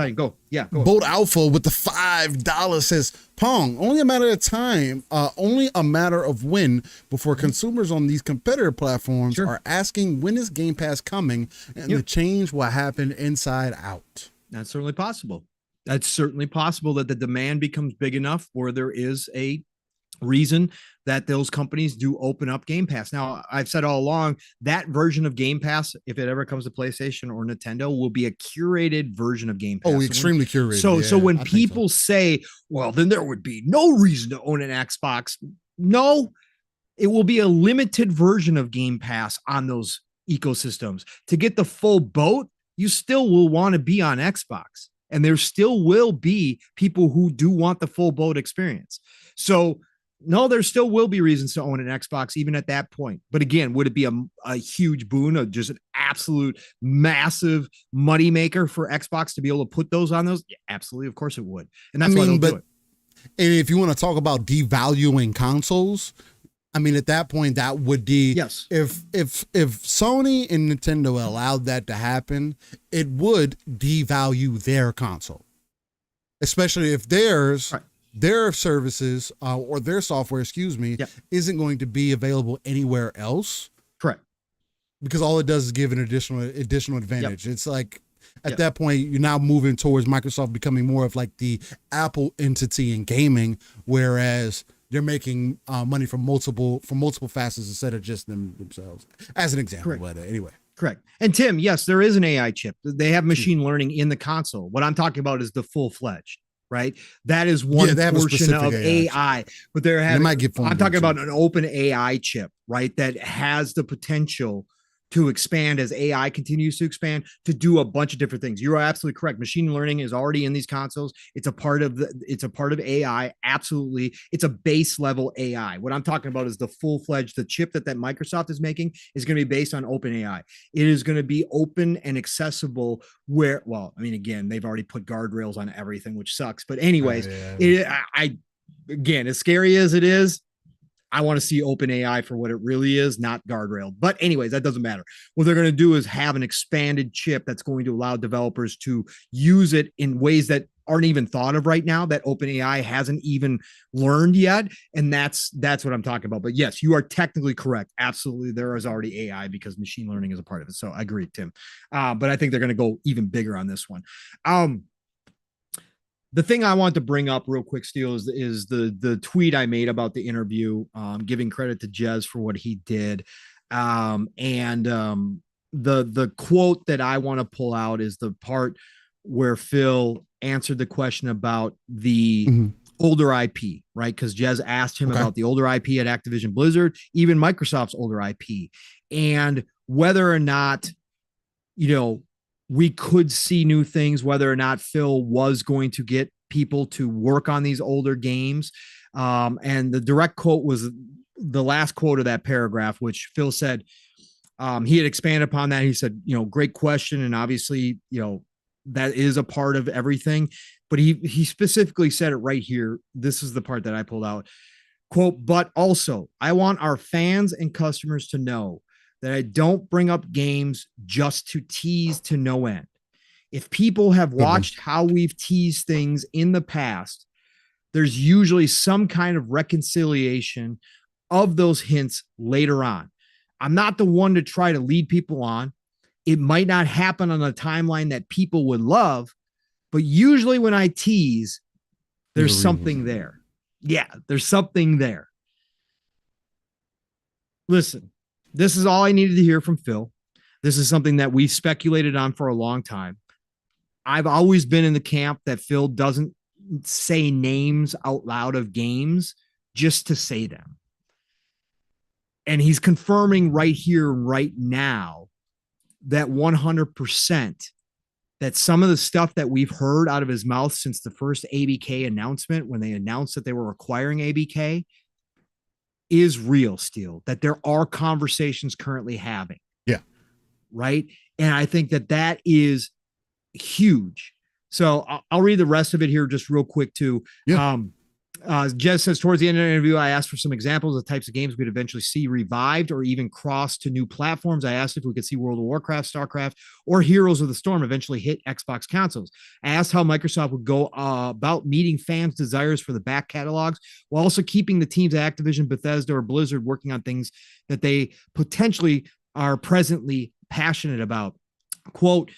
Alpha with the $5 says, Pong, only a matter of time, only a matter of when before consumers on these competitor platforms are asking when is Game Pass coming, and the change will happen inside out. That's certainly possible. That's certainly possible that the demand becomes big enough where there is a reason that those companies do open up Game Pass. Now, I've said all along that version of Game Pass, if it ever comes to PlayStation or Nintendo, will be a curated version of Game Pass. Oh, extremely curated. So when people say, well, then there would be no reason to own an Xbox. No, it will be a limited version of Game Pass on those ecosystems. To get the full boat, you still will want to be on Xbox. And there still will be people who do want the full boat experience. So no, there still will be reasons to own an Xbox even at that point. But again, would it be a huge boon, or just an absolute massive money maker for Xbox to be able to put those on those? Yeah, absolutely. Of course it would. And that's why they'll do it. And if you want to talk about devaluing consoles, I mean, at that point, that would be, if Sony and Nintendo allowed that to happen, it would devalue their console, especially if their services or their software, isn't going to be available anywhere else. Correct. Because all it does is give an additional advantage. It's like at that point, you're now moving towards Microsoft becoming more of like the Apple entity in gaming, whereas they're making money from multiple facets instead of just themselves, as an example. But anyway. Correct. And Tim, yes, there is an AI chip. They have machine learning in the console. What I'm talking about is the full-fledged, right? That is one portion of AI. But I'm talking about an open AI chip, right? That has the potential to expand as AI continues to expand, to do a bunch of different things. You're absolutely correct. Machine learning is already in these consoles. It's a part of AI. Absolutely. It's a base level AI. What I'm talking about is the full-fledged, the chip that Microsoft is making is going to be based on open AI. It is going to be open and accessible again, they've already put guardrails on everything, which sucks. But anyways, again, as scary as it is, I want to see open AI for what it really is, not guardrailed. But anyways, that doesn't matter. What they're going to do is have an expanded chip that's going to allow developers to use it in ways that aren't even thought of right now, that open AI hasn't even learned yet. And that's what I'm talking about. But yes, you are technically correct. Absolutely. There is already AI because machine learning is a part of it. So I agree, Tim. But I think they're going to go even bigger on this one. The thing I want to bring up real quick, Steele, is the tweet I made about the interview, giving credit to Jez for what he did. The quote that I want to pull out is the part where Phil answered the question about the older IP, right? Because Jez asked him about the older IP at Activision Blizzard, even Microsoft's older IP, and whether or not, we could see new things, whether or not Phil was going to get people to work on these older games. And the direct quote was the last quote of that paragraph, which Phil said, he had expanded upon that. He said, great question. And obviously, that is a part of everything, but he specifically said it right here. This is the part that I pulled out. Quote, but also I want our fans and customers to know that I don't bring up games just to tease to no end. If people have watched how we've teased things in the past, there's usually some kind of reconciliation of those hints later on. I'm not the one to try to lead people on. It might not happen on a timeline that people would love, but usually when I tease, there's something there. Yeah, there's something there. Listen. This is all I needed to hear from Phil. This is something that we've speculated on for a long time. I've always been in the camp that Phil doesn't say names out loud of games just to say them. And he's confirming right here, right now, that 100% that some of the stuff that we've heard out of his mouth since the first ABK announcement, when they announced that they were acquiring ABK, is real still, that there are conversations currently having. Yeah. Right. And I think that that is huge. So I'll read the rest of it here just real quick too. Yeah. Jez says, towards the end of the interview, I asked for some examples of types of games we'd eventually see revived or even cross to new platforms. I asked if we could see World of Warcraft, StarCraft, or Heroes of the Storm eventually hit Xbox consoles. I asked how Microsoft would go about meeting fans' desires for the back catalogs while also keeping the teams at Activision, Bethesda, or Blizzard working on things that they potentially are presently passionate about. Quote,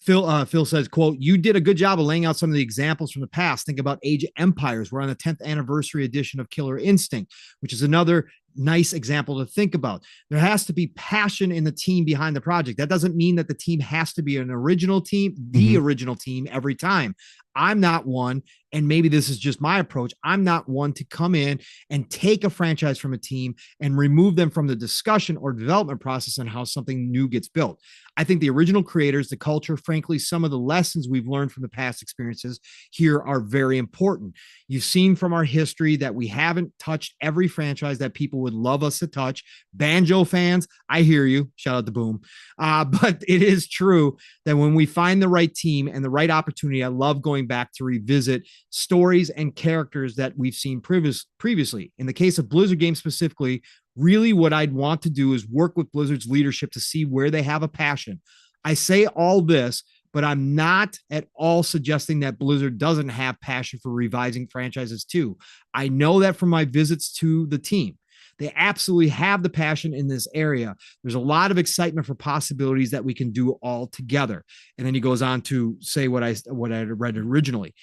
Phil says, quote, you did a good job of laying out some of the examples from the past. Think about Age of Empires. We're on the 10th anniversary edition of Killer Instinct, which is another nice example to think about. There has to be passion in the team behind the project. That doesn't mean that the team has to be an original team, the original team every time. I'm not one, and maybe this is just my approach. I'm not one to come in and take a franchise from a team and remove them from the discussion or development process on how something new gets built. I think the original creators, the culture, frankly, some of the lessons we've learned from the past experiences here are very important. You've seen from our history that we haven't touched every franchise that people would love us to touch. Banjo fans, I hear you. Shout out to Boom. But it is true that when we find the right team and the right opportunity, I love going back to revisit stories and characters that we've seen previously. In the case of Blizzard games specifically, really what I'd want to do is work with Blizzard's leadership to see where they have a passion. I say all this, but I'm not at all suggesting that Blizzard doesn't have passion for revising franchises too. I know that from my visits to the team. They absolutely have the passion in this area. There's a lot of excitement for possibilities that we can do all together. And then he goes on to say what I read originally.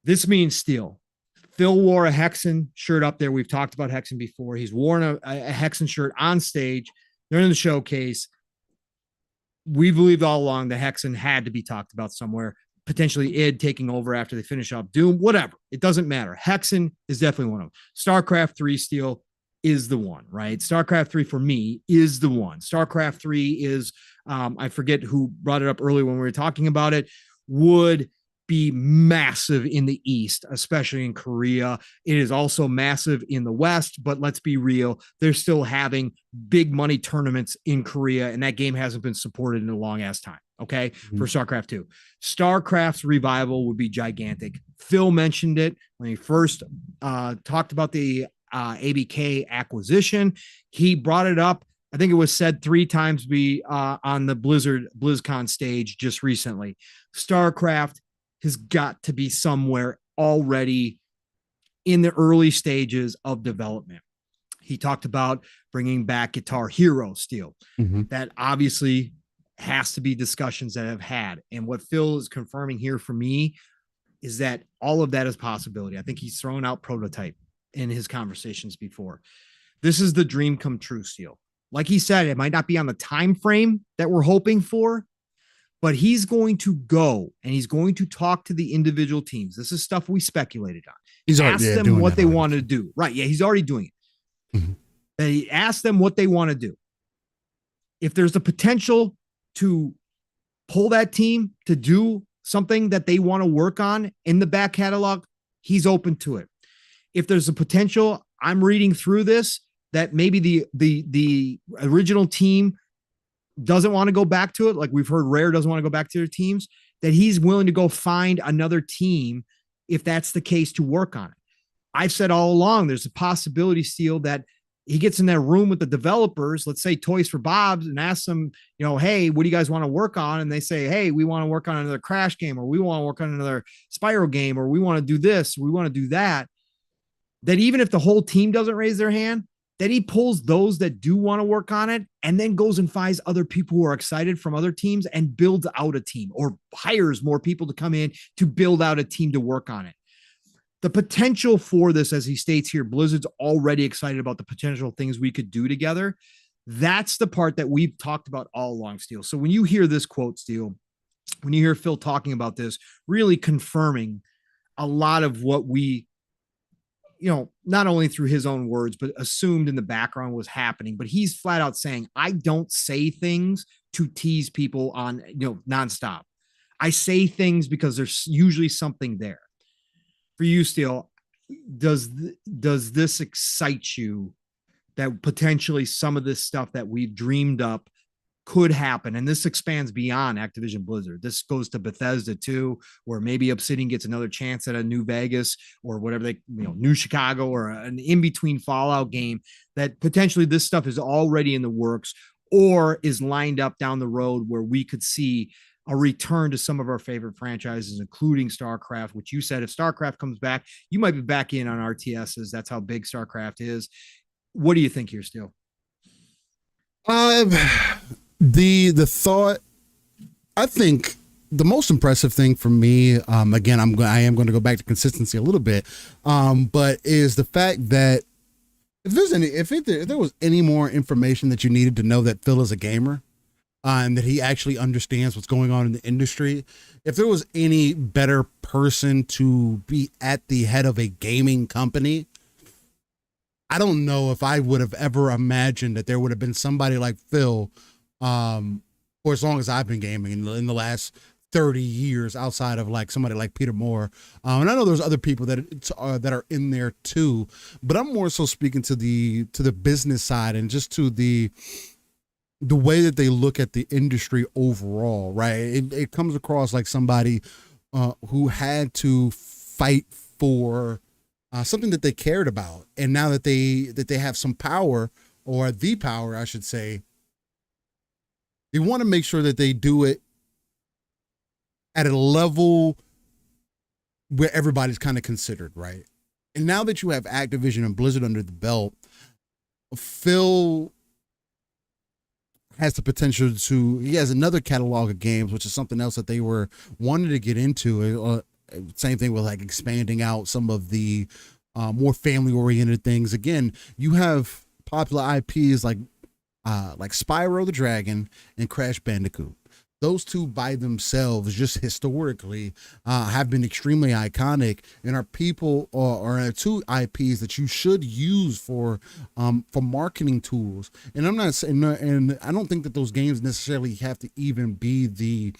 This means Steel. Phil wore a Hexen shirt up there. We've talked about Hexen before. He's worn a Hexen shirt on stage during the showcase. We believed all along the Hexen had to be talked about somewhere. Potentially id taking over after they finish off Doom, whatever. It doesn't matter. Hexen is definitely one of them. StarCraft 3 Steel is the one, right? StarCraft 3 for me is the one. StarCraft 3 is, I forget who brought it up earlier when we were talking about it, would be massive in the East, especially in Korea. It is also massive in the West, but let's be real. They're still having big money tournaments in Korea, and that game hasn't been supported in a long ass time. Okay. For StarCraft 2. StarCraft's revival would be gigantic. Phil mentioned it when he first talked about the ABK acquisition. He brought it up. I think it was said 3 times on the BlizzCon stage just recently. StarCraft has got to be somewhere already in the early stages of development. He talked about bringing back Guitar Hero Steel. That obviously has to be discussions that have had. And what Phil is confirming here for me is that all of that is possibility. I think he's thrown out prototype in his conversations before. This is the dream come true, Steel. Like he said, it might not be on the time frame that we're hoping for, but he's going to go and he's going to talk to the individual teams. This is stuff we speculated on. He's asked them what they wanted to do. Right. Yeah, he's already doing it. And he asked them what they want to do. If there's the potential to pull that team to do something that they want to work on in the back catalog, he's open to it. If there's a potential, I'm reading through this, that maybe the original team doesn't want to go back to it. Like we've heard Rare doesn't want to go back to their teams, that he's willing to go find another team if that's the case to work on it. I've said all along, there's a possibility, Steel, that he gets in that room with the developers, let's say Toys for Bob's, and asks them, hey, what do you guys want to work on? And they say, hey, we want to work on another Crash game, or we want to work on another Spyro game, or we want to do this, we want to do that. That even if the whole team doesn't raise their hand, that he pulls those that do want to work on it and then goes and finds other people who are excited from other teams and builds out a team, or hires more people to come in to build out a team to work on it. The potential for this, as he states here, Blizzard's already excited about the potential things we could do together. That's the part that we've talked about all along, Steel. So when you hear this quote, Steel, when you hear Phil talking about this, really confirming a lot of what we, not only through his own words, but assumed in the background was happening, but he's flat out saying, I don't say things to tease people on, nonstop. I say things because there's usually something there. For you, Steele, does this excite you that potentially some of this stuff that we've dreamed up could happen? And this expands beyond Activision Blizzard. This goes to Bethesda too, where maybe Obsidian gets another chance at a New Vegas or whatever New Chicago, or an in-between Fallout game, that potentially this stuff is already in the works or is lined up down the road, where we could see a return to some of our favorite franchises, including StarCraft, which you said if StarCraft comes back, you might be back in on RTSs. That's how big StarCraft is. What do you think here, Steele? The thought, I think the most impressive thing for me, again, I am going to go back to consistency a little bit, but is the fact that if there was any more information that you needed to know that Phil is a gamer, and that he actually understands what's going on in the industry, if there was any better person to be at the head of a gaming company, I don't know if I would have ever imagined that there would have been somebody like Phil, for as long as I've been gaming in the last 30 years, outside of like somebody like Peter Moore. And I know there's other people that are in there too, but I'm more so speaking to the business side and just to the way that they look at the industry overall, right? It comes across like somebody who had to fight for something that they cared about, and now that they have some power, or the power, I should say, they want to make sure that they do it at a level where everybody's kind of considered, right? And now that you have Activision and Blizzard under the belt, Phil has the potential he has another catalog of games, which is something else that they were wanting to get into. Same thing with like expanding out some of the more family oriented things. Again, you have popular IPs like Spyro the Dragon and Crash Bandicoot. Those two by themselves, just historically, have been extremely iconic, and are people or two IPs that you should use for marketing tools. And I'm not saying, and I don't think that those games necessarily have to even be the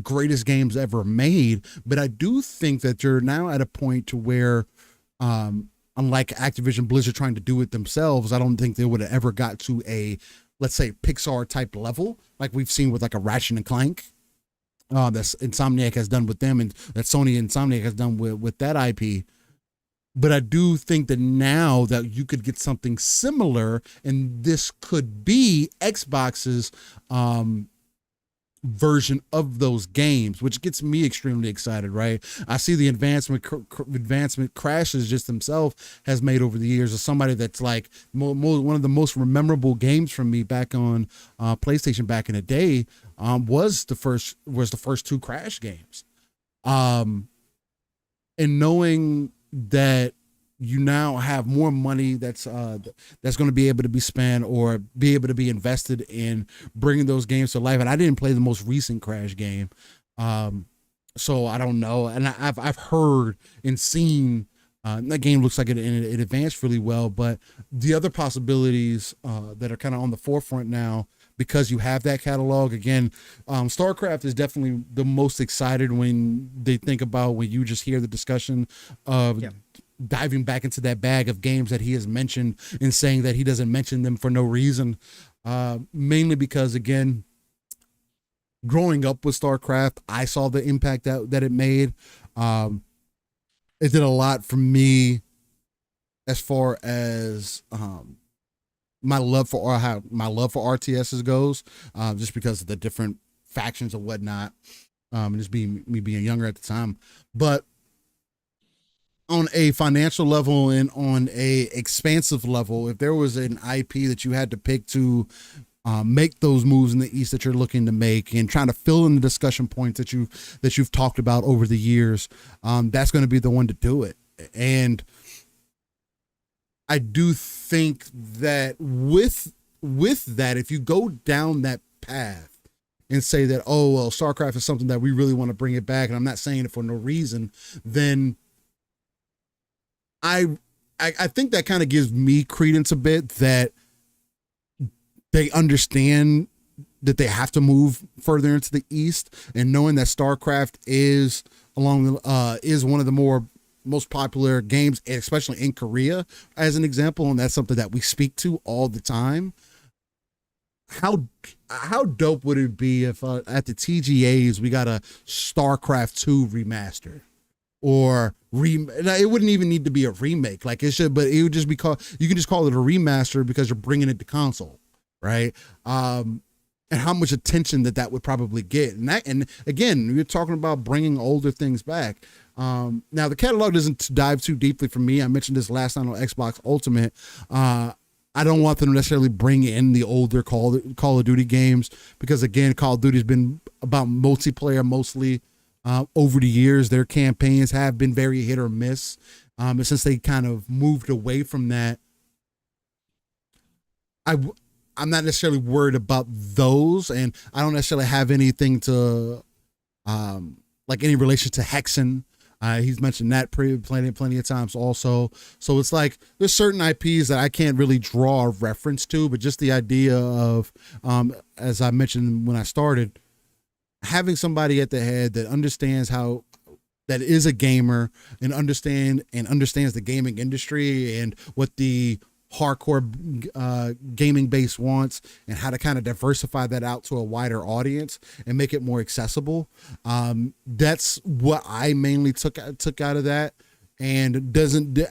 greatest games ever made, but I do think that you're now at a point to where, unlike Activision Blizzard trying to do it themselves, I don't think they would have ever got to a, let's say, Pixar type level like we've seen with like a Ratchet and Clank that Insomniac has done with them, and that Sony Insomniac has done with that IP. But I do think that now that you could get something similar, and this could be Xbox's version of those games, which gets me extremely excited, right? I see the advancement Crashes just himself has made over the years, of somebody that's like one of the most memorable games from me back on PlayStation back in the day, was the first two Crash games. And knowing that you now have more money that's going to be able to be spent or be able to be invested in bringing those games to life. And I didn't play the most recent Crash game, so I don't know. And I've heard and seen that game looks like it advanced really well. But the other possibilities that are kind of on the forefront now, because you have that catalog again, StarCraft is definitely the most excited when they think about, when you just hear the discussion of diving back into that bag of games that he has mentioned, and saying that he doesn't mention them for no reason, mainly because, again, growing up with StarCraft, I saw the impact that it made. It did a lot for me as far as my love for RTSs goes, just because of the different factions and whatnot, and just me being younger at the time. But on a financial level and on a expansive level, if there was an IP that you had to pick to make those moves in the East that you're looking to make, and trying to fill in the discussion points that you've talked about over the years, that's going to be the one to do it. And I do think that with that, if you go down that path and say that, oh, well, StarCraft is something that we really want to bring it back, and I'm not saying it for no reason, then I think that kind of gives me credence a bit, that they understand that they have to move further into the East, and knowing that StarCraft is is one of the most popular games, especially in Korea, as an example, and that's something that we speak to all the time. How dope would it be if at the TGAs we got a StarCraft 2 remaster? Or it wouldn't even need to be a remake, like it should, but it would just be you can just call it a remaster because you're bringing it to console, right? And how much attention that would probably get, and again, you're talking about bringing older things back. Now the catalog doesn't dive too deeply for me. I mentioned this last time on Xbox Ultimate. I don't want them to necessarily bring in the older Call of Duty games because, again, Call of Duty's been about multiplayer mostly. Over the years, their campaigns have been very hit or miss. And since they kind of moved away from that, I'm not necessarily worried about those, and I don't necessarily have anything to like any relation to Hexen. He's mentioned that plenty of times also. So it's like there's certain IPs that I can't really draw a reference to, but just the idea of, as I mentioned when I started, having somebody at the head that understands that is a gamer and understands the gaming industry and what the hardcore gaming base wants and how to kind of diversify that out to a wider audience and make it more accessible. That's what I mainly took out of that, and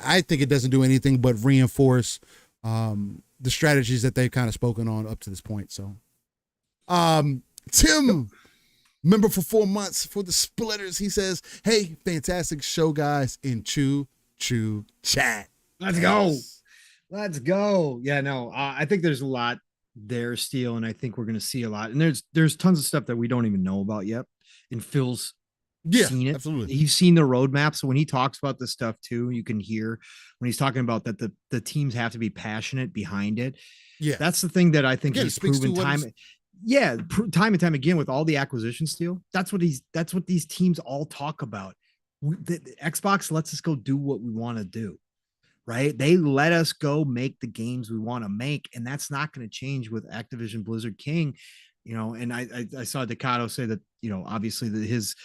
I think it doesn't do anything but reinforce the strategies that they've kind of spoken on up to this point. So Tim, member for 4 months for the Splitters, he says, hey, fantastic show, guys, in Choo Chat. Let's go. Let's go. Yeah, no, I think there's a lot there, Steel, and I think we're going to see a lot. And there's tons of stuff that we don't even know about yet. And Phil's seen it. Absolutely. He's seen the roadmap. So when he talks about this stuff too, you can hear when he's talking about that the teams have to be passionate behind it. Yeah, that's the thing that I think he's proven time and time again with all the acquisition, Steel. That's what these teams all talk about. The Xbox lets us go do what we want to do. Right? They let us go make the games we want to make, and that's not going to change with Activision Blizzard King. And I saw Decado say that, obviously his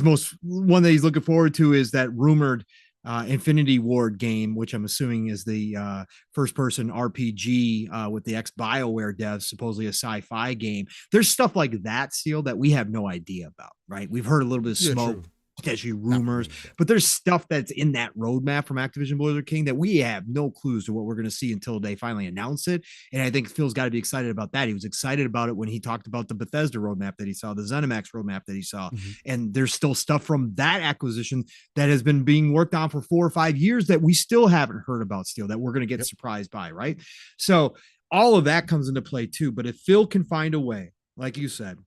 most one that he's looking forward to is that rumored Infinity Ward game, which I'm assuming is the first person RPG with the ex-BioWare devs, supposedly a sci-fi game. There's stuff like that, Steel, that we have no idea about, right? We've heard a little bit of smoke. True. Potentially rumors, but there's stuff that's in that roadmap from Activision Blizzard King that we have no clues to what we're going to see until they finally announce it. And I think Phil's got to be excited about that. He was excited about it when he talked about the Bethesda roadmap that he saw, the ZeniMax roadmap that he saw. Mm-hmm. And there's still stuff from that acquisition that has been being worked on for 4 or 5 years that we still haven't heard about, still, that we're going to get surprised by, right? So all of that comes into play too. But if Phil can find a way, like you said,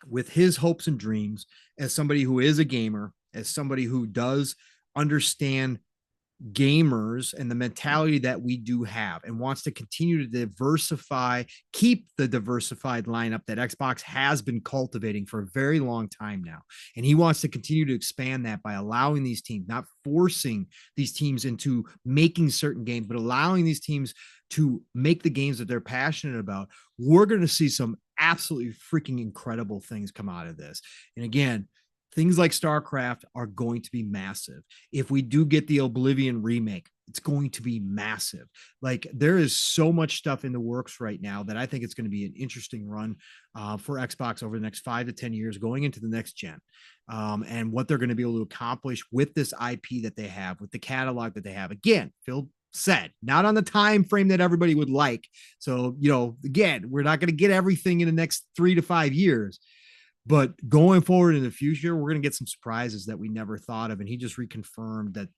with his hopes and dreams, as somebody who is a gamer, as somebody who does understand gamers and the mentality that we do have and wants to continue to keep the diversified lineup that Xbox has been cultivating for a very long time now. And he wants to continue to expand that by allowing these teams, not forcing these teams into making certain games, but allowing these teams to make the games that they're passionate about. We're going to see some absolutely freaking incredible things come out of this. And again, things like StarCraft are going to be massive. If we do get the Oblivion remake, it's going to be massive. Like, there is so much stuff in the works right now that I think it's going to be an interesting run for Xbox over the next 5 to 10 years going into the next gen. And what they're going to be able to accomplish with this IP that they have, with the catalog that they have. Again, Phil said, not on the time frame that everybody would like. So, again, we're not going to get everything in the next 3 to 5 years. But going forward in the future, we're going to get some surprises that we never thought of. And he just reconfirmed that,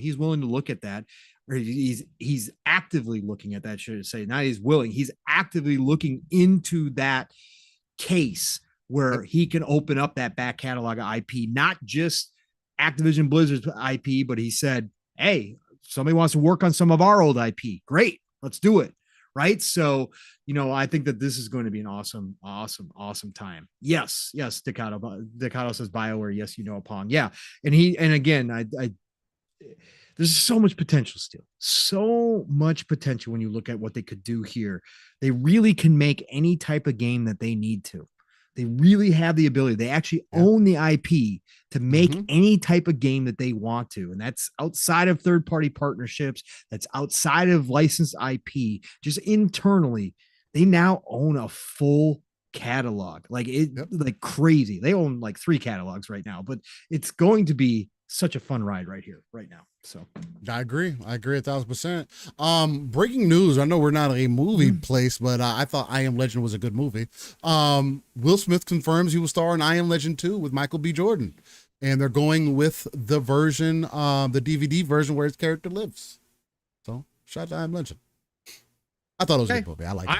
he's willing to look at that, or he's actively looking at that, should I say. Not he's willing, he's actively looking into that case where he can open up that back catalog of IP, not just Activision Blizzard's IP, but he said, hey, somebody wants to work on some of our old IP. Great, let's do it. Right. So, I think that this is going to be an awesome time. Yes. Decado says BioWare. Yes, Pong. Yeah. And again, the there's so much potential still. So much potential when you look at what they could do here. They really can make any type of game that they need to. They really have the ability. They actually own the IP to make any type of game that they want to. And that's outside of third-party partnerships. That's outside of licensed IP. Just internally, they now own a full catalog. Like like crazy. They own like 3 catalogs right now, but it's going to be such a fun ride right here, right now. So I agree 1,000%. Breaking news. I know we're not a movie place, but I thought I Am Legend was a good movie. Will Smith confirms he will star in I Am Legend 2 with Michael B. Jordan, and they're going with the version, the DVD version where his character lives. So shout out to I Am Legend. I thought it was a good movie. I like it.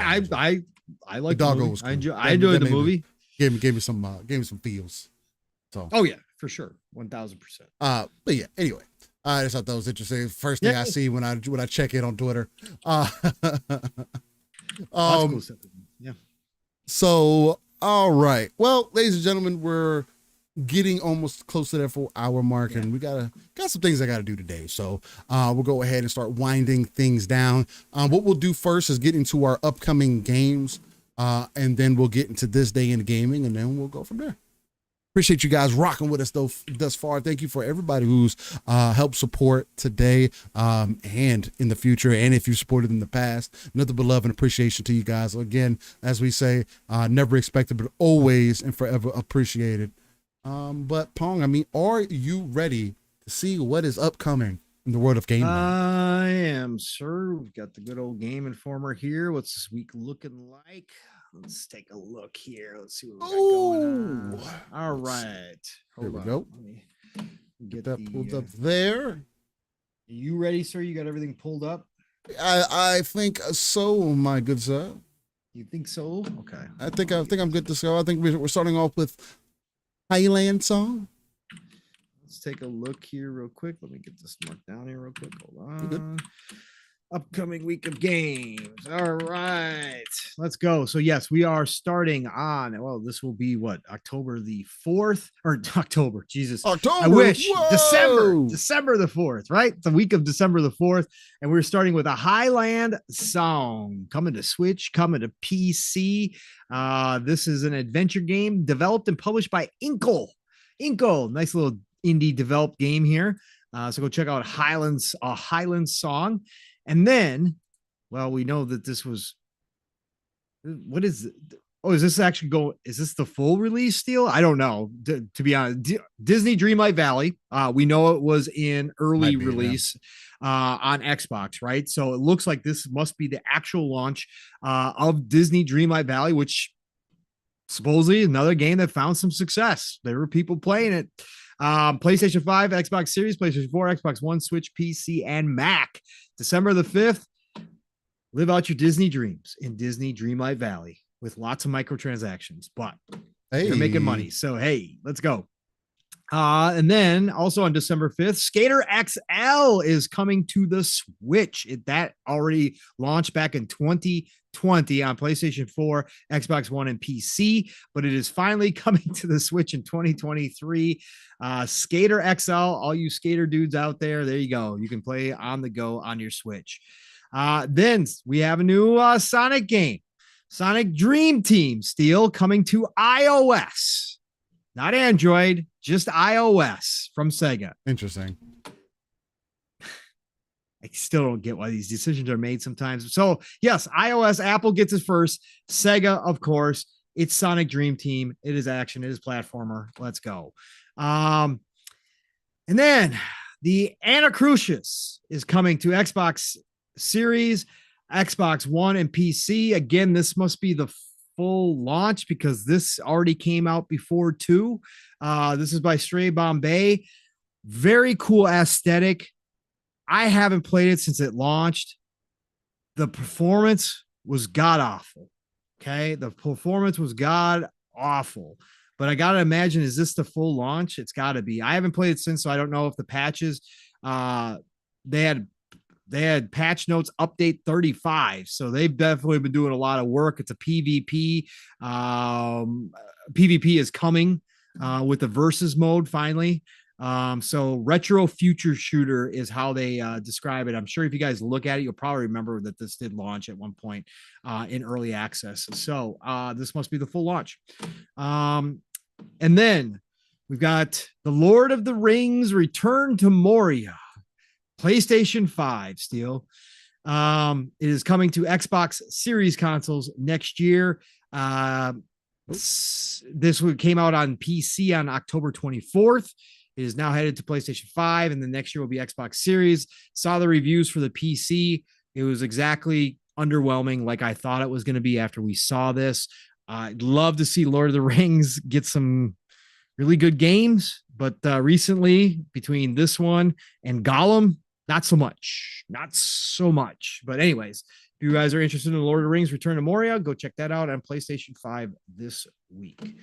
I like the movie. was cool. I enjoyed the movie. Gave me some feels. So oh yeah, for sure. 1,000%. But yeah, anyway. I just thought that was interesting. First thing I see when I check in on Twitter. Cool stuff. Yeah. So all right. Well, ladies and gentlemen, we're getting almost close to that 4-hour mark, and we got some things I gotta do today. So we'll go ahead and start winding things down. What we'll do first is get into our upcoming games, and then we'll get into this day in gaming, and then we'll go from there. Appreciate you guys rocking with us thus far. Thank you for everybody who's helped support today and in the future. And if you supported in the past, nothing but love and appreciation to you guys. Again, as we say, never expected, but always and forever appreciated. But Pong, I mean, are you ready to see what is upcoming in the world of gaming? I am, sir. We've got the good old Game Informer here. What's this week looking like? Let's take a look here. Let's see what we got going on. All right. Here we go. Let me get that pulled up there. Are you ready, sir? You got everything pulled up? I think so, my good sir. You think so? Okay. I think I'm good to go. I think we're starting off with Highland Song. Let's take a look here real quick. Let me get this marked down here real quick. Hold on. You're good. Upcoming week of games. All right, let's go. So yes, we are starting on, well, this will be what, October the 4th or October, Jesus. October. I wish. Whoa! December the 4th, right? The week of December the 4th. And we're starting with a Highland Song coming to Switch, coming to PC. This is an adventure game developed and published by Inkle. Nice little indie developed game here. So go check out Highland Song. And then, well, we know that this was, what is it? Oh, is this actually is this the full release deal? I don't know. To be honest, Disney Dreamlight Valley. We know it was in early release on Xbox, right? So it looks like this must be the actual launch of Disney Dreamlight Valley, which supposedly another game that found some success. There were people playing it. PlayStation 5, Xbox Series, PlayStation 4, Xbox One, Switch, PC, and Mac. December the 5th, live out your Disney dreams in Disney Dreamlight Valley with lots of microtransactions, but they're making money. So, hey, let's go. And then also on December 5th, Skater XL is coming to the Switch. That already launched back in 2020 on PlayStation 4, Xbox One, and PC, but it is finally coming to the Switch in 2023. Skater XL, all you skater dudes out there, there you go. You can play on the go on your Switch. Then we have a new Sonic game, Sonic Dream Team Steel, coming to iOS. Not Android, just iOS from Sega. Interesting. I still don't get why these decisions are made sometimes. So, yes, iOS, Apple gets it first. Sega, of course. It's Sonic Dream Team. It is action. It is platformer. Let's go. And then the Anacrucius is coming to Xbox Series, Xbox One, and PC. Again, this must be the full launch because this already came out before too. This is by Stray Bombay. Very cool aesthetic. I haven't played it since it launched. The performance was god awful. Okay. The performance was god awful, but I got to imagine, is this the full launch? It's got to be. I haven't played it since, so I don't know if the patches, they had patch notes update 35. So they've definitely been doing a lot of work. It's a PvP. PvP is coming with the versus mode finally. So retro future shooter is how they describe it. I'm sure if you guys look at it, you'll probably remember that this did launch at one point in early access. So this must be the full launch. And then we've got The Lord of the Rings Return to Moria, PlayStation 5 Steel. It is coming to Xbox Series consoles next year. This one came out on PC on October 24th. It is now headed to PlayStation 5, and the next year will be Xbox Series. Saw the reviews for the PC. It was exactly underwhelming, like I thought it was going to be after we saw this. I'd love to see Lord of the Rings get some really good games, but recently, between this one and Gollum, not so much. But anyways, if you guys are interested in Lord of the Rings Return to Moria, go check that out on PlayStation 5 this week.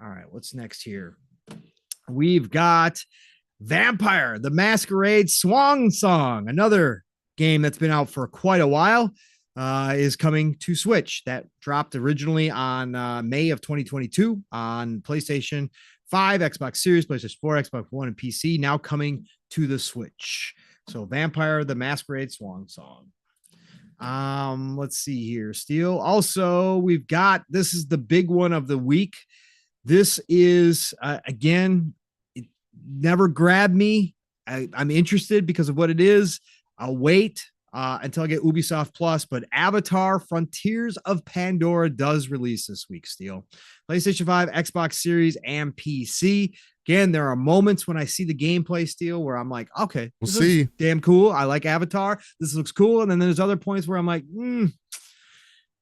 All right, what's next here? We've got Vampire the Masquerade Swan Song, another game that's been out for quite a while, is coming to Switch. That dropped originally on May of 2022 on PlayStation 5, Xbox Series, PlayStation 4, Xbox One, and PC, now coming to the Switch. So Vampire the Masquerade Swan Song. Let's see here. Steel. Also, we've got, this is the big one of the week. This is, again, it never grabbed me. I'm interested because of what it is. I'll wait until I get Ubisoft Plus, but Avatar Frontiers of Pandora does release this week, Steel. PlayStation 5, Xbox Series, and PC. Again, there are moments when I see the gameplay, Steel, where I'm like, okay, we'll see. Damn cool. I like Avatar. This looks cool. And then there's other points where I'm like,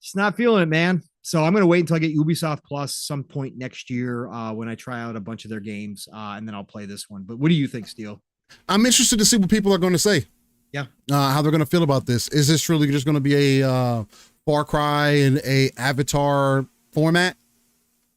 just not feeling it, man. So I'm going to wait until I get Ubisoft Plus some point next year when I try out a bunch of their games, and then I'll play this one. But what do you think, Steel? I'm interested to see what people are going to say. Yeah. How they're going to feel about this. Is this really just going to be a Far Cry and a Avatar format?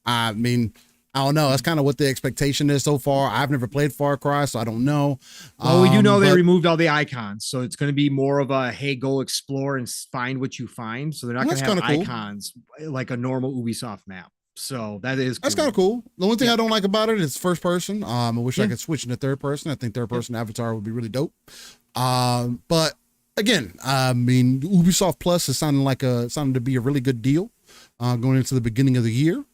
I mean, I don't know. That's kind of what the expectation is so far. I've never played Far Cry, so I don't know. Well, we do know they removed all the icons, so it's going to be more of a, hey, go explore and find what you find. So they're not going to have icons like a normal Ubisoft map. So that's kind of cool. The only thing I don't like about it is first person. I wish I could switch into third person. I think third person Avatar would be really dope. But again, I mean, Ubisoft Plus is sounding to be a really good deal going into the beginning of the year.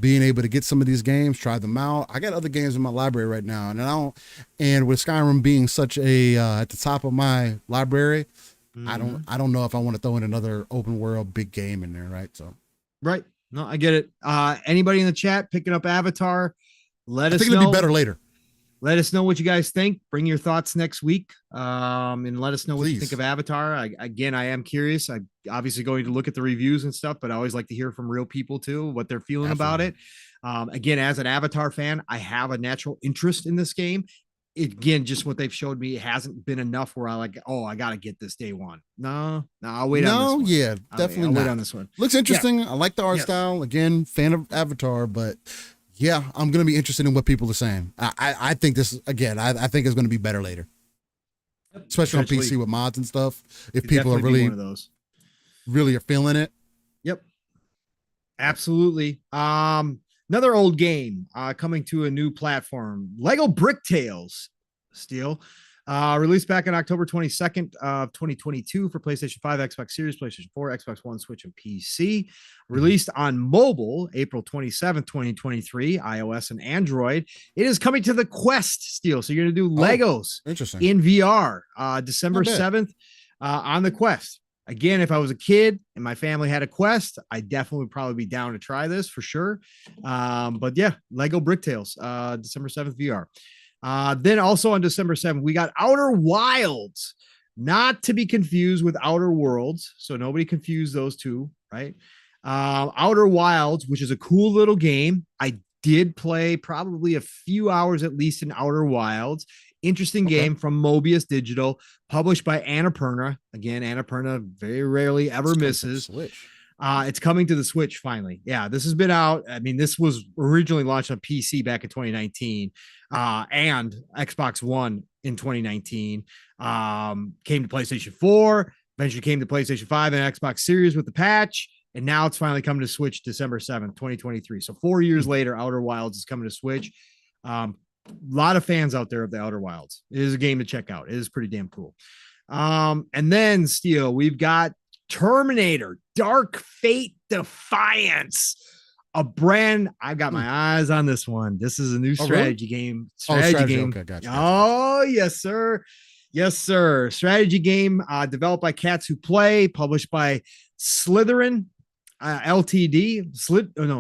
Being able to get some of these games, try them out. I got other games in my library right now, and with Skyrim being such a at the top of my library, I don't know if I want to throw in another open world big game in there, right? So, right. No, I get it. Anybody in the chat picking up Avatar? Let us know. I think it'll be better later. Let us know what you guys think. Bring your thoughts next week, and let us know what you think of Avatar. I am curious. I'm obviously going to look at the reviews and stuff, but I always like to hear from real people too, what they're feeling about it. Again, as an Avatar fan, I have a natural interest in this game. Again, just what they've showed me, it hasn't been enough where I got to get this day one. No, I'll wait on this one. Yeah, definitely I'll not. wait on this one. Looks interesting. Yeah. I like the art style. Again, fan of Avatar, but yeah, I'm going to be interested in what people are saying. I think this, again, I think it's going to be better later. Especially on PC with mods and stuff. If people are really are feeling it. Yep. Absolutely. Another old game coming to a new platform, Lego Brick Tales, Steel. Released back on October 22nd of 2022 for PlayStation 5, Xbox Series, PlayStation 4, Xbox One, Switch, and PC. Released on mobile, April 27th, 2023, iOS and Android. It is coming to the Quest, Steel. So you're going to do Legos in VR December 7th on the Quest. Again, if I was a kid and my family had a Quest, I definitely would probably be down to try this for sure. But yeah, Lego Brick Tales, December 7th VR. Then also on December 7th, we got Outer Wilds, not to be confused with Outer Worlds. So nobody confuse those two, right? Outer Wilds, which is a cool little game. I did play probably a few hours at least in Outer Wilds. Interesting game from Mobius Digital, published by Annapurna. Again, Annapurna very rarely ever misses. It's coming to the Switch finally. Yeah, this has been out. I mean, this was originally launched on PC back in 2019 and Xbox One in 2019. Came to PlayStation 4, eventually came to PlayStation 5 and Xbox Series with the patch. And now it's finally coming to Switch December 7th, 2023. So 4 years later, Outer Wilds is coming to Switch. lot of fans out there of the Outer Wilds. It is a game to check out. It is pretty damn cool. And then Steel, we've got Terminator Dark Fate Defiance. I've got my eyes on this one. This is a new strategy game. Strategy game. Okay, gotcha. Oh, yes, sir. Yes, sir. Strategy game developed by Cats Who Play, published by Slytherin Ltd. Slytherin.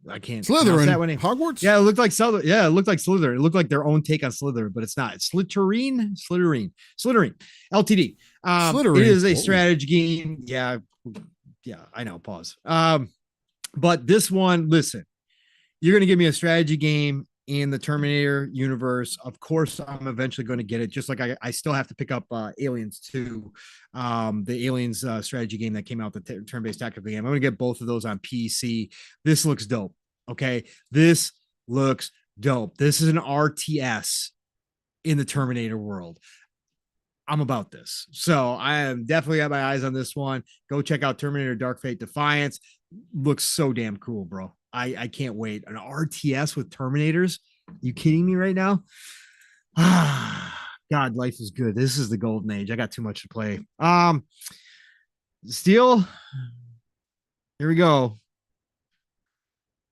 I can't. Slytherin. That one name. Hogwarts. Yeah, it looked like Slytherin. Yeah, it looked like Slytherin. It looked like their own take on Slytherin, but it's not. It's Slytherin Ltd. Slytherin. It is a strategy game. Yeah, I know. Pause. But this one, listen, you're going to give me a strategy game in the Terminator universe. Of course, I'm eventually going to get it. Just like I still have to pick up Aliens 2, the Aliens strategy game that came out, the turn-based tactical game. I'm going to get both of those on PC. This looks dope. Okay. This looks dope. This is an RTS in the Terminator world. I'm about this. So I am definitely got my eyes on this one. Go check out Terminator Dark Fate Defiance. Looks so damn cool, bro. I can't wait. An RTS with Terminators. You kidding me right now? God, life is good. This is the golden age. I got too much to play. Steel. Here we go.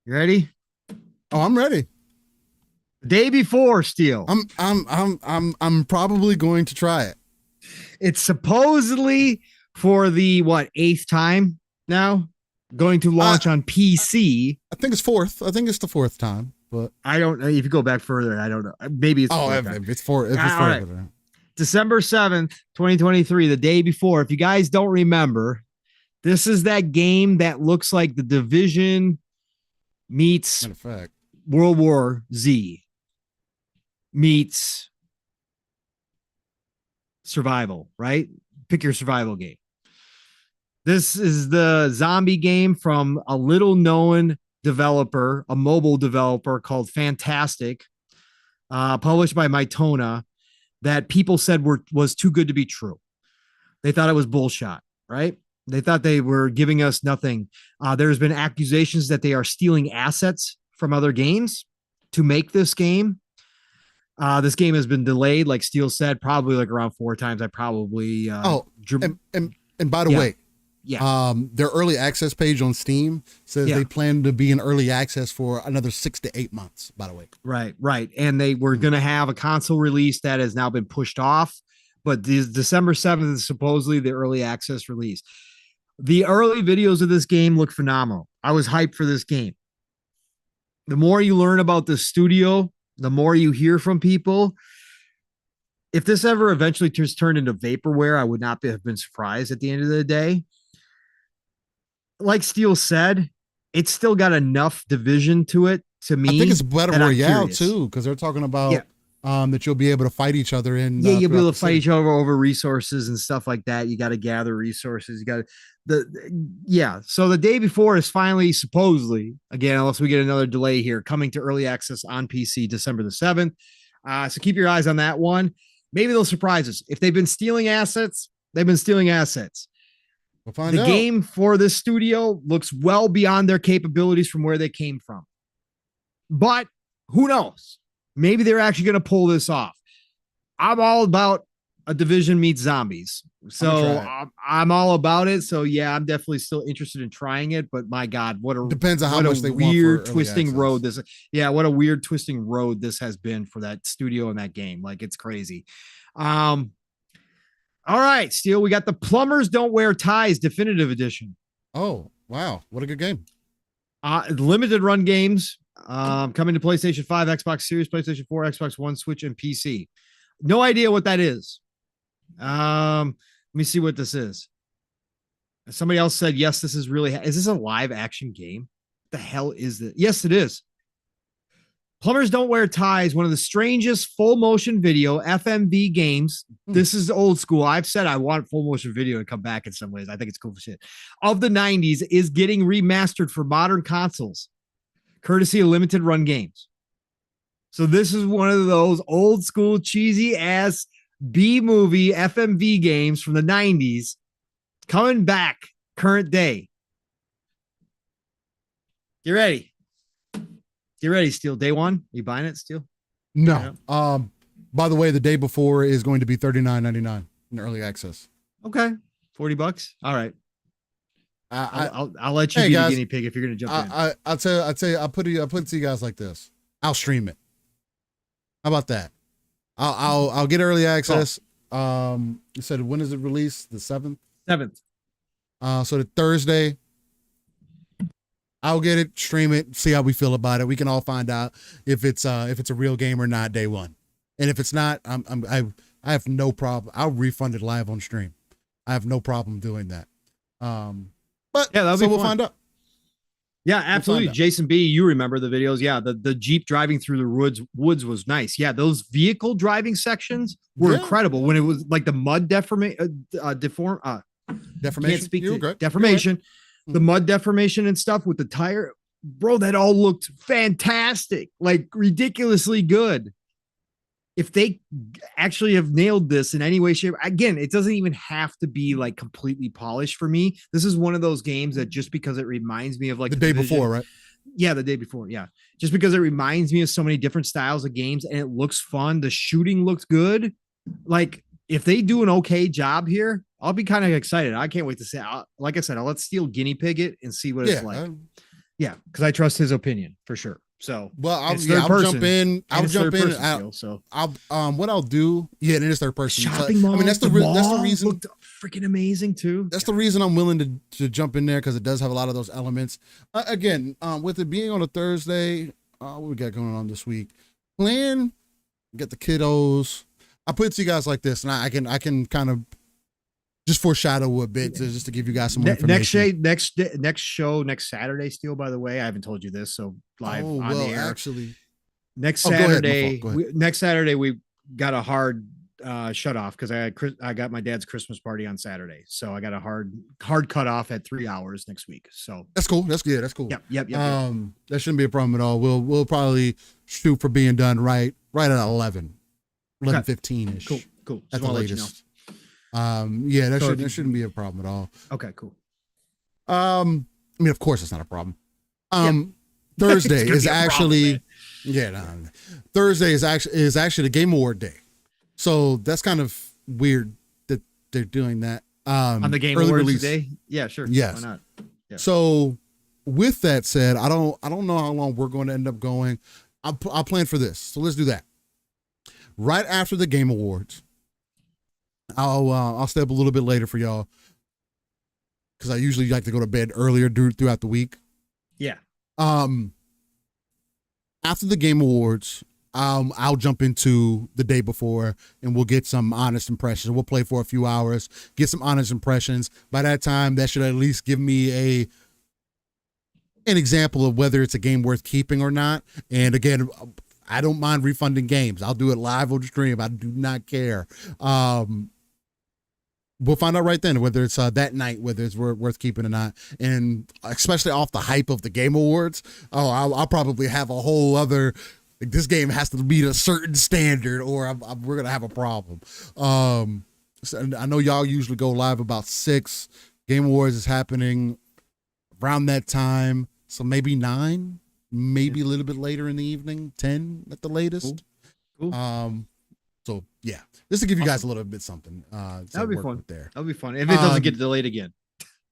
You ready? Oh, I'm ready. The day before, Steel. I'm probably going to try it. It's supposedly for the 8th time now going to launch on PC. I think it's fourth. I think it's the fourth time, but I don't know. If you go back further, I don't know. Maybe it's if it's fourth. Right. December 7th, 2023, the day before. If you guys don't remember, this is that game that looks like The Division meets World War Z meets survival, right? Pick your survival game. This is the zombie game from a little known developer, a mobile developer called Phantasy, published by Mytona, that people said was too good to be true. They thought it was bullshit, right? They thought they were giving us nothing. There's been accusations that they are stealing assets from other games to make this game. This game has been delayed, like Steele said, probably like around 4 times. I probably and by the way, their early access page on Steam says they plan to be in early access for another 6 to 8 months, by the way. Right. And they were going to have a console release that has now been pushed off, but December 7th is supposedly the early access release. The early videos of this game look phenomenal. I was hyped for this game. The more you learn about the studio, the more you hear from people. If this ever eventually turned into vaporware, I would not have been surprised at the end of the day. Like Steele said, it's still got enough division to it to me. I think it's Battle Royale too, because they're talking about that you'll be able to fight each other in. You'll be able to fight each other over resources and stuff like that. You got to gather resources. You got So the day before is finally supposedly, again, unless we get another delay here, coming to early access on PC December the 7th. So keep your eyes on that one. Maybe they'll surprise us. If they've been stealing assets, they've been stealing assets. We'll find out. The game for this studio looks well beyond their capabilities from where they came from. But who knows? Maybe they're actually going to pull this off. I'm all about a Division meets zombies. So I'm all about it. So yeah, I'm definitely still interested in trying it, but my God, depends on how much they weird want for twisting access. road this. Yeah. What a weird twisting road this has been for that studio and that game. Like it's crazy. All right, Steele, we got the Plumbers Don't Wear Ties Definitive Edition. Oh, wow. What a good game. Limited run games coming to PlayStation 5, Xbox Series, PlayStation 4, Xbox One, Switch, and PC. No idea what that is. Let me see what this is. Somebody else said, yes, this is really, is this a live action game? What the hell is this? Yes, it is. Plumbers Don't Wear Ties, one of the strangest full motion video FMV games. This is old school. I've said I want full motion video to come back in some ways. I think it's cool shit. Of the 90s is getting remastered for modern consoles, courtesy of limited run games. So this is one of those old school cheesy ass B-movie FMV games from the 90s coming back current day. You ready? Get ready, Steel. Day one. You buying it, Steel? No. By the way, the day before is going to be $39.99 in early access. Okay. $40. All right. I'll let you Hey, be guys, the guinea pig if you're gonna jump in. I'll tell you, I'll put it to you guys like this. I'll stream it. How about that? I'll get early access. You said, when is it released? The 7th? 7th. So the Thursday, I'll get it, stream it, see how we feel about it. We can all find out if it's a real game or not day one. And if it's not, I have no problem. I'll refund it live on stream. I have no problem doing that. But yeah, that'll be we'll fun. find out. Yeah, absolutely. Jason B, you remember the videos. Yeah, the Jeep driving through the woods was nice. Yeah, those vehicle driving sections were incredible when it was like the mud deformation. Can't speak to deformation. Right. The mud deformation and stuff with the tire. Bro, that all looked fantastic. Like ridiculously good. If they actually have nailed this in any way, shape, again, it doesn't even have to be like completely polished for me. This is one of those games that just because it reminds me of like the day before, right? Yeah, the day before. Yeah. Just because it reminds me of so many different styles of games and it looks fun. The shooting looks good. Like if they do an okay job here, I'll be kind of excited. I can't wait to see. Like I said, I'll let Steel guiney pig it and see what it's like. Yeah, because I trust his opinion for sure. So I'll jump in. So what I'll do, it is third person. Shopping mall. I mean, that's the reason. Looked freaking amazing too. That's the reason I'm willing to jump in there because it does have a lot of those elements. Again, with it being on a Thursday, what we got going on this week? Get the kiddos. I put it to you guys like this, and I can kind of just foreshadow a bit just to give you guys some more information. Next show, next Saturday, Steel, by the way, I haven't told you this, so live on the air. Actually, next Saturday, go ahead. We got a hard shut off because I got my dad's Christmas party on Saturday, so I got a hard cut off at 3 hours next week. So that's cool. That's cool. Yep. That shouldn't be a problem at all. We'll probably shoot for being done right at 11:15 ish. Cool. At the latest. That shouldn't be a problem at all. Okay, cool. I mean, of course it's not a problem. Thursday is actually Thursday is actually the Game Award day. So that's kind of weird that they're doing that. On the Game Awards day? Yeah, sure. Yes. Why not? Yeah. So with that said, I don't know how long we're going to end up going. I'll plan for this. So let's do that. Right after the Game Awards, I'll stay up a little bit later for y'all because I usually like to go to bed earlier throughout the week. Yeah. After the Game Awards, I'll jump into the day before and we'll get some honest impressions. We'll play for a few hours, get some honest impressions. By that time, that should at least give me an example of whether it's a game worth keeping or not. And again, I don't mind refunding games. I'll do it live on stream. I do not care. We'll find out right then whether it's that night, whether it's worth keeping or not. And especially off the hype of the Game Awards, I'll probably have a whole other, like, this game has to meet a certain standard or we're going to have a problem. So I know y'all usually go live about 6. Game Awards is happening around that time. So maybe 9, maybe a little bit later in the evening, 10 at the latest. Cool. So yeah, just to give you guys a little bit something. That'll be fun. That'll be fun if it doesn't get delayed again.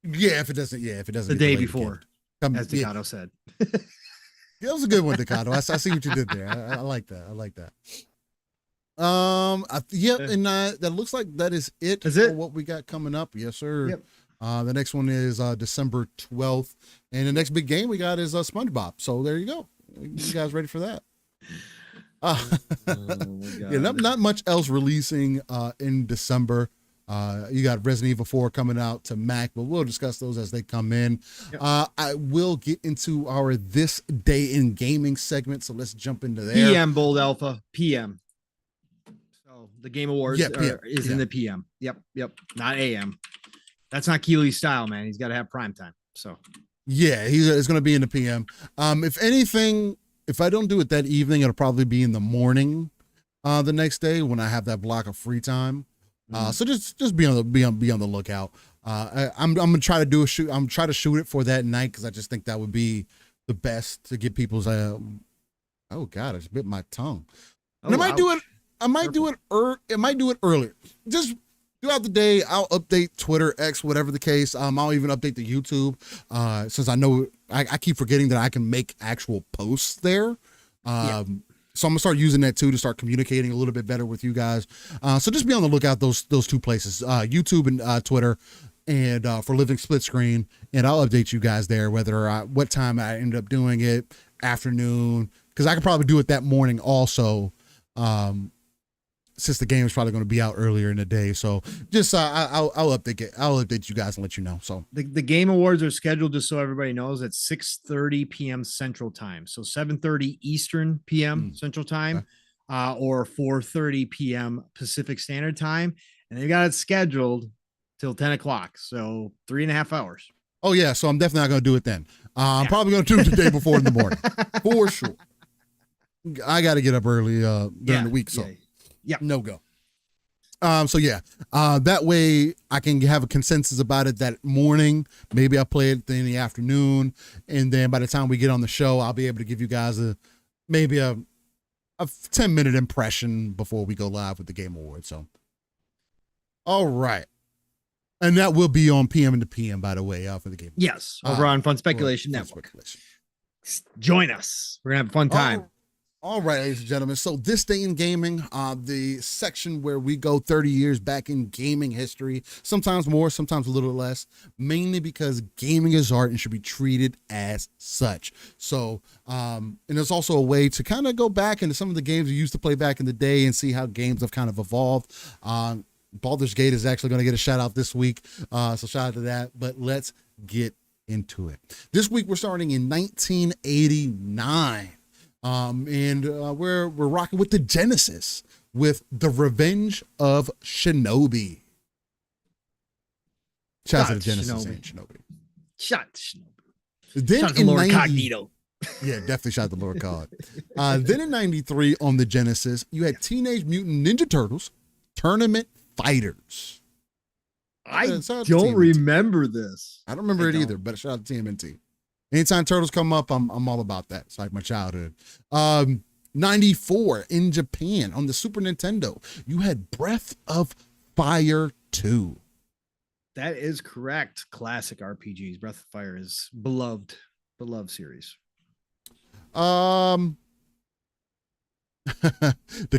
Yeah, if it doesn't. The day before, as Decado said. That was a good one, Decado. I see what you did there. I like that. And that looks like that is it. For what we got coming up? Yes, sir. Yep. The next one is December 12th, and the next big game we got is SpongeBob. So there you go. You guys ready for that? Not much else releasing in December. You got Resident Evil 4 coming out to Mac, but we'll discuss those as they come in. Yep. I will get into our This Day in Gaming segment, so let's jump into there. PM, Bold Alpha, PM. So the Game Awards is in the PM. Yep, not AM. That's not Keely's style, man. He's got to have prime time. So yeah, it's going to be in the PM. If anything, if I don't do it that evening, it'll probably be in the morning the next day when I have that block of free time. So just be on the lookout. I'm gonna try to do a shoot. I'm trying to shoot it for that night because I just think that would be the best to get people's Oh God, I just bit my tongue. Oh, And I might do it. ouch. I might do it. It might do it earlier. Just throughout the day, I'll update Twitter, X, whatever the case. I'll even update the YouTube, since I know I keep forgetting that I can make actual posts there. So I'm gonna start using that too to start communicating a little bit better with you guys. So just be on the lookout those two places, YouTube and Twitter, and for Living Split Screen, and I'll update you guys there whether what time I end up doing it, afternoon, because I could probably do it that morning also. Since the game is probably going to be out earlier in the day, so just I'll update it. I'll update you guys and let you know. So The Game Awards are scheduled, just so everybody knows, at 6:30 p.m. Central Time. So 7:30 Eastern p.m. Central Time, or 4:30 p.m. Pacific Standard Time. And they got it scheduled till 10 o'clock. So 3.5 hours. oh yeah, so I'm definitely not going to do it then. I'm probably going to do it the day before in the morning for sure. I got to get up early during the week, so no go. So yeah, that way I can have a consensus about it that morning. Maybe I'll play it in the afternoon, and then by the time we get on the show, I'll be able to give you guys maybe a 10-minute impression before we go live with the Game Awards. So, all right, and that will be on PM and the PM, by the way, for the Game Awards. Yes, over on Fun Speculation Network. Join us. We're gonna have a fun time. All right, ladies and gentlemen. So this day in gaming, the section where we go 30 years back in gaming history, sometimes more, sometimes a little less, mainly because gaming is art and should be treated as such. So, and there's also a way to kind of go back into some of the games we used to play back in the day and see how games have kind of evolved. Baldur's Gate is actually going to get a shout out this week. So shout out to that, but let's get into it. This week we're starting in 1989. And we're rocking with the Genesis with The Revenge of Shinobi. Shout out to the Genesis and Shinobi. Shout out to Shinobi. Then shout out to Lord Cognito. Yeah, definitely shout out to Lord Cog. Then in 93 on the Genesis, you had Teenage Mutant Ninja Turtles Tournament Fighters. I don't remember this. I don't remember it either, but shout out to TMNT. Anytime Turtles come up, I'm all about that. It's like my childhood. 94 in Japan on the Super Nintendo, you had Breath of Fire 2. That is correct. Classic RPGs. Breath of Fire is beloved series. The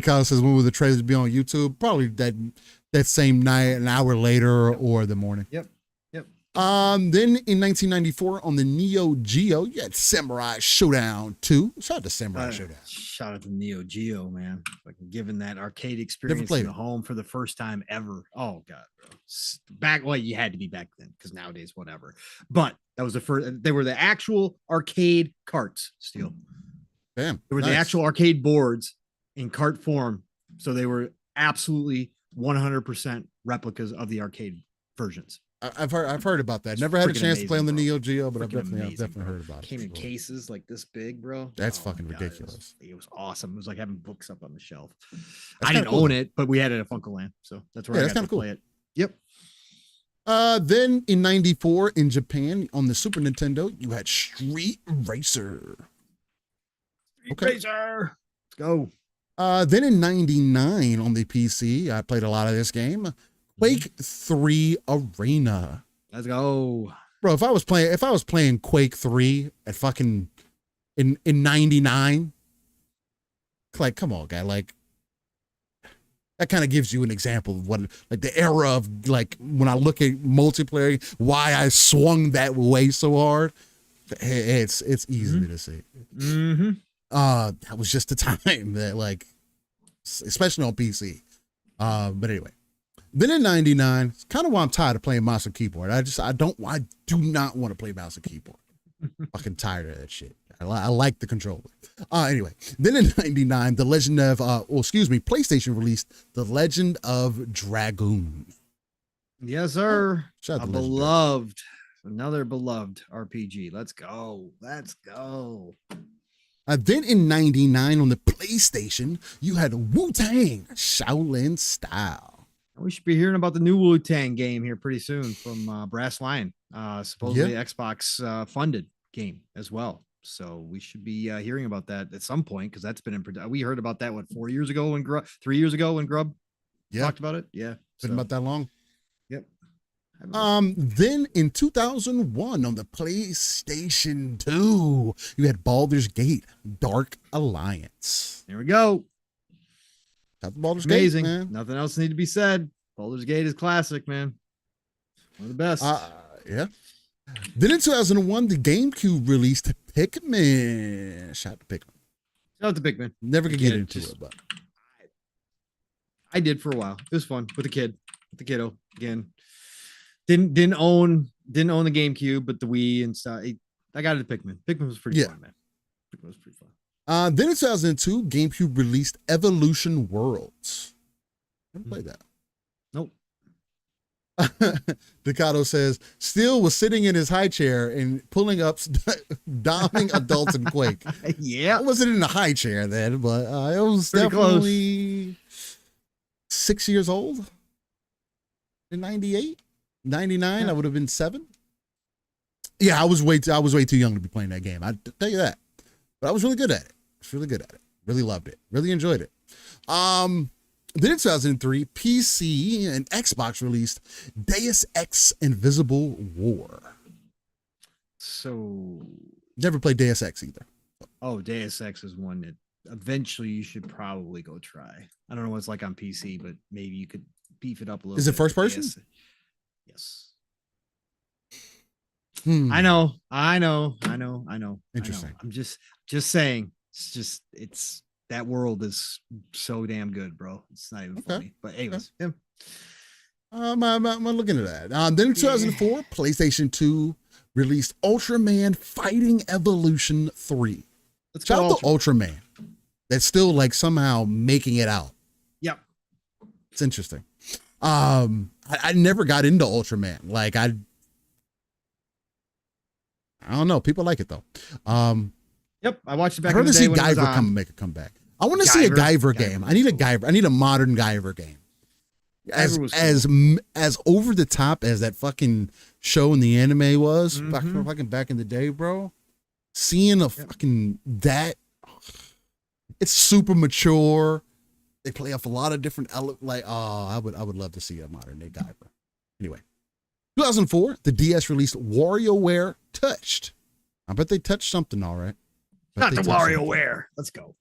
comment says, when will the trailers be on YouTube? Probably that same night, an hour later, or the morning. Yep. Then in 1994 on the Neo Geo, you had Samurai Showdown 2. Shout out to Samurai Showdown. Shout out to Neo Geo, man. Like giving that arcade experience in the home for the first time ever. Oh god, bro. You had to be back then, because nowadays, whatever. But that was the first. They were the actual arcade carts, Steel. Damn. They were the actual arcade boards in cart form. So they were absolutely 100% replicas of the arcade versions. I've heard about that. Never had a chance to play on the Neo Geo, but I've definitely heard about it. Came in cases like this big, bro. That's fucking ridiculous. It was awesome. It was like having books up on the shelf. I didn't own it, but we had it at Funkoland, so that's where I got to play it. Yep. Then in 94 in Japan on the Super Nintendo, you had Street Racer. Racer. Let's go. Then in 99 on the PC, I played a lot of this game. Quake 3 Arena. Let's go. Bro, if I was playing Quake 3 at fucking in 99, like, come on, guy. Like, that kind of gives you an example of what, like, the era of, like, when I look at multiplayer, why I swung that way so hard. It's easy to see. Mm-hmm. That was just the time that, like, especially on PC. But anyway. Then in 99, it's kind of why I'm tired of playing mouse and keyboard. I do not want to play mouse and keyboard. Fucking tired of that shit. I like the controller. Anyway, then in 99, PlayStation released The Legend of Dragoon. Yes, sir. Another beloved RPG. Let's go. Then in 99 on the PlayStation, you had Wu-Tang Shaolin Style. We should be hearing about the new Wu-Tang game here pretty soon from Brass Lion. Supposedly Xbox funded game as well. So we should be hearing about that at some point because that's been in production. We heard about that 4 years ago when 3 years ago when Grub talked about it. Yeah, been about that long. Yep. Then in 2001 on the PlayStation 2, you had Baldur's Gate: Dark Alliance. There we go. Baldur's Amazing. Gate, man. Nothing else need to be said. Baldur's Gate is classic, man. One of the best. Yeah. Then in 2001, the GameCube released Pikmin. Shout out to Pikmin. Shout out to Pikmin. Never could get into it, but I did for a while. It was fun with the kiddo again. Didn't own the GameCube, but the Wii and stuff. I got it to Pikmin. Pikmin was pretty fun, man. Pikmin was pretty fun. Then in 2002, GameCube released Evolution Worlds. Never played that. Nope. Ducato says, Steele was sitting in his high chair and pulling up doming adults in Quake. Yeah. I wasn't in a high chair then, but it was pretty definitely 6 years old. In 98, 99, I would have been 7. Yeah, I was way too young to be playing that game. I tell you that. But I was really good at it. Really loved it. Really enjoyed it. Then in 2003, PC and Xbox released Deus Ex Invisible War. So Never played Deus Ex either. Oh, Deus Ex is one that eventually you should probably go try. I don't know what it's like on PC, but maybe you could beef it up a little. Is it bit. first person? Yes. I know. Interesting. I'm just saying. It's that world is so damn good, bro. It's not even funny. But anyways, yeah. I'm looking at that. Then in 2004, PlayStation 2 released Ultraman Fighting Evolution 3. Shout out to Ultraman. That's still like somehow making it out. Yep. It's interesting. I never got into Ultraman. Like I don't know. People like it though. Yep. I watched it back. I heard in the to day see when it was Guyver make a comeback. I want to see a Guyver game. I need a Guyver. I need a modern Guyver game. As over the top as that fucking show in the anime was back in the day, bro. Seeing a fucking that, it's super mature. They play off a lot of different I would love to see a modern day Guyver. Anyway, 2004, the DS released WarioWare Touched. I bet they touched something, all right. Not the WarioWare. Let's go.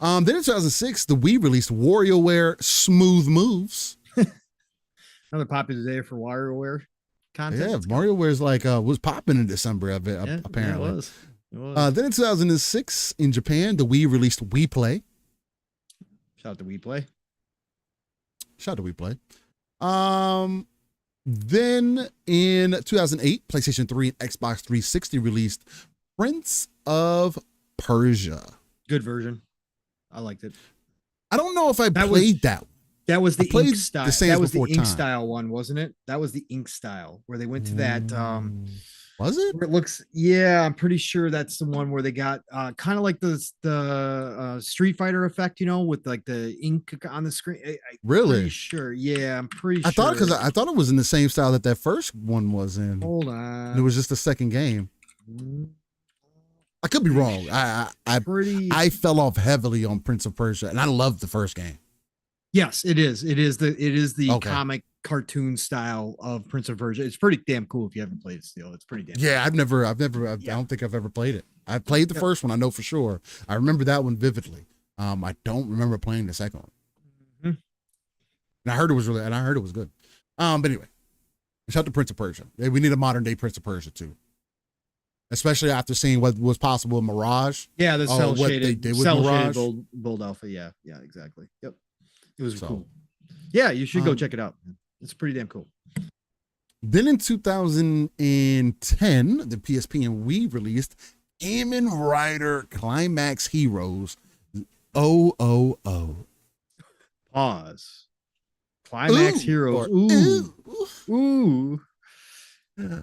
Then in 2006, the Wii released WarioWare Smooth Moves. Another popular day for WarioWare content. Yeah, WarioWare's like was popping in December of it, apparently. Yeah, it was. Then in 2006, in Japan, the Wii released Wii Play. Shout out to Wii Play. Then in 2008, PlayStation 3 and Xbox 360 released Prince of Persia. Good version. I liked it. I don't know if I played that one. That was the ink style. That was the ink time. style one, wasn't it? That was the ink style where they went to that. Was it? Where it looks. Yeah, I'm pretty sure that's the one where they got kind of like the Street Fighter effect, with like the ink on the screen. Really? Pretty sure. Yeah, I'm pretty sure. I thought it was in the same style that first one was in. Hold on. It was just the second game. I could be wrong. I fell off heavily on Prince of Persia, and I loved the first game. Yes, it is. It is the comic cartoon style of Prince of Persia. It's pretty damn cool if you haven't played it still. It's pretty damn cool. I don't think I've ever played it. I played the first one, I know for sure. I remember that one vividly. I don't remember playing the second one. And I heard it was good. But anyway, shout out to Prince of Persia. We need a modern day Prince of Persia too. Especially after seeing what was possible in Mirage. Yeah, the cell shaded, they did with Mirage. Bold Alpha. Yeah, exactly. Yep. It was cool. Yeah, you should go check it out. It's pretty damn cool. Then in 2010, the PSP and Wii released Kamen Rider Climax Heroes 000. Pause. Climax Heroes. Ooh. Anyway,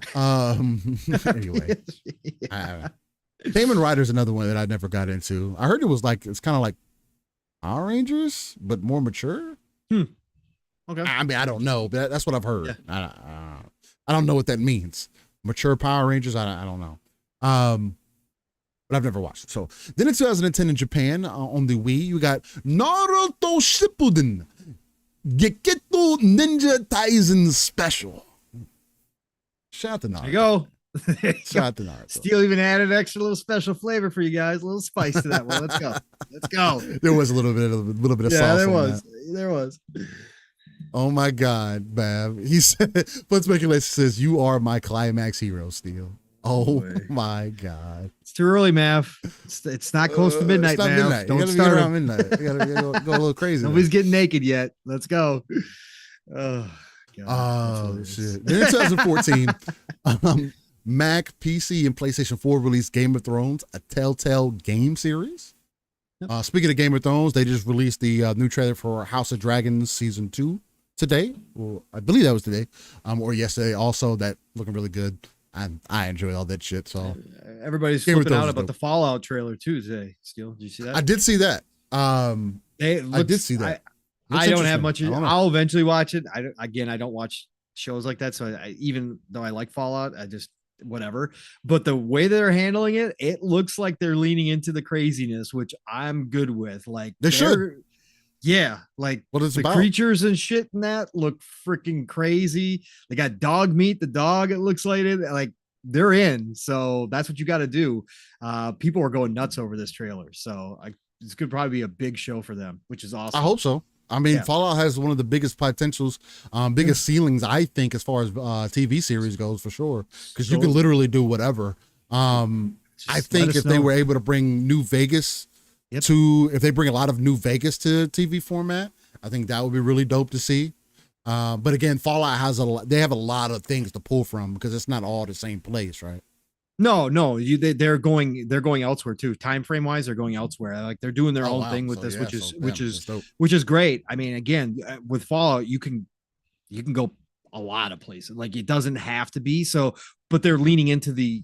Kamen Rider is another one that I never got into. I heard it's kind of like Power Rangers, but more mature. Okay. I mean, I don't know, but that's what I've heard. Yeah. I don't know what that means. Mature Power Rangers. I don't know. but I've never watched it. So then in 2010 in Japan on the Wii, you got Naruto Shippuden Gekitou Ninja Taisen Special. Shout out to Naruto. There you go. Shout out to Naruto. Steel even added extra little special flavor for you guys, a little spice to that one. Let's go. Let's go. There was a little bit of Yeah, sauce. there on was. that. There was. Oh my God, Bav. He said, Foot Speculation says, you are my climax hero, Steel. Oh my God. It's too early, Mav. It's not close to midnight, it's not Mav. midnight. Don't you gotta start be it. around midnight. You gotta go a little crazy. Nobody's getting naked yet. Let's go. Oh, God. Oh, shit. Then in 2014, Mac, PC, and PlayStation 4 released Game of Thrones, a Telltale game series. Yep. Speaking of Game of Thrones, they just released the new trailer for House of Dragons Season 2 today. Well, I believe that was today, or yesterday also. That looking really good. I enjoy all that shit. So everybody's Game of flipping out Thrones about is the Fallout trailer too today. Steel, did you see that? I did see that. I did see that. I don't have much. I'll eventually watch it. I don't watch shows like that. So even though I like Fallout, I just whatever. But the way they're handling it, it looks like they're leaning into the craziness, which I'm good with. Like they should. Yeah, like what it's the about. Creatures and shit in that look freaking crazy. They got dog meat, the dog, it looks like it. Like they're in. So that's what you got to do. People are going nuts over this trailer. So this could probably be a big show for them, which is awesome. I hope so. I mean, Fallout has one of the biggest potentials, biggest ceilings, I think, as far as TV series goes, for sure. Because you can literally do whatever. I think if they were able to bring New Vegas if they bring a lot of New Vegas to TV format, I think that would be really dope to see. But again, Fallout has they have a lot of things to pull from because it's not all the same place, right? No, they're going elsewhere too. Time frame wise, they're going elsewhere. Like they're doing their own thing with this, which is great. I mean, again, with Fallout, you can go a lot of places. Like it doesn't have to be so, but they're leaning into the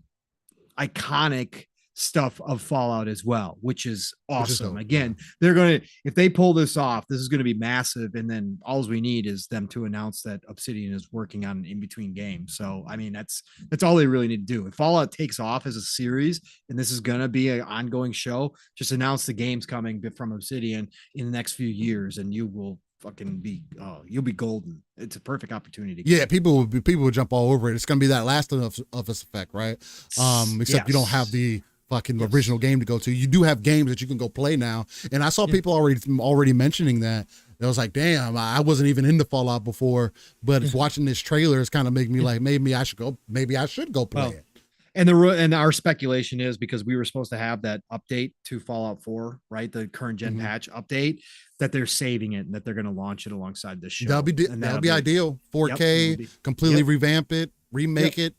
iconic stuff of Fallout as well, which is awesome. Again, they're going to, if they pull this off, this is going to be massive. And then all we need is them to announce that Obsidian is working on an in-between game. So, I mean, that's all they really need to do. If Fallout takes off as a series and this is going to be an ongoing show, just announce the game's coming from Obsidian in the next few years and you will fucking be you'll be golden. It's a perfect opportunity. Yeah, people will jump all over it. It's going to be that Last of Us effect, right? Except you don't have the fucking original game to go to. You do have games that you can go play now, and I saw people already mentioning that. It was like, damn, I wasn't even into Fallout before, but watching this trailer is kind of making me like, maybe I should go play it. And our speculation is because we were supposed to have that update to Fallout 4, right? The current gen patch update, that they're saving it and that they're going to launch it alongside this show. That'll be ideal. 4K, completely revamp it, remake it.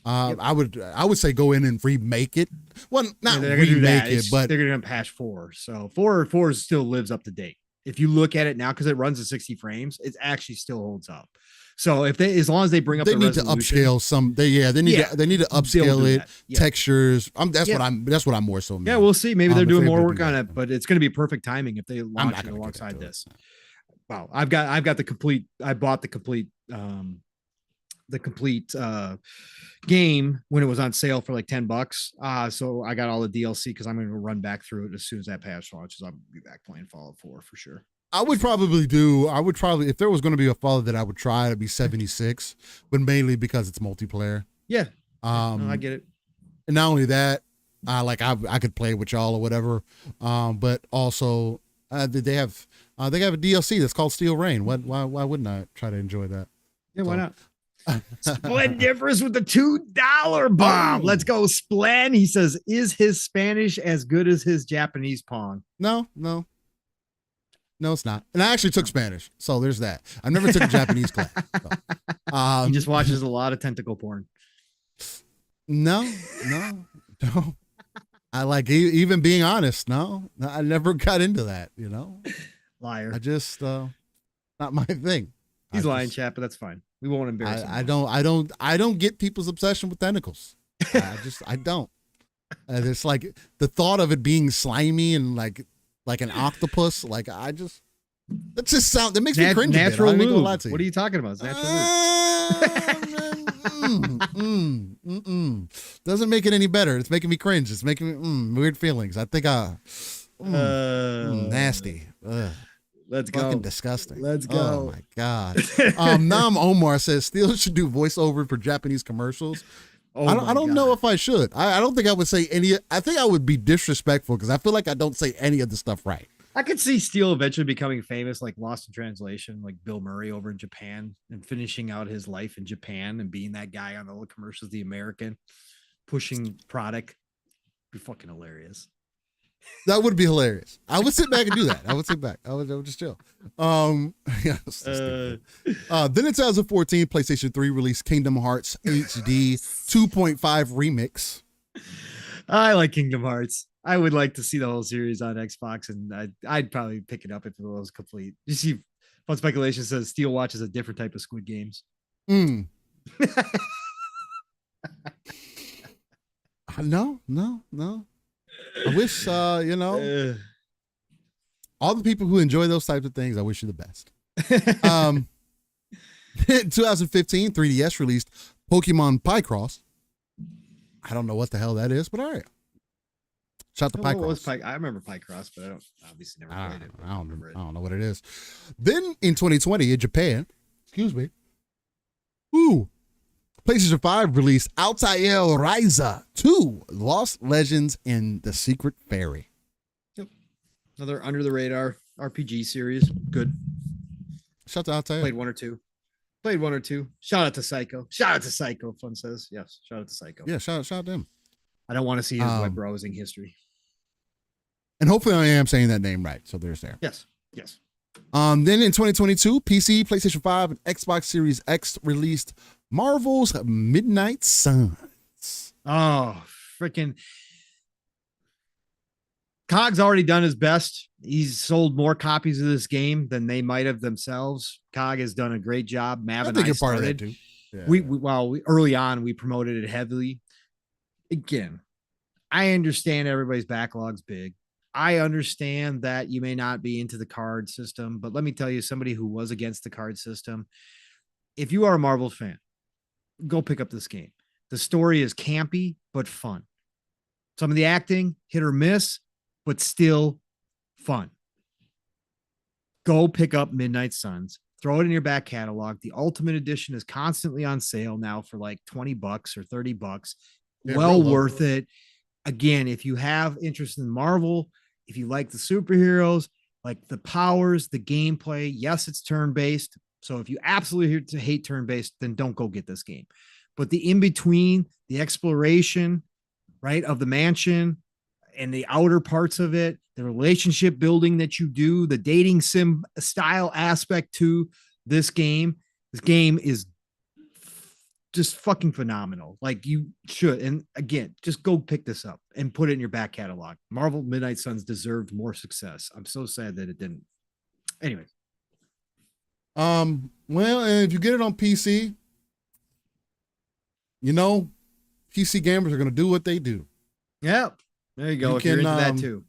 I would say go in and remake it. Well, not remake it, but they're going to patch 4. So 4 still lives up to date. If you look at it now, because it runs at 60 frames, it actually still holds up. So as long as they bring up, they need to upscale some. They need to upscale it. Textures. That's what I'm more so. Yeah, we'll see. Maybe they're doing more work on it, but it's going to be perfect timing if they launch it alongside this. Wow, I've got the complete. I bought the complete game when it was on sale for like $10. So I got all the DLC because I'm going to run back through it as soon as that patch launches. I'll be back playing Fallout 4 for sure. I would probably, if there was going to be a Fallout that I would try, it'd be 76, but mainly because it's multiplayer. Yeah. I get it. And not only that, I could play with y'all or whatever. But also they have a DLC that's called Steel Rain. Why wouldn't I try to enjoy that? Yeah, why not? Splendiferous with the $2 bomb. Let's go, Splen. He says, is his Spanish as good as his Japanese Pong? No, it's not. And I actually took Spanish, so there's that. I never took a Japanese class. So. He just watches a lot of tentacle porn. No. I like even being honest. No, I never got into that. Liar. I just not my thing. He's lying, chat, but that's fine. We won't embarrass him. I don't get people's obsession with tentacles. I don't. It's like the thought of it being slimy and like an octopus. Like that makes me cringe. Natural lube. What are you talking about? It's natural Doesn't make it any better. It's making me cringe. It's making me weird feelings. I think nasty. Ugh. Let's Fucking go. disgusting. Let's go. Oh my God. Nam Omar says Steel should do voiceover for Japanese commercials. Oh I don't know if I should. I don't think I would say any. I think I would be disrespectful because I feel like I don't say any of the stuff right. I could see Steel eventually becoming famous, like Lost in Translation, like Bill Murray over in Japan, and finishing out his life in Japan and being that guy on all the commercials, the American pushing product. Be fucking hilarious. That would be hilarious. I would sit back and do that. I would sit back. I would just chill. Yeah, so then in 2014, PlayStation 3 released Kingdom Hearts HD 2.5 Remix. I like Kingdom Hearts. I would like to see the whole series on Xbox, and I'd probably pick it up if it was complete. You see, Fun Speculation says Steel watches a different type of Squid Games. No. I wish, all the people who enjoy those types of things, I wish you the best. In 2015, 3DS released Pokemon Picross. I don't know what the hell that is, but all right. Shout to Picross. I remember Picross, but I don't obviously never played it. I don't know what it is. Then in 2020, in Japan, PlayStation 5 released Altair Ryza 2, Lost Legends and the Secret Fairy. Yep. Another under the radar RPG series. Good. Shout out to Altair. Played one or two. Shout out to Psycho. Fun says. Yes. Shout out to Psycho. Yeah, shout out to him. I don't want to see his web browsing history. And hopefully I am saying that name right. So there's there. Yes. Then in 2022, PC, PlayStation 5, and Xbox Series X released Marvel's Midnight Suns. Oh, freaking. COG's already done his best. He's sold more copies of this game than they might have themselves. COG has done a great job. Mav and I part of that started. too. Yeah. We early on, we promoted it heavily. Again, I understand everybody's backlog's big. I understand that you may not be into the card system, but let me tell you, somebody who was against the card system, if you are a Marvel fan, go pick up this game. The story is campy, but fun. Some of the acting, hit or miss, but still fun. Go pick up Midnight Suns. Throw it in your back catalog. The Ultimate Edition is constantly on sale now for like $20 or $30. Yeah, well worth it. Again, if you have interest in Marvel, if you like the superheroes, like the powers, the gameplay, yes, it's turn-based. So if you absolutely hate turn-based, then don't go get this game. But the in-between, the exploration, right, of the mansion and the outer parts of it, the relationship building that you do, the dating sim style aspect to this game is just fucking phenomenal. Like, you should. And again, just go pick this up and put it in your back catalog. Marvel Midnight Suns deserved more success. I'm so sad that it didn't. Anyway. Well, and if you get it on PC, PC gamers are going to do what they do. Yeah. There you go. If you're into that too.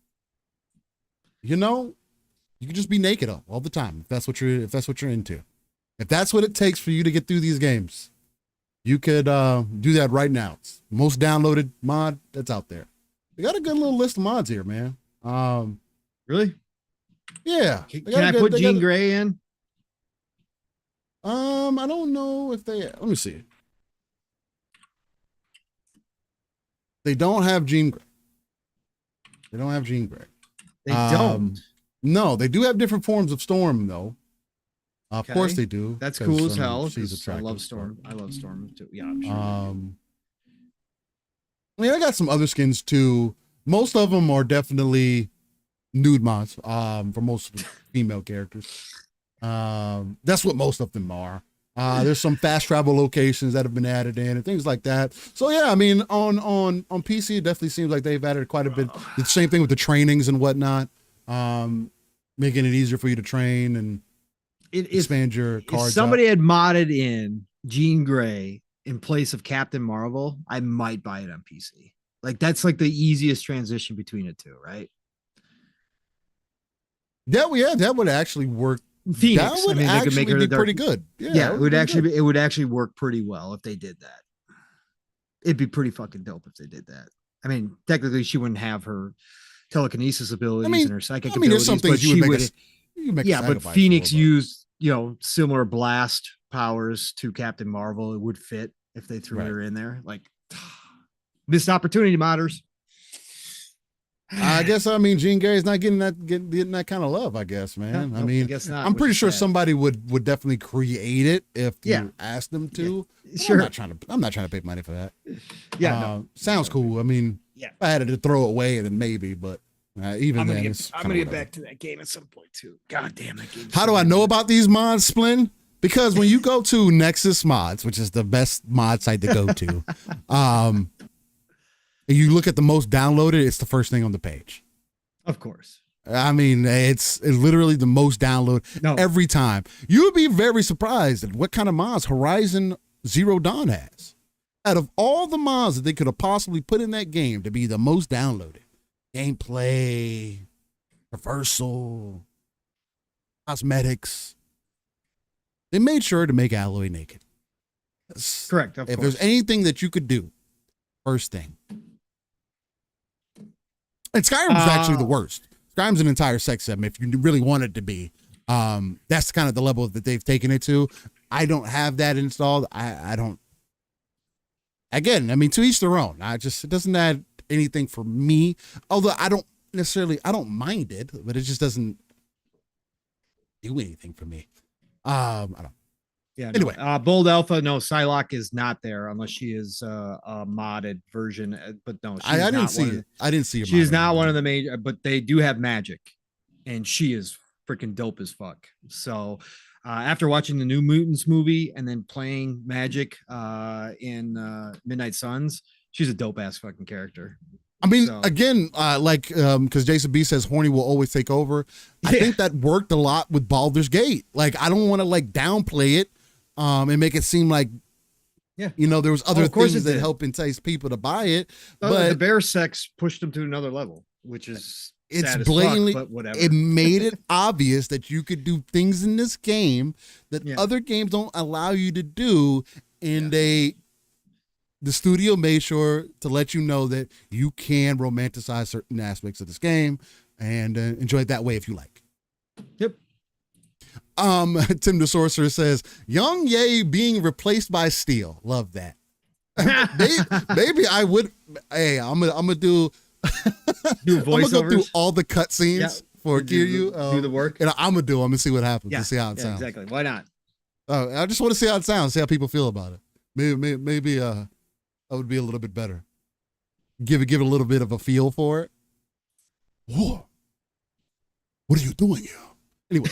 You can just be naked all the time if that's what you're into. If that's what it takes for you to get through these games, you could do that right now. It's the most downloaded mod that's out there. They got a good little list of mods here, man. Really? Yeah. Can I put Jean Grey in? I don't know if let me see. They don't have Jean Grey. They don't. No, they do have different forms of Storm, though. Of course they do. That's cool as hell. She's attractive. I love Storm. Too. Yeah, I'm sure. I got some other skins too. Most of them are definitely nude mods. For most female characters. That's what most of them are. There's some fast travel locations that have been added in and things like that. So yeah, I mean, on PC, it definitely seems like they've added quite a bit. The same thing with the trainings and whatnot, making it easier for you to train and expand your cards. If somebody had modded in Jean Grey in place of Captain Marvel, I might buy it on PC. Like, that's like the easiest transition between the two, right? That would actually work. Phoenix, that would actually be pretty good. Yeah, it would actually work pretty well if they did that. it'd be pretty fucking dope if they did that. I mean, technically, she wouldn't have her telekinesis abilities and her psychic abilities. There's some things you would make yeah, but Phoenix used, similar blast powers to Captain Marvel. It would fit if they threw her in there. Like, missed opportunity, modders. I guess Jean Gary's not getting that kind of love, I guess, man. I guess not, I'm pretty sure somebody would definitely create it if you asked them to. Yeah. Sure. I'm not trying to pay money for that. Yeah. Sounds cool. If I had to throw it away, then maybe, but even I'm then, gonna get back to that game at some point too. God damn that game. How do I know about these mods, Splin? Because when you go to Nexus Mods, which is the best mod site to go to, and you look at the most downloaded, it's the first thing on the page. Of course. It's literally the most downloaded every time. You would be very surprised at what kind of mods Horizon Zero Dawn has. Out of all the mods that they could have possibly put in that game to be the most downloaded, gameplay, traversal, cosmetics, they made sure to make Alloy naked. Correct. If there's anything that you could do, first thing. And Skyrim is actually the worst. Skyrim's an entire sex sim if you really want it to be. That's kind of the level that they've taken it to. I don't have that installed. I don't. Again, to each their own. It doesn't add anything for me. Although I don't mind it, but it just doesn't do anything for me. I don't. Yeah. Anyway, Bold Alpha. No, Psylocke is not there unless she is a modded version. But no, I didn't see it. I didn't see it. She is not one of the major. But they do have magic, and she is freaking dope as fuck. So, after watching the New Mutants movie and then playing magic in Midnight Suns, she's a dope ass fucking character. Again, because Jason B says horny will always take over. I think that worked a lot with Baldur's Gate. Like, I don't want to downplay it and make it seem like, there was other things that help entice people to buy it. But the bear sex pushed them to another level, which is it's blatantly, but whatever. It made it obvious that you could do things in this game that other games don't allow you to do, and the studio made sure to let you know that you can romanticize certain aspects of this game and enjoy it that way if you like. Yep. Tim the Sorcerer says, Young Ye being replaced by Steel. Love that. Maybe I would. Hey, I'm gonna do voiceovers. I'm gonna go through all the cutscenes for Kiryu. Do the work. And I'm gonna do them and see what happens and see how it sounds. Exactly. Why not? I just want to see how it sounds, see how people feel about it. Maybe that would be a little bit better. Give it a little bit of a feel for it. Whoa. What are you doing here? Anyway,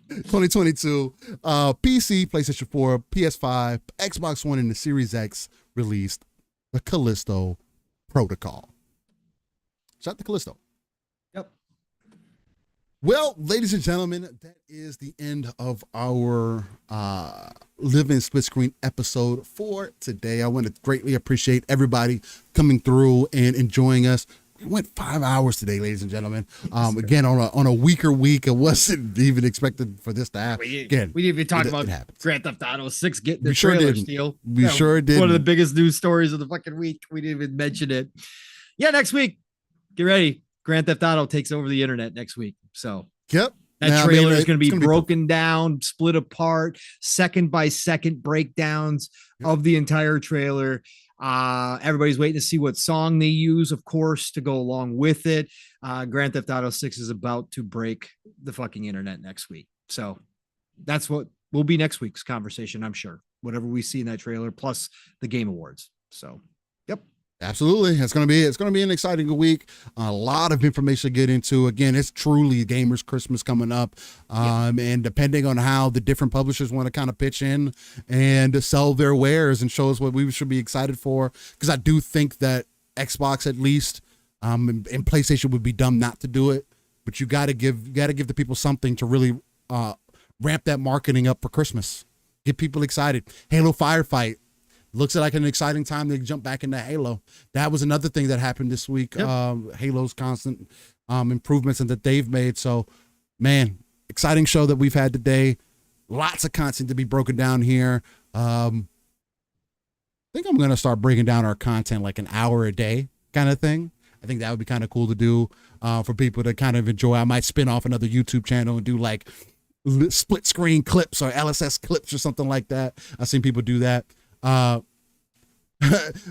2022, PC, PlayStation 4, PS5, Xbox One, and the Series X released the Callisto Protocol. Shout out to Callisto. Yep. Well, ladies and gentlemen, that is the end of our Live in Split Screen episode for today. I want to greatly appreciate everybody coming through and enjoying us. We went 5 hours today, ladies and gentlemen. Again, on a weaker week. It wasn't even expected for this to happen. We didn't even talk about Grand Theft Auto 6 getting the trailer steal. We sure did. One of the biggest news stories of the fucking week. We didn't even mention it. Yeah, next week, get ready. Grand Theft Auto takes over the internet next week. So yep. That trailer is going to be broken down, split apart, second by second breakdowns of the entire trailer. Everybody's waiting to see what song they use, of course, to go along with it. Grand Theft Auto 6 is about to break the fucking internet next week. So that's what will be next week's conversation, I'm sure. Whatever we see in that trailer, plus the Game Awards. So, yep. Absolutely. It's going to be an exciting week. A lot of information to get into. Again, it's truly Gamers Christmas coming up. And depending on how the different publishers want to kind of pitch in and sell their wares and show us what we should be excited for. Because I do think that Xbox, at least, and PlayStation would be dumb not to do it. But you got to give the people something to really ramp that marketing up for Christmas. Get people excited. Halo Firefight. Looks like an exciting time to jump back into Halo. That was another thing that happened this week. Yep. Halo's constant improvements and that they've made. So, man, exciting show that we've had today. Lots of content to be broken down here. think I'm going to start breaking down our content like an hour a day kind of thing. I think that would be kind of cool to do for people to kind of enjoy. I might spin off another YouTube channel and do like split screen clips or LSS clips or something like that. I've seen people do that.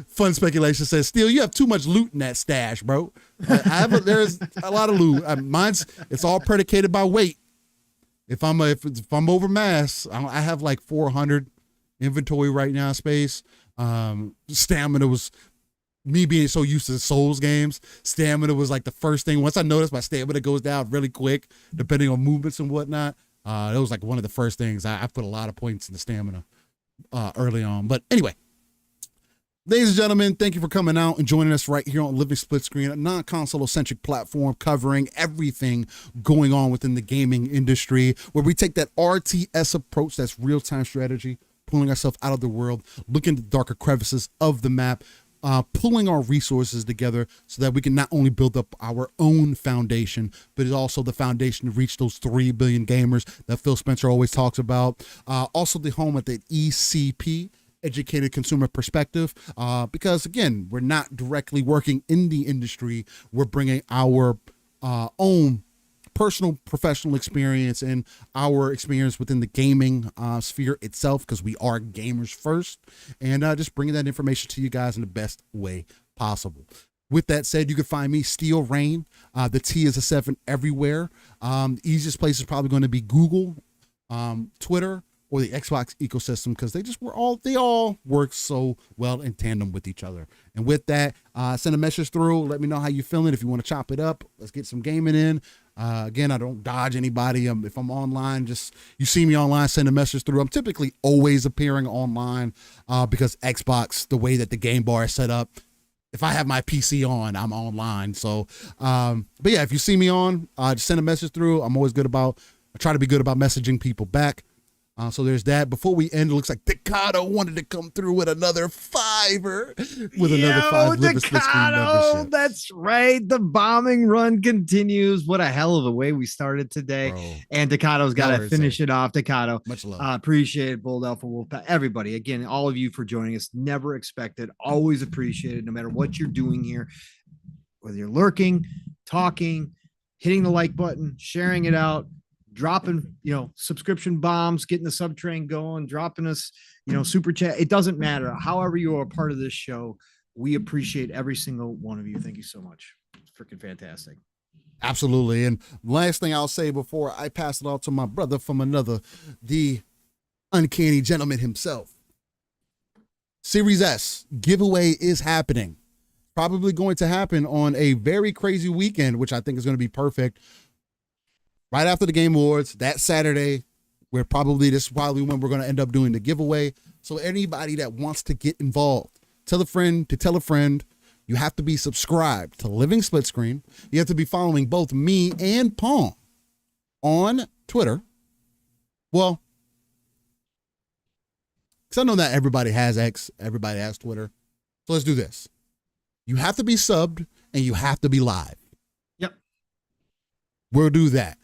Fun speculation says, Steel, you have too much loot in that stash, bro. There's a lot of loot. It's all predicated by weight. If I'm over mass, I have like 400 inventory right now space. Stamina was, me being so used to Souls games, stamina was like the first thing. Once I noticed my stamina goes down really quick, depending on movements and whatnot, it was like one of the first things. I put a lot of points in the stamina early on. But anyway, ladies and gentlemen, thank you for coming out and joining us right here on Living Split Screen, a non-console-centric platform covering everything going on within the gaming industry, where we take that RTS approach, that's real-time strategy, pulling ourselves out of the world, looking at the darker crevices of the map, pulling our resources together so that we can not only build up our own foundation, but it's also the foundation to reach those 3 billion gamers that Phil Spencer always talks about. Also the home at the ECP, Educated Consumer Perspective, because again, we're not directly working in the industry. We're bringing our own personal professional experience and our experience within the gaming sphere itself, because we are gamers first, and just bringing that information to you guys in the best way possible. With that said, you can find me, Steel Rain. The T is a 7 everywhere. The easiest place is probably going to be Google, Twitter, or the Xbox ecosystem, because they all work so well in tandem with each other. And with that, send a message through. Let me know how you're feeling. If you want to chop it up, let's get some gaming in. Again, I don't dodge anybody. If I'm online, you see me online, send a message through. I'm typically always appearing online because Xbox, the way that the game bar is set up, if I have my PC on, I'm online. So, but yeah, if you see me on, just send a message through. I try to be good about messaging people back. So there's that. Before we end, it looks like Decado wanted to come through with another $5 with another $5 Living Split Screen membership. That's right. The bombing run continues. What a hell of a way we started today. Bro, and Decado's got to finish it off. Decado, much love. Appreciate it. Bold Alpha Wolfpack. Everybody, again, all of you for joining us. Never expected. Always appreciated. No matter what you're doing here, whether you're lurking, talking, hitting the like button, sharing it out, dropping, subscription bombs, getting the sub train going, dropping us, super chat. It doesn't matter. However you are a part of this show, we appreciate every single one of you. Thank you so much. It's freaking fantastic. Absolutely. And last thing I'll say before I pass it on to my brother from another, the uncanny gentleman himself. Series S giveaway is happening. Probably going to happen on a very crazy weekend, which I think is going to be perfect. Right after the Game Awards, that Saturday, this is probably when we're going to end up doing the giveaway. So anybody that wants to get involved, tell a friend to tell a friend. You have to be subscribed to Living Split Screen. You have to be following both me and Pong on Twitter. Well, because I know that everybody has X, everybody has Twitter. So let's do this. You have to be subbed and you have to be live. Yep. We'll do that.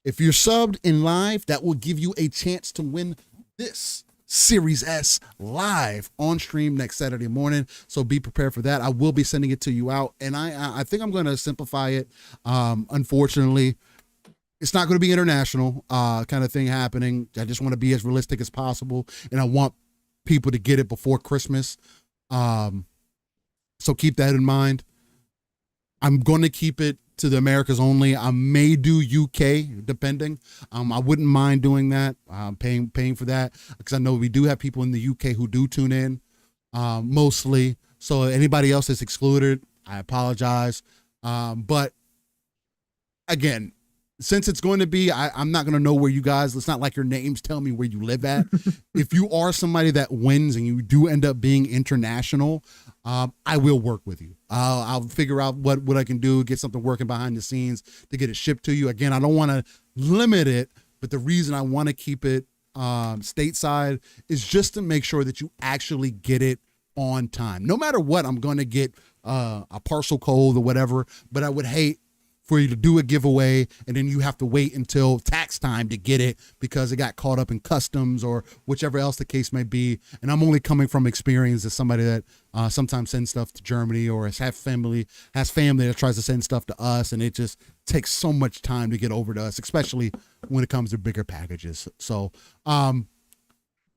If you're subbed in live, that will give you a chance to win this Series S live on stream next Saturday morning. So be prepared for that. I will be sending it to you out. And I think I'm going to simplify it. Unfortunately, it's not going to be international kind of thing happening. I just want to be as realistic as possible. And I want people to get it before Christmas. So keep that in mind. I'm going to keep it to the Americas only. I may do UK depending. I wouldn't mind doing that, paying for that, because I know we do have people in the UK who do tune in mostly. So anybody else that's excluded, I apologize. But again, since it's going to be, I'm not going to know where you guys, it's not like your names tell me where you live at. If you are somebody that wins and you do end up being international, I will work with you. I'll figure out what I can do, get something working behind the scenes to get it shipped to you. Again, I don't want to limit it, but the reason I want to keep it stateside is just to make sure that you actually get it on time. No matter what, I'm going to get a parcel code or whatever, but I would hate for you to do a giveaway, and then you have to wait until tax time to get it because it got caught up in customs or whichever else the case may be. And I'm only coming from experience as somebody that sometimes sends stuff to Germany or has family that tries to send stuff to us, and it just takes so much time to get over to us, especially when it comes to bigger packages. So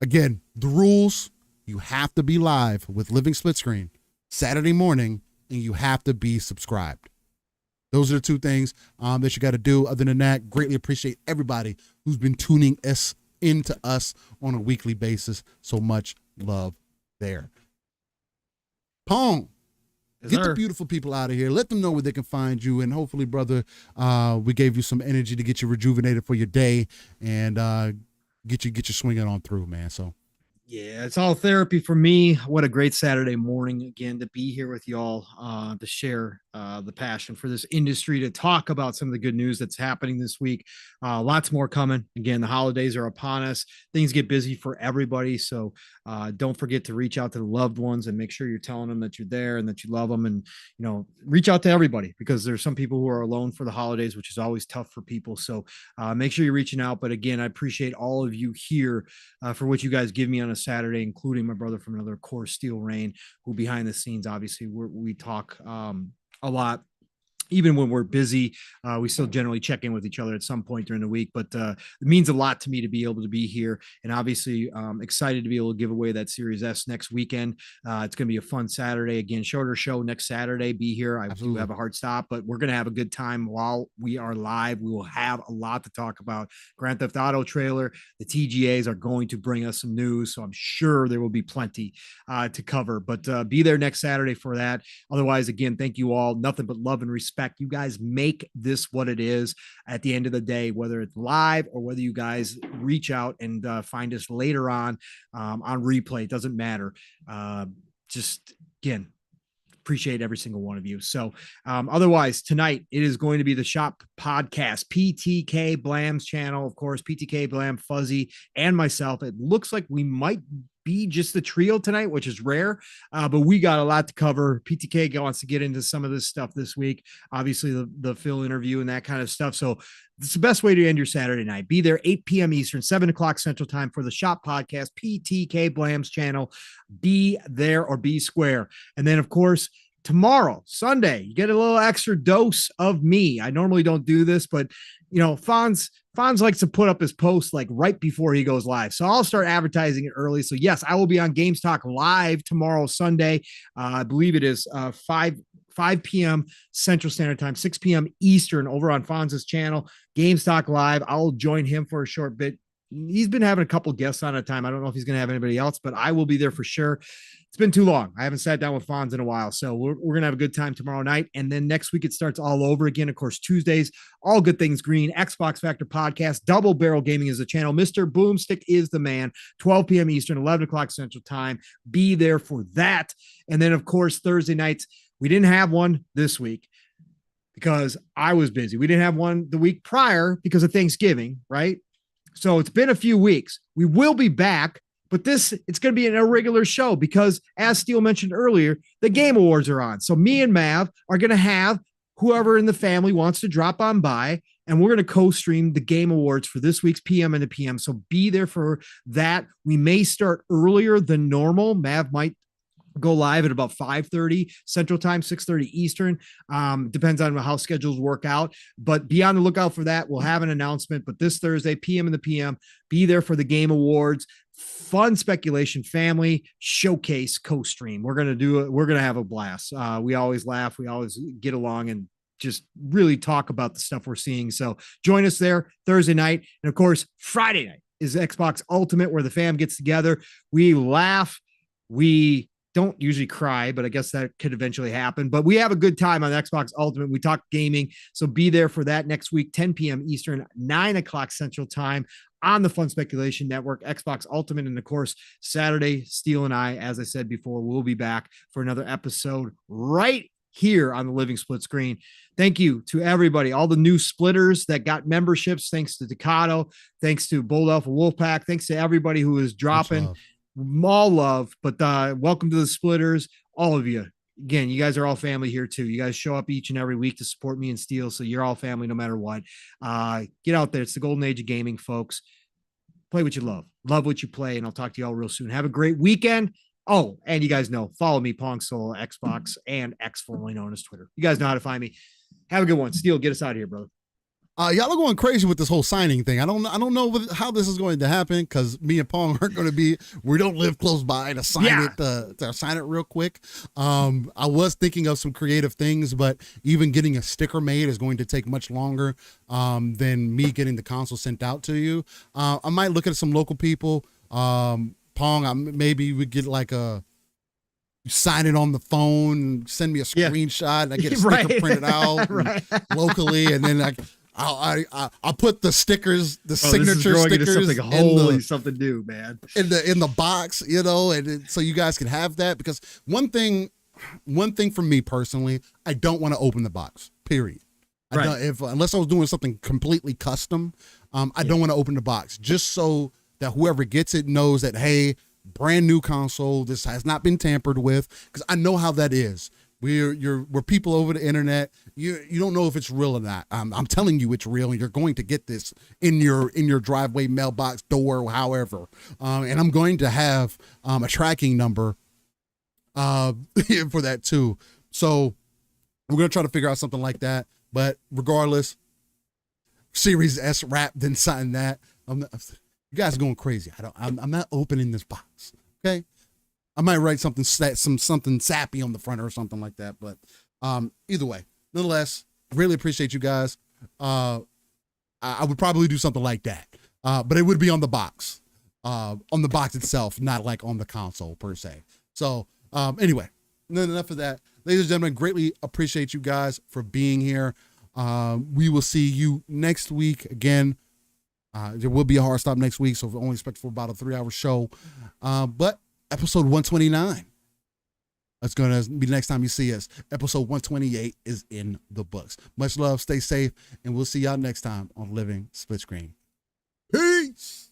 again, the rules: you have to be live with Living Split Screen Saturday morning, and you have to be subscribed. Those are the two things that you got to do. Other than that, greatly appreciate everybody who's been tuning us into us on a weekly basis. So much love there. Pong, get the beautiful people out of here. Let them know where they can find you. And hopefully, brother, we gave you some energy to get you rejuvenated for your day and get you swinging on through, man. So. Yeah, it's all therapy for me. What a great Saturday morning again to be here with y'all, to share the passion for this industry, to talk about some of the good news that's happening this week. Lots more coming. Again, the holidays are upon us. Things get busy for everybody. So don't forget to reach out to the loved ones and make sure you're telling them that you're there and that you love them. And, reach out to everybody, because there's some people who are alone for the holidays, which is always tough for people. So make sure you're reaching out. But again, I appreciate all of you here for what you guys give me on a Saturday, including my brother from another Core Steel Rain, who behind the scenes, obviously we talk a lot. Even when we're busy, we still generally check in with each other at some point during the week, but it means a lot to me to be able to be here. And obviously excited to be able to give away that Series S next weekend. It's going to be a fun Saturday. Again, shorter show next Saturday. Be here. I do have a hard stop, but we're going to have a good time while we are live. We will have a lot to talk about. Grand Theft Auto trailer. The TGAs are going to bring us some news, so I'm sure there will be plenty to cover, but be there next Saturday for that. Otherwise, again, thank you all. Nothing but love and respect. You guys make this what it is at the end of the day, whether it's live or whether you guys reach out and find us later on replay. It doesn't matter. Just again, appreciate every single one of you. So otherwise, tonight it is going to be the Shop Podcast, PTK Blam's channel, of course, PTK Blam, Fuzzy, and myself. It looks like we might be just the trio tonight, which is rare, but we got a lot to cover. PTK wants to get into some of this stuff this week, obviously the Phil interview and that kind of stuff. So it's the best way to end your Saturday night. Be there 8 p.m. Eastern, 7 o'clock Central Time for the Shop Podcast, PTK Blam's channel. Be there or be square. And then, of course, tomorrow, Sunday, you get a little extra dose of me. I normally don't do this, but Fonz likes to put up his post like right before he goes live. So I'll start advertising it early. So yes, I will be on Games Talk live tomorrow, Sunday. I believe it is 5 p.m. Central Standard Time, 6 p.m. Eastern over on Fonz's channel, Games Talk Live. I'll join him for a short bit. He's been having a couple guests on at a time. I don't know if he's going to have anybody else, but I will be there for sure. It's been too long. I haven't sat down with Fonz in a while. So we're going to have a good time tomorrow night. And then next week, it starts all over again. Of course, Tuesdays, All Good Things Green, Xbox Factor Podcast, Double Barrel Gaming is the channel. Mr. Boomstick is the man, 12 p.m. Eastern, 11 o'clock Central Time. Be there for that. And then, of course, Thursday nights, we didn't have one this week because I was busy. We didn't have one the week prior because of Thanksgiving, right? So it's been a few weeks. We will be back. But it's going to be an irregular show because, as Steele mentioned earlier, the Game Awards are on. So me and Mav are going to have whoever in the family wants to drop on by, and we're going to co-stream the Game Awards for this week's PM and the PM. So be there for that. We may start earlier than normal. Mav might go live at about 5:30 Central Time, 6:30 Eastern. Depends on how schedules work out, but be on the lookout for that. We'll have an announcement, but this Thursday, PM and the PM, be there for the Game Awards. Fun speculation family showcase co-stream. We're going to do it. We're going to have a blast. We always laugh. We always get along and just really talk about the stuff we're seeing. So join us there Thursday night. And of course, Friday night is Xbox Ultimate, where the fam gets together. We laugh. We don't usually cry, but I guess that could eventually happen. But we have a good time on Xbox Ultimate. We talk gaming. So be there for that next week, 10 p.m. Eastern, 9 o'clock Central Time on the Fun Speculation Network, Xbox Ultimate. And of course, Saturday, Steele and I, as I said before, we'll be back for another episode right here on the Living Split Screen. Thank you to everybody, all the new splitters that got memberships. Thanks to Ducato. Thanks to Bold Alpha Wolfpack. Thanks to everybody who is dropping. All love, but welcome to the splitters, all of you. again, you guys are all family here too. You guys show up each and every week to support me and Steel, so you're all family no matter what. Get out there. It's the golden age of gaming, folks. Play what you love what you play, and I'll talk to you all real soon. Have a great weekend. Oh, and you guys know, follow me, Pong Soul, Xbox, and X, formerly known as Twitter. You guys know how to find me. Have a good one. Steel, get us out of here, brother. Y'all are going crazy with this whole signing thing. I don't know how this is going to happen because me and Pong aren't going to be. We don't live close by to sign it. To sign it real quick. I was thinking of some creative things, but even getting a sticker made is going to take much longer than me getting the console sent out to you. I might look at some local people. Pong, maybe we get like a. Sign it on the phone, send me a screenshot, and I get a sticker printed out locally, and then I'll put the stickers, the signature stickers, something new, man, in the box, and so you guys can have that. Because one thing for me personally, I don't want to open the box. Period. Unless I was doing something completely custom, I don't want to open the box, just so that whoever gets it knows that, hey, brand new console, this has not been tampered with, because I know how that is. We're people over the internet. You don't know if it's real or not. I'm telling you it's real, and you're going to get this in your driveway, mailbox, door, however. And I'm going to have a tracking number for that too. So we're gonna try to figure out something like that. But regardless, Series S wrap, then sign that. You guys are going crazy. I'm not opening this box. Okay. I might write something sappy on the front or something like that. But either way, nonetheless, really appreciate you guys. I would probably do something like that. But it would be on the box itself, not like on the console per se. So anyway, enough of that. Ladies and gentlemen, greatly appreciate you guys for being here. We will see you next week again. There will be a hard stop next week, so we only expect for about a 3-hour show. But episode 129, that's going to be the next time you see us. Episode 128 is in the books. Much love, stay safe, and we'll see y'all next time on Living Split Screen. Peace!